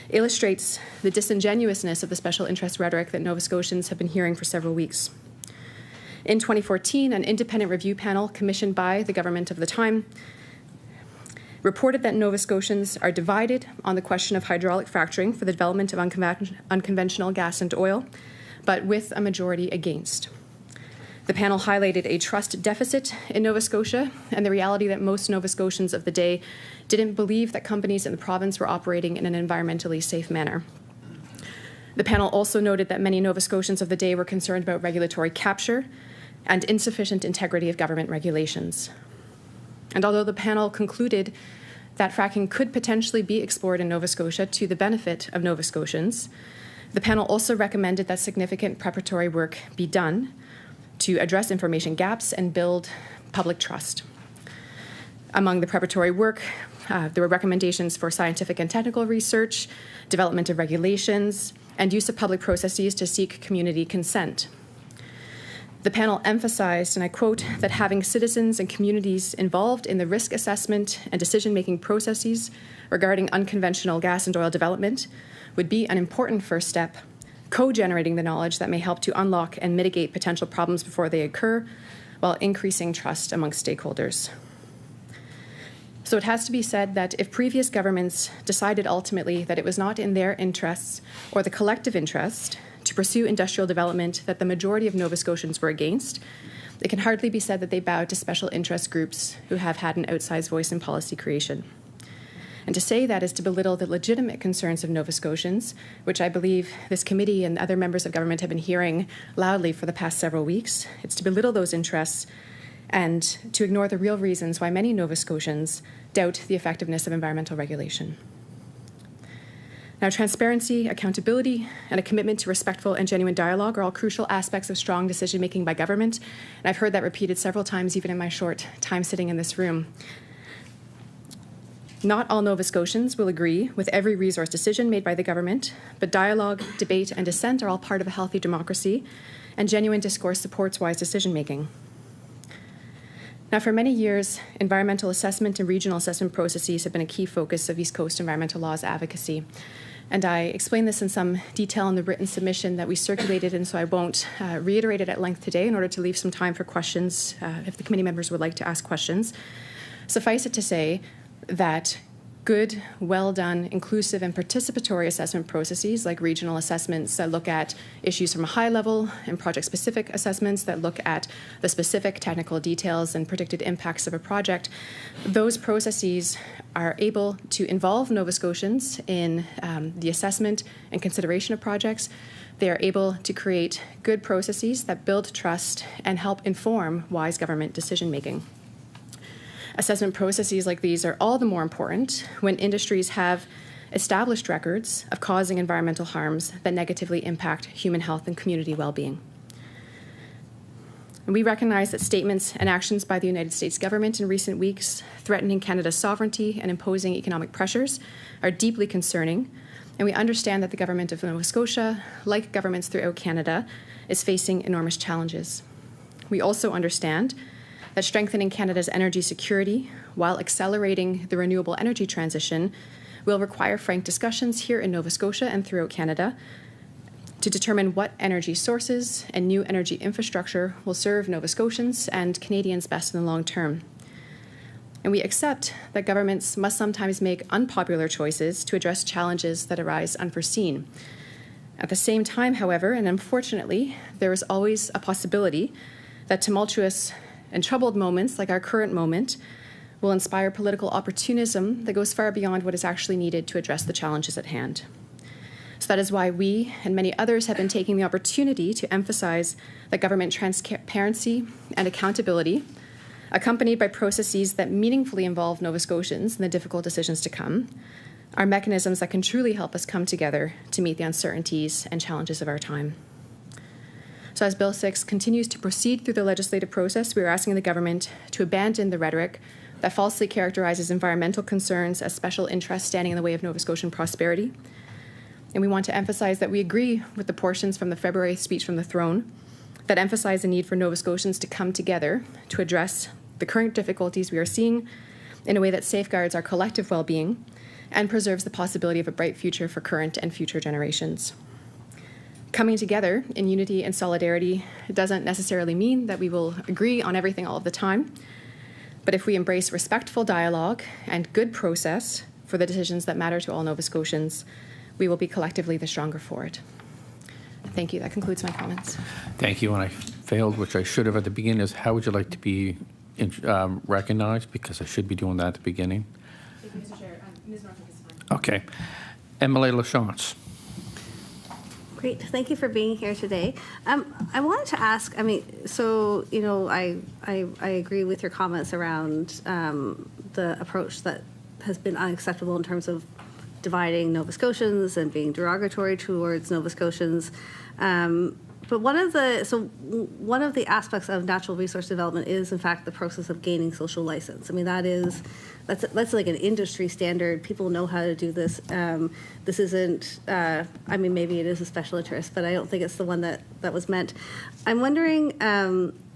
illustrates the disingenuousness of the special interest rhetoric that Nova Scotians have been hearing for several weeks. In 2014, an independent review panel commissioned by the government of the time reported that Nova Scotians are divided on the question of hydraulic fracturing for the development of unconventional gas and oil, but with a majority against. The panel highlighted a trust deficit in Nova Scotia and the reality that most Nova Scotians of the day didn't believe that companies in the province were operating in an environmentally safe manner. The panel also noted that many Nova Scotians of the day were concerned about regulatory capture and insufficient integrity of government regulations. And although the panel concluded that fracking could potentially be explored in Nova Scotia to the benefit of Nova Scotians, the panel also recommended that significant preparatory work be done to address information gaps and build public trust. Among the preparatory work, there were recommendations for scientific and technical research, development of regulations, and use of public processes to seek community consent. The panel emphasized, and I quote, that having citizens and communities involved in the risk assessment and decision-making processes regarding unconventional gas and oil development would be an important first step, co-generating the knowledge that may help to unlock and mitigate potential problems before they occur, while increasing trust amongst stakeholders. So it has to be said that if previous governments decided ultimately that it was not in their interests or the collective interest to pursue industrial development that the majority of Nova Scotians were against, it can hardly be said that they bowed to special interest groups who have had an outsized voice in policy creation. And to say that is to belittle the legitimate concerns of Nova Scotians, which I believe this committee and other members of government have been hearing loudly for the past several weeks. It's to belittle those interests and to ignore the real reasons why many Nova Scotians doubt the effectiveness of environmental regulation. Now, transparency, accountability, and a commitment to respectful and genuine dialogue are all crucial aspects of strong decision-making by government, and I've heard that repeated several times, even in my short time sitting in this room. Not all Nova Scotians will agree with every resource decision made by the government, but dialogue, debate, and dissent are all part of a healthy democracy, and genuine discourse supports wise decision-making. Now, for many years, environmental assessment and regional assessment processes have been a key focus of East Coast environmental laws advocacy. And I explained this in some detail in the written submission that we circulated, and so I won't reiterate it at length today in order to leave some time for questions if the committee members would like to ask questions. Suffice it to say that good, well-done, inclusive, and participatory assessment processes like regional assessments that look at issues from a high level and project-specific assessments that look at the specific technical details and predicted impacts of a project, those processes are able to involve Nova Scotians in the assessment and consideration of projects. They are able to create good processes that build trust and help inform wise government decision-making. Assessment processes like these are all the more important when industries have established records of causing environmental harms that negatively impact human health and community well-being. And we recognize that statements and actions by the United States government in recent weeks threatening Canada's sovereignty and imposing economic pressures are deeply concerning, and we understand that the government of Nova Scotia, like governments throughout Canada, is facing enormous challenges. We also understand that strengthening Canada's energy security while accelerating the renewable energy transition will require frank discussions here in Nova Scotia and throughout Canada to determine what energy sources and new energy infrastructure will serve Nova Scotians and Canadians best in the long term. And we accept that governments must sometimes make unpopular choices to address challenges that arise unforeseen. At the same time, however, and unfortunately, there is always a possibility that tumultuous and troubled moments like our current moment will inspire political opportunism that goes far beyond what is actually needed to address the challenges at hand. So that is why we and many others have been taking the opportunity to emphasize that government transparency and accountability, accompanied by processes that meaningfully involve Nova Scotians in the difficult decisions to come, are mechanisms that can truly help us come together to meet the uncertainties and challenges of our time. So as Bill 6 continues to proceed through the legislative process, we are asking the government to abandon the rhetoric that falsely characterizes environmental concerns as special interests standing in the way of Nova Scotian prosperity. And we want to emphasize that we agree with the portions from the February speech from the throne that emphasize the need for Nova Scotians to come together to address the current difficulties we are seeing in a way that safeguards our collective well-being and preserves the possibility of a bright future for current and future generations. Coming together in unity and solidarity doesn't necessarily mean that we will agree on everything all of the time, but if we embrace respectful dialogue and good process for the decisions that matter to all Nova Scotians, we will be collectively the stronger for it. Thank you. That concludes my comments. Thank you. And I failed, which I should have at the beginning, is how would you like to be recognized? Because I should be doing that at the beginning. Thank you, Mr. Chair. Ms. Norfolk is fine. Okay. MLA LaChance. Great. Thank you for being here today. I wanted to ask, so, I agree with your comments around the approach that has been unacceptable in terms of dividing Nova Scotians and being derogatory towards Nova Scotians. But one of the aspects of natural resource development is, in fact, the process of gaining social license. That's like an industry standard. People know how to do this. This isn't, maybe it is a special interest, but I don't think it's the one that was meant. I'm wondering,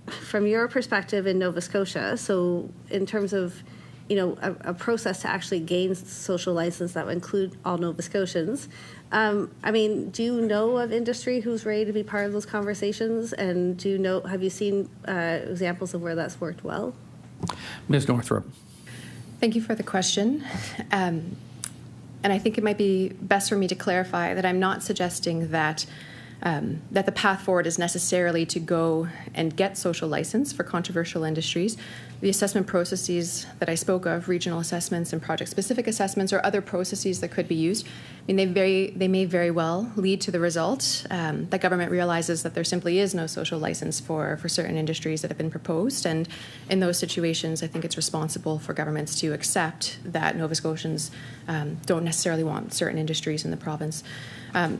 from your perspective in Nova Scotia, so in terms of, a process to actually gain social license that would include all Nova Scotians, do you know of industry who's ready to be part of those conversations? And have you seen examples of where that's worked well? Ms. Northrop. Thank you for the question. And I think it might be best for me to clarify that I'm not suggesting that that the path forward is necessarily to go and get social license for controversial industries. The assessment processes that I spoke of, regional assessments and project-specific assessments, or other processes that could be used, they may very well lead to the result that government realizes that there simply is no social license for certain industries that have been proposed. And in those situations, I think it's responsible for governments to accept that Nova Scotians don't necessarily want certain industries in the province.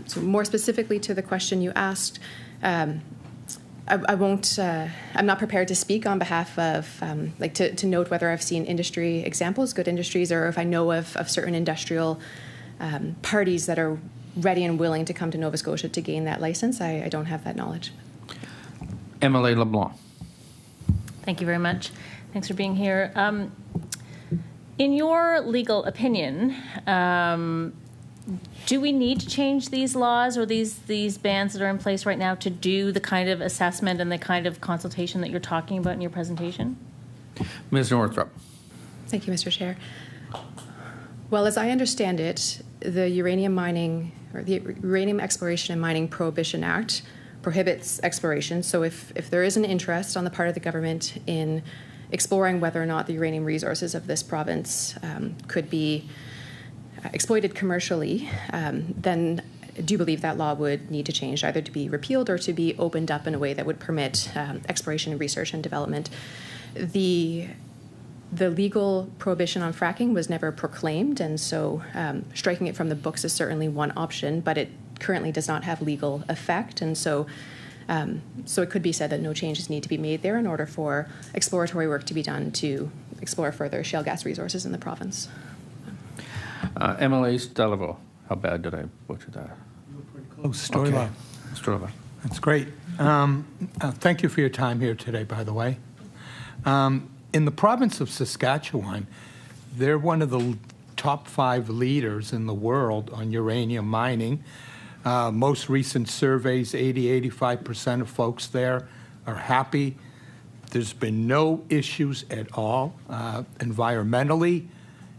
So more specifically to the question you asked, I won't. I'm not prepared to speak on behalf of, to note whether I've seen industry examples, good industries, or if I know of certain industrial parties that are ready and willing to come to Nova Scotia to gain that license. I don't have that knowledge. MLA LeBlanc. Thank you very much. Thanks for being here. In your legal opinion, do we need to change these laws or these bans that are in place right now to do the kind of assessment and the kind of consultation that you're talking about in your presentation? Ms. Northrop. Thank you, Mr. Chair. Well, as I understand it, the uranium mining or the Uranium Exploration and Mining Prohibition Act prohibits exploration. So if there is an interest on the part of the government in exploring whether or not the uranium resources of this province could be exploited commercially, then I do believe that law would need to change, either to be repealed or to be opened up in a way that would permit exploration, research, and development. The legal prohibition on fracking was never proclaimed, and so striking it from the books is certainly one option, but it currently does not have legal effect, and so it could be said that no changes need to be made there in order for exploratory work to be done to explore further shale gas resources in the province. MLA Stelivo. How bad did I butcher that? Close. Storyline. Storyline. That's great. Thank you for your time here today, by the way. In the province of Saskatchewan, they're one of the top 5 leaders in the world on uranium mining. Most recent surveys, 80–85% of folks there are happy. There's been no issues at all environmentally,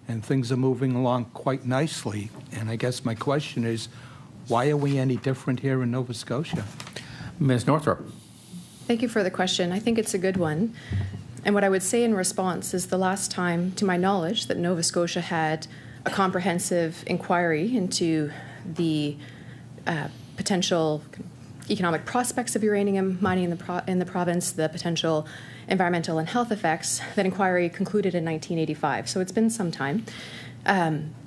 and things are moving along quite nicely. And I guess my question is, why are we any different here in Nova Scotia? Ms. Northrop. Thank you for the question. I think it's a good one. And what I would say in response is the last time, to my knowledge, that Nova Scotia had a comprehensive inquiry into the potential economic prospects of uranium mining in the province, the potential environmental and health effects, that inquiry concluded in 1985. So it's been some time.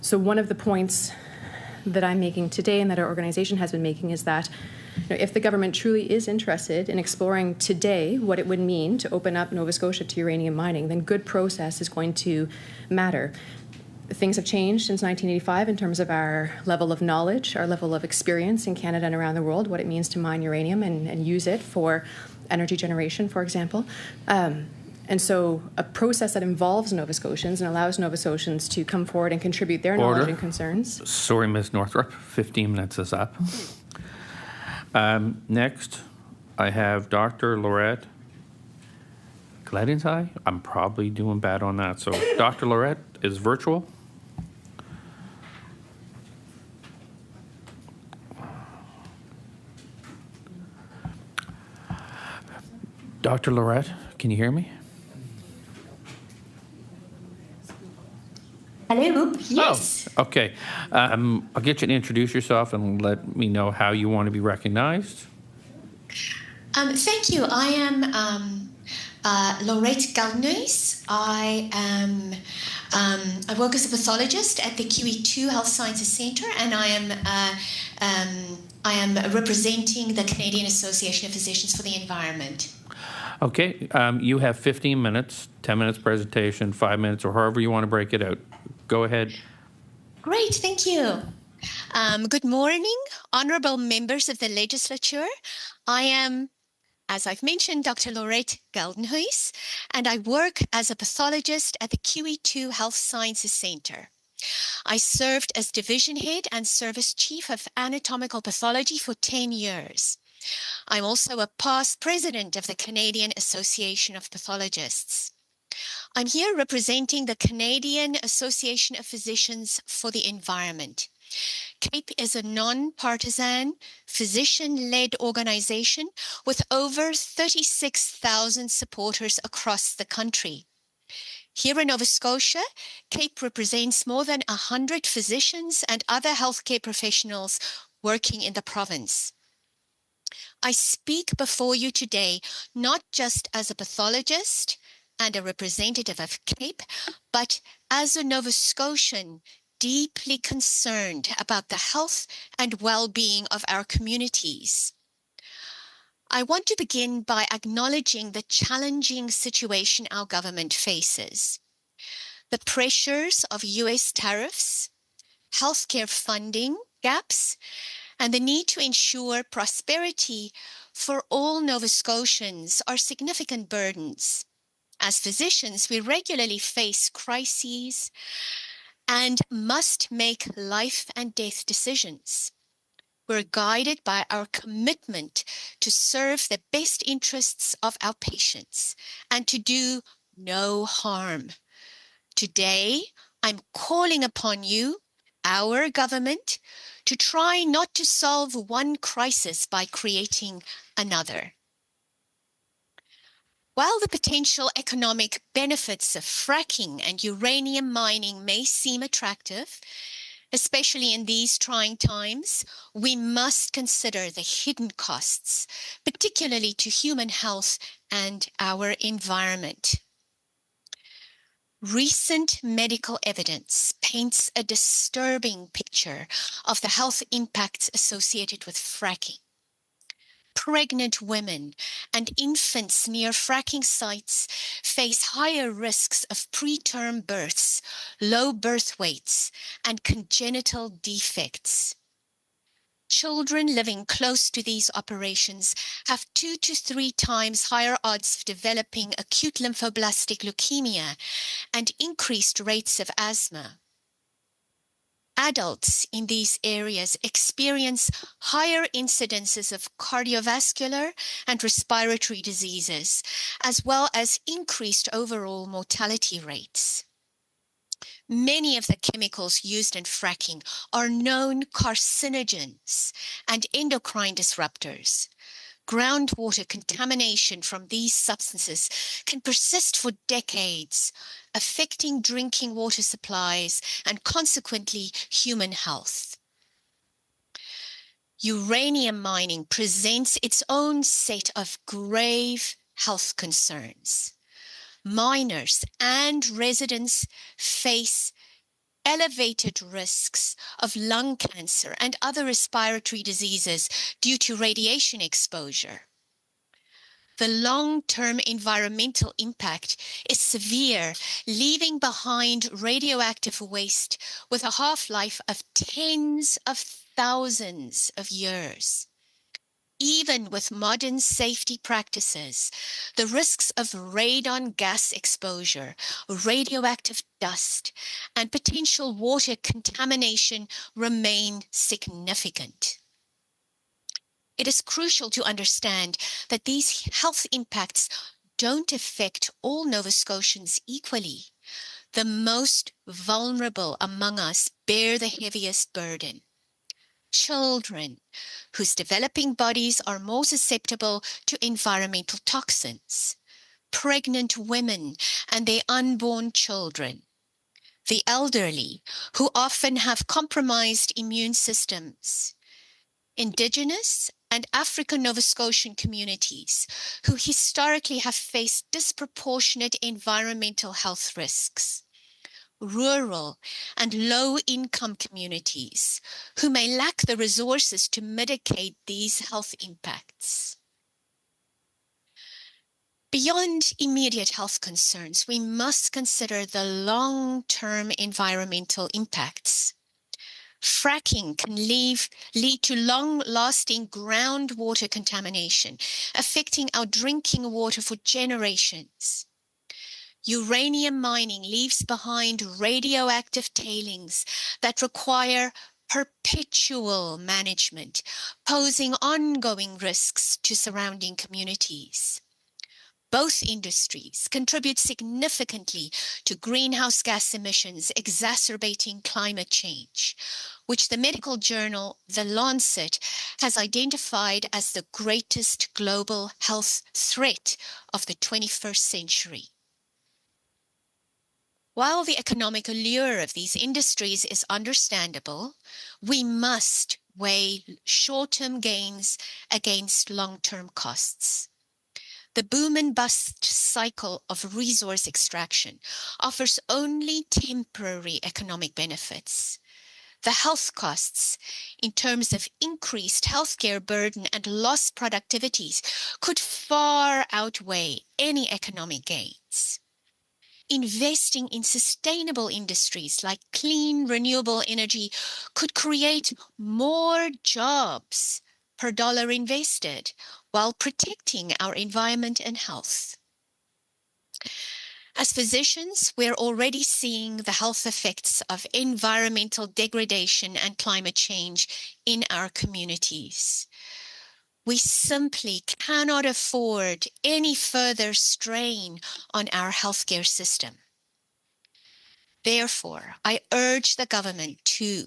So one of the points that I'm making today and that our organization has been making is that if the government truly is interested in exploring today what it would mean to open up Nova Scotia to uranium mining, then good process is going to matter. Things have changed since 1985 in terms of our level of knowledge, our level of experience in Canada and around the world, what it means to mine uranium and use it for energy generation, for example. And so a process that involves Nova Scotians and allows Nova Scotians to come forward and contribute their knowledge and concerns. Sorry, Ms. Northrup, 15 minutes is up. Next, I have Dr. Lorett Gledhill. I'm probably doing bad on that. So Dr. Lorett is virtual. Dr. Lorett, can you hear me? Hello, yes. Oh, okay. I'll get you to introduce yourself and let me know how you want to be recognized. Thank you. I am Lorett Gledhill. I work as a pathologist at the QE2 Health Sciences Centre, and I am representing the Canadian Association of Physicians for the Environment. Okay. You have 15 minutes, 10 minutes presentation, 5 minutes, or however you want to break it out. Go ahead. Great, thank you. Good morning, honourable members of the legislature. I am, as I've mentioned, Dr. Lorett Gledhill, and I work as a pathologist at the QE2 Health Sciences Centre. I served as division head and service chief of anatomical pathology for 10 years. I'm also a past president of the Canadian Association of Pathologists. I'm here representing the Canadian Association of Physicians for the Environment. CAPE is a non-partisan, physician-led organization with over 36,000 supporters across the country. Here in Nova Scotia, CAPE represents more than 100 physicians and other healthcare professionals working in the province. I speak before you today not just as a pathologist and a representative of CAPE, but as a Nova Scotian deeply concerned about the health and well-being of our communities. I want to begin by acknowledging the challenging situation our government faces. The pressures of US tariffs, healthcare funding gaps, and the need to ensure prosperity for all Nova Scotians are significant burdens. As physicians, we regularly face crises and must make life and death decisions. We're guided by our commitment to serve the best interests of our patients and to do no harm. Today, I'm calling upon you, our government, to try not to solve one crisis by creating another. While the potential economic benefits of fracking and uranium mining may seem attractive, especially in these trying times, we must consider the hidden costs, particularly to human health and our environment. Recent medical evidence paints a disturbing picture of the health impacts associated with fracking. Pregnant women and infants near fracking sites face higher risks of preterm births, low birth weights, and congenital defects. Children living close to these operations have 2 to 3 times higher odds of developing acute lymphoblastic leukemia and increased rates of asthma. Adults in these areas experience higher incidences of cardiovascular and respiratory diseases, as well as increased overall mortality rates. Many of the chemicals used in fracking are known carcinogens and endocrine disruptors. groundwater contamination from these substances can persist for decades, affecting drinking water supplies and consequently human health. Uranium mining presents its own set of grave health concerns. Miners and residents face elevated risks of lung cancer and other respiratory diseases due to radiation exposure. The long-term environmental impact is severe, leaving behind radioactive waste with a half-life of tens of thousands of years. Even with modern safety practices, the risks of radon gas exposure, radioactive dust, and potential water contamination remain significant. It is crucial to understand that these health impacts don't affect all Nova Scotians equally. The most vulnerable among us bear the heaviest burden. Children, whose developing bodies are more susceptible to environmental toxins, pregnant women and their unborn children, the elderly, who often have compromised immune systems, Indigenous and African Nova Scotian communities, who historically have faced disproportionate environmental health risks, rural and low-income communities who may lack the resources to mitigate these health impacts. Beyond immediate health concerns, we must consider the long-term environmental impacts. Fracking can lead to long-lasting groundwater contamination, affecting our drinking water for generations. Uranium mining leaves behind radioactive tailings that require perpetual management, posing ongoing risks to surrounding communities. Both industries contribute significantly to greenhouse gas emissions, exacerbating climate change, which the medical journal The Lancet has identified as the greatest global health threat of the 21st century. While the economic allure of these industries is understandable, we must weigh short-term gains against long-term costs. The boom and bust cycle of resource extraction offers only temporary economic benefits. The health costs, in terms of increased healthcare burden and lost productivities, could far outweigh any economic gains. Investing in sustainable industries like clean, renewable energy could create more jobs per dollar invested while protecting our environment and health. As physicians, we're already seeing the health effects of environmental degradation and climate change in our communities. We simply cannot afford any further strain on our healthcare system. Therefore, I urge the government to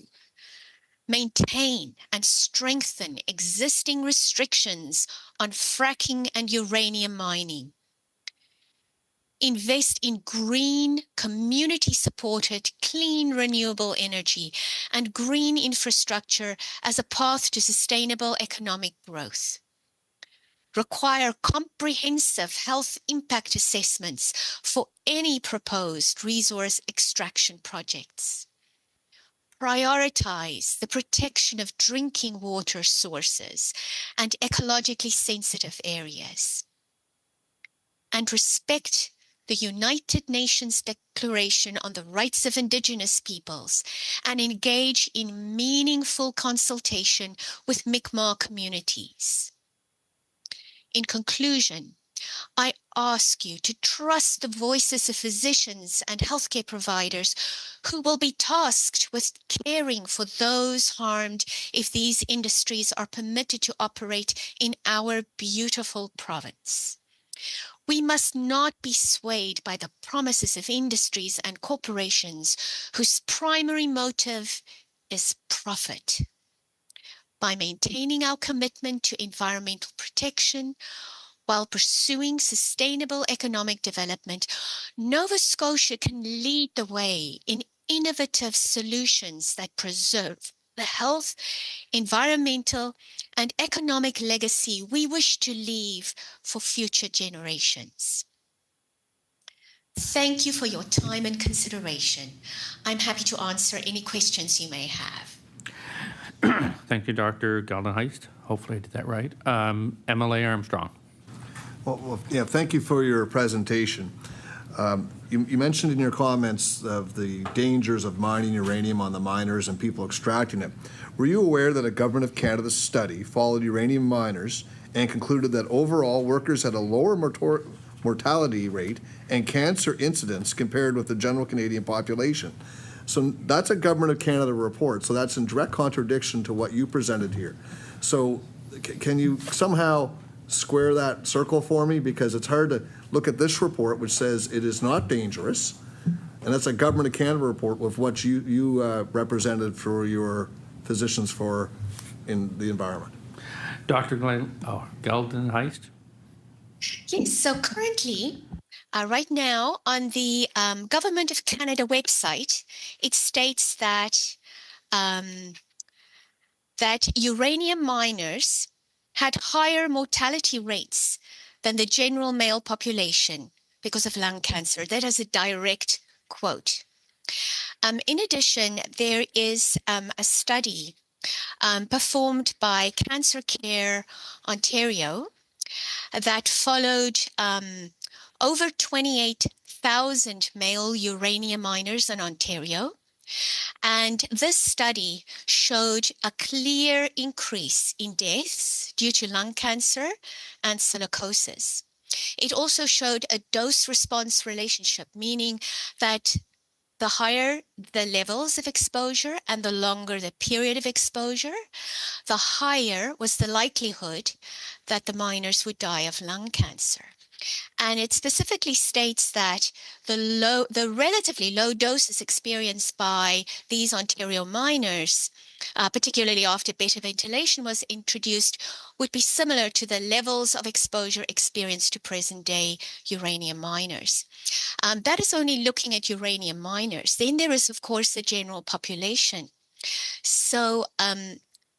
maintain and strengthen existing restrictions on fracking and uranium mining. Invest in green, community-supported, clean, renewable energy and green infrastructure as a path to sustainable economic growth. Require comprehensive health impact assessments for any proposed resource extraction projects. Prioritize the protection of drinking water sources and ecologically sensitive areas. And respect the United Nations Declaration on the Rights of Indigenous Peoples and engage in meaningful consultation with Mi'kmaq communities. In conclusion, I ask you to trust the voices of physicians and healthcare providers who will be tasked with caring for those harmed if these industries are permitted to operate in our beautiful province. We must not be swayed by the promises of industries and corporations whose primary motive is profit. by maintaining our commitment to environmental protection while pursuing sustainable economic development, Nova Scotia can lead the way in innovative solutions that preserve the health, environmental, and economic legacy we wish to leave for future generations. Thank you for your time and consideration. I'm happy to answer any questions you may have. Thank you, Dr. Geldenhuys. Hopefully I did that right. MLA Armstrong. Well, yeah, thank you for your presentation. You mentioned in your comments of the dangers of mining uranium on the miners and people extracting it. Were you aware that a Government of Canada study followed uranium miners and concluded that overall workers had a lower mortality rate and cancer incidence compared with the general Canadian population? So that's a Government of Canada report, so that's in direct contradiction to what you presented here. So can you somehow square that circle for me? Because it's hard to look at this report, which says it is not dangerous, and that's a Government of Canada report with what you represented for your physicians for in the environment. Dr. Geldenhuys. Yes, so currently, right now on the Government of Canada website, it states that that uranium miners had higher mortality rates than the general male population because of lung cancer. That is a direct quote. In addition, there is a study performed by Cancer Care Ontario that followed over 28,000 male uranium miners in Ontario. And this study showed a clear increase in deaths due to lung cancer and silicosis. It also showed a dose-response relationship, meaning that the higher the levels of exposure and the longer the period of exposure, the higher was the likelihood that the miners would die of lung cancer. And it specifically states that the relatively low doses experienced by these Ontario miners, particularly after better ventilation was introduced, would be similar to the levels of exposure experienced to present-day uranium miners. That is only looking at uranium miners. Then there is, of course, the general population. So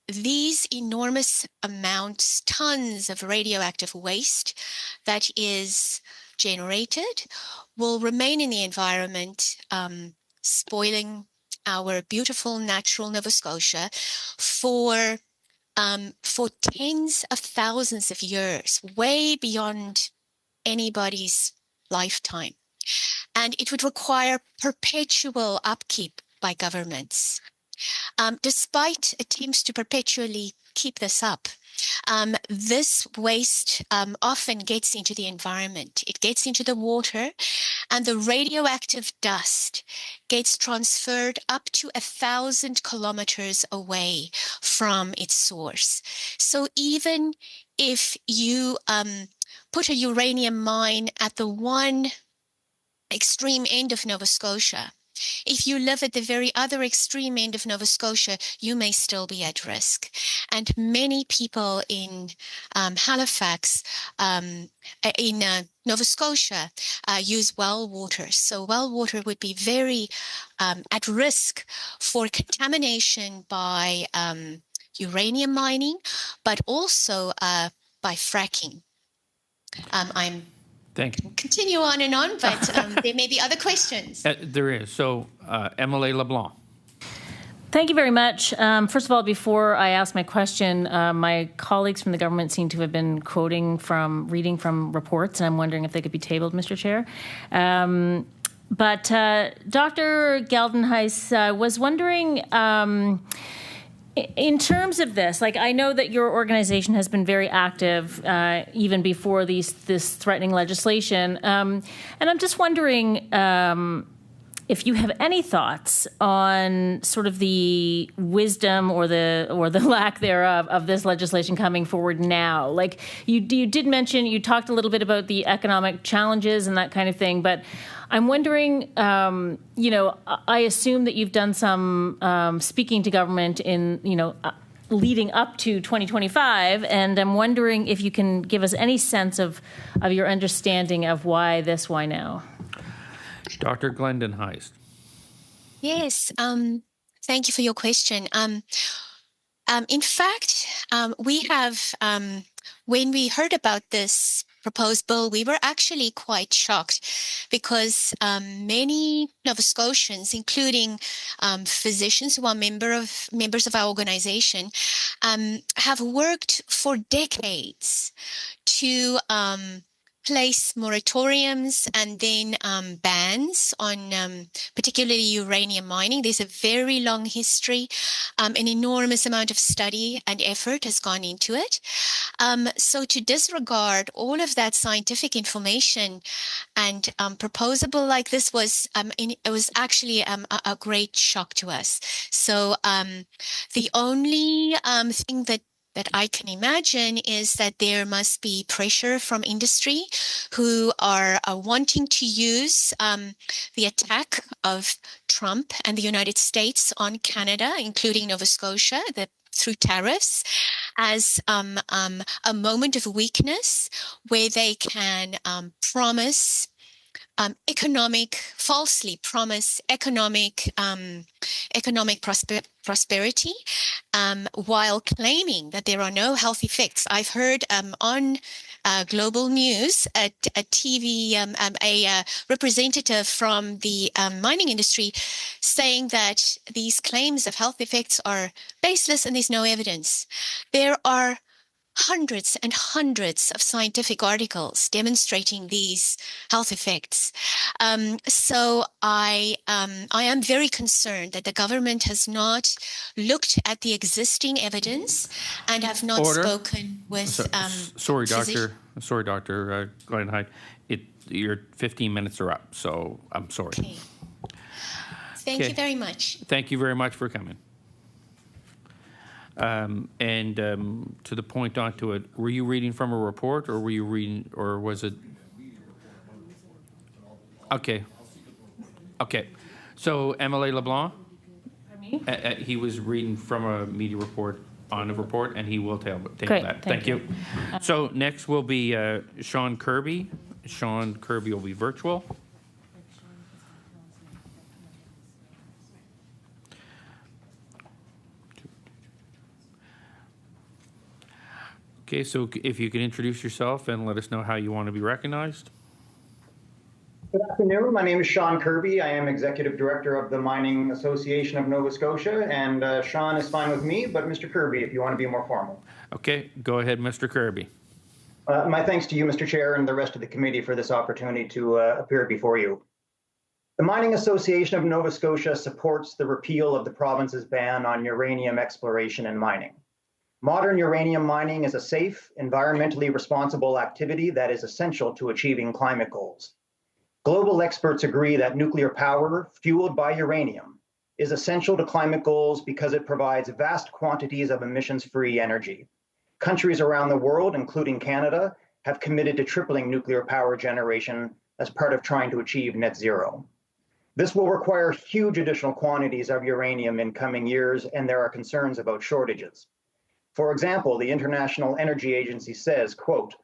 these enormous amounts, tons of radioactive waste that is generated will remain in the environment, spoiling our beautiful natural Nova Scotia for tens of thousands of years, way beyond anybody's lifetime. And it would require perpetual upkeep by governments. Despite attempts to perpetually keep this up, this waste often gets into the environment. It gets into the water, and the radioactive dust gets transferred up to 1,000 kilometers away from its source. So even if you put a uranium mine at the one extreme end of Nova Scotia, if you live at the very other extreme end of Nova Scotia, you may still be at risk. And many people in Halifax, in Nova Scotia, use well water. So well water would be very at risk for contamination by uranium mining, but also by fracking. Thank you. Continue on and on, but there may be other questions. There is. So, MLA LeBlanc. Thank you very much. First of all, before I ask my question, my colleagues from the government seem to have been reading from reports, and I'm wondering if they could be tabled, Mr. Chair. But Dr. Geldenhuys was wondering, in terms of this, like, I know that your organization has been very active even before this threatening legislation, and I'm just wondering if you have any thoughts on sort of the wisdom or the lack thereof of this legislation coming forward now. Like, you did mention, you talked a little bit about the economic challenges and that kind of thing, but I'm wondering, I assume that you've done some speaking to government in, leading up to 2025, and I'm wondering if you can give us any sense of your understanding of why this, why now. Dr. Glendon Heist. Yes, thank you for your question. In fact, we have, when we heard about this proposed bill, we were actually quite shocked because many Nova Scotians, including physicians who are members of our organization, have worked for decades to place moratoriums and then bans on particularly uranium mining. There's a very long history. An enormous amount of study and effort has gone into it. So to disregard all of that scientific information and propose a bill like this was it was actually a great shock to us. So the only thing that I can imagine is that there must be pressure from industry who are wanting to use the attack of Trump and the United States on Canada, including Nova Scotia, through tariffs, as a moment of weakness where they can falsely promise economic prosperity, while claiming that there are no health effects. I've heard on global news a TV, a representative from the mining industry saying that these claims of health effects are baseless and there's no evidence. There are hundreds and hundreds of scientific articles demonstrating these health effects. So I am very concerned that the government has not looked at the existing evidence and have not spoken with Sorry, Dr. Glenn, your 15 minutes are up, so I'm sorry. Okay. Thank you very much. Thank you very much for coming. And to the point onto it, were you reading from a report, or were you reading, or was it? Okay. Okay. So MLA LeBlanc, he was reading from a media report on a report, and he will table that. Thank you. So next will be Sean Kirby. Sean Kirby will be virtual. Okay, so if you can introduce yourself and let us know how you want to be recognized. Good afternoon. My name is Sean Kirby. I am Executive Director of the Mining Association of Nova Scotia, and Sean is fine with me, but Mr. Kirby, if you want to be more formal. Okay, go ahead, Mr. Kirby. My thanks to you, Mr. Chair, and the rest of the committee for this opportunity to appear before you. The Mining Association of Nova Scotia supports the repeal of the province's ban on uranium exploration and mining. Modern uranium mining is a safe, environmentally responsible activity that is essential to achieving climate goals. Global experts agree that nuclear power, fueled by uranium, is essential to climate goals because it provides vast quantities of emissions-free energy. Countries around the world, including Canada, have committed to tripling nuclear power generation as part of trying to achieve net zero. This will require huge additional quantities of uranium in coming years, and there are concerns about shortages. For example, the International Energy Agency says, quote,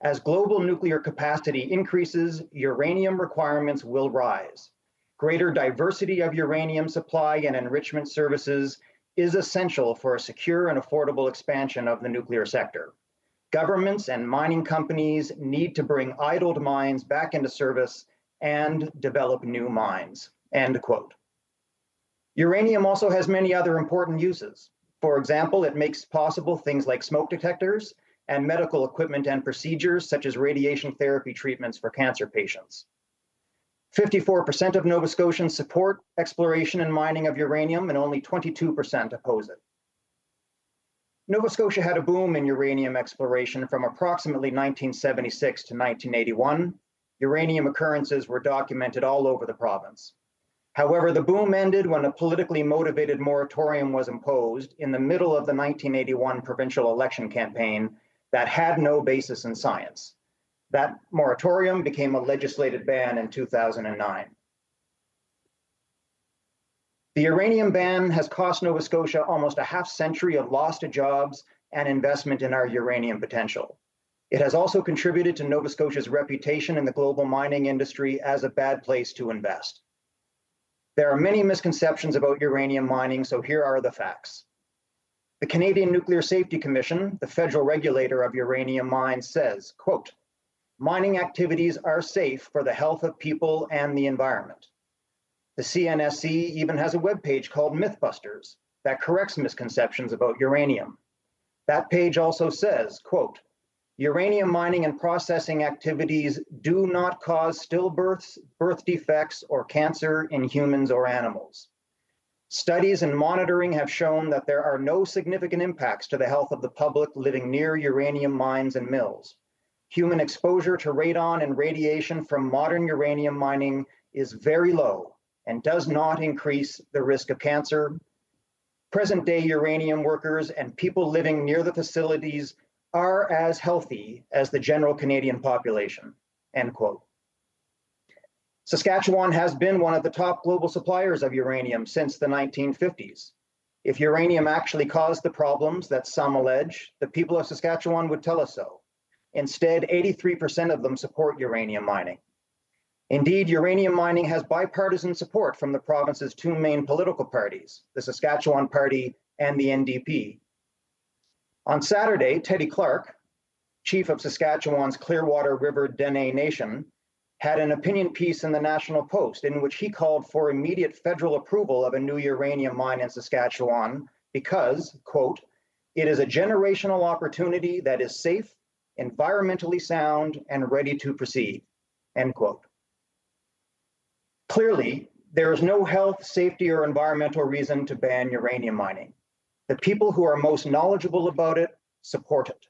"As global nuclear capacity increases, uranium requirements will rise. Greater diversity of uranium supply and enrichment services is essential for a secure and affordable expansion of the nuclear sector. Governments and mining companies need to bring idled mines back into service and develop new mines," end quote. Uranium also has many other important uses. For example, it makes possible things like smoke detectors and medical equipment and procedures such as radiation therapy treatments for cancer patients. 54% of Nova Scotians support exploration and mining of uranium, and only 22% oppose it. Nova Scotia had a boom in uranium exploration from approximately 1976 to 1981. Uranium occurrences were documented all over the province. However, the boom ended when a politically motivated moratorium was imposed in the middle of the 1981 provincial election campaign that had no basis in science. That moratorium became a legislated ban in 2009. The uranium ban has cost Nova Scotia almost a half-century of lost jobs and investment in our uranium potential. It has also contributed to Nova Scotia's reputation in the global mining industry as a bad place to invest. There are many misconceptions about uranium mining, so here are the facts. The Canadian Nuclear Safety Commission, the federal regulator of uranium mines, says, quote, "Mining activities are safe for the health of people and the environment." The CNSC even has a webpage called Mythbusters that corrects misconceptions about uranium. That page also says, quote, "Uranium mining and processing activities do not cause stillbirths, birth defects, or cancer in humans or animals. Studies and monitoring have shown that there are no significant impacts to the health of the public living near uranium mines and mills. Human exposure to radon and radiation from modern uranium mining is very low and does not increase the risk of cancer. Present-day uranium workers and people living near the facilities are as healthy as the general Canadian population," end quote. Saskatchewan has been one of the top global suppliers of uranium since the 1950s. If uranium actually caused the problems that some allege, the people of Saskatchewan would tell us so. Instead, 83% of them support uranium mining. Indeed, uranium mining has bipartisan support from the province's two main political parties, the Saskatchewan Party and the NDP. On Saturday, Teddy Clark, chief of Saskatchewan's Clearwater River Dene Nation, had an opinion piece in the National Post in which he called for immediate federal approval of a new uranium mine in Saskatchewan because, quote, "It is a generational opportunity that is safe, environmentally sound, and ready to proceed," end quote. Clearly, there is no health, safety, or environmental reason to ban uranium mining. The people who are most knowledgeable about it support it.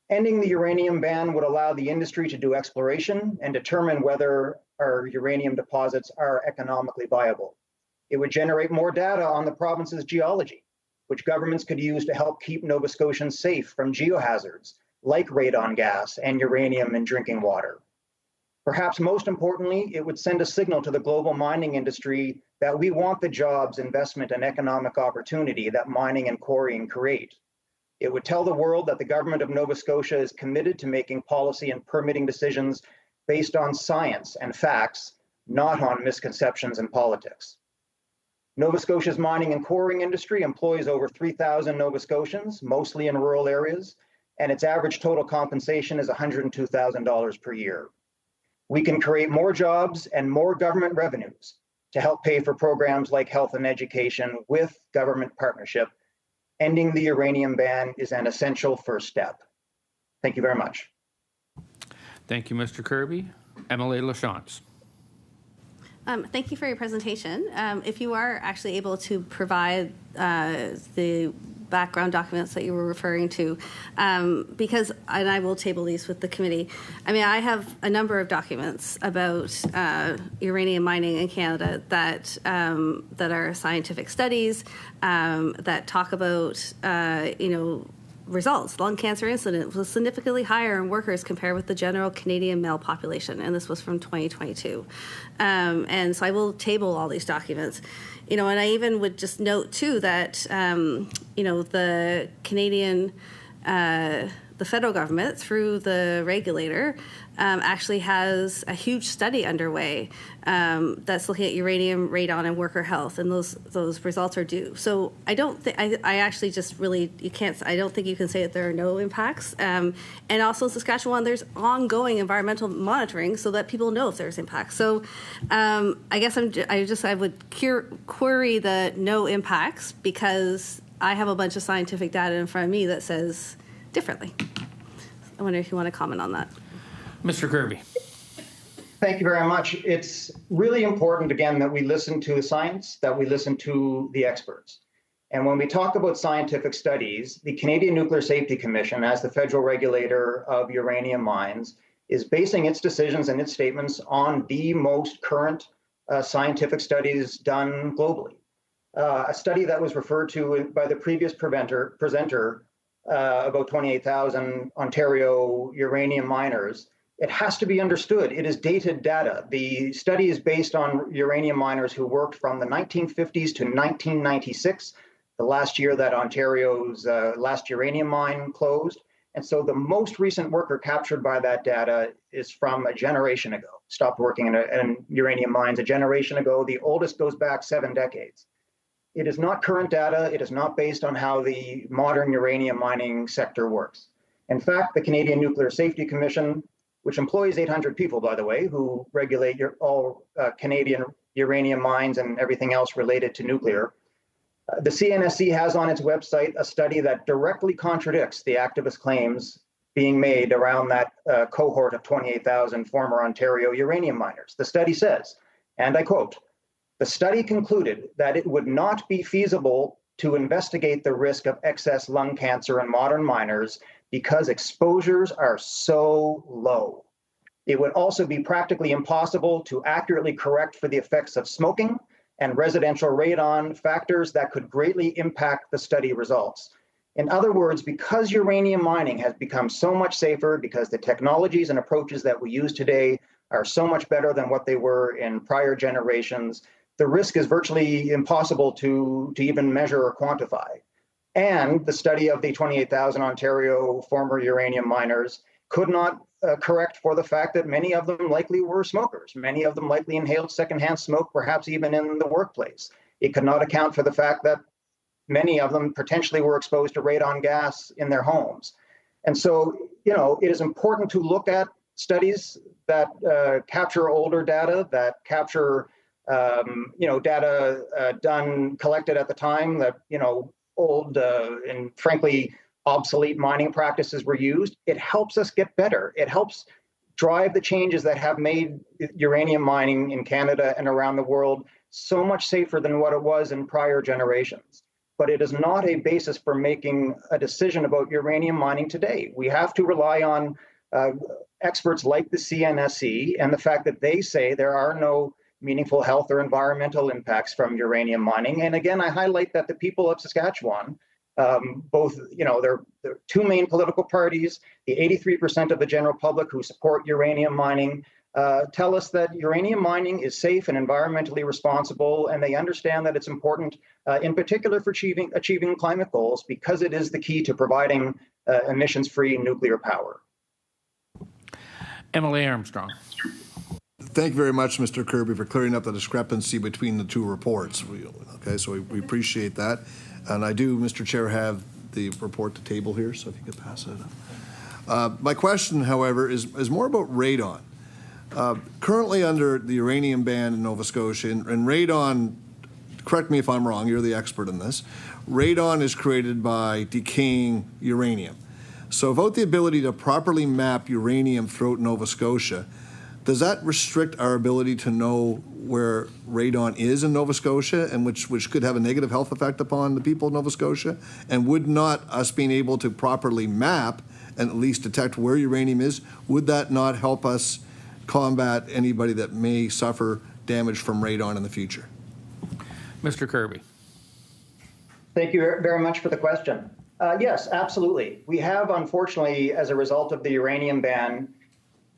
Ending the uranium ban would allow the industry to do exploration and determine whether our uranium deposits are economically viable. It would generate more data on the province's geology, which governments could use to help keep Nova Scotians safe from geohazards like radon gas and uranium in drinking water. Perhaps most importantly, it would send a signal to the global mining industry that we want the jobs, investment, and economic opportunity that mining and quarrying create. It would tell the world that the government of Nova Scotia is committed to making policy and permitting decisions based on science and facts, not on misconceptions and politics. Nova Scotia's mining and quarrying industry employs over 3,000 Nova Scotians, mostly in rural areas, and its average total compensation is $102,000 per year. We can create more jobs and more government revenues to help pay for programs like health and education with government partnership. Ending the uranium ban is an essential first step. Thank you very much. Thank you, Mr. Kirby. Emily Lachance. Thank you for your presentation. If you are actually able to provide the background documents that you were referring to, because, and I will table these with the committee. I mean, I have a number of documents about uranium mining in Canada that that are scientific studies that talk about, results. Lung cancer incidence was significantly higher in workers compared with the general Canadian male population, and this was from 2022. And so I will table all these documents. And I even would just note too that the Canadian, the federal government through the regulator actually has a huge study underway that's looking at uranium, radon, and worker health, and those results are due. So I don't think I actually just really I don't think you can say that there are no impacts. And also in Saskatchewan, there's ongoing environmental monitoring so that people know if there's impacts. So I guess I would query the no impacts because I have a bunch of scientific data in front of me that says differently. I wonder if you want to comment on that. Mr. Kirby. Thank you very much. It's really important, again, that we listen to the science, that we listen to the experts. And when we talk about scientific studies, the Canadian Nuclear Safety Commission, as the federal regulator of uranium mines, is basing its decisions and its statements on the most current scientific studies done globally. A study that was referred to by the previous presenter about 28,000 Ontario uranium miners It has to be understood. It is dated data. The study is based on uranium miners who worked from the 1950s to 1996, the last year that Ontario's last uranium mine closed. And so the most recent worker captured by that data is from a generation ago, stopped working in uranium mines a generation ago. The oldest goes back 7 decades. It is not current data. It is not based on how the modern uranium mining sector works. In fact, the Canadian Nuclear Safety Commission, which employs 800 people, by the way, who regulate all Canadian uranium mines and everything else related to nuclear. The CNSC has on its website a study that directly contradicts the activist claims being made around that cohort of 28,000 former Ontario uranium miners. The study says, and I quote, "The study concluded that it would not be feasible to investigate the risk of excess lung cancer in modern miners because exposures are so low. It would also be practically impossible to accurately correct for the effects of smoking and residential radon, factors that could greatly impact the study results." In other words, because uranium mining has become so much safer, because the technologies and approaches that we use today are so much better than what they were in prior generations, the risk is virtually impossible to even measure or quantify. And the study of the 28,000 Ontario former uranium miners could not correct for the fact that many of them likely were smokers. Many of them likely inhaled secondhand smoke, perhaps even in the workplace. It could not account for the fact that many of them potentially were exposed to radon gas in their homes. And so, it is important to look at studies that capture older data, that capture, data collected at the time that, old and frankly, obsolete mining practices were used. It helps us get better. It helps drive the changes that have made uranium mining in Canada and around the world so much safer than what it was in prior generations. But it is not a basis for making a decision about uranium mining today. We have to rely on experts like the CNSC and the fact that they say there are no meaningful health or environmental impacts from uranium mining. And again, I highlight that the people of Saskatchewan, both, there are 2 main political parties, the 83% of the general public who support uranium mining, tell us that uranium mining is safe and environmentally responsible, and they understand that it's important, in particular for achieving climate goals, because it is the key to providing emissions-free nuclear power. Emily Armstrong. Thank you very much, Mr. Kirby, for clearing up the discrepancy between the 2 reports. So we appreciate that. And I do, Mr. Chair, have the report to table here, so if you could pass it up. My question, however, is more about radon. Currently under the uranium ban in Nova Scotia, and radon, correct me if I'm wrong, you're the expert in this, radon is created by decaying uranium. So without the ability to properly map uranium throughout Nova Scotia, does that restrict our ability to know where radon is in Nova Scotia, and which could have a negative health effect upon the people of Nova Scotia? And would not us being able to properly map and at least detect where uranium is, would that not help us combat anybody that may suffer damage from radon in the future? Mr. Kirby. Thank you very much for the question. Yes, absolutely. We have, unfortunately, as a result of the uranium ban,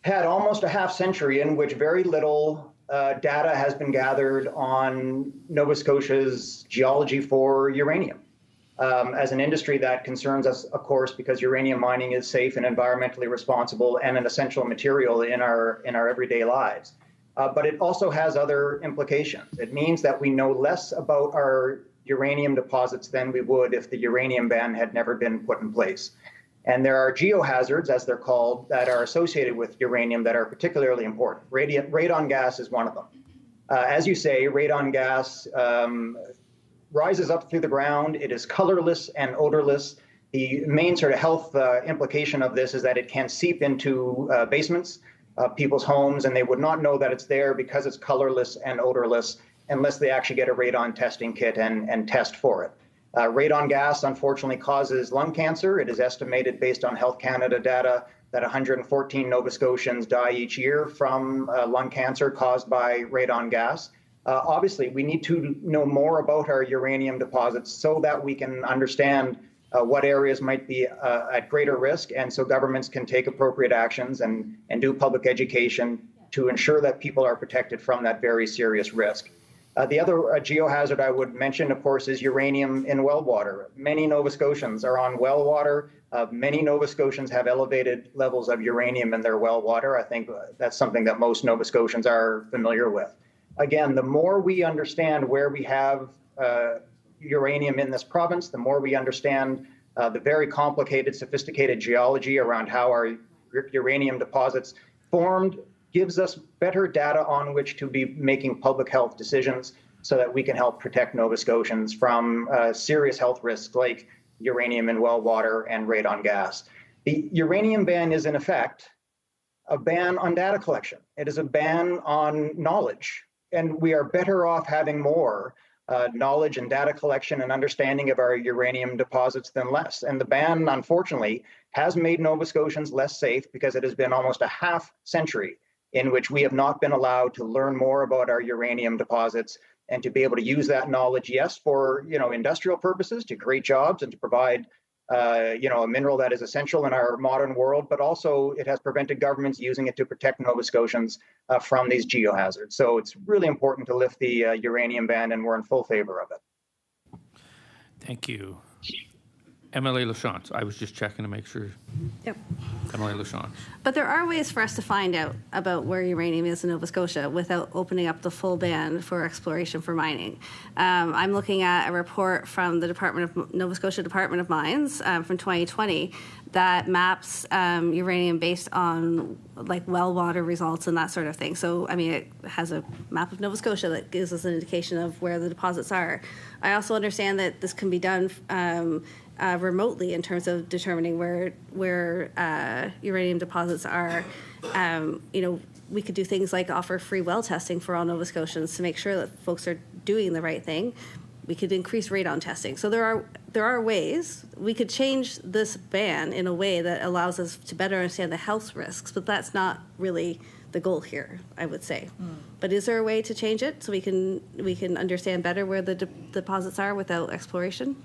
had almost a half century in which very little data has been gathered on Nova Scotia's geology for uranium. As an industry, that concerns us, of course, because uranium mining is safe and environmentally responsible and an essential material in our everyday lives. But it also has other implications. It means that we know less about our uranium deposits than we would if the uranium ban had never been put in place. And there are geohazards, as they're called, that are associated with uranium that are particularly important. Radon gas is one of them. As you say, radon gas rises up through the ground. It is colorless and odorless. The main sort of health implication of this is that it can seep into basements of people's homes, and they would not know that it's there because it's colorless and odorless unless they actually get a radon testing kit and test for it. Radon gas, unfortunately, causes lung cancer. It is estimated, based on Health Canada data, that 114 Nova Scotians die each year from lung cancer caused by radon gas. Obviously, we need to know more about our uranium deposits so that we can understand what areas might be at greater risk, and so governments can take appropriate actions and do public education to ensure that people are protected from that very serious risk. The other geohazard I would mention, of course, is uranium in well water. Many Nova Scotians are on well water. Many Nova Scotians have elevated levels of uranium in their well water. I think that's something that most Nova Scotians are familiar with. Again, the more we understand where we have uranium in this province, the more we understand the very complicated, sophisticated geology around how our uranium deposits formed, gives us better data on which to be making public health decisions so that we can help protect Nova Scotians from serious health risks like uranium in well water and radon gas. The uranium ban is, in effect, a ban on data collection. It is a ban on knowledge, and we are better off having more knowledge and data collection and understanding of our uranium deposits than less. And the ban, unfortunately, has made Nova Scotians less safe because it has been almost a half century in which we have not been allowed to learn more about our uranium deposits and to be able to use that knowledge, yes, for industrial purposes, to create jobs and to provide a mineral that is essential in our modern world, but also it has prevented governments using it to protect Nova Scotians from these geohazards. So it's really important to lift the uranium ban, and we're in full favor of it. Thank you. MLA Lachance. I was just checking to make sure. Yep. MLA Lachance. But there are ways for us to find out about where uranium is in Nova Scotia without opening up the full ban for exploration for mining. I'm looking at a report from the Nova Scotia Department of Mines from 2020 that maps uranium based on like well water results and that sort of thing. So, I mean, it has a map of Nova Scotia that gives us an indication of where the deposits are. I also understand that this can be done remotely in terms of determining where uranium deposits are. We could do things like offer free well testing for all Nova Scotians to make sure that folks are doing the right thing. We could increase radon testing. So there are ways. We could change this ban in a way that allows us to better understand the health risks, but that's not really the goal here, I would say. But is there a way to change it so we can understand better where the deposits are without exploration?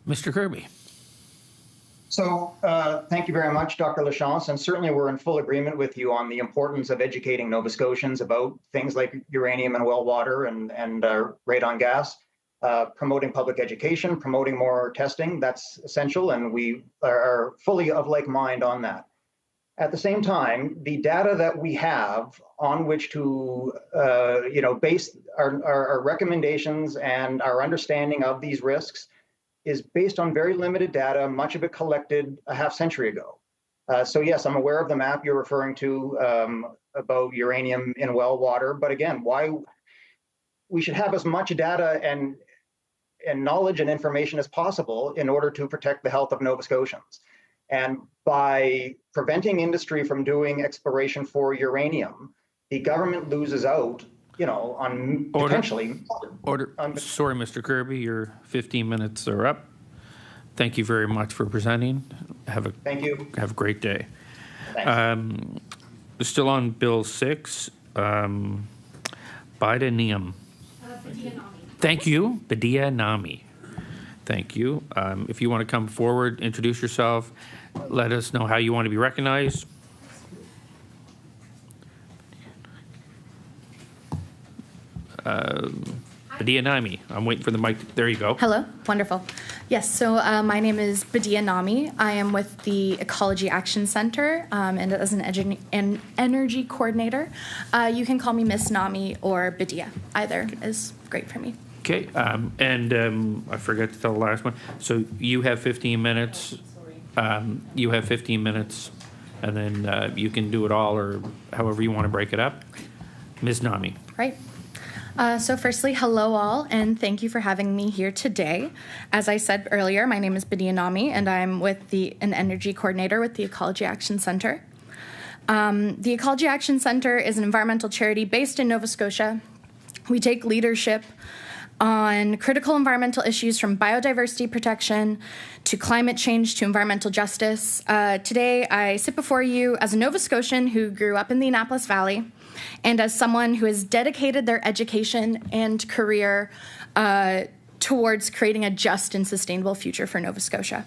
Mr. Kirby. So thank you very much, Dr. Lachance, and certainly we're in full agreement with you on the importance of educating Nova Scotians about things like uranium and well water and radon gas, promoting public education, promoting more testing. That's essential, and we are fully of like mind on that. At the same time, the data that we have on which to base our recommendations and our understanding of these risks is based on very limited data, much of it collected a half century ago. So yes, I'm aware of the map you're referring to about uranium in well water, but again, why we should have as much data and knowledge and information as possible in order to protect the health of Nova Scotians. And by preventing industry from doing exploration for uranium, the government loses out on potentially. Order. Sorry, Mr. Kirby, your 15 minutes are up. Thank you very much for presenting. Thank you. Have a great day. Thanks. Still on Bill 6, Bidanium. Thank you, Bidyanami. Thank you. If you want to come forward, introduce yourself, let us know how you want to be recognized. Bidyanami. I'm waiting for the mic. There you go. Hello. Wonderful. Yes, so my name is Bidyanami. I am with the Ecology Action Center and as an energy coordinator. You can call me Miss Nami or Bidya. Either is great for me. Okay, I forgot to tell the last one. So you have 15 minutes. You have 15 minutes, and then you can do it all or however you want to break it up. Ms. Nami. Right. So firstly, hello all, and thank you for having me here today. As I said earlier, my name is Bidyanami, and I'm with an energy coordinator with the Ecology Action Center. The Ecology Action Center is an environmental charity based in Nova Scotia. We take leadership on critical environmental issues from biodiversity protection to climate change to environmental justice. Today, I sit before you as a Nova Scotian who grew up in the Annapolis Valley and as someone who has dedicated their education and career towards creating a just and sustainable future for Nova Scotia.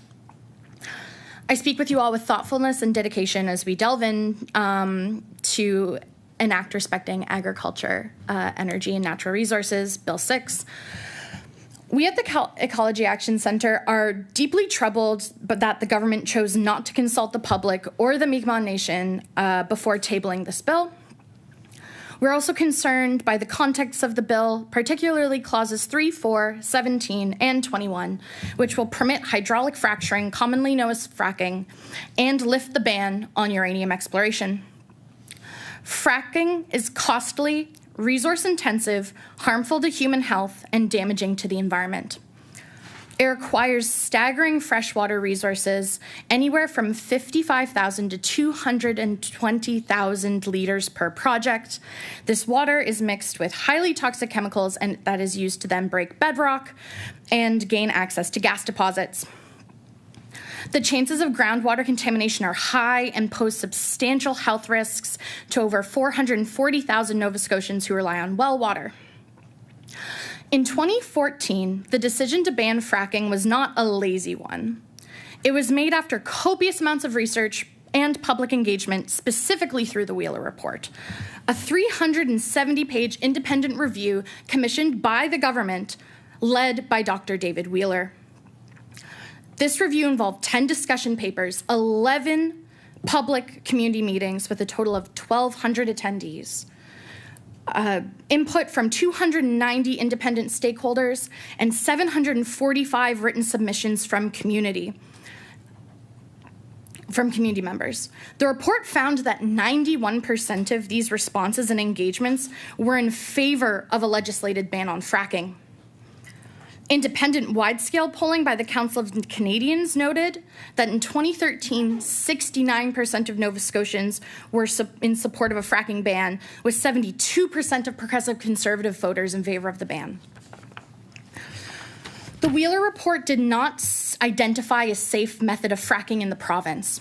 I speak with you all with thoughtfulness and dedication as we delve in to an act respecting agriculture, energy, and natural resources, Bill 6. We at the Ecology Action Centre are deeply troubled but that the government chose not to consult the public or the Mi'kmaq Nation before tabling this bill. We're also concerned by the context of the bill, particularly clauses 3, 4, 17, and 21, which will permit hydraulic fracturing, commonly known as fracking, and lift the ban on uranium exploration. Fracking is costly, resource-intensive, harmful to human health, and damaging to the environment. It requires staggering freshwater resources, anywhere from 55,000 to 220,000 liters per project. This water is mixed with highly toxic chemicals and that is used to then break bedrock and gain access to gas deposits. The chances of groundwater contamination are high and pose substantial health risks to over 440,000 Nova Scotians who rely on well water. In 2014, the decision to ban fracking was not a lazy one. It was made after copious amounts of research and public engagement, specifically through the Wheeler Report, a 370-page independent review commissioned by the government, led by Dr. David Wheeler. This review involved 10 discussion papers, 11 public community meetings with a total of 1,200 attendees, input from 290 independent stakeholders, and 745 written submissions from community members. The report found that 91% of these responses and engagements were in favor of a legislated ban on fracking. Independent wide-scale polling by the Council of Canadians noted that in 2013, 69% of Nova Scotians were in support of a fracking ban, with 72% of progressive conservative voters in favor of the ban. The Wheeler Report did not identify a safe method of fracking in the province.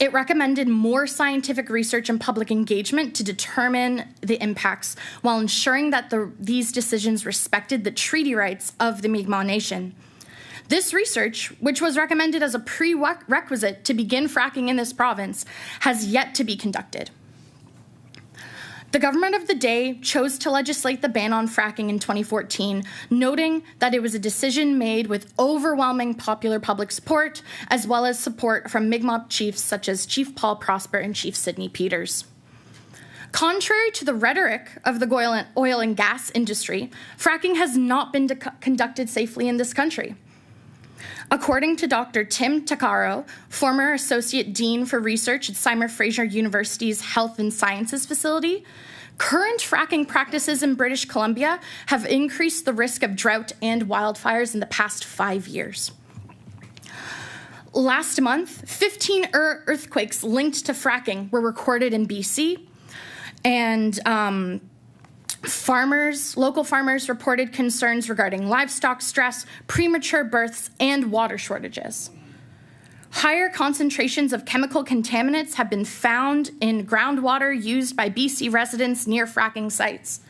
It recommended more scientific research and public engagement to determine the impacts while ensuring that these decisions respected the treaty rights of the Mi'kmaq Nation. This research, which was recommended as a prerequisite to begin fracking in this province, has yet to be conducted. The government of the day chose to legislate the ban on fracking in 2014, noting that it was a decision made with overwhelming popular public support, as well as support from Mi'kmaq chiefs such as Chief Paul Prosper and Chief Sidney Peters. Contrary to the rhetoric of the oil and gas industry, fracking has not been conducted safely in this country. According to Dr. Tim Takaro, former Associate Dean for Research at Simon Fraser University's Health and Sciences facility, current fracking practices in British Columbia have increased the risk of drought and wildfires in the past 5 years. Last month, 15 earthquakes linked to fracking were recorded in BC, and local farmers reported concerns regarding livestock stress, premature births, and water shortages. Higher concentrations of chemical contaminants have been found in groundwater used by BC residents near fracking sites.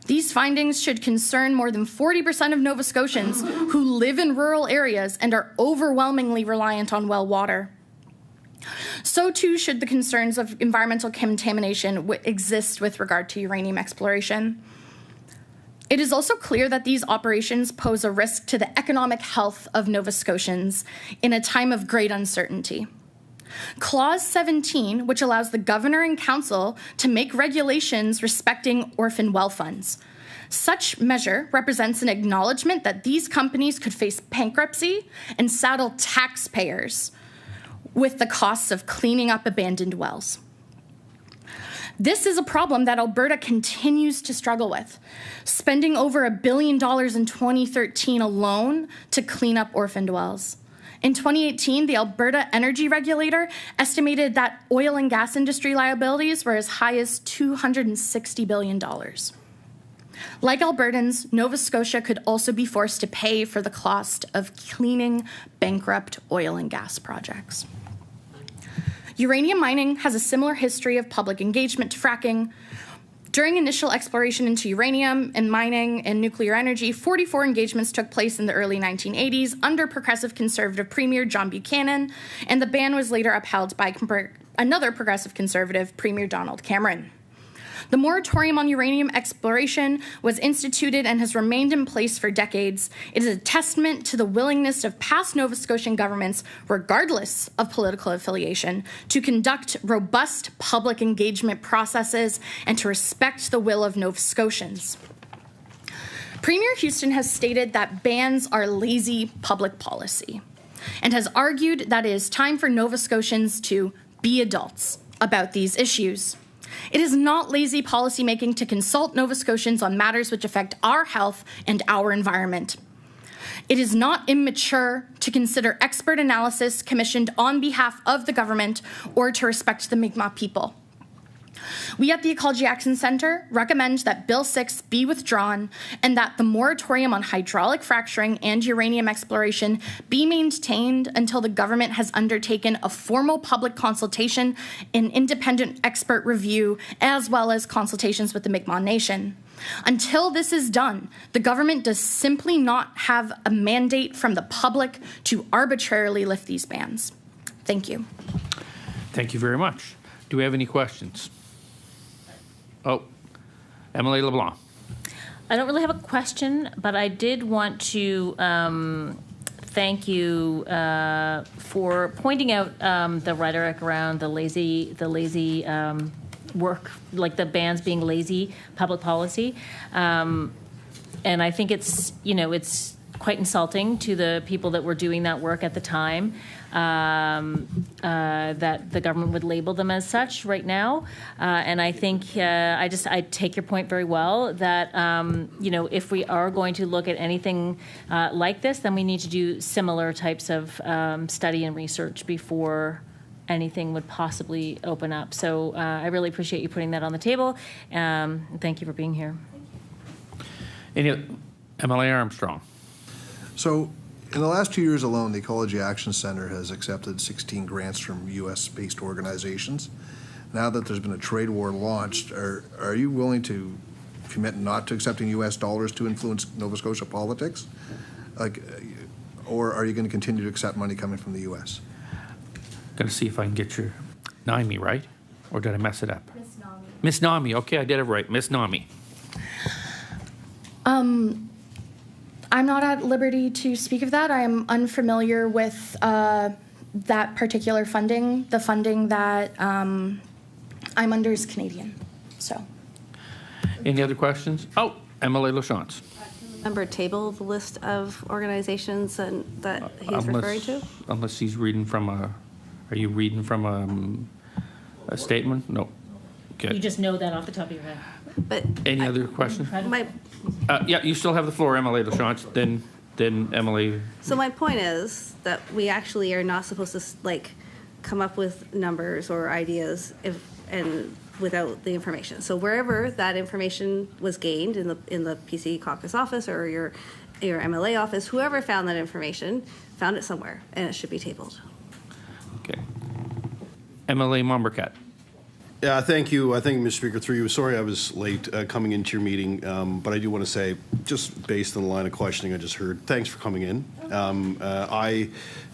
These findings should concern more than 40% of Nova Scotians who live in rural areas and are overwhelmingly reliant on well water. So too should the concerns of environmental contamination exist with regard to uranium exploration. It is also clear that these operations pose a risk to the economic health of Nova Scotians in a time of great uncertainty. Clause 17, which allows the Governor and Council to make regulations respecting orphan well funds. Such measure represents an acknowledgement that these companies could face bankruptcy and saddle taxpayers with the costs of cleaning up abandoned wells. This is a problem that Alberta continues to struggle with, spending over $1 billion in 2013 alone to clean up orphaned wells. In 2018, the Alberta Energy Regulator estimated that oil and gas industry liabilities were as high as $260 billion. Like Albertans, Nova Scotia could also be forced to pay for the cost of cleaning bankrupt oil and gas projects. Uranium mining has a similar history of public engagement to fracking. During initial exploration into uranium and mining and nuclear energy, 44 engagements took place in the early 1980s under progressive conservative Premier John Buchanan, and the ban was later upheld by another progressive conservative Premier Donald Cameron. The moratorium on uranium exploration was instituted and has remained in place for decades. It is a testament to the willingness of past Nova Scotian governments, regardless of political affiliation, to conduct robust public engagement processes and to respect the will of Nova Scotians. Premier Houston has stated that bans are lazy public policy and has argued that it is time for Nova Scotians to be adults about these issues. It is not lazy policymaking to consult Nova Scotians on matters which affect our health and our environment. It is not immature to consider expert analysis commissioned on behalf of the government or to respect the Mi'kmaq people. We at the Ecology Action Centre recommend that Bill 6 be withdrawn and that the moratorium on hydraulic fracturing and uranium exploration be maintained until the government has undertaken a formal public consultation, an independent expert review, as well as consultations with the Mi'kmaq Nation. Until this is done, the government does simply not have a mandate from the public to arbitrarily lift these bans. Thank you. Thank you very much. Do we have any questions? Oh, Emily LeBlanc. I don't really have a question, but I did want to thank you for pointing out the rhetoric around the lazy work, like the bans being lazy public policy, and I think it's quite insulting to the people that were doing that work at the time, that the government would label them as such right now. And I think I take your point very well that, if we are going to look at anything like this, then we need to do similar types of study and research before anything would possibly open up. So I really appreciate you putting that on the table. Thank you for being here. Emily Armstrong. So in the last 2 years alone, the Ecology Action Centre has accepted 16 grants from U.S.-based organizations. Now that there's been a trade war launched, are you willing to commit not to accepting U.S. dollars to influence Nova Scotia politics? Or are you going to continue to accept money coming from the U.S.? Going to see if I can get your NAMI right, or did I mess it up? Miss NAMI. Okay, I did it right. Miss NAMI. I'm not at liberty to speak of that. I am unfamiliar with that particular funding. The funding that I'm under is Canadian. So. Any other questions? Oh, Emily LaChance. Member table the list of organizations that he's referring to? Unless he's reading from a. Are you reading from a statement? No. Okay. You just know that off the top of your head. But any other questions? Yeah, you still have the floor, Emily LaChance. Then Emily. So my point is that we actually are not supposed to come up with numbers or ideas without the information. So wherever that information was gained in the PC caucus office or your MLA office, whoever found that information found it somewhere, and it should be tabled. Okay. Emily Mombercat. Yeah, thank you. Mr. Speaker, through you. Sorry I was late coming into your meeting, but I do want to say, just based on the line of questioning I just heard, thanks for coming in. I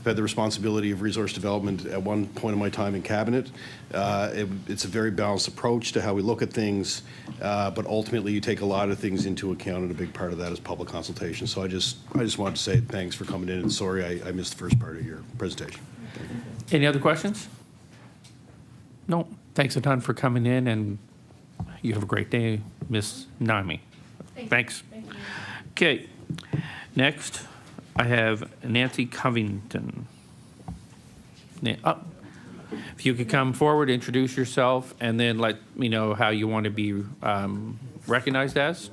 had the responsibility of resource development at one point in my time in Cabinet. It's a very balanced approach to how we look at things, but ultimately you take a lot of things into account, and a big part of that is public consultation. So I just wanted to say thanks for coming in, and sorry I missed the first part of your presentation. Any other questions? No. Thanks a ton for coming in, and you have a great day, Miss NAMI. Thanks. Okay. Next, I have Nancy Covington. If you could come forward, introduce yourself, and then let me know how you want to be recognized as.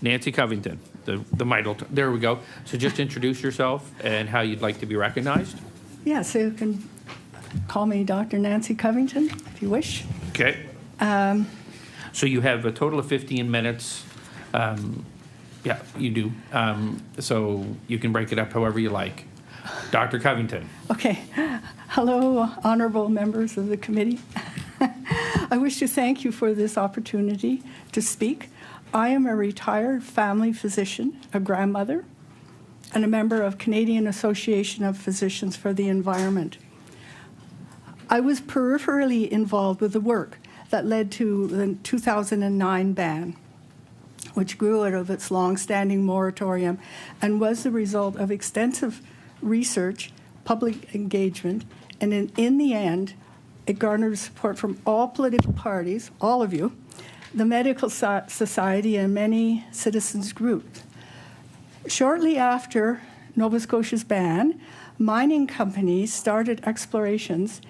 Nancy Covington, the middle. There we go. So just introduce yourself and how you'd like to be recognized. Yeah, so you can call me Dr. Nancy Covington if you wish. Okay. So you have a total of 15 minutes. Yeah, you do. So you can break it up however you like. Dr. Covington. Okay. Hello, honorable members of the committee. I wish to thank you for this opportunity to speak. I am a retired family physician, a grandmother, and a member of Canadian Association of Physicians for the Environment. I was peripherally involved with the work that led to the 2009 ban, which grew out of its long-standing moratorium and was the result of extensive research, public engagement, and in the end, it garnered support from all political parties, all of you, the medical society, and many citizens groups. Shortly after Nova Scotia's ban, mining companies started explorations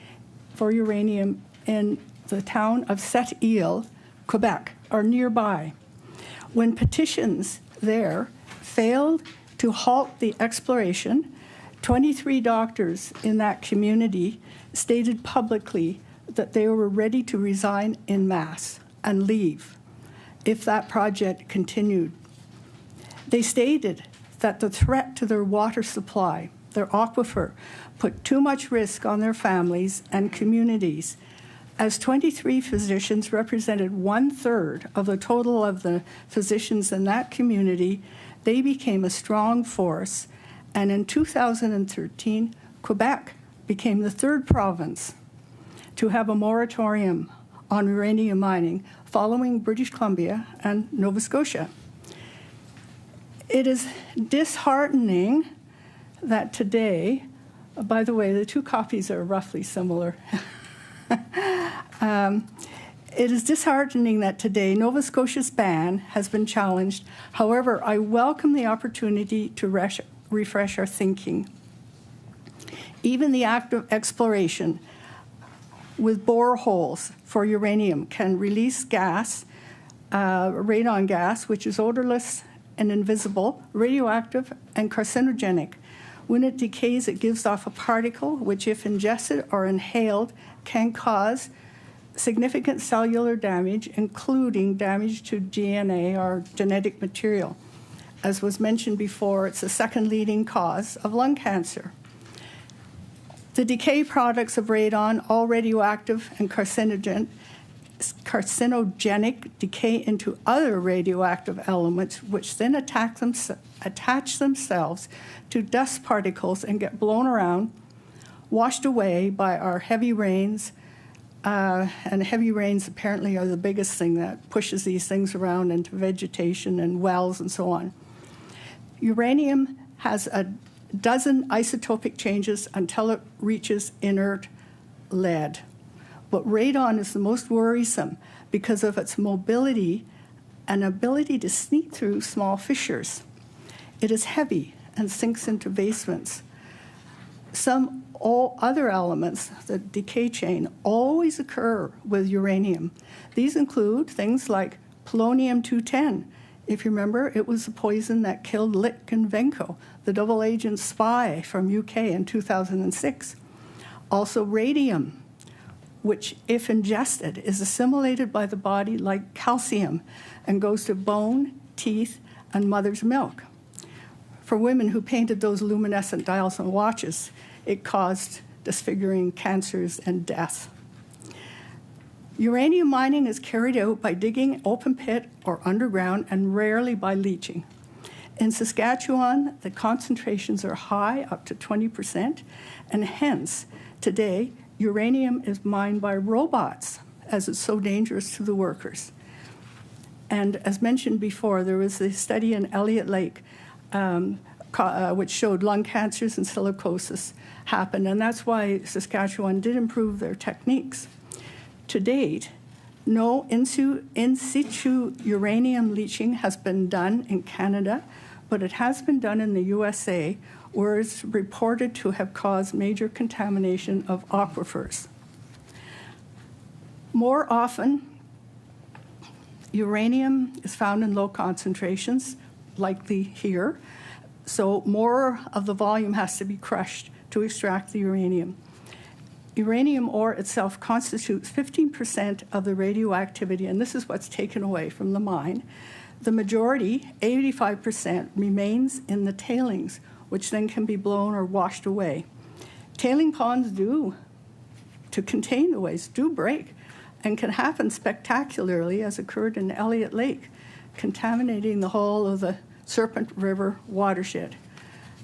for uranium in the town of Sept-Îles, Quebec, or nearby. When petitions there failed to halt the exploration, 23 doctors in that community stated publicly that they were ready to resign en masse and leave if that project continued. They stated that the threat to their water supply, their aquifer, put too much risk on their families and communities. As 23 physicians represented 1/3 of the total of the physicians in that community, they became a strong force, and in 2013, Quebec became the 3rd province to have a moratorium on uranium mining, following British Columbia and Nova Scotia. It is disheartening that today, by the way, the two copies are roughly similar. It is disheartening that today Nova Scotia's ban has been challenged. However, I welcome the opportunity to refresh our thinking. Even the act of exploration with boreholes for uranium can release gas, radon gas, which is odorless and invisible, radioactive and carcinogenic. When it decays, it gives off a particle which, if ingested or inhaled, can cause significant cellular damage, including damage to DNA or genetic material. As was mentioned before, it's the 2nd leading cause of lung cancer. The decay products of radon, all radioactive and carcinogenic, decay into other radioactive elements, which then attach themselves to dust particles and get blown around, washed away by our heavy rains. And heavy rains apparently are the biggest thing that pushes these things around into vegetation and wells and so on. Uranium has a dozen isotopic changes until it reaches inert lead. But radon is the most worrisome because of its mobility and ability to sneak through small fissures. It is heavy and sinks into basements. All other elements, the decay chain, always occur with uranium. These include things like polonium-210. If you remember, it was the poison that killed Litvinenko, the double agent spy from UK in 2006. Also radium, which, if ingested, is assimilated by the body like calcium and goes to bone, teeth, and mother's milk. For women who painted those luminescent dials on watches, it caused disfiguring cancers and death. Uranium mining is carried out by digging open pit or underground and rarely by leaching. In Saskatchewan, the concentrations are high, up to 20%, and hence, today, uranium is mined by robots, as it's so dangerous to the workers. And as mentioned before, there was a study in Elliott Lake which showed lung cancers and silicosis happen, and that's why Saskatchewan did improve their techniques. To date, no in situ uranium leaching has been done in Canada, but it has been done in the USA, where it's reported to have caused major contamination of aquifers. More often, uranium is found in low concentrations, likely here, so more of the volume has to be crushed to extract the uranium. Uranium ore itself constitutes 15% of the radioactivity, and this is what's taken away from the mine. The majority, 85%, remains in the tailings, which then can be blown or washed away. Tailing ponds to contain the waste, do break and can happen spectacularly, as occurred in Elliott Lake, contaminating the whole of the Serpent River watershed.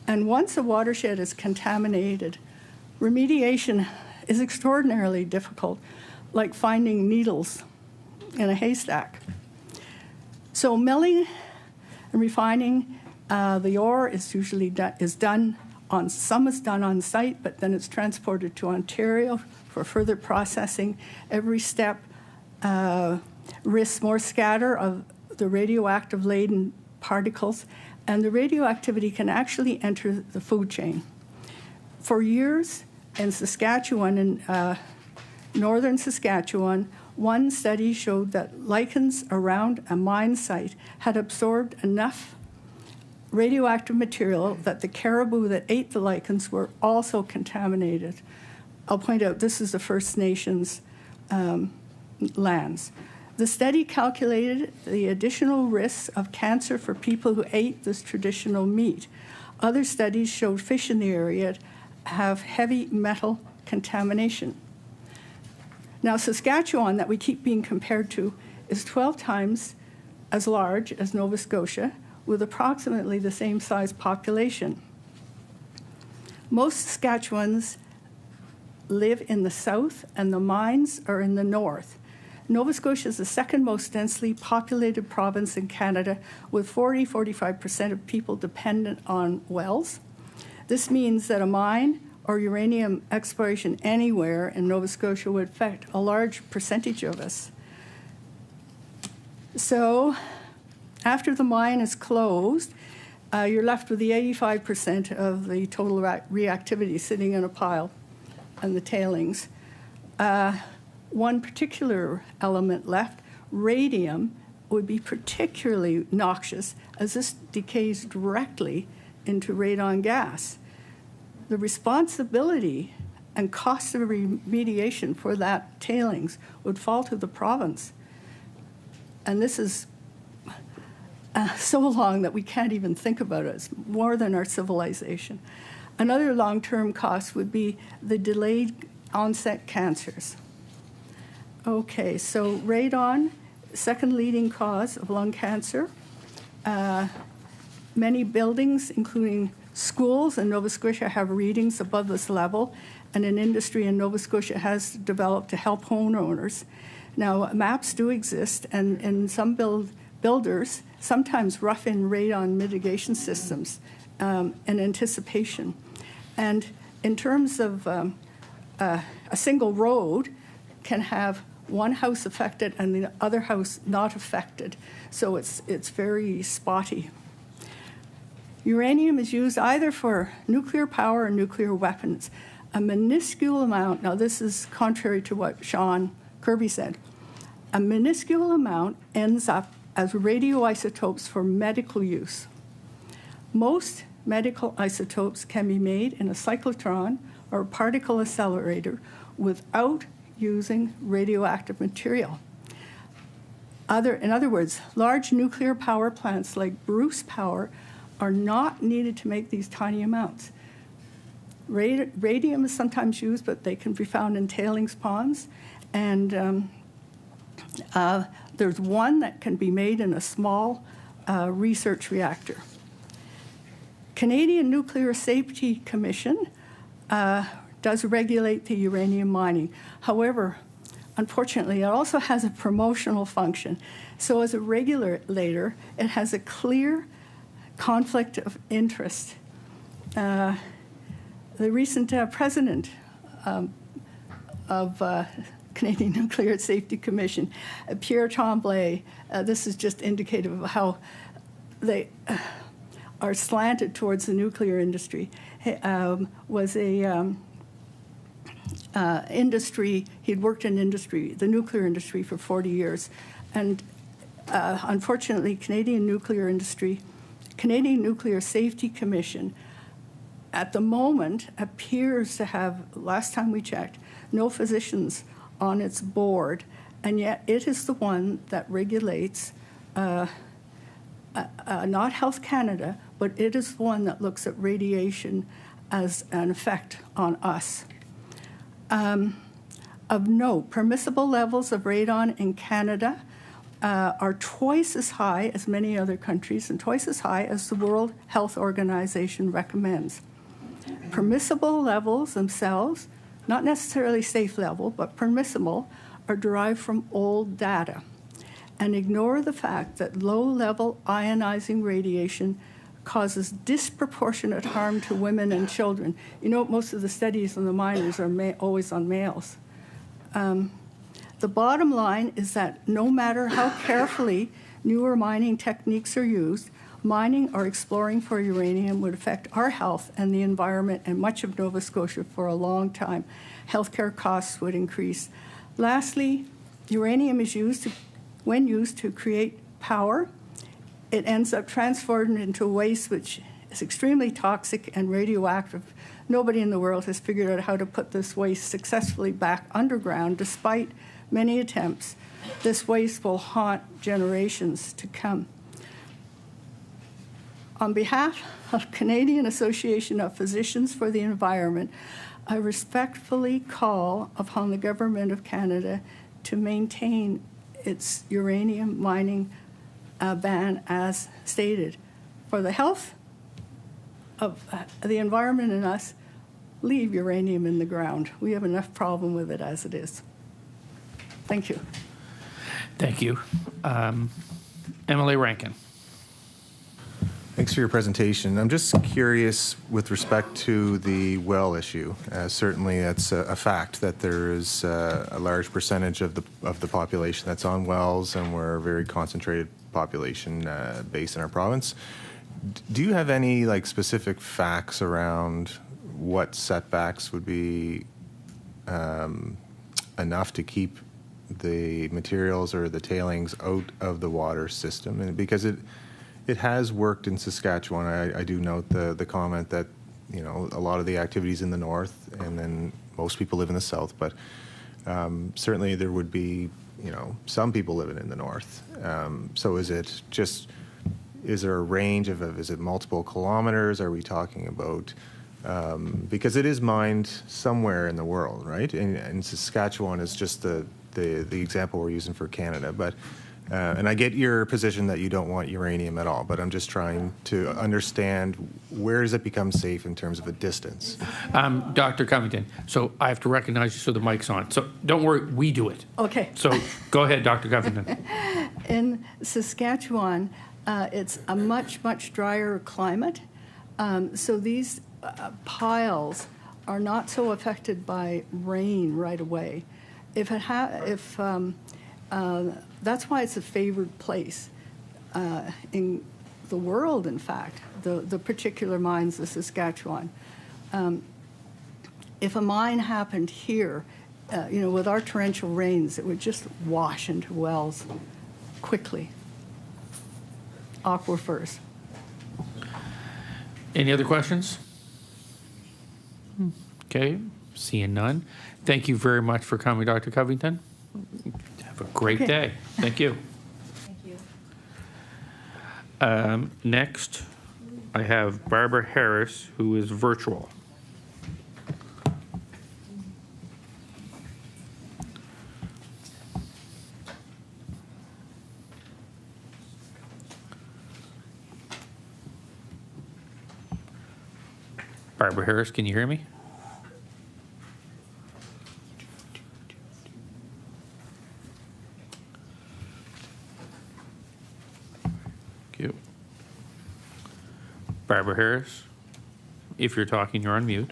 And once a watershed is contaminated, remediation is extraordinarily difficult, like finding needles in a haystack. So milling and refining the ore is usually done on, some is done on site, but then it's transported to Ontario for further processing. Every step risks more scatter of the radioactive laden particles, and the radioactivity can actually enter the food chain. For years in Saskatchewan, in northern Saskatchewan, one study showed that lichens around a mine site had absorbed enough radioactive material that the caribou that ate the lichens were also contaminated. I'll point out this is the First Nations lands. The study calculated the additional risks of cancer for people who ate this traditional meat. Other studies showed fish in the area have heavy metal contamination. Now, Saskatchewan, that we keep being compared to, is 12 times as large as Nova Scotia, with approximately the same size population. Most Saskatchewans live in the south, and the mines are in the north. Nova Scotia is the second most densely populated province in Canada, with 45% of people dependent on wells. This means that a mine or uranium exploration anywhere in Nova Scotia would affect a large percentage of us. So after the mine is closed, you're left with the 85% of the total reactivity sitting in a pile and the tailings. One particular element left, radium, would be particularly noxious as this decays directly into radon gas. The responsibility and cost of remediation for that tailings would fall to the province. And this is so long that we can't even think about it. It's more than our civilization. Another long-term cost would be the delayed onset cancers. Okay, so radon, second leading cause of lung cancer. Many buildings, including schools in Nova Scotia, have readings above this level, and an industry in Nova Scotia has developed to help homeowners. Now, maps do exist, and some builders sometimes rough in radon mitigation systems in anticipation. And in terms of a single road can have one house affected and the other house not affected, so it's very spotty. Uranium is used either for nuclear power or nuclear weapons. A minuscule amount, now this is contrary to what Kirby said, a minuscule amount ends up as radioisotopes for medical use. Most medical isotopes can be made in a cyclotron or a particle accelerator without using radioactive material. In other words, large nuclear power plants like Bruce Power are not needed to make these tiny amounts. Radium is sometimes used, but they can be found in tailings ponds. And there's one that can be made in a small research reactor. Canadian Nuclear Safety Commission does regulate the uranium mining. However, unfortunately, it also has a promotional function. So as a regulator, it has a clear conflict of interest. The recent president of Canadian Nuclear Safety Commission, Pierre Tremblay, this is just indicative of how they are slanted towards the nuclear industry, was a industry, he'd worked in industry, the nuclear industry for 40 years. And unfortunately, Canadian Nuclear Safety Commission at the moment appears to have, last time we checked, no physicians on its board, and yet it is the one that regulates not Health Canada, but it is the one that looks at radiation as an effect on us. Of note, permissible levels of radon in Canada are twice as high as many other countries and twice as high as the World Health Organization recommends. Permissible levels themselves, not necessarily safe level, but permissible, are derived from old data and ignore the fact that low-level ionizing radiation causes disproportionate harm to women and children. You know, most of the studies on the miners are always on males. The bottom line is that no matter how carefully newer mining techniques are used, mining or exploring for uranium would affect our health and the environment and much of Nova Scotia for a long time. Healthcare costs would increase. Lastly, uranium is when used to create power, it ends up transformed into waste which is extremely toxic and radioactive. Nobody in the world has figured out how to put this waste successfully back underground despite many attempts. This waste will haunt generations to come. On behalf of Canadian Association of Physicians for the Environment, I respectfully call upon the Government of Canada to maintain its uranium mining ban as stated. For the health of the environment and us, leave uranium in the ground. We have enough problem with it as it is. Thank you. Thank you. Emily Rankin. Thanks for your presentation. I'm just curious with respect to the well issue. Certainly, that's a fact that there is a large percentage of the population that's on wells, and we're a very concentrated population base in our province. Do you have any specific facts around what setbacks would be enough to keep the materials or the tailings out of the water system? And because it has worked in Saskatchewan. I do note the comment that, a lot of the activities in the north, and then most people live in the south, but certainly there would be, some people living in the north. So is there a range of, is it multiple kilometers? Are we talking about, because it is mined somewhere in the world, right? And Saskatchewan is just the example we're using for Canada, but and I get your position that you don't want uranium at all, but I'm just trying to understand where does it become safe in terms of a distance? Dr. Covington, so I have to recognize you so the mic's on. So don't worry, we do it. Okay. So go ahead, Dr. Covington. In Saskatchewan, it's a much, much drier climate. So these piles are not so affected by rain right away. That's why it's a favored place in the world, in fact, the particular mines of Saskatchewan. If a mine happened here, with our torrential rains, it would just wash into wells quickly. Aquifers. Any other questions? Okay, seeing none. Thank you very much for coming, Dr. Covington. Have a great day. Thank you. Thank you. Next, I have Barbara Harris, who is virtual. Barbara Harris, can you hear me? Barbara Harris, if you're talking, you're on mute.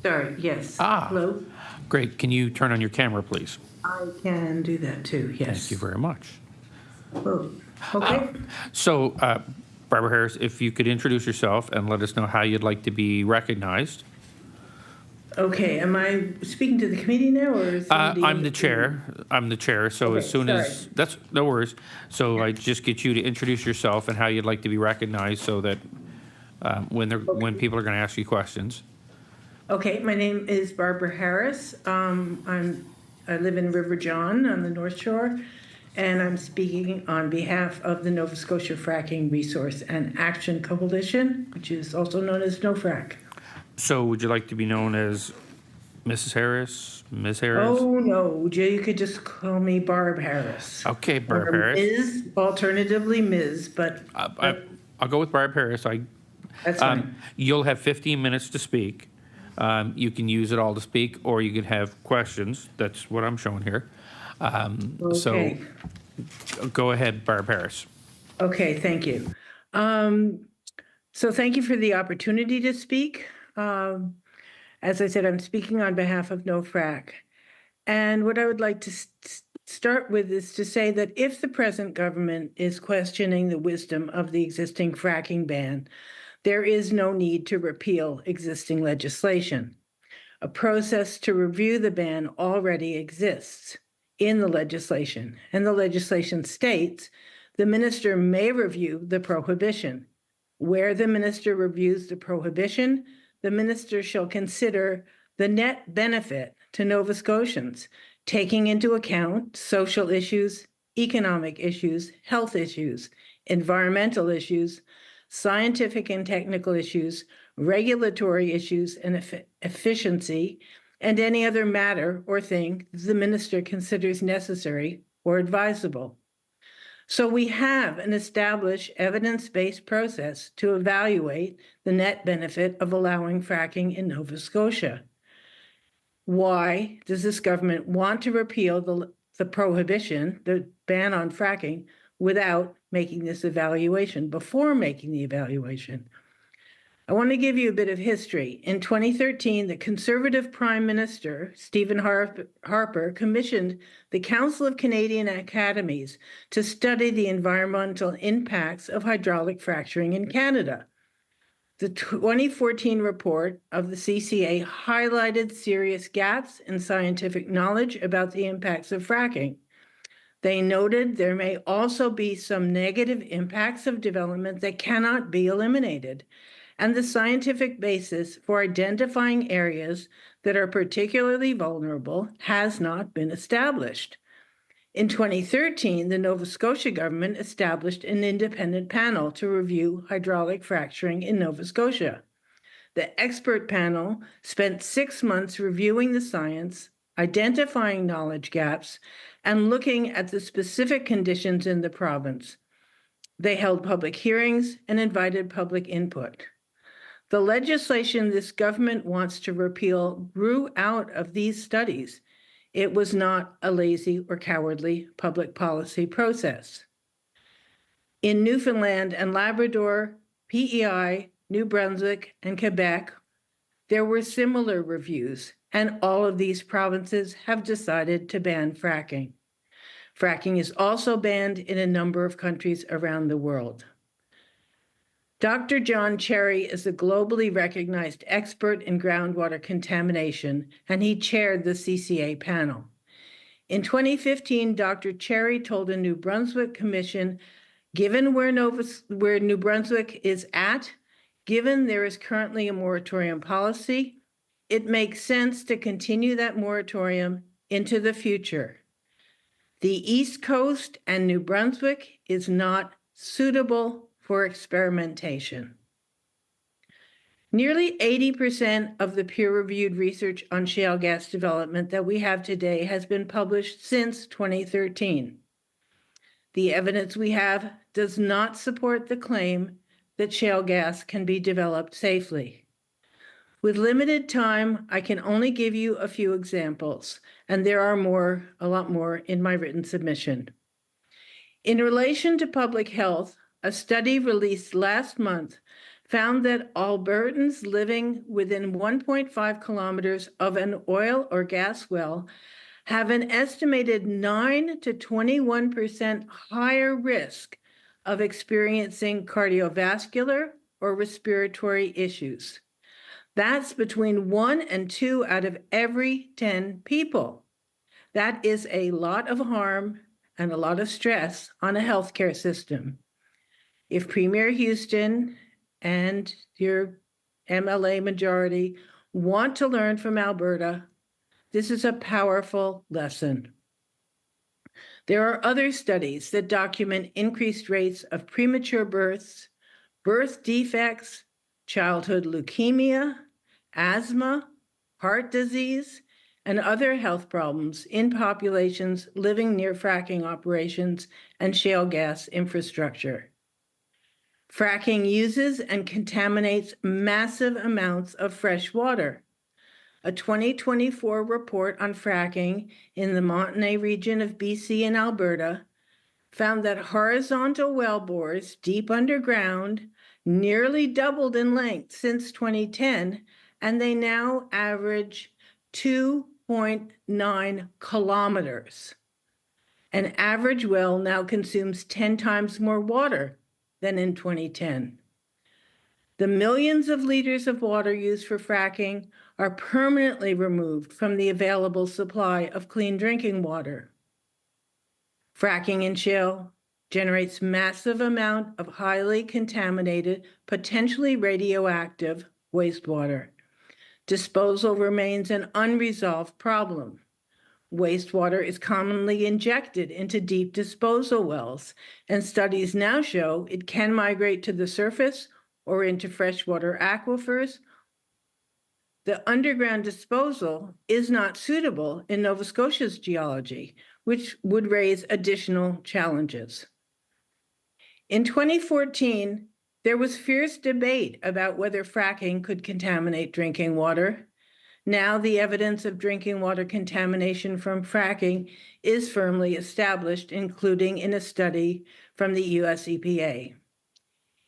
Sorry, yes. Hello? Great. Can you turn on your camera, please? I can do that too, yes. Thank you very much. Oh, okay. So, Barbara Harris, if you could introduce yourself and let us know how you'd like to be recognized. Okay, am I speaking to the committee now, or is somebody... I'm the chair. So okay, as soon as that's no worries. So I just get you to introduce yourself and how you'd like to be recognized, so that when people are going to ask you questions. Okay, my name is Barbara Harris. I'm I live in River John on the North Shore, and I'm speaking on behalf of the Nova Scotia Fracking Resource and Action Coalition, which is also known as NoFrac. So would you like to be known as Mrs. Harris, Ms. Harris? Oh, no, you could just call me Barb Harris. Okay, Barb Or Harris. Ms., alternatively Ms., but I'll go with Barb Harris. That's fine. You'll have 15 minutes to speak. You can use it all to speak, or you can have questions. That's what I'm showing here. So go ahead, Barb Harris. Okay, thank you. So thank you for the opportunity to speak. As I said, I'm speaking on behalf of NoFrac. And what I would like to start with is to say that if the present government is questioning the wisdom of the existing fracking ban, there is no need to repeal existing legislation. A process to review the ban already exists in the legislation, and the legislation states the minister may review the prohibition. Where the minister reviews the prohibition, the minister shall consider the net benefit to Nova Scotians, taking into account social issues, economic issues, health issues, environmental issues, scientific and technical issues, regulatory issues, and efficiency, and any other matter or thing the minister considers necessary or advisable. So we have an established evidence-based process to evaluate the net benefit of allowing fracking in Nova Scotia. Why does this government want to repeal the prohibition, the ban on fracking, without making this evaluation, before making the evaluation? I want to give you a bit of history. In 2013, the Conservative Prime Minister, Stephen Harper, commissioned the Council of Canadian Academies to study the environmental impacts of hydraulic fracturing in Canada. The 2014 report of the CCA highlighted serious gaps in scientific knowledge about the impacts of fracking. They noted there may also be some negative impacts of development that cannot be eliminated, and the scientific basis for identifying areas that are particularly vulnerable has not been established. In 2013, the Nova Scotia government established an independent panel to review hydraulic fracturing in Nova Scotia. The expert panel spent 6 months reviewing the science, identifying knowledge gaps, and looking at the specific conditions in the province. They held public hearings and invited public input. The legislation this government wants to repeal grew out of these studies. It was not a lazy or cowardly public policy process. In Newfoundland and Labrador, PEI, New Brunswick, and Quebec, there were similar reviews, and all of these provinces have decided to ban fracking. Fracking is also banned in a number of countries around the world. Dr. John Cherry is a globally recognized expert in groundwater contamination, and he chaired the CCA panel. In 2015, Dr. Cherry told a New Brunswick commission, given where New Brunswick is at, given there is currently a moratorium policy, it makes sense to continue that moratorium into the future. The East Coast and New Brunswick is not suitable for experimentation. Nearly 80% of the peer-reviewed research on shale gas development that we have today has been published since 2013. The evidence we have does not support the claim that shale gas can be developed safely. With limited time, I can only give you a few examples, and there are a lot more in my written submission. In relation to public health, a study released last month found that Albertans living within 1.5 kilometers of an oil or gas well have an estimated 9 to 21% higher risk of experiencing cardiovascular or respiratory issues. That's between 1 and 2 out of every 10 people. That is a lot of harm and a lot of stress on a healthcare system. If Premier Houston and your MLA majority want to learn from Alberta, This is a powerful lesson. There are other studies that document increased rates of premature births, birth defects, childhood leukemia, asthma, heart disease, and other health problems in populations living near fracking operations and shale gas infrastructure. Fracking uses and contaminates massive amounts of fresh water. A 2024 report on fracking in the Montney region of BC and Alberta found that horizontal well bores deep underground nearly doubled in length since 2010, and they now average 2.9 kilometers. An average well now consumes 10 times more water than in 2010. The millions of liters of water used for fracking are permanently removed from the available supply of clean drinking water. Fracking in shale generates massive amount of highly contaminated, potentially radioactive wastewater. Disposal remains an unresolved problem. Wastewater is commonly injected into deep disposal wells, and studies now show it can migrate to the surface or into freshwater aquifers. The underground disposal is not suitable in Nova Scotia's geology, which would raise additional challenges. In 2014, there was fierce debate about whether fracking could contaminate drinking water. Now the evidence of drinking water contamination from fracking is firmly established, including in a study from the US EPA.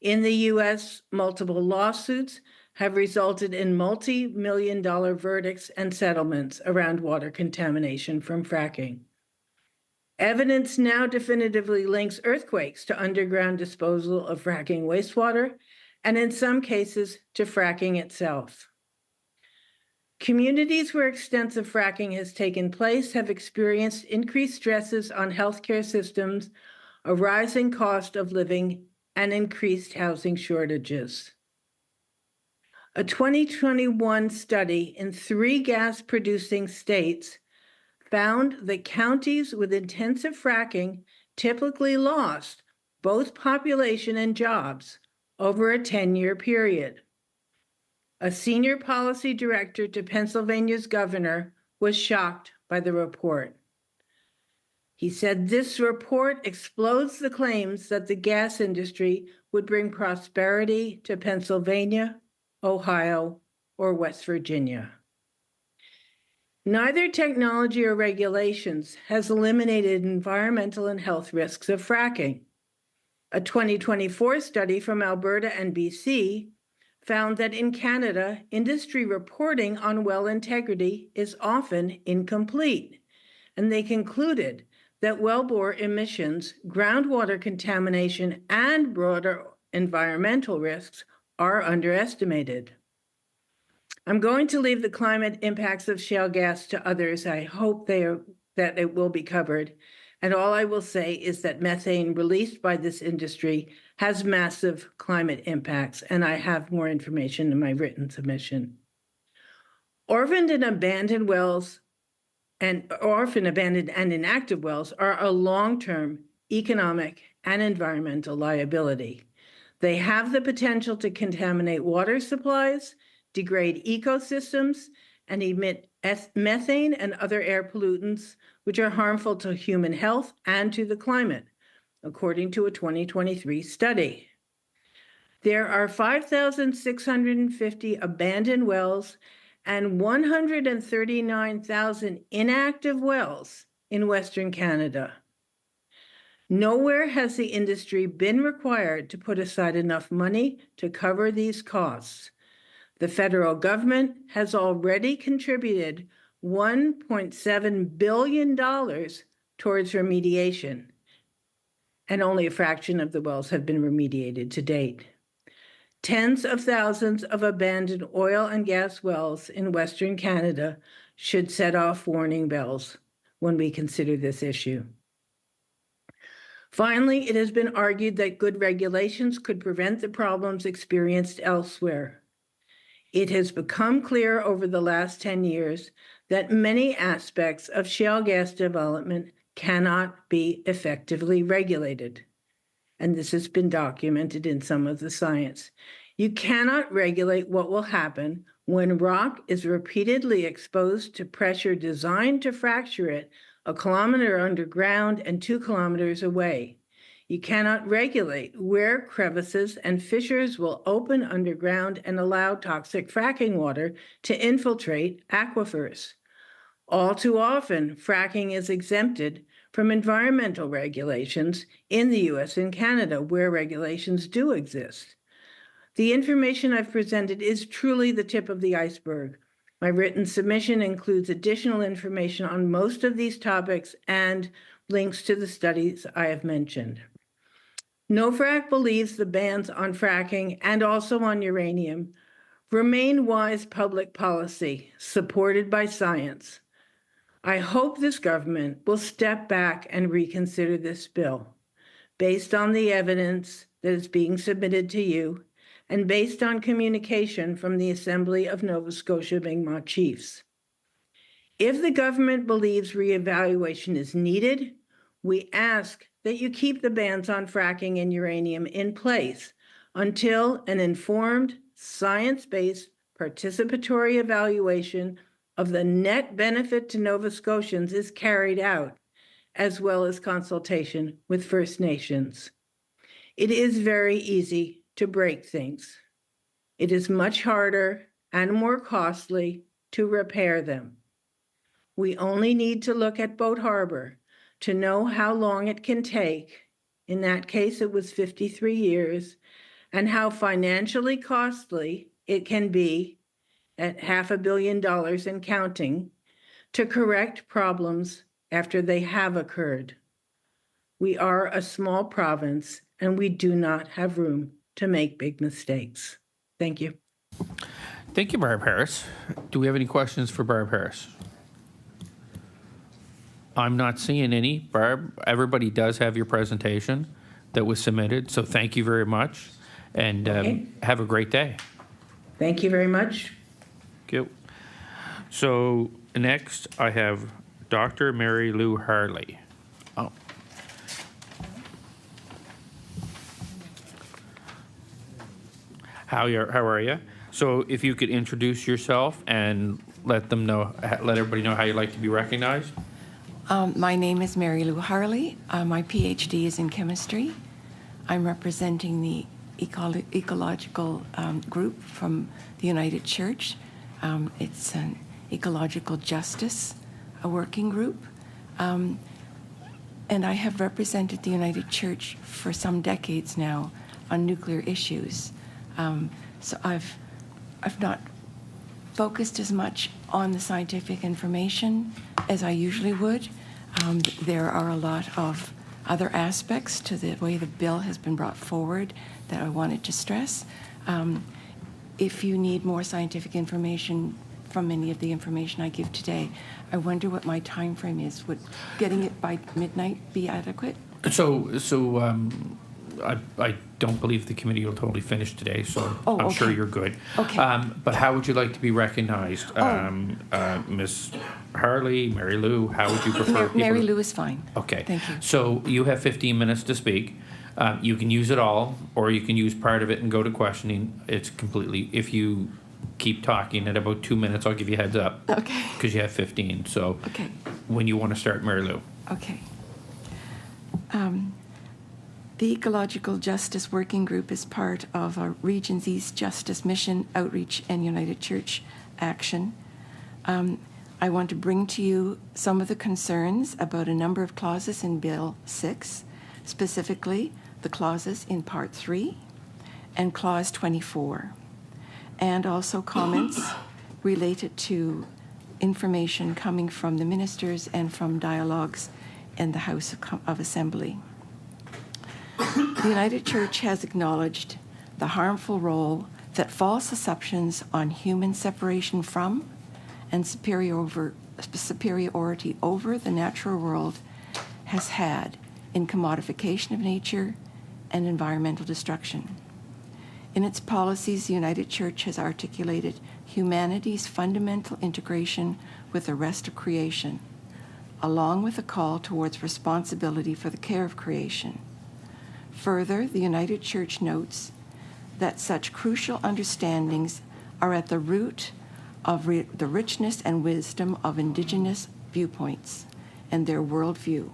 In the US, multiple lawsuits have resulted in multi-million-dollar verdicts and settlements around water contamination from fracking. Evidence now definitively links earthquakes to underground disposal of fracking wastewater, and in some cases to fracking itself. Communities where extensive fracking has taken place have experienced increased stresses on healthcare systems, a rising cost of living, and increased housing shortages. A 2021 study in 3 gas-producing states found that counties with intensive fracking typically lost both population and jobs over a 10-year period. A senior policy director to Pennsylvania's governor was shocked by the report. He said this report explodes the claims that the gas industry would bring prosperity to Pennsylvania, Ohio, or West Virginia. Neither technology or regulations has eliminated environmental and health risks of fracking. A 2024 study from Alberta and BC found that in Canada, industry reporting on well integrity is often incomplete, and they concluded that wellbore emissions, groundwater contamination, and broader environmental risks are underestimated. I'm going to leave the climate impacts of shale gas to others. I hope that it will be covered. And all I will say is that methane released by this industry has massive climate impacts, and I have more information in my written submission. Orphaned, abandoned, and inactive wells are a long-term economic and environmental liability. They have the potential to contaminate water supplies, degrade ecosystems, and emit methane and other air pollutants, which are harmful to human health and to the climate, according to a 2023 study. There are 5,650 abandoned wells and 139,000 inactive wells in Western Canada. Nowhere has the industry been required to put aside enough money to cover these costs. The federal government has already contributed $1.7 billion towards remediation, and only a fraction of the wells have been remediated to date. Tens of thousands of abandoned oil and gas wells in Western Canada should set off warning bells when we consider this issue. Finally, it has been argued that good regulations could prevent the problems experienced elsewhere. It has become clear over the last 10 years that many aspects of shale gas development cannot be effectively regulated. And this has been documented in some of the science. You cannot regulate what will happen when rock is repeatedly exposed to pressure designed to fracture it 1 kilometer underground and 2 kilometers away. You cannot regulate where crevices and fissures will open underground and allow toxic fracking water to infiltrate aquifers. All too often, fracking is exempted from environmental regulations in the US and Canada, where regulations do exist. The information I've presented is truly the tip of the iceberg. My written submission includes additional information on most of these topics and links to the studies I have mentioned. NOFRAC believes the bans on fracking and also on uranium remain wise public policy supported by science. I hope this government will step back and reconsider this bill based on the evidence that is being submitted to you and based on communication from the Assembly of Nova Scotia Mi'kmaq Chiefs. If the government believes reevaluation is needed, we ask that you keep the bans on fracking and uranium in place until an informed, science-based, participatory evaluation of the net benefit to Nova Scotians is carried out, as well as consultation with First Nations. It is very easy to break things. It is much harder and more costly to repair them. We only need to look at Boat Harbor to know how long it can take. In that case, it was 53 years, and how financially costly it can be at $500 million and counting to correct problems after they have occurred. We are a small province and we do not have room to make big mistakes. Thank you. Thank you, Barb Harris. Do we have any questions for Barb Harris? I'm not seeing any. Barb, everybody does have your presentation that was submitted, so thank you very much, and have a great day. Thank you very much. Thank you. So next, I have Dr. Mary Lou Harley. Oh. How are you? So if you could introduce yourself and let everybody know how you'd like to be recognized. My name is Mary Lou Harley. My PhD is in chemistry. I'm representing the ecological group from the United Church. It's an ecological justice, a working group. And I have represented the United Church for some decades now on nuclear issues. So I've not focused as much on the scientific information as I usually would. There are a lot of other aspects to the way the bill has been brought forward that I wanted to stress. If you need more scientific information from any of the information I give today, I wonder what my time frame is. Would getting it by midnight be adequate? I don't believe the committee will totally finish today, so I'm okay. sure you're good. Okay. But how would you like to be recognized? Ms. Harley, Mary Lou, how would you prefer people? Mary Lou is fine. Okay. Thank you. So you have 15 minutes to speak. You can use it all, or you can use part of it and go to questioning. It's completely, if you keep talking at about 2 minutes, I'll give you a heads up. Okay. Because you have 15. So okay. When you want to start, Mary Lou. Okay. The Ecological Justice Working Group is part of our Region's East Justice Mission Outreach and United Church Action. I want to bring to you some of the concerns about a number of clauses in Bill 6, specifically the clauses in Part 3 and Clause 24, and also comments related to information coming from the ministers and from dialogues in the House of Assembly. The United Church has acknowledged the harmful role that false assumptions on human separation from and superiority over the natural world has had in commodification of nature and environmental destruction. In its policies, the United Church has articulated humanity's fundamental integration with the rest of creation, along with a call towards responsibility for the care of creation. Further, the United Church notes that such crucial understandings are at the root of the richness and wisdom of Indigenous viewpoints and their worldview,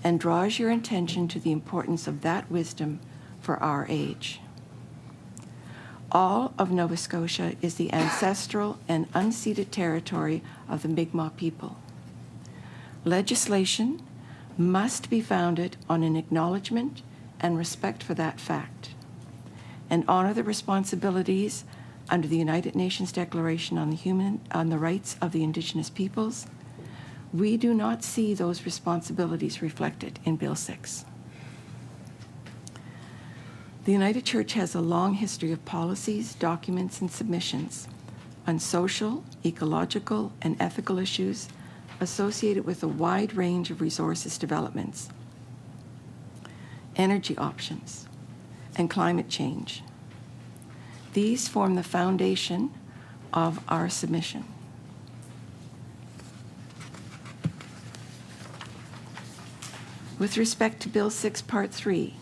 and draws your attention to the importance of that wisdom for our age. All of Nova Scotia is the ancestral and unceded territory of the Mi'kmaq people. Legislation must be founded on an acknowledgement and respect for that fact, and honor the responsibilities under the United Nations Declaration on the Rights of the Indigenous Peoples. We do not see those responsibilities reflected in Bill 6. The United Church has a long history of policies, documents, and submissions on social, ecological, and ethical issues associated with a wide range of resources developments, energy options, and climate change. These form the foundation of our submission. With respect to Bill 6, Part 3,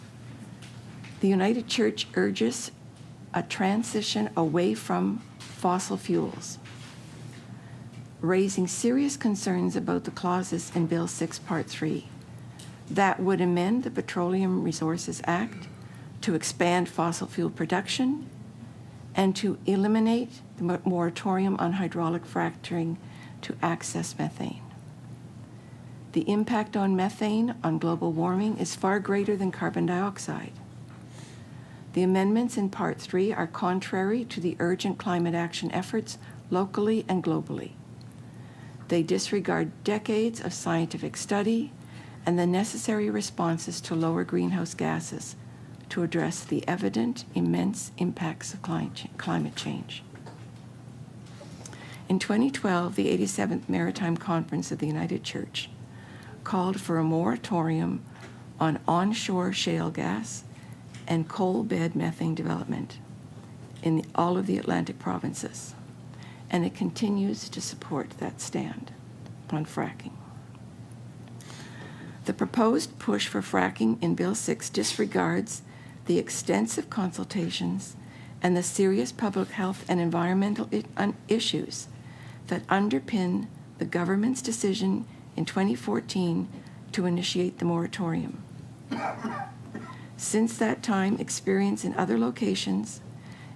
the United Church urges a transition away from fossil fuels, raising serious concerns about the clauses in Bill 6, Part 3 that would amend the Petroleum Resources Act to expand fossil fuel production and to eliminate the moratorium on hydraulic fracturing to access methane. The impact on methane on global warming is far greater than carbon dioxide. The amendments in Part 3 are contrary to the urgent climate action efforts locally and globally. They disregard decades of scientific study and the necessary responses to lower greenhouse gases to address the evident immense impacts of climate change. In 2012, the 87th Maritime Conference of the United Church called for a moratorium on onshore shale gas and coal bed methane development in all of the Atlantic provinces, and it continues to support that stand on fracking. The proposed push for fracking in Bill 6 disregards the extensive consultations and the serious public health and environmental issues that underpin the government's decision in 2014 to initiate the moratorium. Since that time, experience in other locations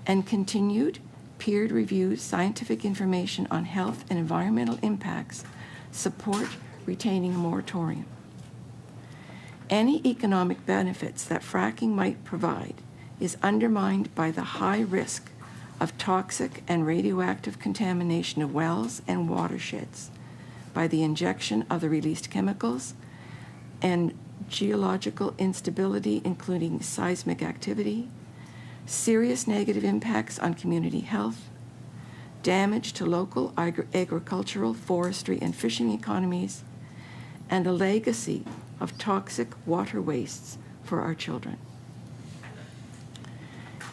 and continued peer-reviewed scientific information on health and environmental impacts support retaining a moratorium. Any economic benefits that fracking might provide is undermined by the high risk of toxic and radioactive contamination of wells and watersheds by the injection of the released chemicals and geological instability, including seismic activity, serious negative impacts on community health, damage to local agricultural, forestry, and fishing economies, and a legacy of toxic water wastes for our children.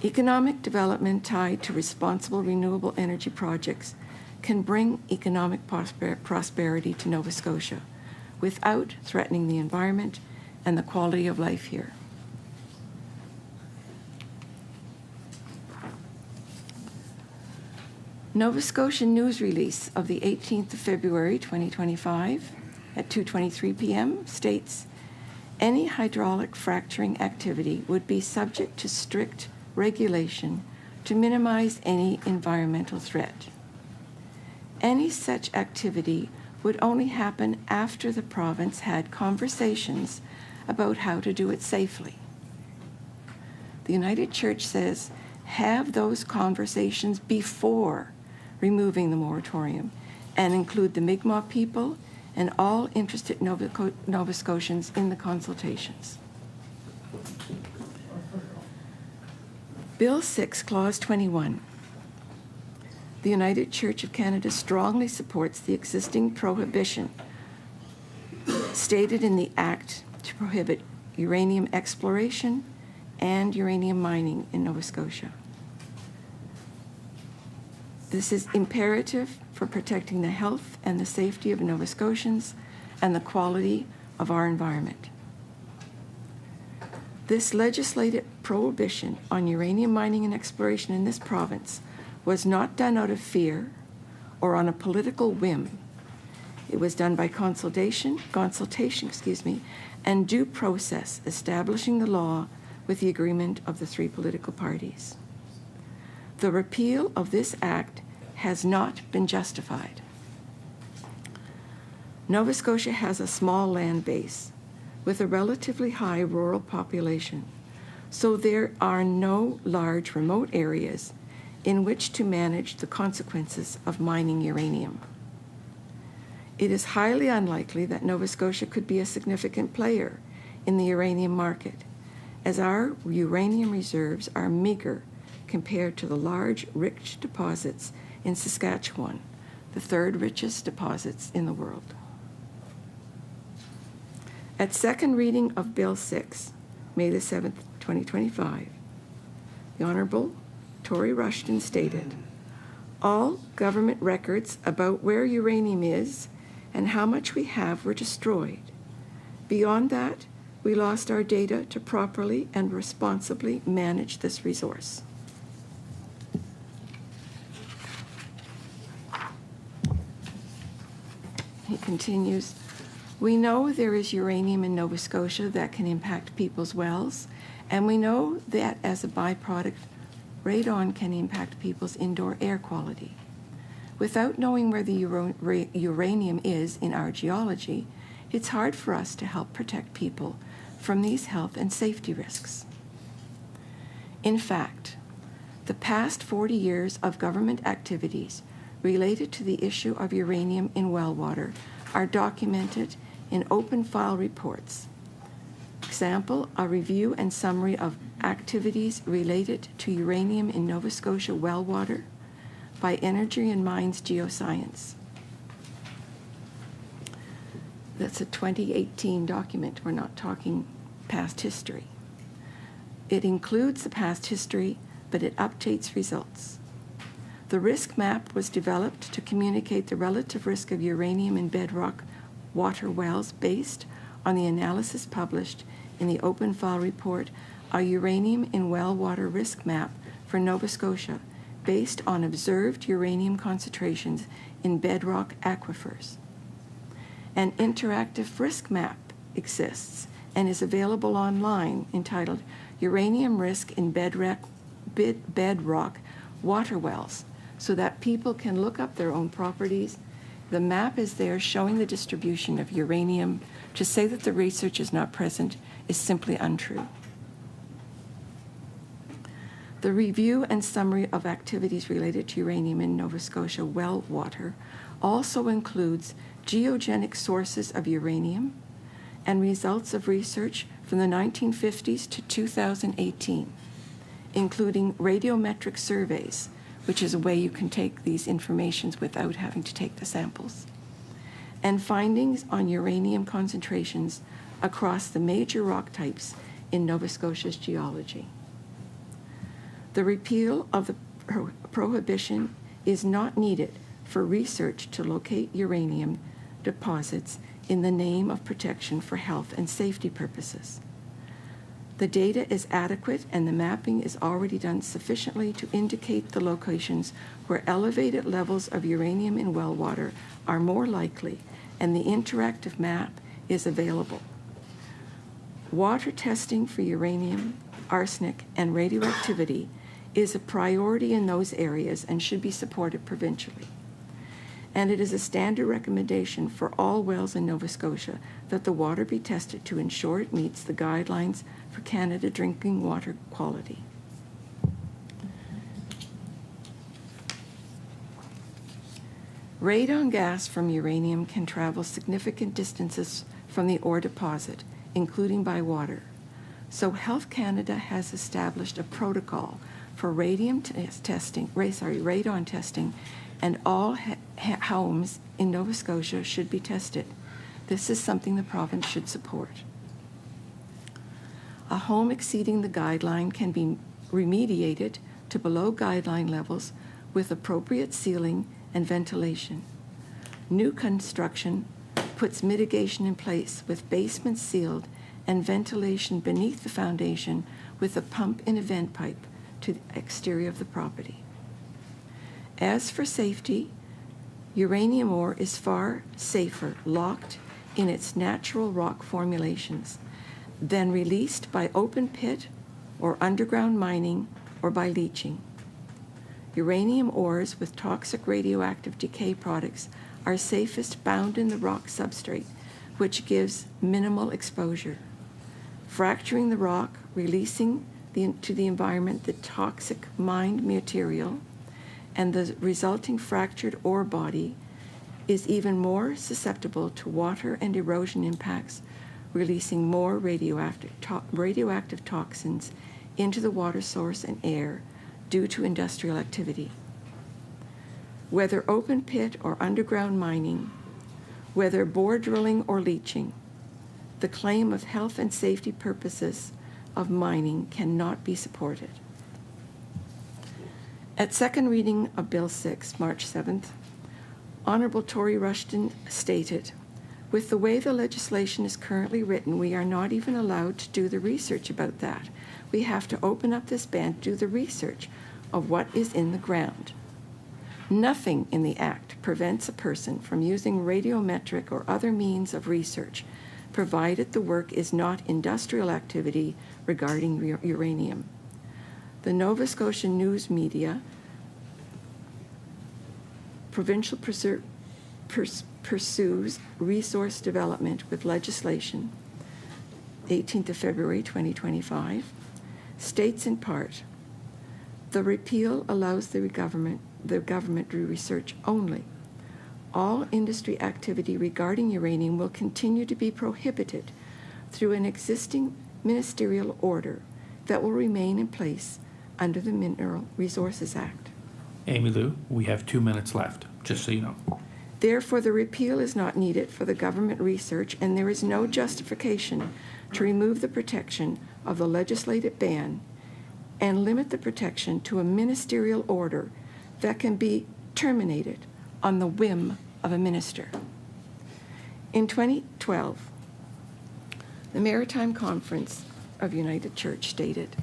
Economic development tied to responsible renewable energy projects can bring economic prosperity to Nova Scotia without threatening the environment and the quality of life here. Nova Scotia news release of the 18th of February 2025 at 2:23 p.m. states, any hydraulic fracturing activity would be subject to strict regulation to minimize any environmental threat. Any such activity would only happen after the province had conversations about how to do it safely. The United Church says, have those conversations before removing the moratorium and include the Mi'kmaq people and all interested Nova Scotians in the consultations. Bill 6, Clause 21. The United Church of Canada strongly supports the existing prohibition stated in the Act to prohibit uranium exploration and uranium mining in Nova Scotia. This is imperative for protecting the health and the safety of Nova Scotians and the quality of our environment. This legislative prohibition on uranium mining and exploration in this province was not done out of fear or on a political whim. It was done by consultation, and due process, establishing the law with the agreement of the three political parties. The repeal of this act has not been justified. Nova Scotia has a small land base with a relatively high rural population, so there are no large remote areas in which to manage the consequences of mining uranium. It is highly unlikely that Nova Scotia could be a significant player in the uranium market, as our uranium reserves are meager compared to the large, rich deposits in Saskatchewan, the third richest deposits in the world. At second reading of Bill 6, May the 7th, 2025, the Honourable Tory Rushton stated, "All government records about where uranium is and how much we have were destroyed. Beyond that, we lost our data to properly and responsibly manage this resource." He continues, "We know there is uranium in Nova Scotia that can impact people's wells, and we know that as a byproduct, radon can impact people's indoor air quality. Without knowing where the uranium is in our geology, it's hard for us to help protect people from these health and safety risks. In fact, the past 40 years of government activities related to the issue of uranium in well water are documented in open file reports. Example, a review and summary of activities related to uranium in Nova Scotia well water by Energy and Mines Geoscience. That's a 2018 document. We're not talking past history. It includes the past history, but it updates results. The risk map was developed to communicate the relative risk of uranium in bedrock water wells based on the analysis published in the open file report, A Uranium in Well Water Risk Map for Nova Scotia, based on observed uranium concentrations in bedrock aquifers. An interactive risk map exists and is available online entitled Uranium Risk in Bedrock Water Wells, so that people can look up their own properties. The map is there showing the distribution of uranium. To say that the research is not present is simply untrue. The review and summary of activities related to uranium in Nova Scotia well water also includes geogenic sources of uranium and results of research from the 1950s to 2018, including radiometric surveys, which is a way you can take these informations without having to take the samples, and findings on uranium concentrations across the major rock types in Nova Scotia's geology. The repeal of the prohibition is not needed for research to locate uranium deposits in the name of protection for health and safety purposes. The data is adequate and the mapping is already done sufficiently to indicate the locations where elevated levels of uranium in well water are more likely, and the interactive map is available. Water testing for uranium, arsenic, and radioactivity is a priority in those areas and should be supported provincially. And it is a standard recommendation for all wells in Nova Scotia that the water be tested to ensure it meets the guidelines for Canada drinking water quality. Radon gas from uranium can travel significant distances from the ore deposit, including by water. So Health Canada has established a protocol for radon testing, and all homes in Nova Scotia should be tested. This is something the province should support. A home exceeding the guideline can be remediated to below guideline levels with appropriate ceiling and ventilation. New construction puts mitigation in place with basements sealed and ventilation beneath the foundation with a pump and a vent pipe to the exterior of the property. As for safety, uranium ore is far safer locked in its natural rock formulations than released by open pit or underground mining or by leaching. Uranium ores with toxic radioactive decay products are safest bound in the rock substrate, which gives minimal exposure. Fracturing the rock, releasing to the environment the toxic mined material, and the resulting fractured ore body is even more susceptible to water and erosion impacts, releasing more radioactive toxins into the water source and air due to industrial activity. Whether open pit or underground mining, whether bore drilling or leaching, the claim of health and safety purposes of mining cannot be supported. At second reading of Bill 6, March 7th, Honourable Tory Rushton stated, "With the way the legislation is currently written, we are not even allowed to do the research about that. We have to open up this ban to do the research of what is in the ground. Nothing in the Act prevents a person from using radiometric or other means of research, provided the work is not industrial activity regarding uranium. The Nova Scotia news media, provincial pursues resource development with legislation, 18th of February 2025, states in part, the repeal allows the government to research only. All industry activity regarding uranium will continue to be prohibited through an existing ministerial order that will remain in place under the Mineral Resources Act." Amy Lou, we have 2 minutes left, just so you know. "Therefore, the repeal is not needed for the government research, and there is no justification to remove the protection of the legislated ban and limit the protection to a ministerial order that can be terminated on the whim of a minister." In 2012, the Maritime Conference of United Church stated,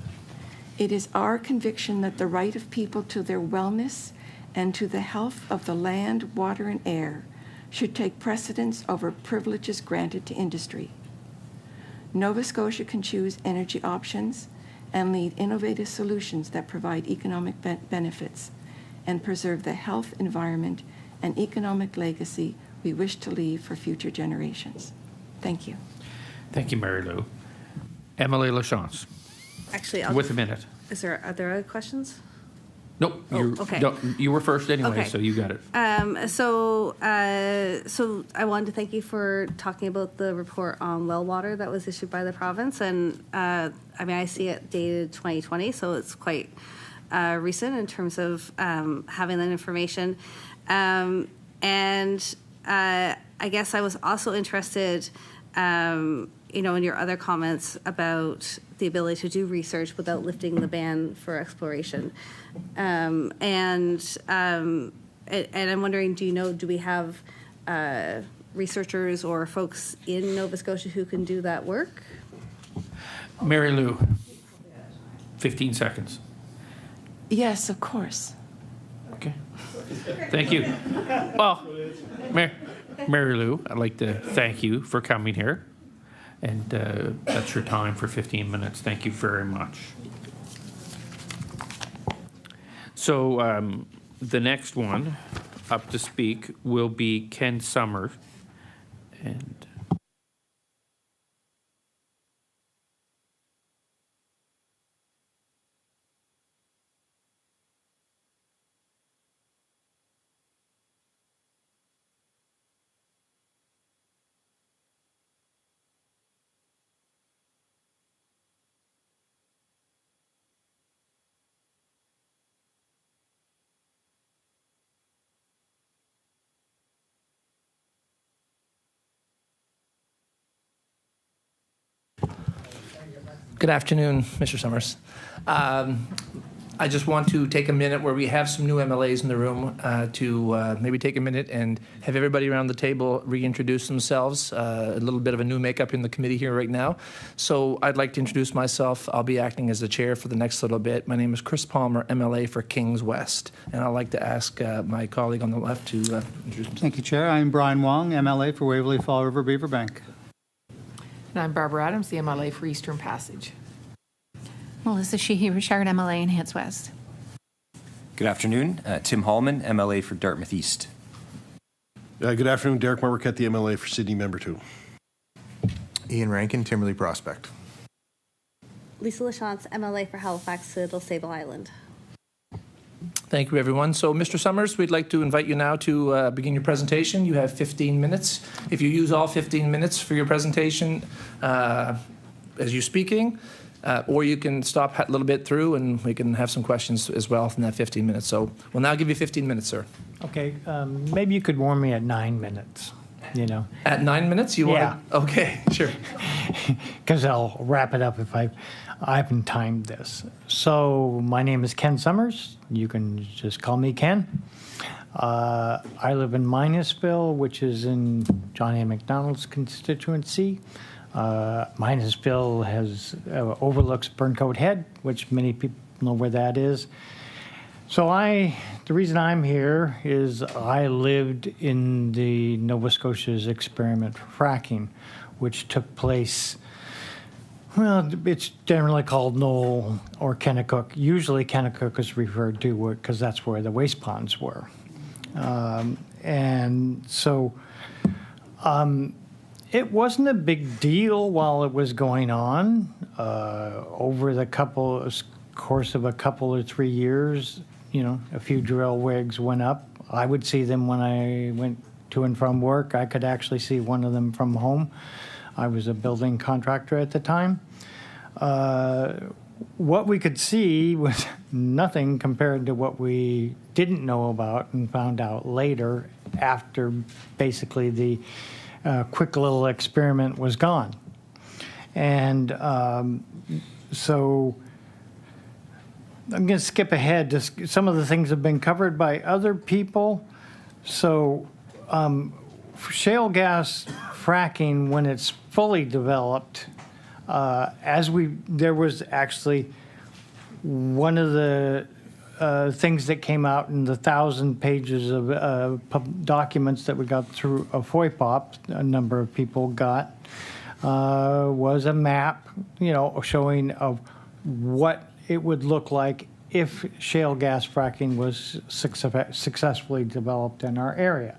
"It is our conviction that the right of people to their wellness and to the health of the land, water, and air should take precedence over privileges granted to industry. Nova Scotia can choose energy options and lead innovative solutions that provide economic benefits and preserve the health, environment, and economic legacy we wish to leave for future generations." Thank you. Thank you, Mary Lou. Emily Lachance. Actually, with a minute. Are there other questions? Nope. Okay. No, you were first anyway, Okay. so you got it. So I wanted to thank you for talking about the report on well water that was issued by the province, and I see it dated 2020, so it's quite recent in terms of having that information. And I guess I was also interested, in your other comments about the ability to do research without lifting the ban for exploration. And I'm wondering, do we have researchers or folks in Nova Scotia who can do that work? Mary Lou, 15 seconds. Yes, of course. Okay. Thank you. Well, Mary Lou, I'd like to thank you for coming here. And that's your time for 15 minutes. Thank you very much. So the next one up to speak will be Ken Summer. And Good afternoon, Mr. Summers. I just want to take a minute where we have some new MLAs in the room to maybe take a minute and have everybody around the table reintroduce themselves. A little bit of a new makeup in the committee here right now. So I'd like to introduce myself. I'll be acting as the chair for the next little bit. My name is Chris Palmer, MLA for Kings West. And I'd like to ask my colleague on the left to introduce himself. Thank you, Chair. I'm Brian Wong, MLA for Waverley Fall River Beaverbank. And I'm Barbara Adams, the MLA for Eastern Passage. Melissa Sheehy Richard, MLA in Hants West. Good afternoon. Tim Hallman, MLA for Dartmouth East. Good afternoon. Derek Marquette, the MLA for Sydney Member 2. Ian Rankin, Timberley Prospect. Lisa Lachance, MLA for Halifax, Little Sable Island. Thank you, everyone. So, Mr. Summers, we'd like to invite you now to begin your presentation. You have 15 minutes. If you use all 15 minutes for your presentation as you're speaking, or you can stop a little bit through and we can have some questions as well in that 15 minutes. So we'll now give you 15 minutes, sir. Okay, maybe you could warn me at 9 minutes, you know. At 9 minutes? You want? Okay, sure. Because I'll wrap it up if I haven't timed this. So my name is Ken Summers. You can just call me Ken. I live in Minesville, which is in John A. MacDonald's constituency. Minesville overlooks Burncoat Head, which many people know where that is. So the reason I'm here is I lived in the Nova Scotia's experiment for fracking, which took place, well, it's generally called Knoll or Kennecook. Usually Kennecook is referred to because that's where the waste ponds were. It wasn't a big deal while it was going on. Over the course of a couple or 3 years, you know, a few drill rigs went up. I would see them when I went to and from work. I could actually see one of them from home. I was a building contractor at the time. What we could see was nothing compared to what we didn't know about and found out later after basically the quick little experiment was gone. And so I'm going to skip ahead. Just some of the things have been covered by other people. So shale gas fracking, when it's fully developed, there was actually one of the things that came out in the 1,000 pages of documents that we got through a FOIPOP, a number of people got, was a map, you know, showing of what it would look like if shale gas fracking was successfully developed in our area.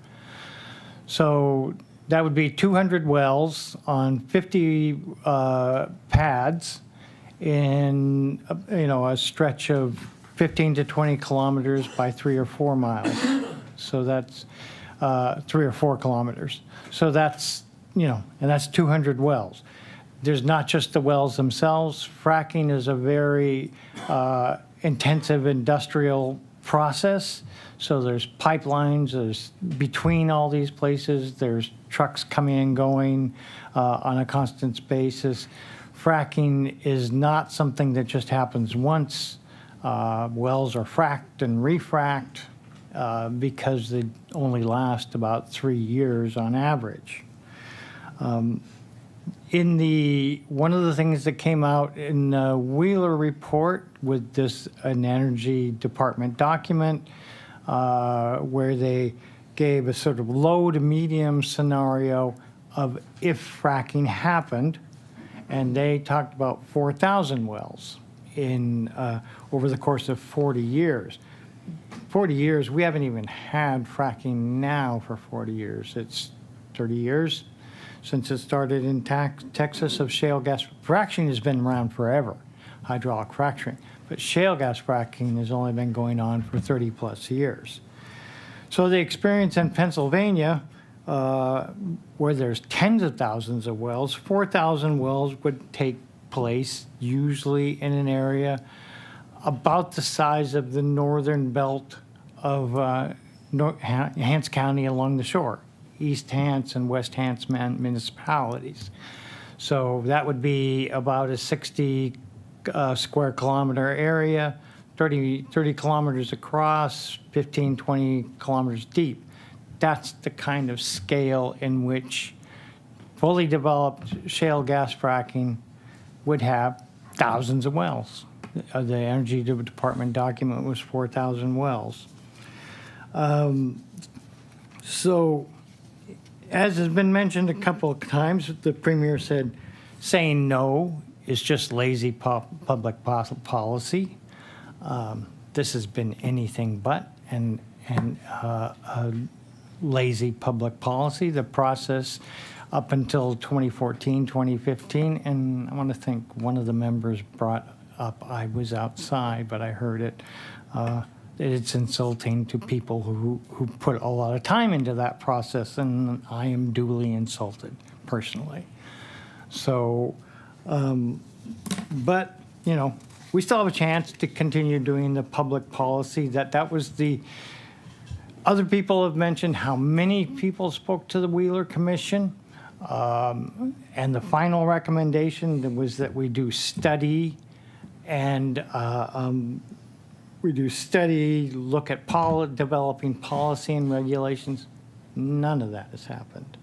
So that would be 200 wells on 50 pads in, you know, a stretch of 15 to 20 kilometers by 3 or 4 miles. So that's 3 or 4 kilometers. So that's, you know, and that's 200 wells. There's not just the wells themselves. Fracking is a very intensive industrial process. So there's pipelines, there's between all these places, there's trucks coming and going on a constant basis. Fracking is not something that just happens once. Wells are fracked and refracked because they only last about 3 years on average. One of the things that came out in the Wheeler report with an Energy Department document where they gave a sort of low to medium scenario of if fracking happened, and they talked about 4,000 wells in over the course of 40 years. 40 years, we haven't even had fracking now for 40 years. It's 30 years since it started in Texas of shale gas. Fracking has been around forever, hydraulic fracturing, but shale gas fracking has only been going on for 30 plus years. So the experience in Pennsylvania, where there's tens of thousands of wells, 4,000 wells would take place usually in an area about the size of the northern belt of Hants County along the shore, East Hants and West Hants municipalities. So that would be about a 60 square kilometer area, 30 kilometers across, 15, 20 kilometers deep. That's the kind of scale in which fully developed shale gas fracking would have thousands of wells. The Energy Department document was 4,000 wells. So, as has been mentioned a couple of times, the Premier said saying no is just lazy public policy. This has been anything but and lazy public policy. The process up until 2014, 2015, and I want to think one of the members brought up, I was outside, but I heard it, it's insulting to people who put a lot of time into that process, and I am duly insulted personally. So, but, you know, we still have a chance to continue doing the public policy. That was the, other people have mentioned how many people spoke to the Wheeler Commission. And the final recommendation was that we do study and look at developing policy and regulations. None of that has happened,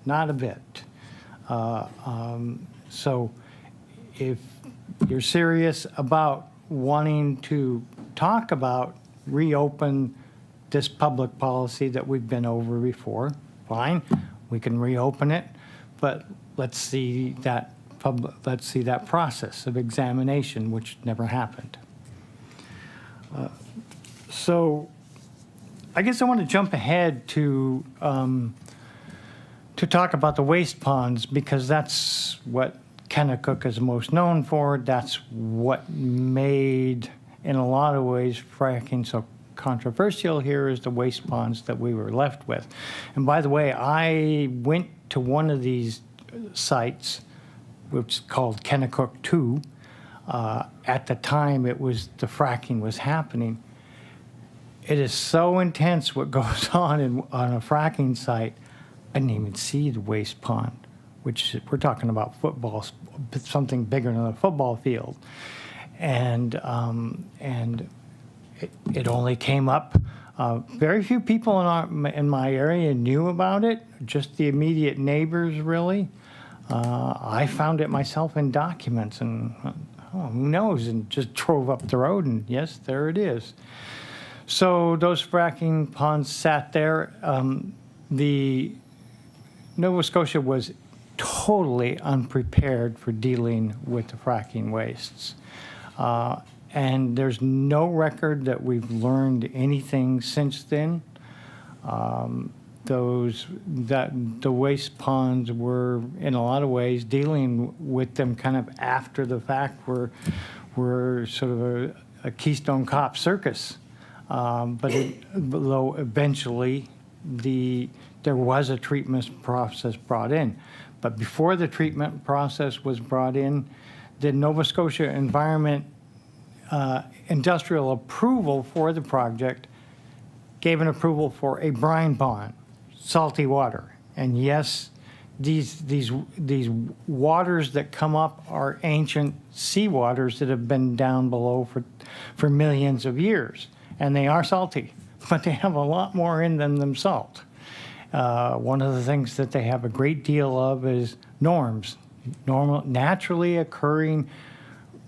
not a bit. So if you're serious about wanting to talk about reopen this public policy that we've been over before, fine, we can reopen it, but let's see that process of examination, which never happened. So I guess I want to jump ahead to talk about the waste ponds, because that's what Kennecott is most known for. That's what made, in a lot of ways, fracking so controversial here, is the waste ponds that we were left with. And by the way, I went to one of these sites, which is called Kennecott 2. At the time the fracking was happening. It is so intense what goes on a fracking site. I didn't even see the waste pond, which we're talking about football, something bigger than a football field. And it only came up. Very few people in my area knew about it, just the immediate neighbors, really. I found it myself in documents, and who knows, and just drove up the road, and yes, there it is. So those fracking ponds sat there. The Nova Scotia was totally unprepared for dealing with the fracking wastes. And there's no record that we've learned anything since then. The waste ponds were, in a lot of ways, dealing with them kind of after the fact, were sort of a Keystone Cop circus. Though eventually there was a treatment process brought in. But before the treatment process was brought in, the Nova Scotia Environment industrial approval for the project gave an approval for a brine pond, salty water. And yes, these waters that come up are ancient sea waters that have been down below for millions of years. And they are salty, but they have a lot more in them than salt. One of the things that they have a great deal of is NORMS, naturally occurring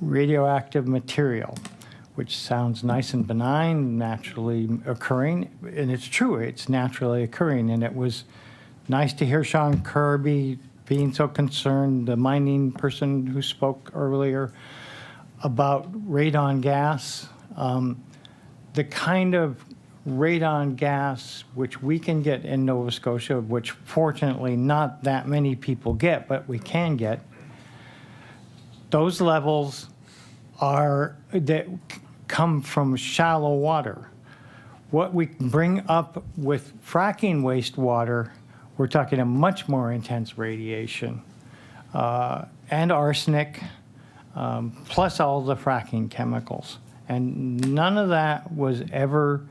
radioactive material, which sounds nice and benign, naturally occurring, and it's true, it's naturally occurring. And it was nice to hear Sean Kirby being so concerned, the mining person who spoke earlier, about radon gas. The kind of radon gas which we can get in Nova Scotia, which fortunately not that many people get, but we can get, those levels that come from shallow water. What we bring up with fracking wastewater, we're talking a much more intense radiation and arsenic, plus all the fracking chemicals. And none of that was ever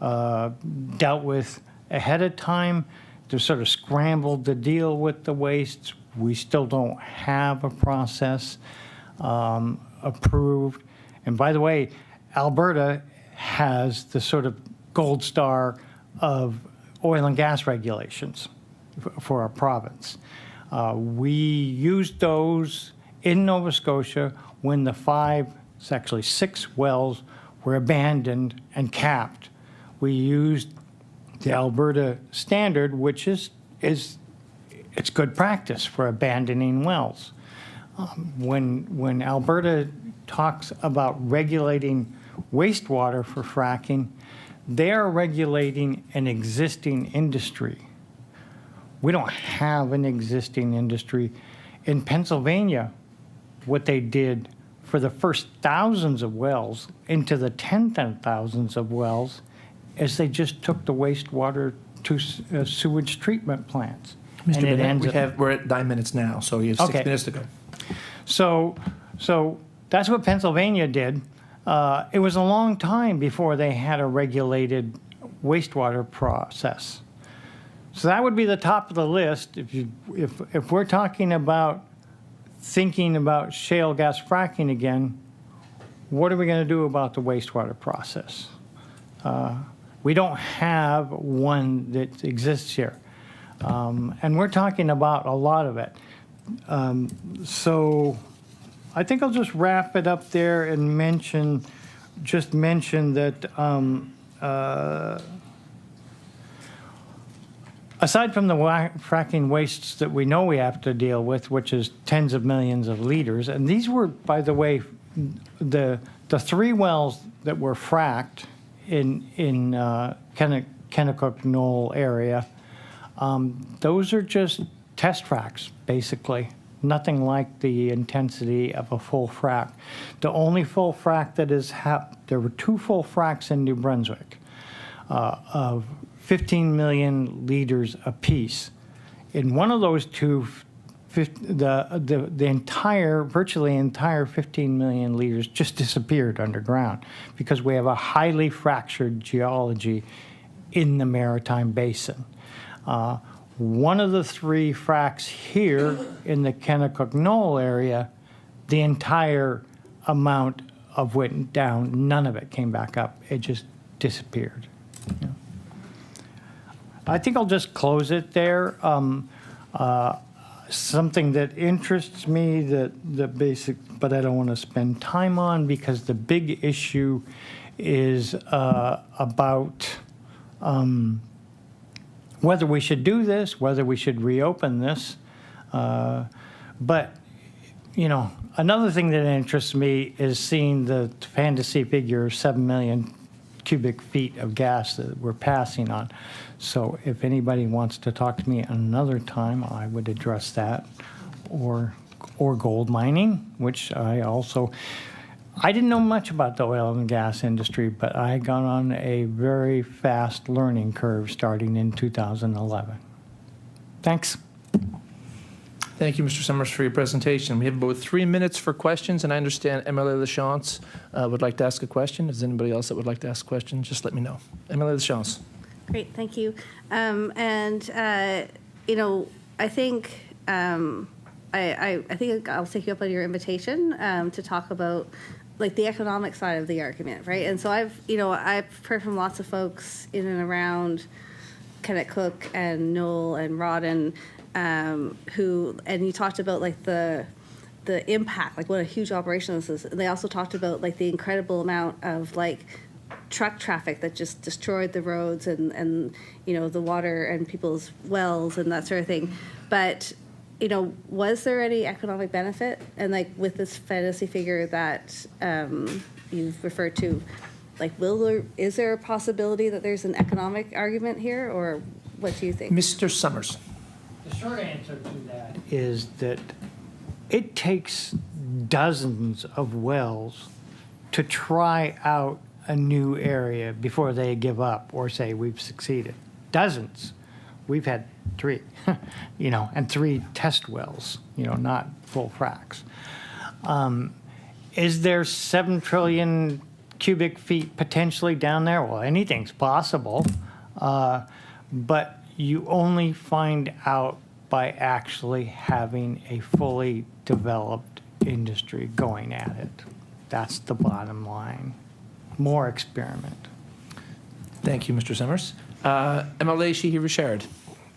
dealt with ahead of time. They're sort of scrambled to deal with the wastes. We still don't have a process approved. And by the way, Alberta has the sort of gold star of oil and gas regulations for our province. We used those in Nova Scotia when the it's actually 6 wells were abandoned and capped. We used the Alberta standard, which is it's good practice for abandoning wells. When Alberta talks about regulating wastewater for fracking, they are regulating an existing industry. We don't have an existing industry. In Pennsylvania, what they did for the first thousands of wells into the tens of thousands of wells is they just took the wastewater to sewage treatment plants. Mr. Bennett, we're at 9 minutes now, so you have 6 minutes to go. So that's what Pennsylvania did. It was a long time before they had a regulated wastewater process. So that would be the top of the list. If we're talking about thinking about shale gas fracking again, what are we going to do about the wastewater process? We don't have one that exists here. And we're talking about a lot of it. So I think I'll just wrap it up there and mention that aside from the fracking wastes that we know we have to deal with, which is tens of millions of liters, and these were, by the way, the 3 wells that were fracked in Kennecott Knoll area, those are just test fracks, basically. Nothing like the intensity of a full frack. The only full frack that is there were 2 full fracks in New Brunswick of 15 million liters apiece. In one of those 2, virtually entire 15 million liters just disappeared underground because we have a highly fractured geology in the Maritime Basin. One of the 3 fracks here in the Kennecott Knoll area, the entire amount of went down, none of it came back up. It just disappeared. Yeah. I think I'll just close it there. Something that interests me but I don't want to spend time on because the big issue is about whether we should do this, whether we should reopen this. But, another thing that interests me is seeing the fantasy figure of 7 million cubic feet of gas that we're passing on. So if anybody wants to talk to me another time, I would address that, or gold mining, which I didn't know much about the oil and gas industry, but I got on a very fast learning curve starting in 2011. Thanks. Thank you, Mr. Summers, for your presentation. We have about 3 minutes for questions, and I understand MLA LaChance would like to ask a question. Is there anybody else that would like to ask a question? Just let me know. MLA LaChance. Great, thank you. I think I think I'll take you up on your invitation to talk about the economic side of the argument, right? And so I've heard from lots of folks in and around Kennecott and Knoll and Rawdon and you talked about the impact, what a huge operation this is. And they also talked about the incredible amount of truck traffic that just destroyed the roads and the water and people's wells and that sort of thing. But was there any economic benefit? And with this fantasy figure that you've referred to, is there a possibility that there's an economic argument here, or what do you think? Mr. Summers. The short answer to that is that it takes dozens of wells to try out a new area before they give up or say we've succeeded. Dozens. We've had 3, and 3 test wells, not full fracks. Is there 7 trillion cubic feet potentially down there? Well, anything's possible. But you only find out by actually having a fully developed industry going at it. That's the bottom line. More experiment. Thank you, Mr. Summers. MLA Sheehy Richard,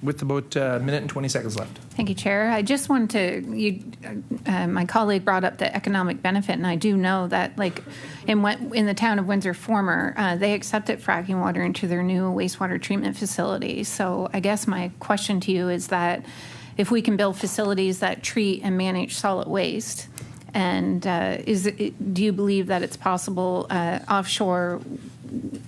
with about a minute and 20 seconds left. Thank you, Chair. I just wanted to, my colleague brought up the economic benefit, and I do know that, like, in the town of Windsor former, they accepted fracking water into their new wastewater treatment facility. So I guess my question to you is that if we can build facilities that treat and manage solid waste, and do you believe that it's possible offshore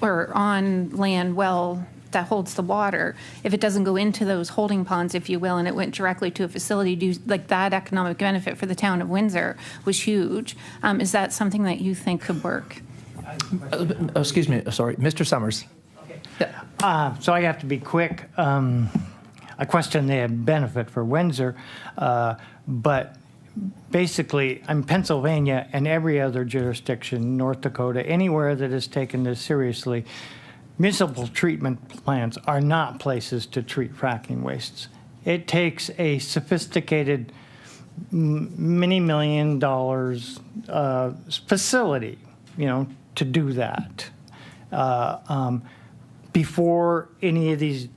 or on land well that holds the water, if it doesn't go into those holding ponds, if you will, and it went directly to a facility, like that economic benefit for the town of Windsor was huge. Is that something that you think could work? Excuse me, sorry, Mr. Summers. So I have to be quick. I question the benefit for Windsor, but basically, I'm Pennsylvania and every other jurisdiction, North Dakota, anywhere that has taken this seriously, municipal treatment plants are not places to treat fracking wastes. It takes a sophisticated many $1 million facility, to do that. Before any of these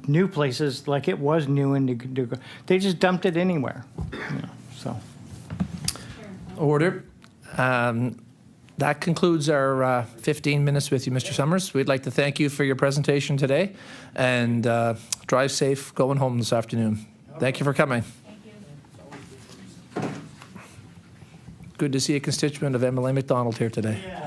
new places, like it was new in Duke, they just dumped it anywhere. So. Order. That concludes our 15 minutes with you, Mr. Summers. We'd like to thank you for your presentation today, and drive safe going home this afternoon. Thank you for coming. Thank you. Good to see a constituent of MLA McDonald here today. Yeah.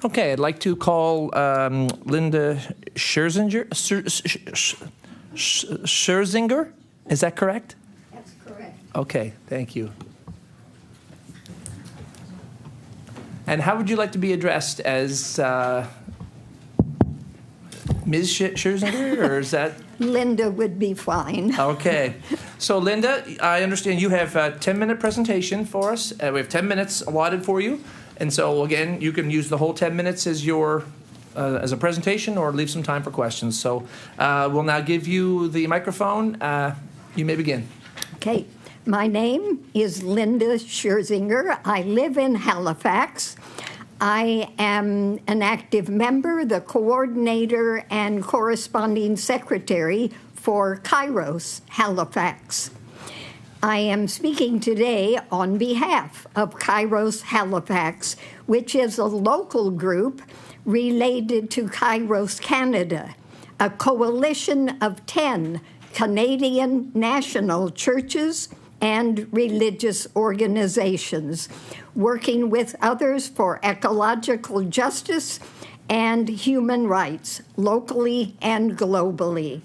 Okay, I'd like to call Linda Scherzinger. Scherzinger, is that correct? That's correct. Okay, thank you. And how would you like to be addressed, as Ms. Scherzinger, or is that? Linda would be fine. Okay. So, Linda, I understand you have a 10-minute presentation for us. We have 10 minutes allotted for you. And so, again, you can use the whole 10 minutes as your as a presentation, or leave some time for questions. So we'll now give you the microphone. You may begin. Okay. My name is Linda Scherzinger. I live in Halifax. I am an active member, the coordinator, and corresponding secretary for Kairos Halifax. I am speaking today on behalf of Kairos Halifax, which is a local group related to Kairos Canada, a coalition of 10 Canadian national churches and religious organizations, working with others for ecological justice and human rights, locally and globally.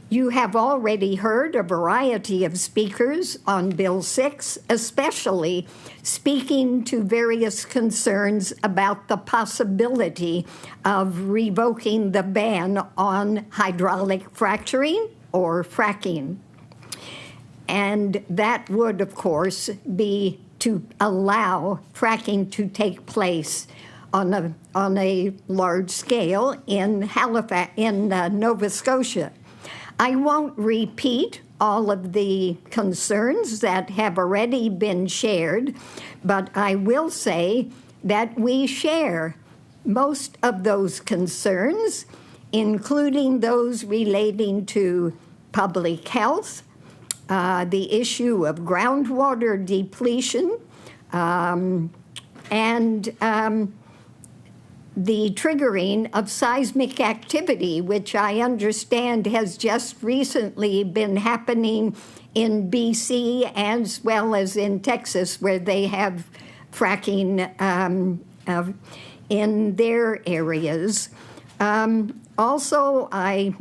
You have already heard a variety of speakers on Bill 6, especially speaking to various concerns about the possibility of revoking the ban on hydraulic fracturing or fracking. And that would, of course, be to allow fracking to take place on a large scale in Halifax, in Nova Scotia. I won't repeat all of the concerns that have already been shared, but I will say that we share most of those concerns, including those relating to public health, the issue of groundwater depletion, and the triggering of seismic activity, which I understand has just recently been happening in BC as well as in Texas, where they have fracking in their areas. Also, I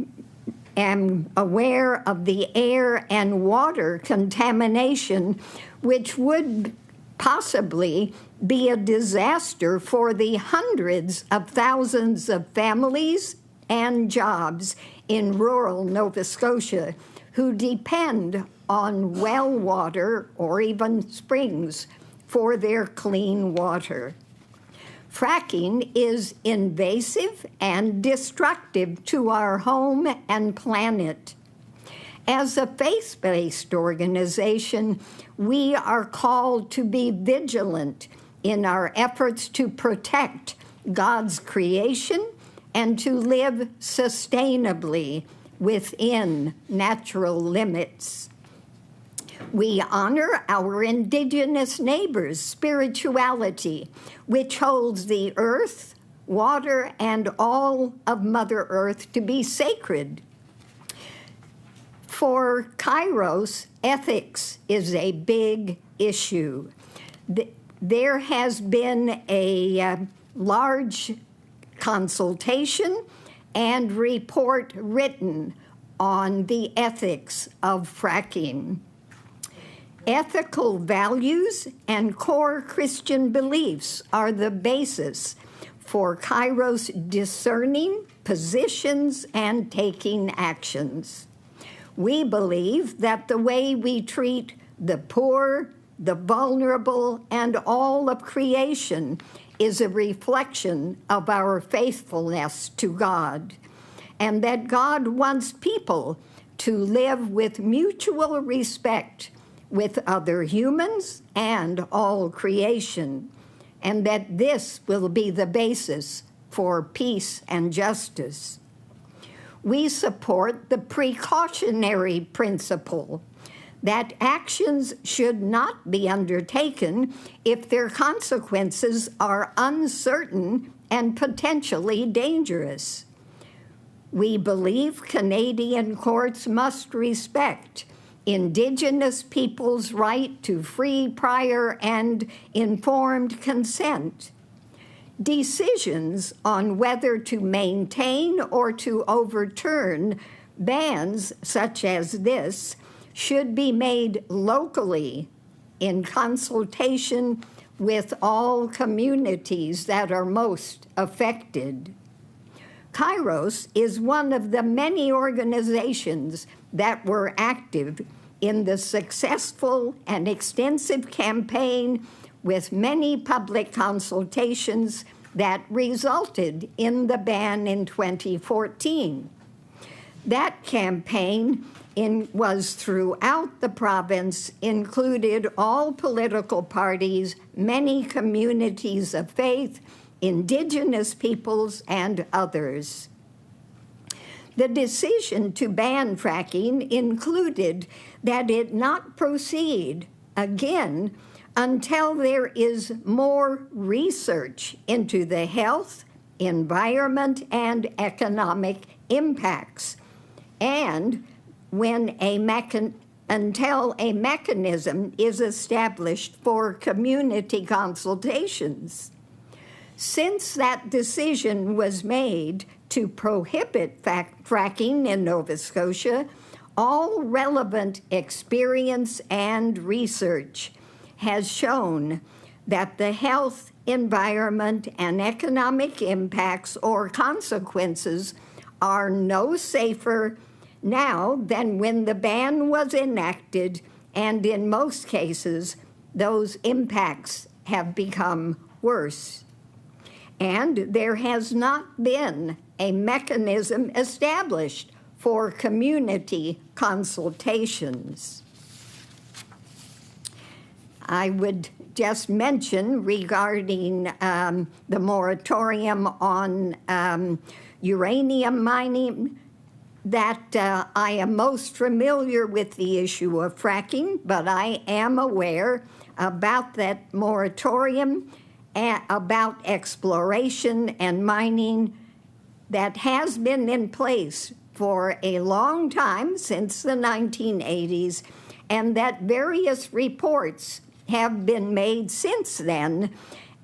am aware of the air and water contamination, which would possibly be a disaster for the hundreds of thousands of families and jobs in rural Nova Scotia who depend on well water or even springs for their clean water. Fracking is invasive and destructive to our home and planet. As a faith-based organization, we are called to be vigilant in our efforts to protect God's creation and to live sustainably within natural limits. We honor our indigenous neighbors' spirituality, which holds the earth, water, and all of Mother Earth to be sacred. For Kairos, ethics is a big issue. There has been a large consultation and report written on the ethics of fracking. Ethical values and core Christian beliefs are the basis for Kairos discerning positions and taking actions. We believe that the way we treat the poor, the vulnerable, and all of creation is a reflection of our faithfulness to God, and that God wants people to live with mutual respect with other humans and all creation, and that this will be the basis for peace and justice. We support the precautionary principle that actions should not be undertaken if their consequences are uncertain and potentially dangerous. We believe Canadian courts must respect Indigenous people's right to free, prior, and informed consent. Decisions on whether to maintain or to overturn bans such as this should be made locally in consultation with all communities that are most affected. Kairos is one of the many organizations that were active in the successful and extensive campaign with many public consultations that resulted in the ban in 2014. That campaign was throughout the province, included all political parties, many communities of faith, Indigenous peoples, and others. The decision to ban fracking included that it not proceed again until there is more research into the health, environment, and economic impacts, and when until a mechanism is established for community consultations. Since that decision was made to prohibit fracking in Nova Scotia, all relevant experience and research has shown that the health, environment, and economic impacts or consequences are no safer now than when the ban was enacted, and in most cases, those impacts have become worse. And there has not been a mechanism established for community consultations. I would just mention regarding the moratorium on uranium mining that I am most familiar with the issue of fracking, but I am aware about that moratorium, about exploration and mining that has been in place for a long time, since the 1980s, and that various reports have been made since then,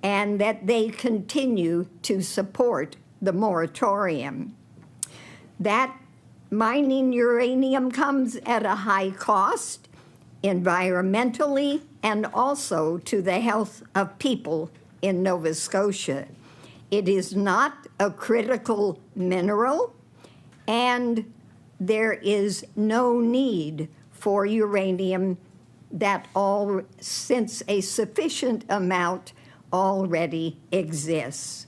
and that they continue to support the moratorium. That mining uranium comes at a high cost, environmentally, and also to the health of people in Nova Scotia. It is not a critical mineral, and there is no need for uranium since a sufficient amount already exists.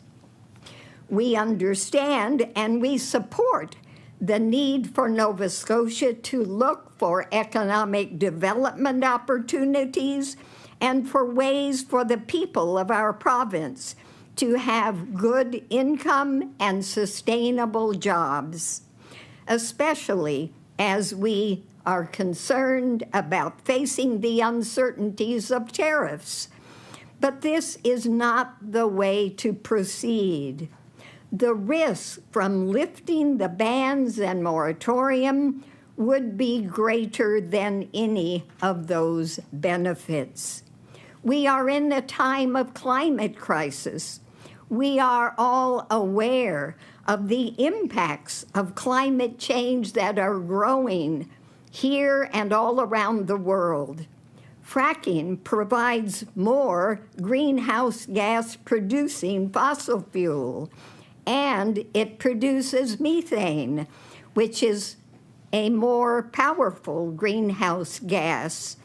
We understand and we support the need for Nova Scotia to look for economic development opportunities and for ways for the people of our province to have good income and sustainable jobs, especially as we are concerned about facing the uncertainties of tariffs. But this is not the way to proceed. The risk from lifting the bans and moratorium would be greater than any of those benefits. We are in a time of climate crisis. We are all aware of the impacts of climate change that are growing here and all around the world. Fracking provides more greenhouse gas producing fossil fuel, and it produces methane, which is a more powerful greenhouse gas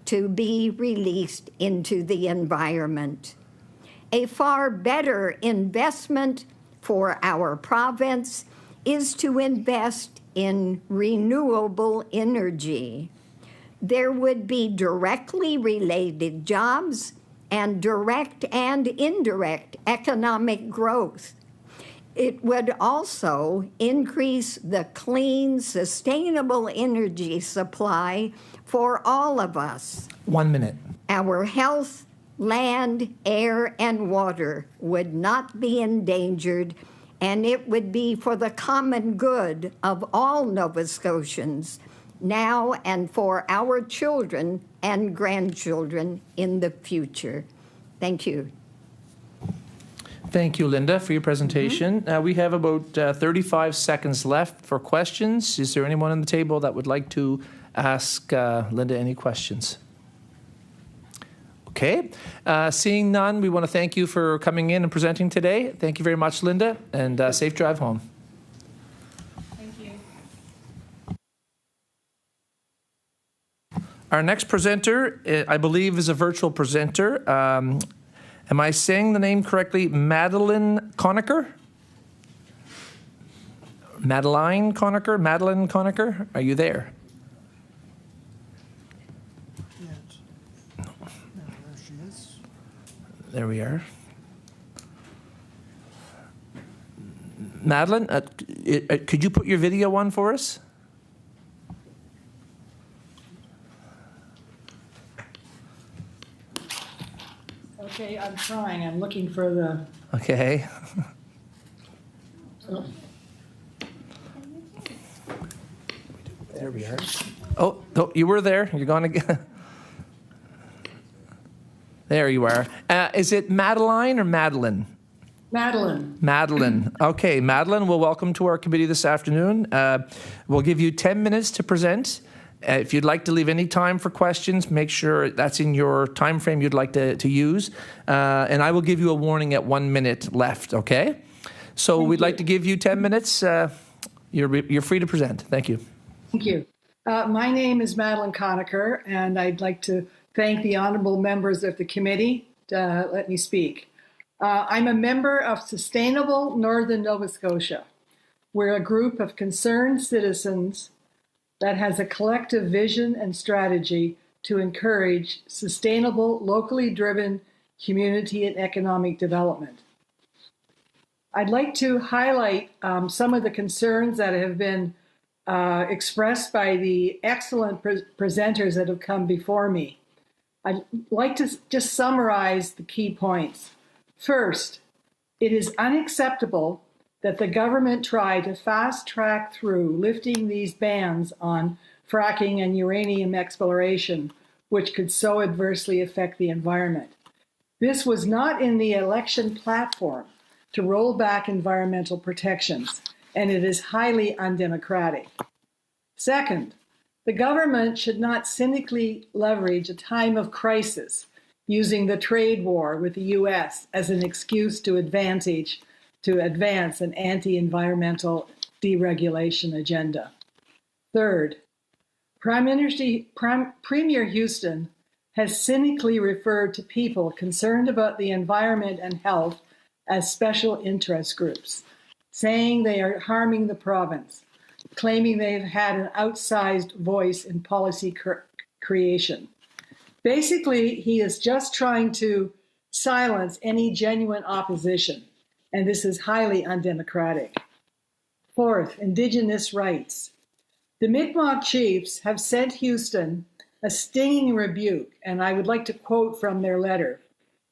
to be released into the environment. A far better investment for our province is to invest in renewable energy. There would be directly related jobs and direct and indirect economic growth. It would also increase the clean, sustainable energy supply for all of us. 1 minute. Our health, land, air, and water would not be endangered, and it would be for the common good of all Nova Scotians now and for our children and grandchildren in the future. Thank you. Thank you, Linda, for your presentation. We have about 35 seconds left for questions. Is there anyone on the table that would like to ask Linda any questions? Okay. Seeing none, we want to thank you for coming in and presenting today. Thank you very much, Linda, and safe drive home. Thank you. Our next presenter, I believe, is a virtual presenter. Am I saying the name correctly? Madeline Conacher? Madeline Conacher? Madeline Conacher? Are you there? There we are. Madeline, could you put your video on for us? Okay, I'm trying. I'm looking for the... Okay. Oh. There we are. Oh, you were there. You're going again. There you are. Is it Madeline or Madeline? Madeline. Madeline. Okay, Madeline, well, welcome to our committee this afternoon. We'll give you 10 minutes to present. If you'd like to leave any time for questions, make sure that's in your time frame you'd like to use. And I will give you a warning at 1 minute left, okay? So we'd like to give you 10 minutes. You're free to present. Thank you. Thank you. My name is Madeline Conacher, and I'd like to thank the honorable members of the committee to let me speak. I'm a member of Sustainable Northern Nova Scotia. We're a group of concerned citizens that has a collective vision and strategy to encourage sustainable, locally driven community and economic development. I'd like to highlight some of the concerns that have been expressed by the excellent presenters that have come before me. I'd like to just summarize the key points. First, it is unacceptable that the government tried to fast track through lifting these bans on fracking and uranium exploration, which could so adversely affect the environment. This was not in the election platform to roll back environmental protections, and it is highly undemocratic. Second, the government should not cynically leverage a time of crisis using the trade war with the U.S. as an excuse to advance an anti-environmental deregulation agenda. Third, Premier Houston has cynically referred to people concerned about the environment and health as special interest groups, saying they are harming the province, claiming they've had an outsized voice in policy creation. Basically, he is just trying to silence any genuine opposition, and this is highly undemocratic. Fourth, Indigenous rights. The Mi'kmaq chiefs have sent Houston a stinging rebuke, and I would like to quote from their letter.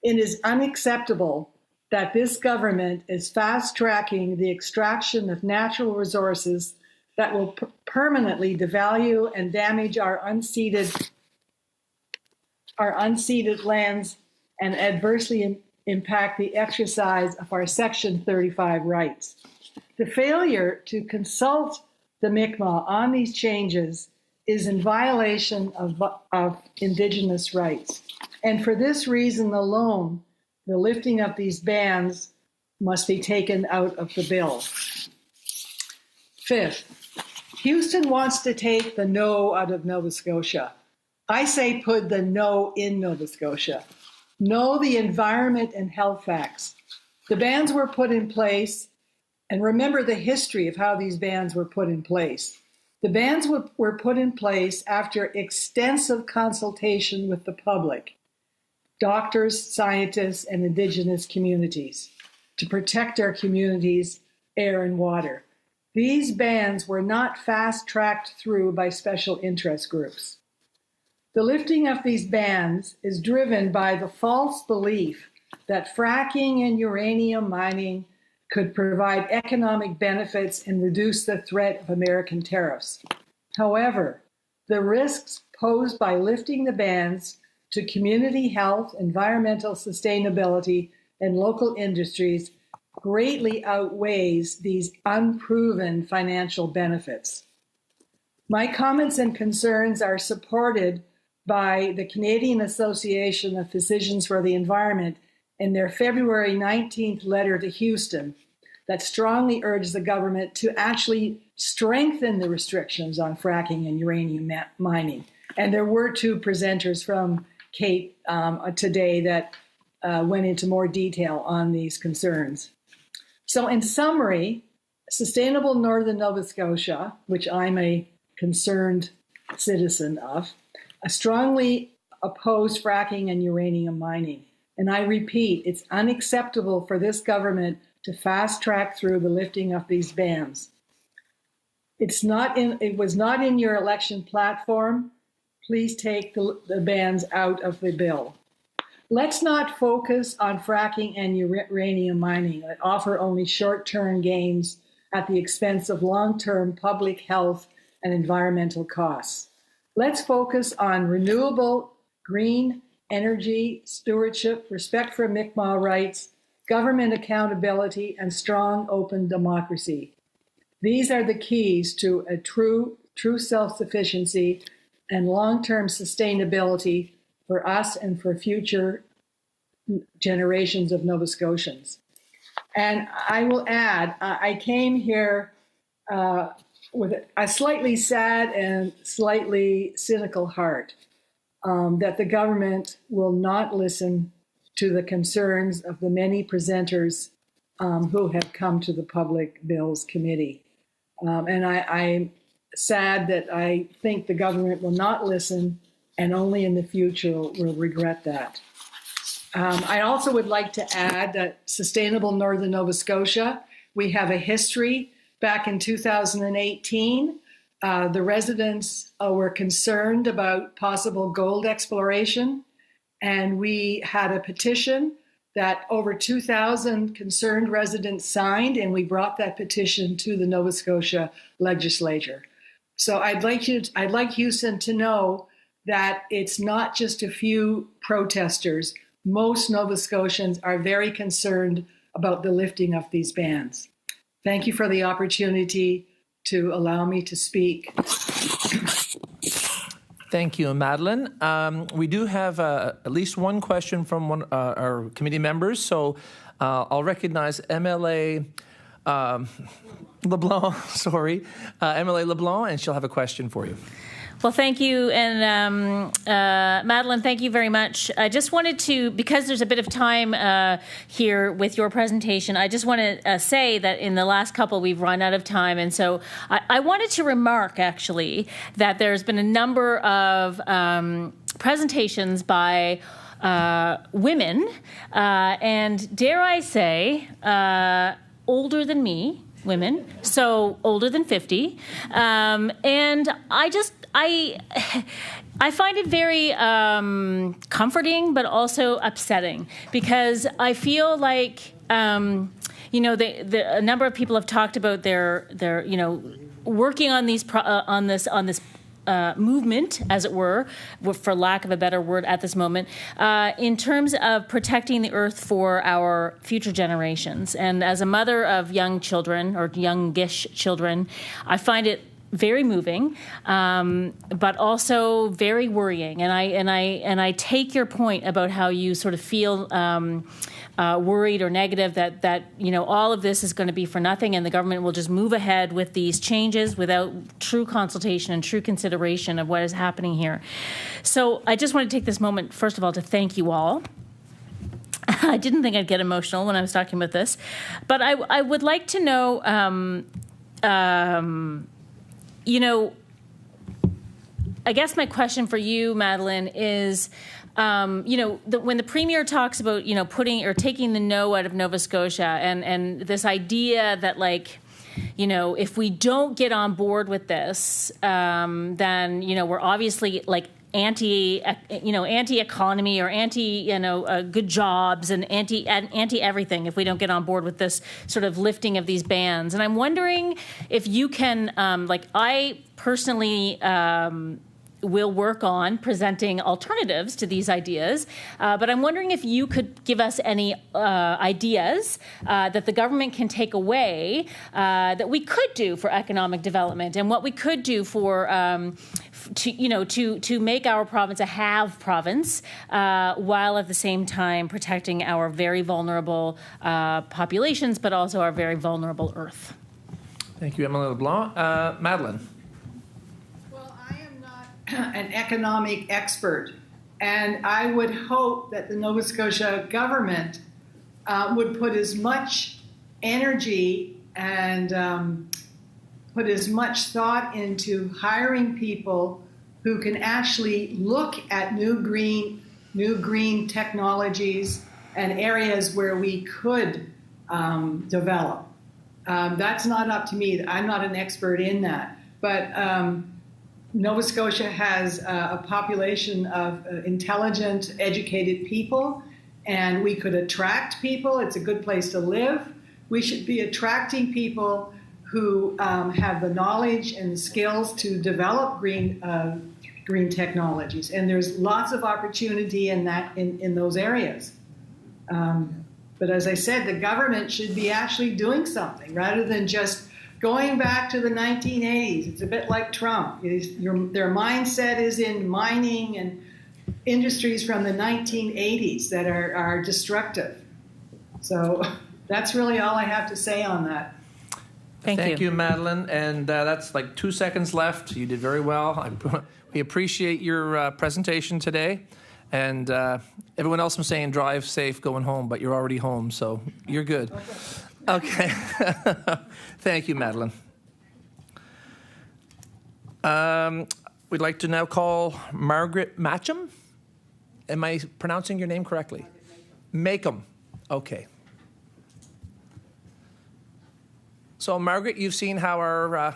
It is unacceptable that this government is fast-tracking the extraction of natural resources that will permanently devalue and damage our unceded lands and adversely impact the exercise of our Section 35 rights. The failure to consult the Mi'kmaq on these changes is in violation of Indigenous rights. And for this reason alone, the lifting of these bans must be taken out of the bill. Fifth, Houston wants to take the no out of Nova Scotia. I say put the no in Nova Scotia. Know the environment and health facts. The bans were put in place, and remember the history of how these bans were put in place. The bans were put in place after extensive consultation with the public, doctors, scientists, and Indigenous communities to protect our communities' air and water. These bans were not fast-tracked through by special interest groups. The lifting of these bans is driven by the false belief that fracking and uranium mining could provide economic benefits and reduce the threat of American tariffs. However, the risks posed by lifting the bans to community health, environmental sustainability, and local industries greatly outweighs these unproven financial benefits. My comments and concerns are supported by the Canadian Association of Physicians for the Environment in their February 19th letter to Houston that strongly urges the government to actually strengthen the restrictions on fracking and uranium mining. And there were two presenters from Cape today that went into more detail on these concerns. So in summary, Sustainable Northern Nova Scotia, which I'm a concerned citizen of, strongly oppose fracking and uranium mining. And I repeat, it's unacceptable for this government to fast track through the lifting of these bans. It was not in your election platform. Please take the bans out of the bill. Let's not focus on fracking and uranium mining that offer only short-term gains at the expense of long-term public health and environmental costs. Let's focus on renewable, green energy, stewardship, respect for Mi'kmaq rights, government accountability, and strong, open democracy. These are the keys to a true self-sufficiency and long-term sustainability for us and for future generations of Nova Scotians. And I will add, I came here with a slightly sad and slightly cynical heart that the government will not listen to the concerns of the many presenters who have come to the Public Bills Committee. And I'm sad that I think the government will not listen and only in the future will regret that. I also would like to add that Sustainable Northern Nova Scotia, we have a history. Back in 2018, the residents were concerned about possible gold exploration, and we had a petition that over 2,000 concerned residents signed, and we brought that petition to the Nova Scotia legislature. So I'd like Houston to know that it's not just a few protesters. Most Nova Scotians are very concerned about the lifting of these bans. Thank you for the opportunity to allow me to speak. Thank you, Madeleine. We do have at least one question from one our committee members, so I'll recognize MLA LeBlanc, MLA LeBlanc, and she'll have a question for you. Well, thank you. And Madeline, thank you very much. I just wanted to, because there's a bit of time here with your presentation, I just want to say that in the last couple, we've run out of time. And so I wanted to remark, actually, that there's been a number of presentations by women, and dare I say, older than me, women, so older than 50. And I find it very comforting, but also upsetting, because I feel like, you know, a number of people have talked about their you know, working on these on this movement, as it were, for lack of a better word at this moment, in terms of protecting the earth for our future generations. And as a mother of young children, or youngish children, I find it very moving, but also very worrying. And I take your point about how you sort of feel worried or negative that you know, all of this is going to be for nothing, and the government will just move ahead with these changes without true consultation and true consideration of what is happening here. So I just want to take this moment, first of all, to thank you all. I didn't think I'd get emotional when I was talking about this, but I would like to know, you know, I guess my question for you, Madeline, is, you know, when the Premier talks about, you know, putting or taking the no out of Nova Scotia, and this idea that, like, you know, if we don't get on board with this, then, you know, we're obviously like anti-economy or good jobs and anti everything if we don't get on board with this sort of lifting of these bans. And I'm wondering if you can, like, I personally will work on presenting alternatives to these ideas, but I'm wondering if you could give us any ideas that the government can take away that we could do for economic development, and what we could do for to make our province a have province, while at the same time protecting our very vulnerable populations, but also our very vulnerable earth. Thank you, Emily LeBlanc. Madeline. An economic expert, and I would hope that the Nova Scotia government would put as much energy and put as much thought into hiring people who can actually look at new green technologies and areas where we could develop. That's not up to me. I'm not an expert in that, but Nova Scotia has a population of intelligent, educated people, and we could attract people. It's a good place to live. We should be attracting people who have the knowledge and the skills to develop green technologies, and there's lots of opportunity in those areas. But as I said, the government should be actually doing something rather than just going back to the 1980s. It's a bit like Trump. Their mindset is in mining and industries from the 1980s that are destructive. So that's really all I have to say on that. Thank you, Madeline. And that's like 2 seconds left. You did very well. We appreciate your presentation today. And everyone else, I'm saying drive safe going home, but you're already home, so you're good. Okay. Thank you, Madeline. We'd like to now call Margaret Matcham. Am I pronouncing your name correctly? Macomb. Okay. So, Margaret, you've seen how our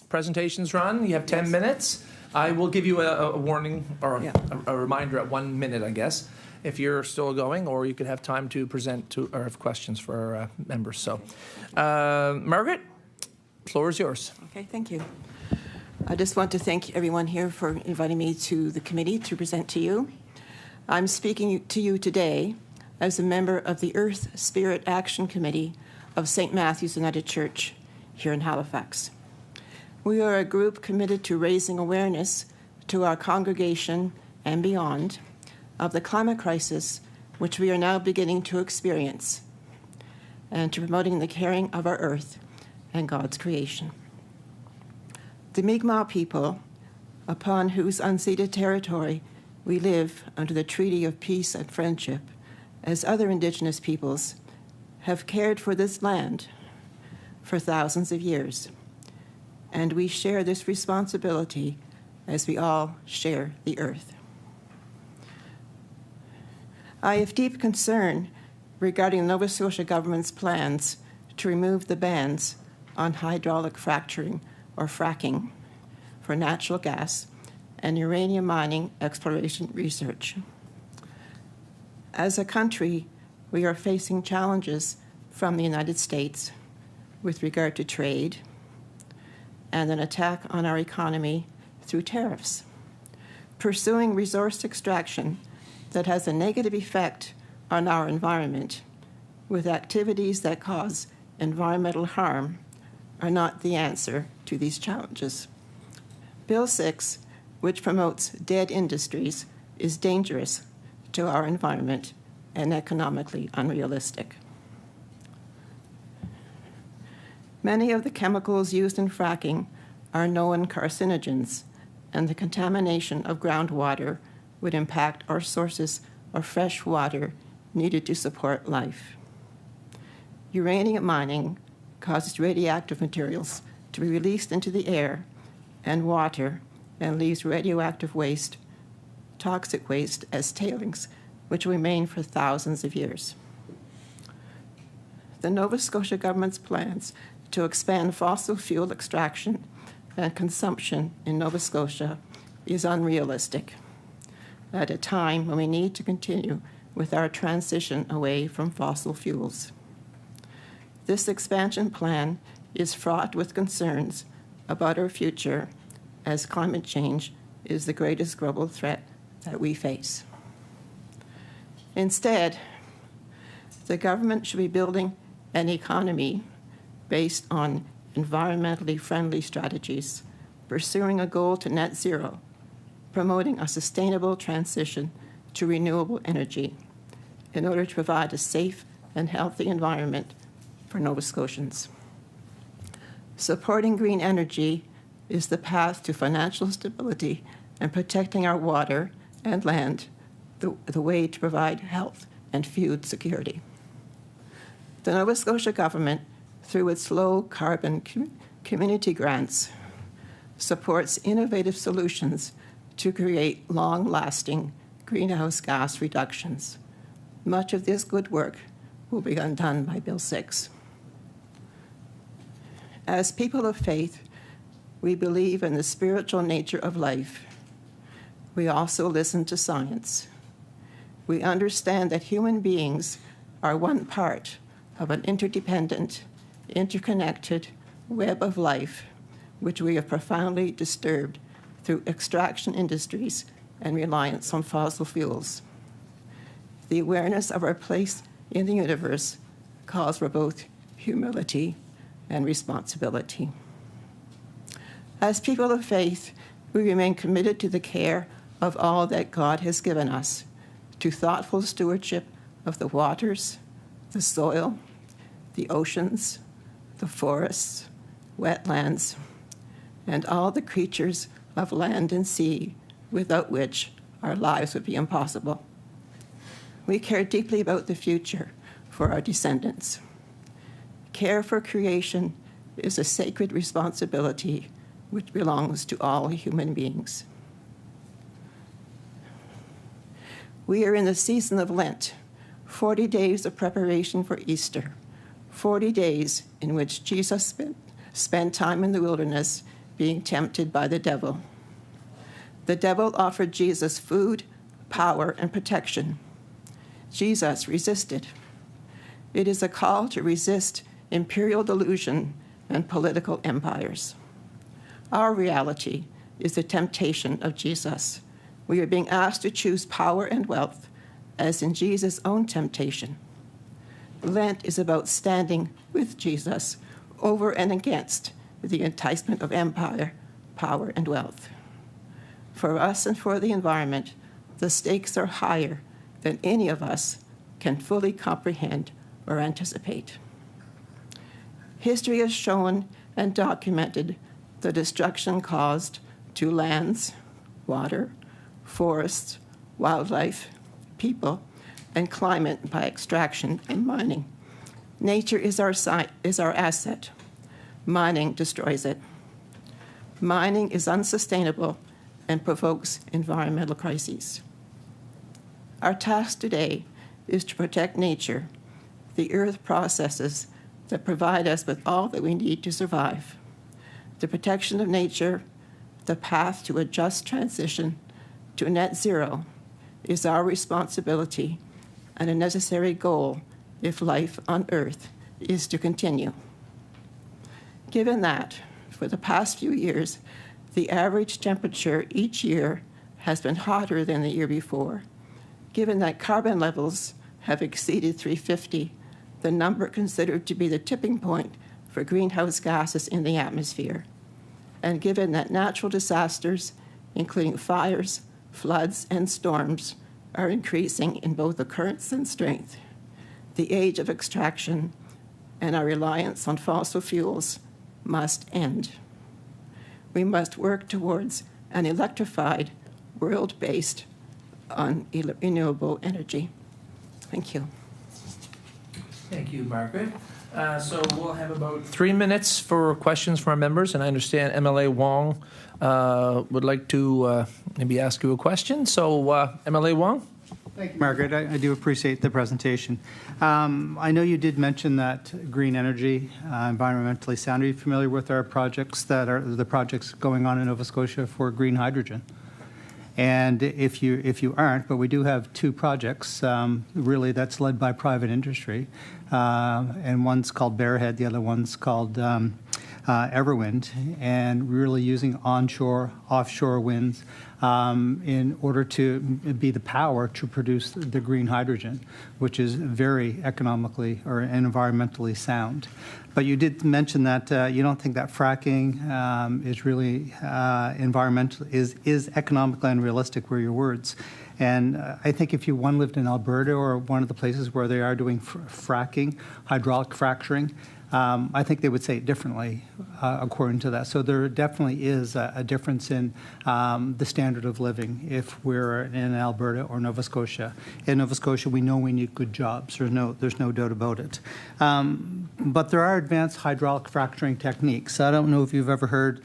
presentations run. You have 10 minutes. I will give you a warning or a reminder at 1 minute, I guess, if you're still going, or you could have time to present to or have questions for our members. So, Margaret, the floor is yours. Okay, thank you. I just want to thank everyone here for inviting me to the committee to present to you. I'm speaking to you today as a member of the Earth Spirit Action Committee of St. Matthew's United Church here in Halifax. We are a group committed to raising awareness to our congregation and beyond of the climate crisis which we are now beginning to experience, and to promoting the caring of our earth and God's creation. The Mi'kmaq people upon whose unceded territory we live under the Treaty of Peace and Friendship, as other Indigenous peoples, have cared for this land for thousands of years. And we share this responsibility as we all share the earth. I have deep concern regarding the Nova Scotia government's plans to remove the bans on hydraulic fracturing or fracking for natural gas and uranium mining exploration research. As a country, we are facing challenges from the United States with regard to trade and an attack on our economy through tariffs. Pursuing resource extraction that has a negative effect on our environment with activities that cause environmental harm are not the answer to these challenges. Bill 6, which promotes dead industries, is dangerous to our environment and economically unrealistic. Many of the chemicals used in fracking are known carcinogens, and the contamination of groundwater would impact our sources of fresh water needed to support life. Uranium mining causes radioactive materials to be released into the air and water and leaves radioactive waste, toxic waste, as tailings, which remain for thousands of years. The Nova Scotia government's plans to expand fossil fuel extraction and consumption in Nova Scotia is unrealistic at a time when we need to continue with our transition away from fossil fuels. This expansion plan is fraught with concerns about our future, as climate change is the greatest global threat that we face. Instead, the government should be building an economy based on environmentally friendly strategies, pursuing a goal to net zero, promoting a sustainable transition to renewable energy in order to provide a safe and healthy environment for Nova Scotians. Supporting green energy is the path to financial stability and protecting our water and land, the way to provide health and food security. The Nova Scotia government, through its low-carbon community grants, supports innovative solutions to create long-lasting greenhouse gas reductions. Much of this good work will be undone by Bill 6. As people of faith, we believe in the spiritual nature of life. We also listen to science. We understand that human beings are one part of an interdependent, interconnected web of life, which we have profoundly disturbed through extraction industries and reliance on fossil fuels. The awareness of our place in the universe calls for both humility and responsibility. As people of faith, we remain committed to the care of all that God has given us, to thoughtful stewardship of the waters, the soil, the oceans, the forests, wetlands, and all the creatures of land and sea, without which our lives would be impossible. We care deeply about the future for our descendants. Care for creation is a sacred responsibility which belongs to all human beings. We are in the season of Lent, 40 days of preparation for Easter, 40 days in which Jesus spent time in the wilderness being tempted by the devil. The devil offered Jesus food, power, and protection. Jesus resisted. It is a call to resist imperial delusion and political empires. Our reality is the temptation of Jesus. We are being asked to choose power and wealth, as in Jesus' own temptation. Lent is about standing with Jesus over and against the enticement of empire, power, and wealth. For us and for the environment, the stakes are higher than any of us can fully comprehend or anticipate. History has shown and documented the destruction caused to lands, water, forests, wildlife, people, and climate by extraction and mining. Nature is our asset. Mining destroys it. Mining is unsustainable and provokes environmental crises. Our task today is to protect nature, the earth processes that provide us with all that we need to survive. The protection of nature, the path to a just transition to net zero, is our responsibility and a necessary goal if life on Earth is to continue. Given that, for the past few years, the average temperature each year has been hotter than the year before, given that carbon levels have exceeded 350, the number considered to be the tipping point for greenhouse gases in the atmosphere, and given that natural disasters, including fires, floods, and storms, are increasing in both occurrence and strength, the age of extraction and our reliance on fossil fuels must end. We must work towards an electrified world based on renewable energy. Thank you. Thank you, Margaret. So we'll have about 3 minutes for questions from our members, and I understand MLA Wong would like to maybe ask you a question. So MLA Wong? Thank you, Margaret. I do appreciate the presentation. I know you did mention that green energy, environmentally sound. Are you familiar with our projects that are the projects going on in Nova Scotia for green hydrogen? And if you aren't, but we do have 2 projects, really that's led by private industry, and one's called Bearhead, the other one's called Everwind, and really using onshore, offshore winds in order to be the power to produce the green hydrogen, which is very economically or environmentally sound. But you did mention that you don't think that fracking is really is economically unrealistic, were your words. And I think if one lived in Alberta or one of the places where they are doing fracking, hydraulic fracturing, I think they would say it differently according to that. So there definitely is a difference in the standard of living if we're in Alberta or Nova Scotia. In Nova Scotia, we know we need good jobs. There's no doubt about it. But there are advanced hydraulic fracturing techniques. I don't know if you've ever heard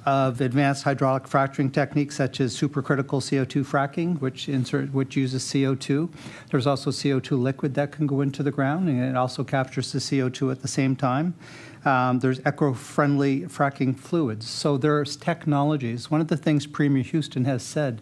of advanced hydraulic fracturing techniques such as supercritical CO2 fracking, which uses CO2. There's also CO2 liquid that can go into the ground, and it also captures the CO2 at the same time. There's eco-friendly fracking fluids. So there's technologies. One of the things Premier Houston has said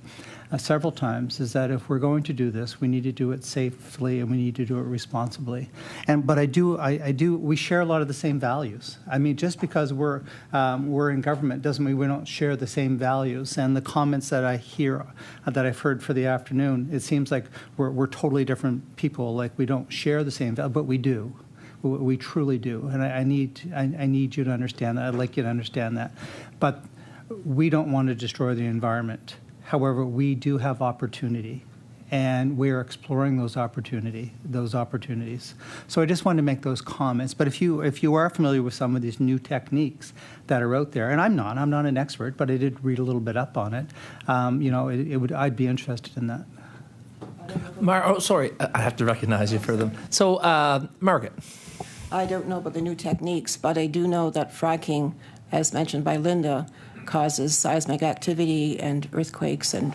several times is that if we're going to do this, we need to do it safely and we need to do it responsibly. But we share a lot of the same values. I mean, just because we're in government doesn't mean we don't share the same values. And the comments that I've heard for the afternoon, it seems like we're totally different people. Like we don't share the same value, but we do. We truly do. And I need you to understand that. I'd like you to understand that. But we don't want to destroy the environment. However, we do have opportunity, and we're exploring those opportunities. So I just wanted to make those comments. But if you are familiar with some of these new techniques that are out there, and I'm not an expert, but I did read a little bit up on it. I'd be interested in that. Sorry, I have to recognize you for them. So, Margaret. I don't know about the new techniques, but I do know that fracking, as mentioned by Linda, causes seismic activity and earthquakes, and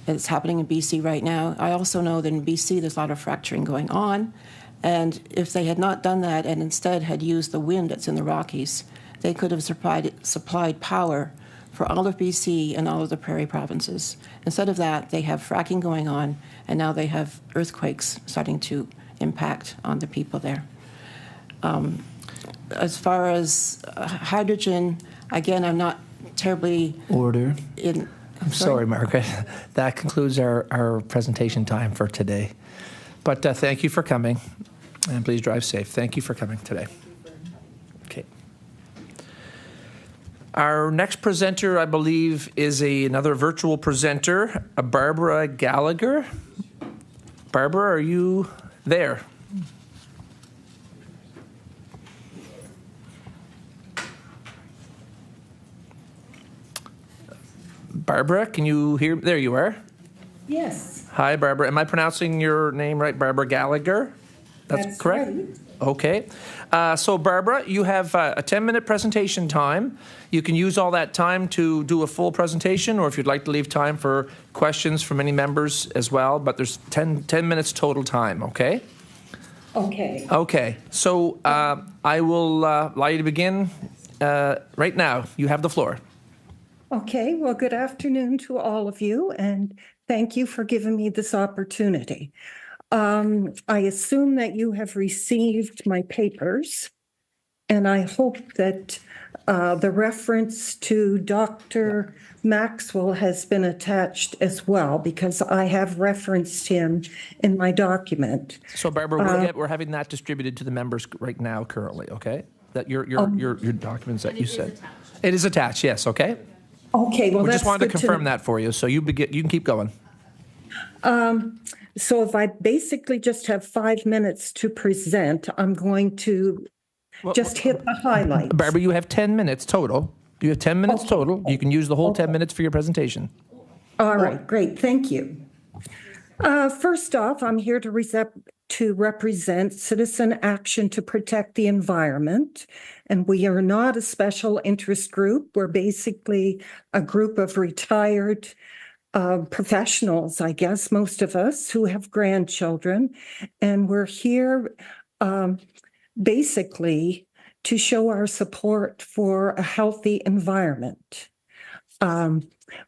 it's happening in BC right now. I also know that in BC there's a lot of fracturing going on, and if they had not done that and instead had used the wind that's in the Rockies, they could have supplied power for all of BC and all of the prairie provinces. Instead of that, they have fracking going on, and now they have earthquakes starting to impact on the people there. As far as hydrogen, again, I'm not terribly... Order. I'm sorry, Margaret. That concludes our presentation time for today. But thank you for coming, and please drive safe. Thank you for coming today. Okay. Our next presenter, I believe, is another virtual presenter, Barbara Gallagher. Barbara, are you there? Barbara, can you hear? There you are. Yes. Hi, Barbara. Am I pronouncing your name right? Barbara Gallagher? That's correct? Right. Okay. So, Barbara, you have a 10-minute presentation time. You can use all that time to do a full presentation, or if you'd like to leave time for questions from any members as well, but there's 10 minutes total time, okay? Okay. Okay. So, I will allow you to begin right now. You have the floor. Okay. Well, good afternoon to all of you, and thank you for giving me this opportunity. I assume that you have received my papers, and I hope that the reference to Dr. Maxwell has been attached as well, because I have referenced him in my document. So, Barbara, we're having that distributed to the members right now currently, okay? That your documents that you said. It is attached, yes, okay? Okay, well, we that's just wanted to good confirm that for you, so you can keep going. So if I basically just have 5 minutes to present, I'm going to just hit the highlights. Barbara, you have 10 minutes total. You have 10 minutes total. You can use the whole 10 minutes for your presentation. All right, great, thank you. First off, I'm here to represent Citizen Action to Protect the Environment, and we are not a special interest group. We're basically a group of retired professionals, I guess, most of us, who have grandchildren, and we're here basically to show our support for a healthy environment.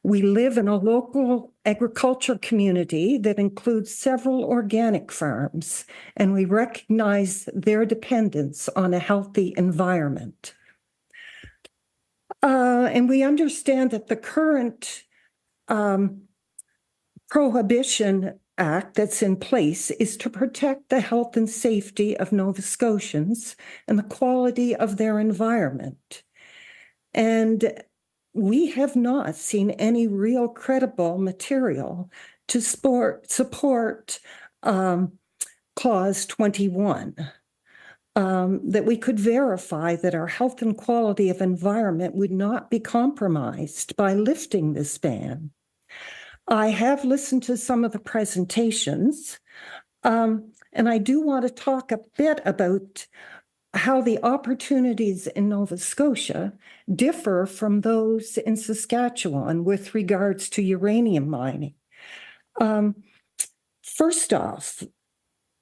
We live in a local agriculture community that includes several organic farms, and we recognize their dependence on a healthy environment. And we understand that the current Prohibition Act that's in place is to protect the health and safety of Nova Scotians and the quality of their environment. And we have not seen any real credible material to support Clause 21, that we could verify that our health and quality of environment would not be compromised by lifting this ban. I have listened to some of the presentations, and I do want to talk a bit about how the opportunities in Nova Scotia differ from those in Saskatchewan with regards to uranium mining. First off,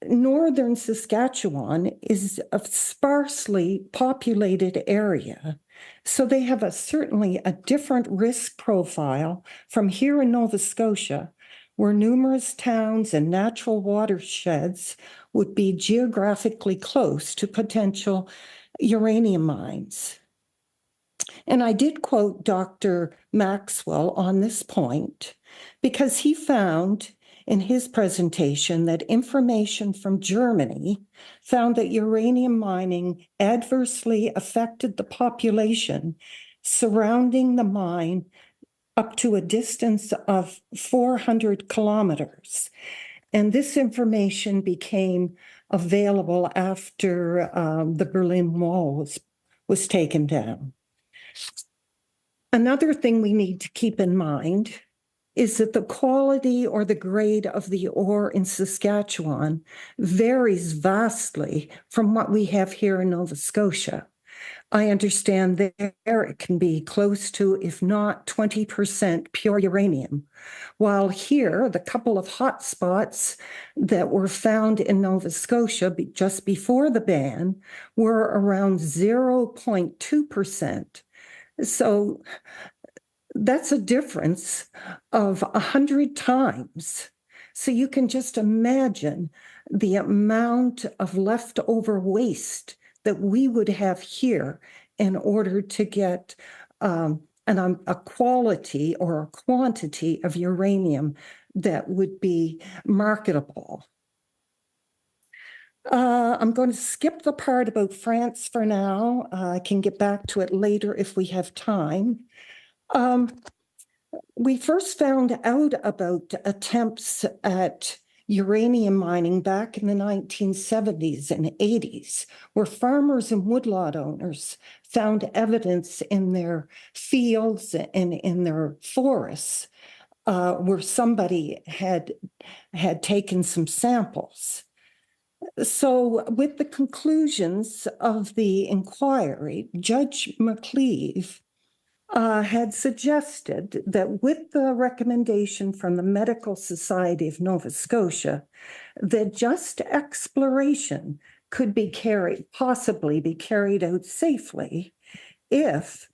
northern Saskatchewan is a sparsely populated area, so they have certainly a different risk profile from here in Nova Scotia, where numerous towns and natural watersheds would be geographically close to potential uranium mines. And I did quote Dr. Maxwell on this point because he found in his presentation that information from Germany found that uranium mining adversely affected the population surrounding the mine up to a distance of 400 kilometers. And this information became available after the Berlin Wall was taken down. Another thing we need to keep in mind is that the quality or the grade of the ore in Saskatchewan varies vastly from what we have here in Nova Scotia. I understand there it can be close to, if not 20% pure uranium, while here, the couple of hot spots that were found in Nova Scotia just before the ban were around 0.2%. So that's a difference of 100 times. So you can just imagine the amount of leftover waste that we would have here in order to get a quality or a quantity of uranium that would be marketable. I'm going to skip the part about France for now. I can get back to it later if we have time. We first found out about attempts at uranium mining back in the 1970s and 80s, where farmers and woodlot owners found evidence in their fields and in their forests where somebody had taken some samples. So with the conclusions of the inquiry, Judge McLeave had suggested that with the recommendation from the Medical Society of Nova Scotia, that just exploration could be possibly be carried out safely if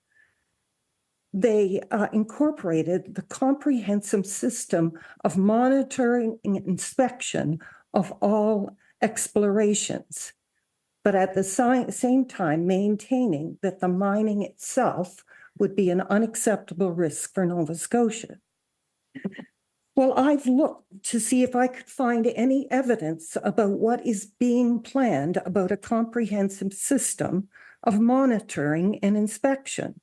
they incorporated the comprehensive system of monitoring and inspection of all explorations, but at the same time maintaining that the mining itself would be an unacceptable risk for Nova Scotia. Well, I've looked to see if I could find any evidence about what is being planned about a comprehensive system of monitoring and inspection.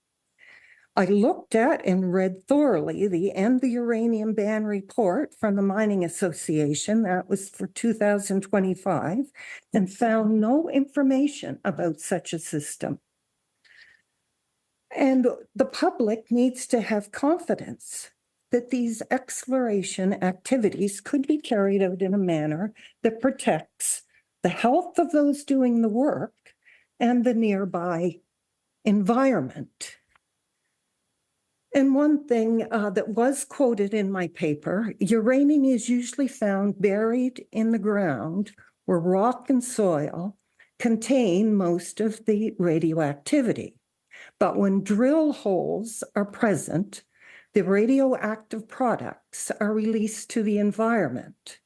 I looked at and read thoroughly the End the Uranium Ban report from the Mining Association, that was for 2025, and found no information about such a system. And the public needs to have confidence that these exploration activities could be carried out in a manner that protects the health of those doing the work and the nearby environment. And one thing that was quoted in my paper, uranium is usually found buried in the ground where rock and soil contain most of the radioactivity. But when drill holes are present, the radioactive products are released to the environment.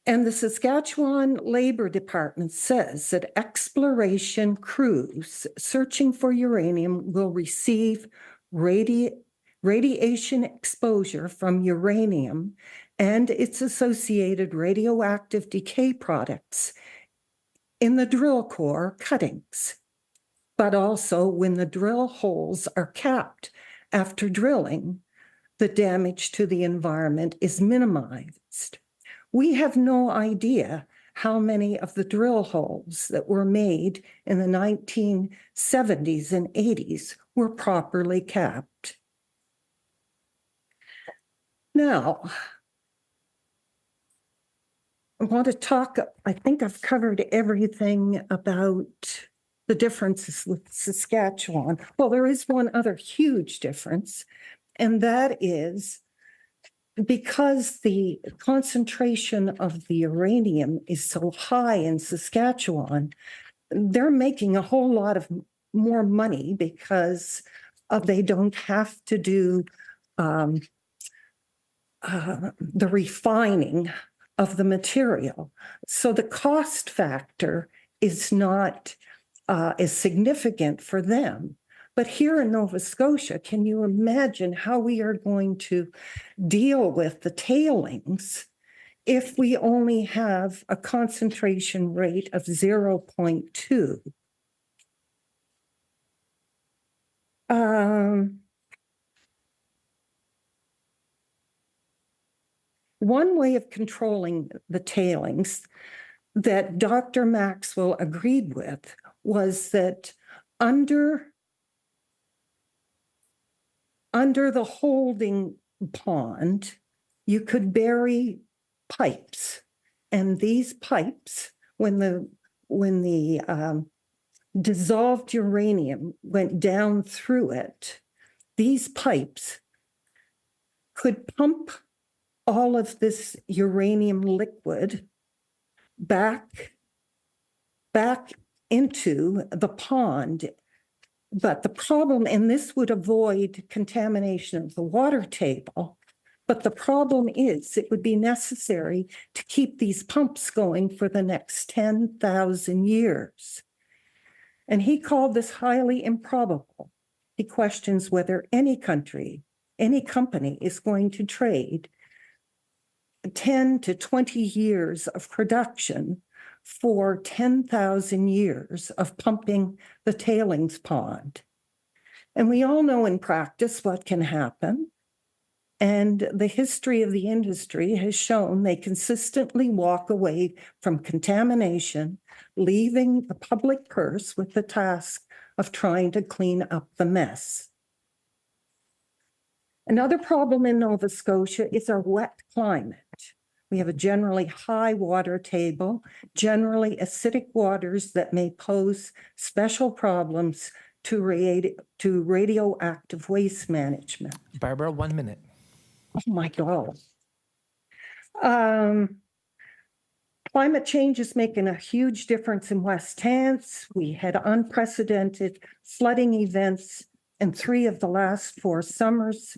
And the Saskatchewan Labor Department says that exploration crews searching for uranium will receive radiation exposure from uranium and its associated radioactive decay products in the drill core cuttings, but also when the drill holes are capped after drilling, the damage to the environment is minimized. We have no idea how many of the drill holes that were made in the 1970s and 80s were properly capped. Now, I want to talk, I think I've covered everything about the differences with Saskatchewan. Well, there is one other huge difference, and that is because the concentration of the uranium is so high in Saskatchewan, they're making a whole lot of more money because they don't have to do the refining of the material. So the cost factor is not as significant for them. But here in Nova Scotia, can you imagine how we are going to deal with the tailings if we only have a concentration rate of 0.2? One way of controlling the tailings that Dr. Maxwell agreed with was that under the holding pond, you could bury pipes. And these pipes, when the dissolved uranium went down through it, these pipes could pump all of this uranium liquid back into the pond. But the problem, and this would avoid contamination of the water table, but the problem is it would be necessary to keep these pumps going for the next 10,000 years. And he called this highly improbable. He questions whether any country, any company is going to trade 10 to 20 years of production for 10,000 years of pumping the tailings pond. And we all know in practice what can happen. And the history of the industry has shown they consistently walk away from contamination, leaving the public purse with the task of trying to clean up the mess. Another problem in Nova Scotia is our wet climate. We have a generally high water table, generally acidic waters that may pose special problems to radioactive waste management. Barbara, 1 minute. Oh my God. Climate change is making a huge difference in West Hants. We had unprecedented flooding events in 3 of the last 4 summers.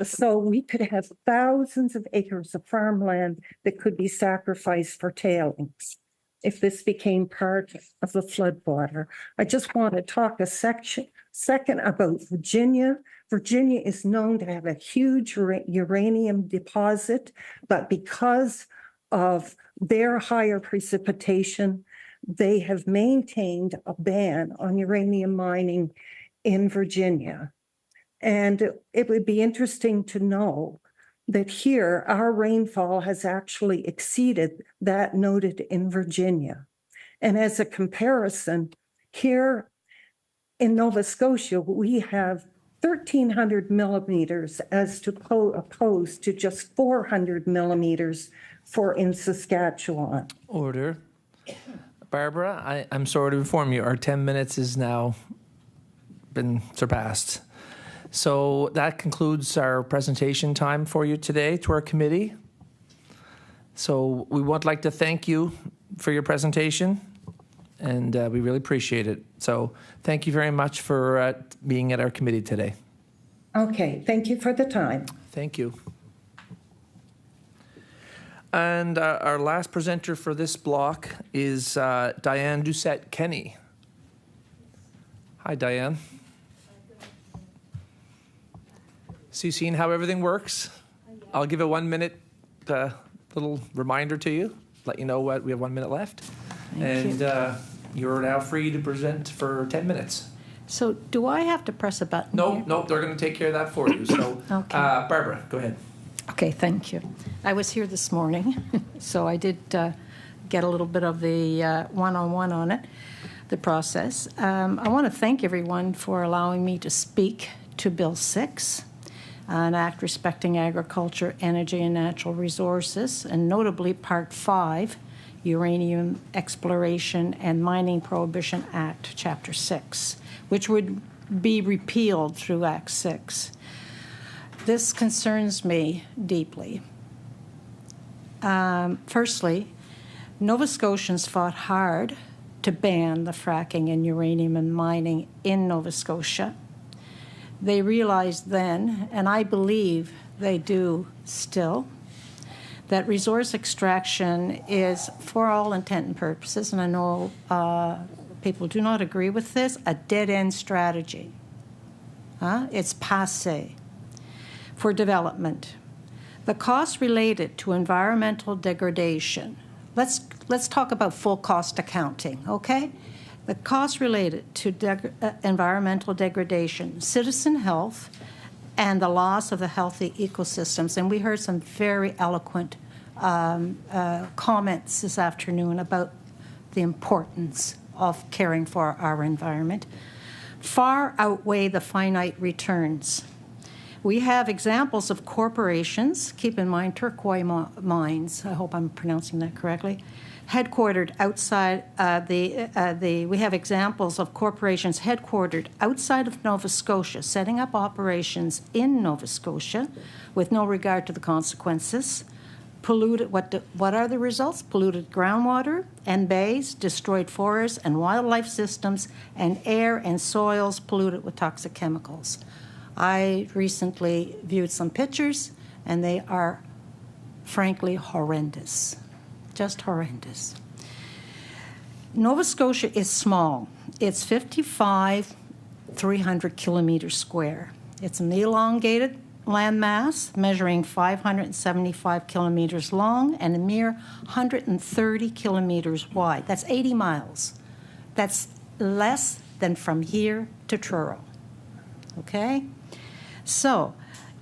So we could have thousands of acres of farmland that could be sacrificed for tailings if this became part of the floodwater. I just want to talk a second about Virginia. Virginia is known to have a huge uranium deposit, but because of their higher precipitation, they have maintained a ban on uranium mining in Virginia. And it would be interesting to know that here our rainfall has actually exceeded that noted in Virginia. And as a comparison, here in Nova Scotia, we have 1,300 millimeters as opposed to just 400 millimeters in Saskatchewan. Order. Barbara, I'm sorry to inform you, our 10 minutes has now been surpassed. So that concludes our presentation time for you today to our committee. So we would like to thank you for your presentation, and we really appreciate it. So thank you very much for being at our committee today. Okay, thank you for the time. Thank you. And our last presenter for this block is Diane Duet-Kenny. Hi, Diane. So you've seen how everything works? I'll give a 1 minute little reminder to you, let you know what we have 1 minute left. Thank you. You're now free to present for 10 minutes. So do I have to press a button? No, they're going to take care of that for you. So okay. Barbara, go ahead. Okay, thank you. I was here this morning, so I did get a little bit of the one-on-one on it, the process. I want to thank everyone for allowing me to speak to Bill 6, an act respecting agriculture, energy, and natural resources, and notably Part 5, Uranium Exploration and Mining Prohibition Act, Chapter 6, which would be repealed through Act 6. This concerns me deeply. Firstly, Nova Scotians fought hard to ban the fracking and uranium and mining in Nova Scotia. They realized then, and I believe they do still, that resource extraction is, for all intent and purposes, and I know people do not agree with this, a dead-end strategy. It's passé for development. The costs related to environmental degradation, let's talk about full cost accounting, okay? The costs related to environmental degradation, citizen health, and the loss of the healthy ecosystems. And we heard some very eloquent comments this afternoon about the importance of caring for our environment, far outweigh the finite returns. We have examples of corporations, keep in mind turquoise mines, I hope I'm pronouncing that correctly, headquartered outside we have examples of corporations headquartered outside of Nova Scotia, setting up operations in Nova Scotia with no regard to the consequences. Polluted, what are the results? Polluted groundwater and bays, destroyed forests and wildlife systems, and air and soils polluted with toxic chemicals. I recently viewed some pictures, and they are frankly horrendous. Just horrendous. Nova Scotia is small. It's 300 kilometers square. It's an elongated landmass measuring 575 kilometers long and a mere 130 kilometers wide. That's 80 miles. That's less than from here to Truro. Okay? So,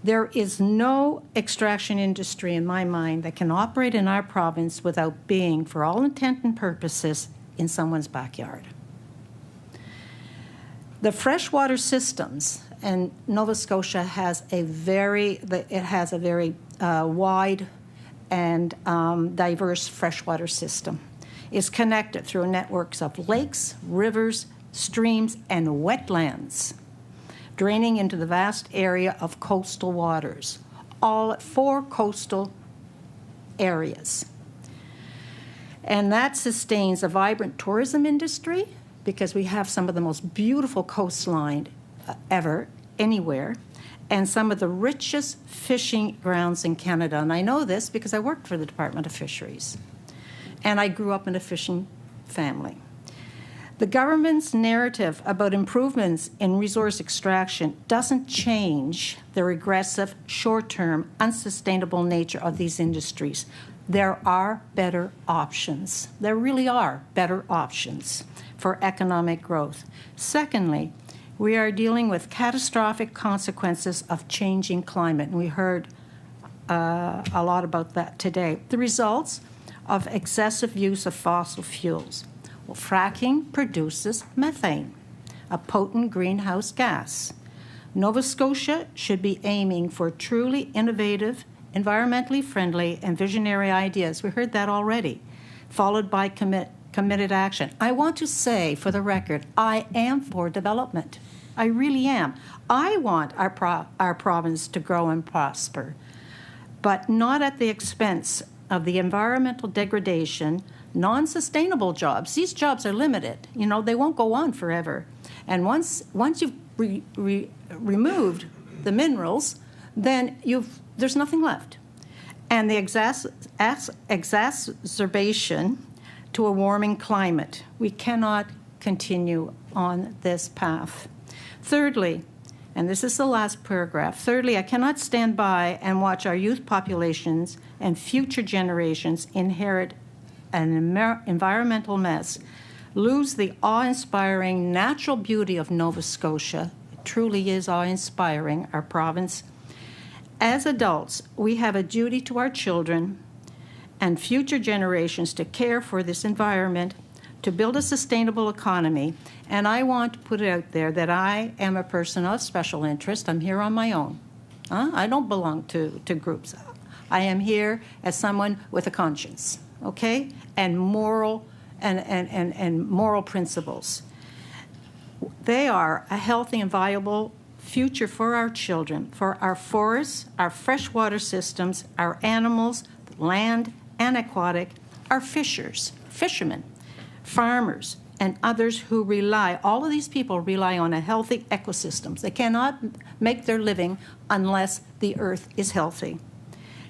There is no extraction industry in my mind that can operate in our province without being, for all intent and purposes, in someone's backyard. The freshwater systems, and Nova Scotia has a very wide and diverse freshwater system, is connected through networks of lakes, rivers, streams, and wetlands, draining into the vast area of coastal waters, all 4 coastal areas. And that sustains a vibrant tourism industry, because we have some of the most beautiful coastline ever, anywhere, and some of the richest fishing grounds in Canada. And I know this because I worked for the Department of Fisheries, and I grew up in a fishing family. The government's narrative about improvements in resource extraction doesn't change the regressive, short-term, unsustainable nature of these industries. There are better options. There really are better options for economic growth. Secondly, we are dealing with catastrophic consequences of changing climate, and we heard a lot about that today. The results of excessive use of fossil fuels. Well, fracking produces methane, a potent greenhouse gas. Nova Scotia should be aiming for truly innovative, environmentally friendly, and visionary ideas. We heard that already, followed by committed action. I want to say, for the record, I am for development. I really am. I want our province to grow and prosper, but not at the expense of the environmental degradation, non-sustainable jobs. These jobs are limited. You know, they won't go on forever. And once you've removed the minerals, then there's nothing left. And the exacerbation to a warming climate. We cannot continue on this path. Thirdly, and this is the last paragraph, thirdly, I cannot stand by and watch our youth populations and future generations inherit an environmental mess, lose the awe-inspiring natural beauty of Nova Scotia. It truly is awe-inspiring, our province. As adults, we have a duty to our children and future generations to care for this environment, to build a sustainable economy. And I want to put it out there that I am a person of special interest. I'm here on my own. I don't belong to groups. I am here as someone with a conscience, okay, and moral and moral principles. They are a healthy and viable future for our children, for our forests, our freshwater systems, our animals, land and aquatic, our fishermen, farmers, and others who rely, all of these people rely on a healthy ecosystems. They cannot make their living unless the earth is healthy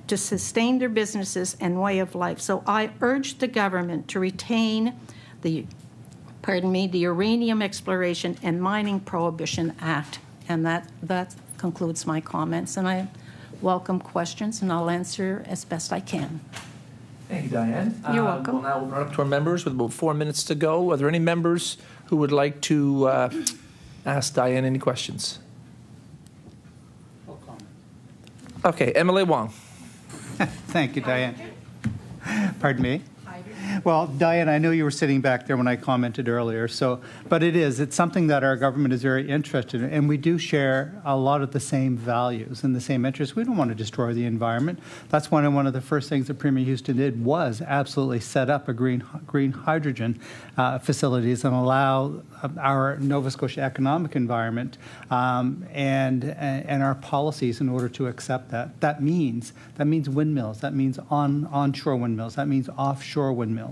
to sustain their businesses and way of life. So I urge the government to retain the Uranium Exploration and Mining Prohibition Act. And that concludes my comments. And I welcome questions, and I'll answer as best I can. Thank you, Diane. You're welcome. We'll now run up to our members with about 4 minutes to go. Are there any members who would like to ask Diane any questions? Okay, Emily Wong. Thank you, Diane. Pardon me? Well, Diane, I know you were sitting back there when I commented earlier, but it's something that our government is very interested in, and we do share a lot of the same values and the same interests. We don't want to destroy the environment. That's one of the first things that Premier Houston did was absolutely set up a green hydrogen facilities and allow our Nova Scotia economic environment and our policies in order to accept that. That means windmills. That means onshore windmills. That means offshore windmills.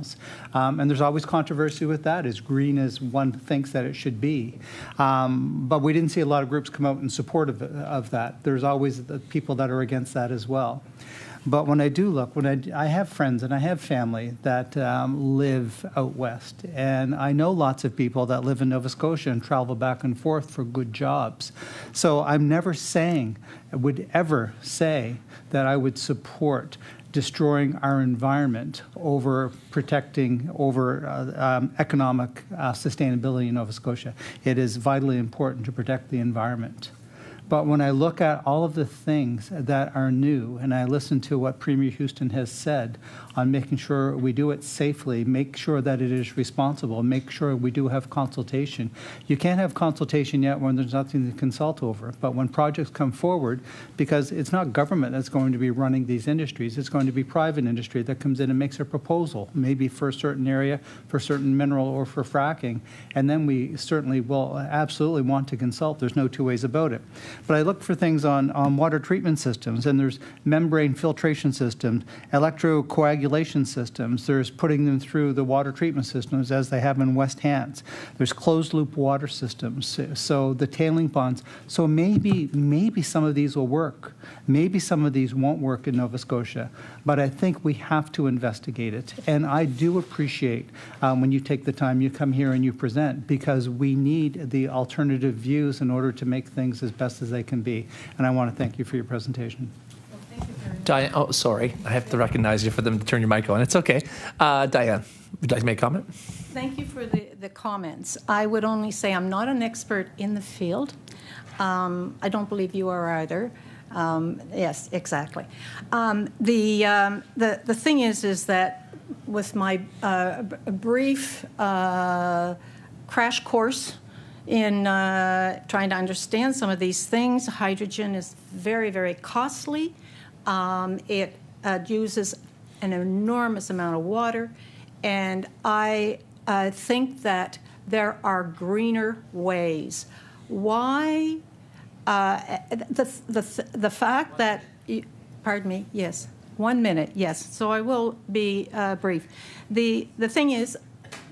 And there's always controversy with that, as green as one thinks that it should be. But we didn't see a lot of groups come out in support of that. There's always the people that are against that as well. But when I do look, I have friends and I have family that live out west, and I know lots of people that live in Nova Scotia and travel back and forth for good jobs. So I'm never would ever say that I would support destroying our environment over protecting economic sustainability in Nova Scotia. It is vitally important to protect the environment. But when I look at all of the things that are new, and I listen to what Premier Houston has said on making sure we do it safely, make sure that it is responsible, make sure we do have consultation. You can't have consultation yet when there's nothing to consult over. But when projects come forward, because it's not government that's going to be running these industries, it's going to be private industry that comes in and makes a proposal, maybe for a certain area, for a certain mineral, or for fracking. And then we certainly will absolutely want to consult. There's no two ways about it. But I look for things on water treatment systems, and there's membrane filtration systems, electrocoagulation systems. There's putting them through the water treatment systems as they have in West Hants. There's closed-loop water systems, so the tailing ponds. So maybe some of these will work. Maybe some of these won't work in Nova Scotia, but I think we have to investigate it. And I do appreciate when you take the time, you come here and you present, because we need the alternative views in order to make things as best as they can be. And I want to thank you for your presentation. Diane, oh, sorry. I have to recognize you for them to turn your mic on. It's okay. Diane, would you like to make a comment? Thank you for the comments. I would only say I'm not an expert in the field. I don't believe you are either. Yes, exactly. The thing is that with my brief crash course in trying to understand some of these things, hydrogen is very, very costly. It uses an enormous amount of water, and I think that there are greener ways. Why? The fact that, pardon me, yes, 1 minute, yes, so I will be brief. The thing is,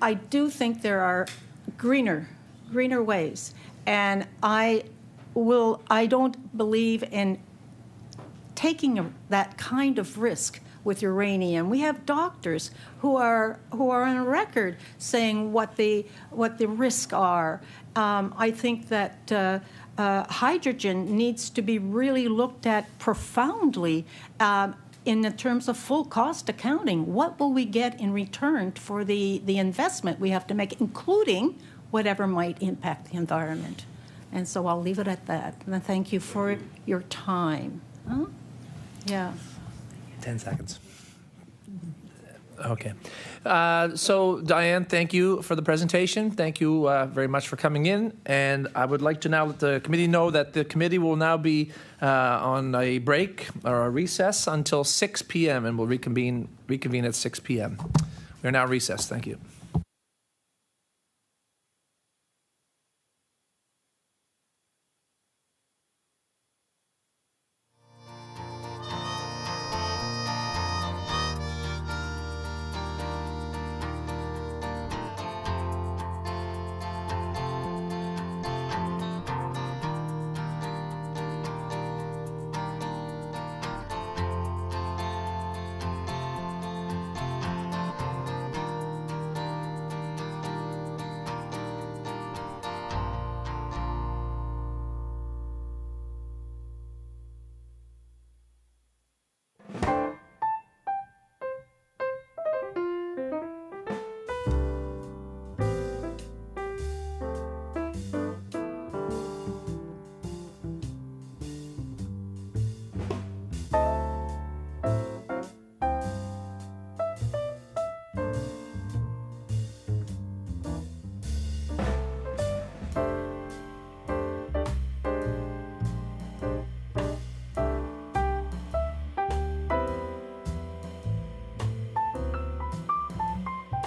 I do think there are greener ways, and I don't believe in taking that kind of risk with uranium. We have doctors who are on record saying what the risks are. I think that hydrogen needs to be really looked at profoundly in the terms of full cost accounting. What will we get in return for the investment we have to make, including whatever might impact the environment? And so I'll leave it at that. And thank you for your time. Huh? Yeah. 10 seconds. Okay. So, Diane, thank you for the presentation. Thank you very much for coming in. And I would like to now let the committee know that the committee will now be on a break or a recess until 6 p.m. and will reconvene at 6 p.m. We are now recessed. Thank you.